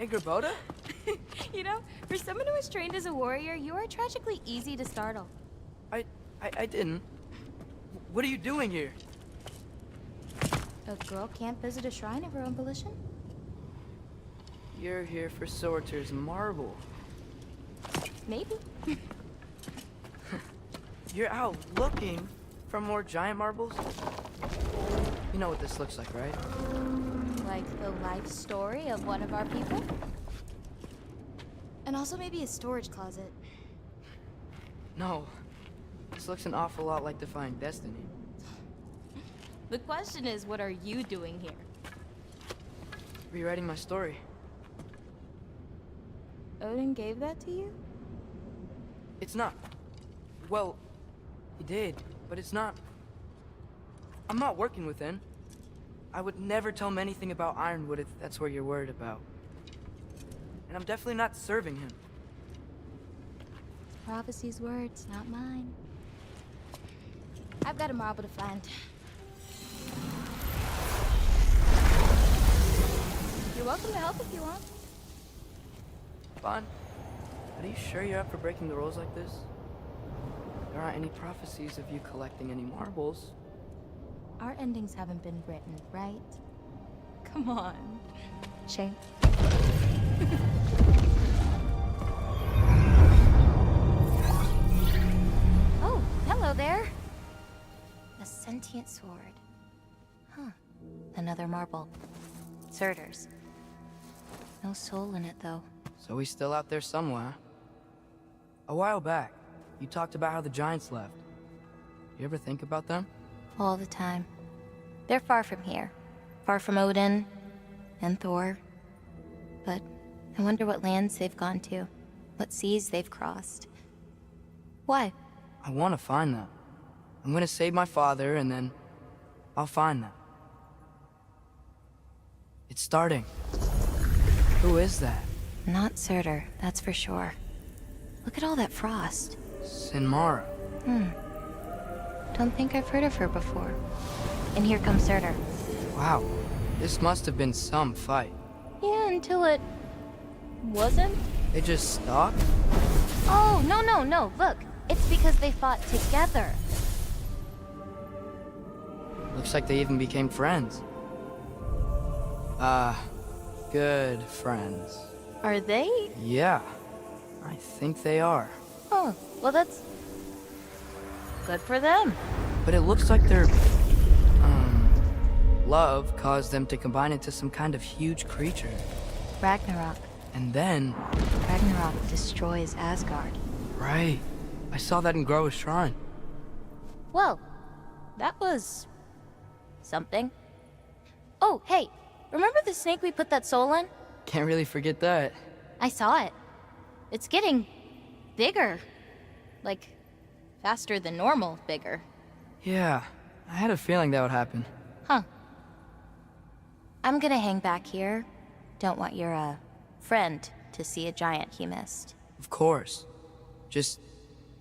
Gerboda? You know, for someone who was trained as a warrior, you are tragically easy to startle. I didn't. What are you doing here? A girl can't visit a shrine of her own volition? You're here for Sorter's marble. Maybe. You're out looking for more giant marbles? You know what this looks like, right? Like the life story of one of our people? And also maybe a storage closet. No. This looks an awful lot like Defying Destiny. The question is, what are you doing here? Rewriting my story. Odin gave that to you? It's not. Well, he did, but it's not. I'm not working with him. I would never tell him anything about Ironwood if that's what you're worried about. And I'm definitely not serving him. Prophecy's words, not mine. I've got a marble to find. You're welcome to help if you want. Bon, are you sure you're up for breaking the rules like this? There aren't any prophecies of you collecting any marbles. Our endings haven't been written, right? Come on. Shame. Oh, hello there. A sentient sword. Huh. Another marble. Surtur's. No soul in it, though. So he's still out there somewhere. A while back, you talked about how the giants left. You ever think about them? All the time. They're far from here. Far from Odin and Thor. But I wonder what lands they've gone to. What seas they've crossed. Why? I want to find them. I'm gonna save my father, and then I'll find them. It's starting. Who is that? Not Surtur, that's for sure. Look at all that frost. Sinmara. Don't think I've heard of her before. And here comes Surtur. Wow. This must have been some fight. Yeah, until it... wasn't? They just stopped? Oh, no. Look, it's because they fought together. Looks like they even became friends. Good friends. Are they? Yeah, I think they are. Oh, well that's... good for them. But it looks like their... love caused them to combine into some kind of huge creature. Ragnarok. And then... Ragnarok destroys Asgard. Right. I saw that in Groa's shrine. Well, that was... something. Oh, hey, remember the snake we put that soul in? Can't really forget that. I saw it. It's getting... bigger. Like, faster than normal bigger. Yeah, I had a feeling that would happen. Huh. I'm gonna hang back here. Don't want your, friend to see a giant he missed. Of course. Just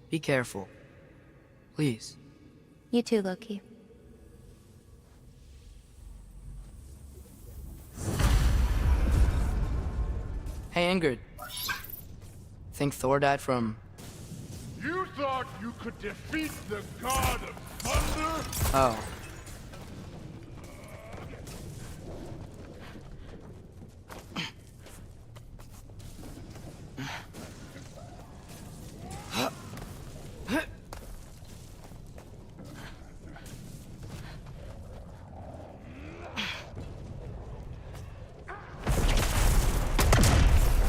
be careful. Please. You too, Loki. Hey, Ingrid. Think Thor died from... You thought you could defeat the god of thunder? Oh.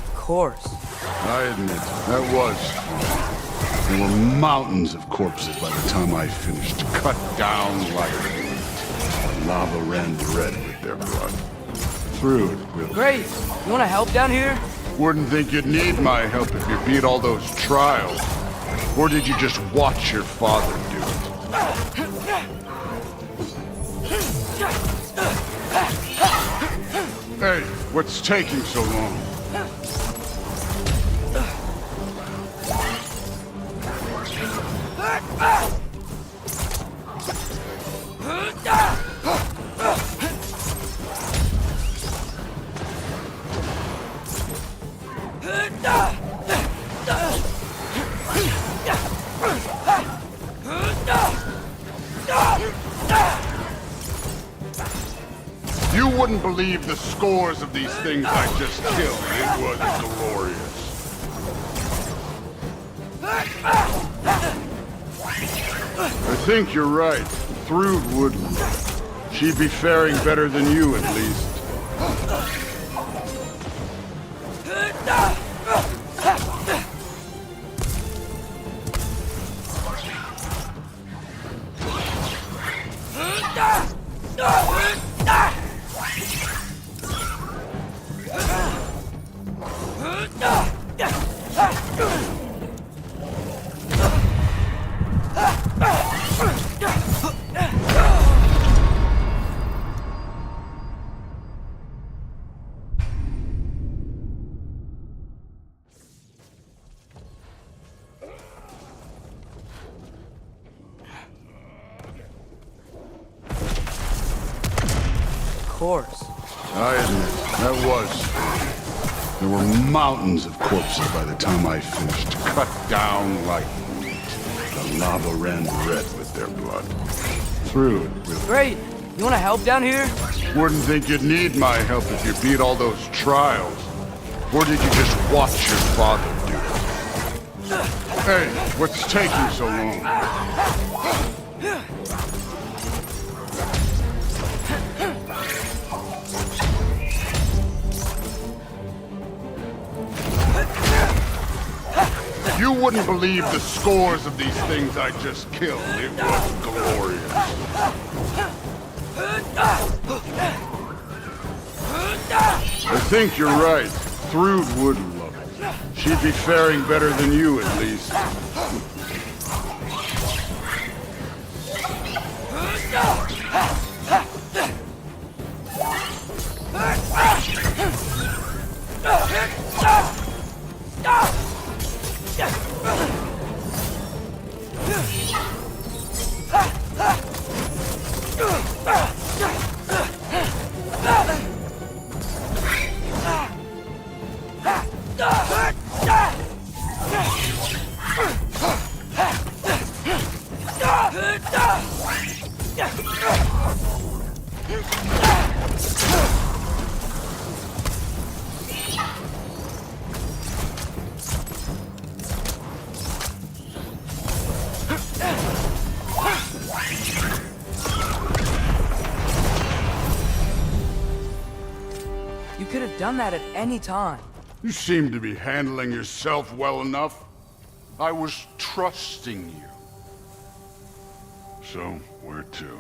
Of course. I admit, that was fun. There were mountains of corpses by the time I finished, cut down like meat. The lava ran red with their blood. Through it, Will. Great! You wanna help down here? Wouldn't think you'd need my help if you beat all those trials. Or did you just watch your father do it? Hey, what's taking so long? You wouldn't believe the scores of these things I just killed. It was glorious. I think you're right. Thrud wouldn't. She'd be faring better than you, at least. Course. I admit, that was. There were mountains of corpses by the time I finished, cut down like meat. The lava ran red with their blood. Through it, really. Great. You want to help down here? Wouldn't think you'd need my help if you beat all those trials. Or did you just watch your father do it? Hey, what's taking so long? You wouldn't believe the scores of these things I just killed. It was glorious. I think you're right. Thrud wouldn't love it. She'd be faring better than you, at least. You could have done that at any time. You seem to be handling yourself well enough. I was trusting you. So, where to?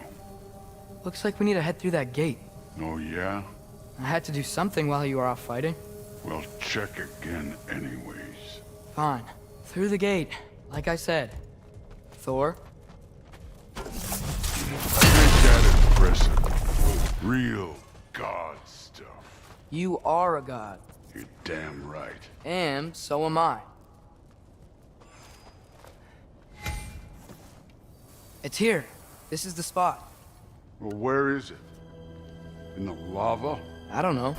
Looks like we need to head through that gate. Oh, yeah? I had to do something while you were off fighting. Well, check again anyways. Fine. Through the gate, like I said. Thor? Make that impressive. Real god stuff. You are a god. You're damn right. And so am I. It's here. This is the spot. Well, where is it? In the lava? I don't know.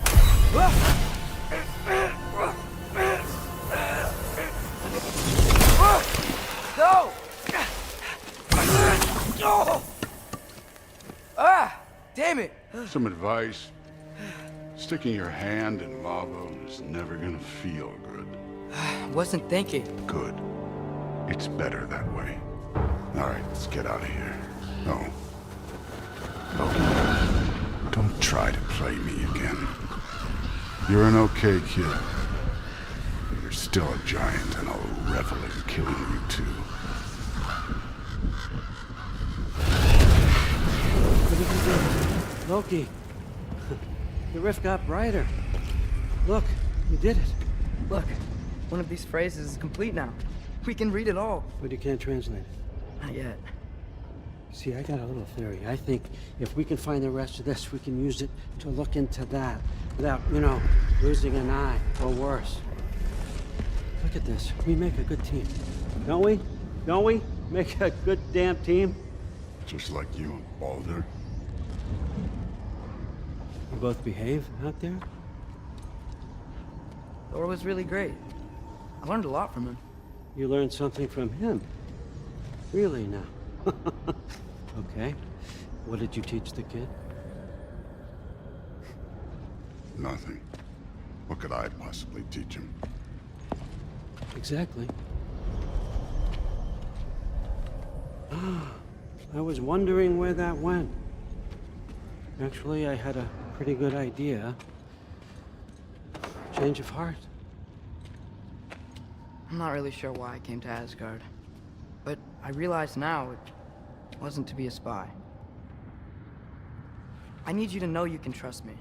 Go! Ah! Damn it! Some advice. Sticking your hand in lava is never gonna feel good. Wasn't thinking. Good. It's better that way. All right, let's get out of here. Oh. Loki, don't try to play me again. You're an okay kid. You're still a giant, and I'll revel in killing you too. What did you do? Loki. The rift got brighter. Look, you did it. Look, one of these phrases is complete now. We can read it all. But you can't translate it. Not yet. See, I got a little theory. I think if we can find the rest of this, we can use it to look into that without, losing an eye or worse. Look at this. We make a good team. Don't we? Don't we? Make a good damn team? Just like you and Baldur. You both behave out there? Thor was really great. I learned a lot from him. You learned something from him? Really now? Okay. What did you teach the kid? Nothing. What could I possibly teach him? Exactly. I was wondering where that went. Actually, I had a pretty good idea. Change of heart. I'm not really sure why I came to Asgard. But I realize now it wasn't to be a spy. I need you to know you can trust me.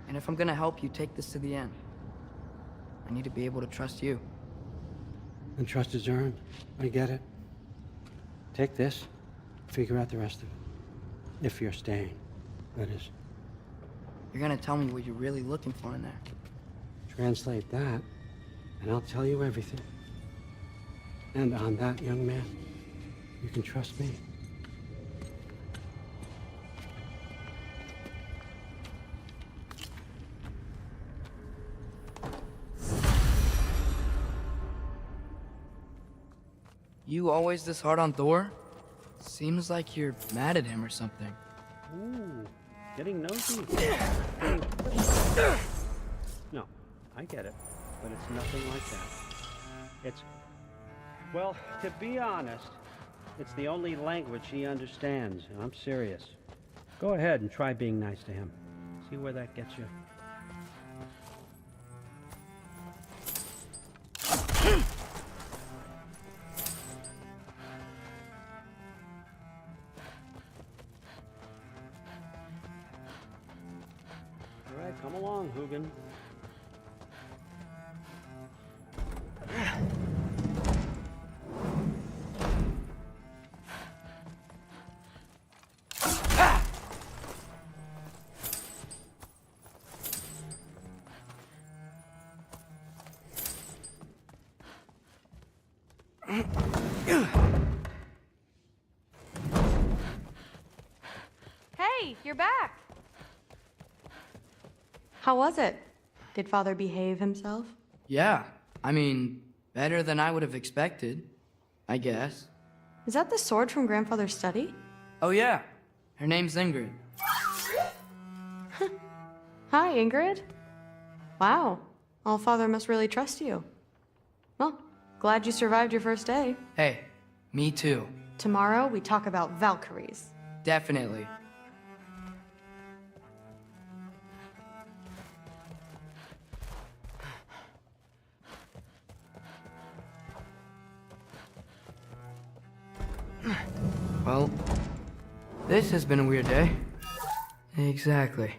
And if I'm gonna help you take this to the end, I need to be able to trust you. And trust is earned. I get it. Take this, figure out the rest of it. If you're staying, that is. You're gonna tell me what you're really looking for in there. Translate that, and I'll tell you everything. And on that, young man, you can trust me. You always this hard on Thor? Seems like you're mad at him or something. Ooh, getting nosy. No, I get it, but it's nothing like that. It's, well, to be honest, it's the only language he understands, and I'm serious. Go ahead and try being nice to him. See where that gets you. All right, come along, Hugin. Hey, you're back. How was it? Did Father behave himself? Yeah, I mean, better than I would have expected, I guess. Is that the sword from Grandfather's study? Oh yeah, her name's Ingrid. Hi, Ingrid. Wow, Allfather must really trust you. Well, glad you survived your first day. Hey, me too. Tomorrow, we talk about Valkyries. Definitely. Well, this has been a weird day. Exactly.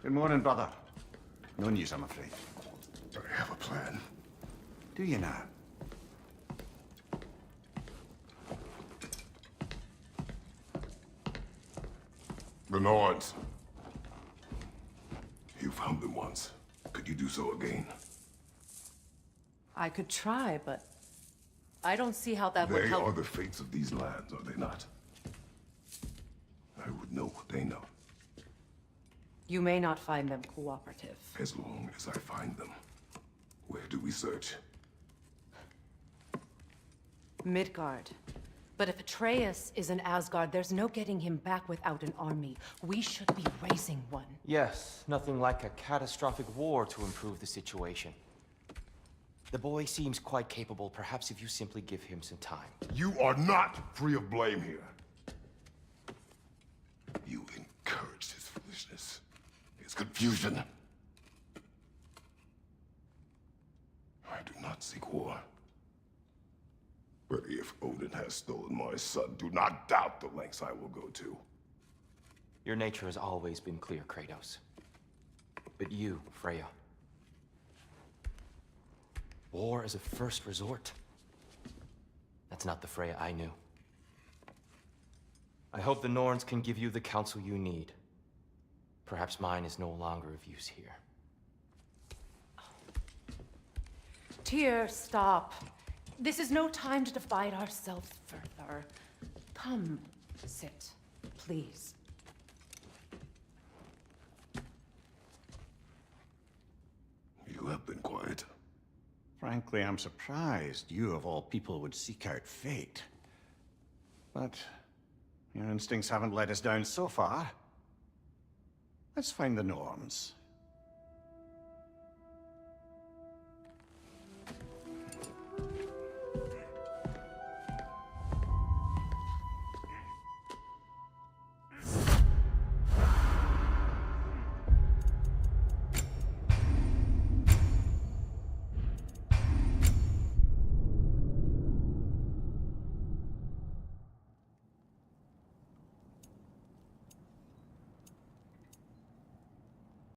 Good morning, brother. No news, I'm afraid. I have a plan. Do you now? The Nords. You found them once. Could you do so again? I could try, but I don't see how that would They help. are the fates of these lands, are they not? I would know what they know, You may not find them cooperative. as long as I find them. Where do we search? Midgard. But if Atreus is in Asgard, there's no getting him back without an army. We should be raising one. Yes, nothing like a catastrophic war to improve the situation. The boy seems quite capable. Perhaps if you simply give him some time. You are not free of blame here. You encouraged his foolishness, his confusion. I do not seek war. But if Odin has stolen my son, do not doubt the lengths I will go to. Your nature has always been clear, Kratos. But you, Freya. War is a first resort. That's not the Freya I knew. I hope the Norns can give you the counsel you need. Perhaps mine is no longer of use here. Tyr, stop. This is no time to divide ourselves further. Come, sit, please. You have been quiet. Frankly, I'm surprised you, of all people, would seek out fate. But your instincts haven't let us down so far. Let's find the Norns.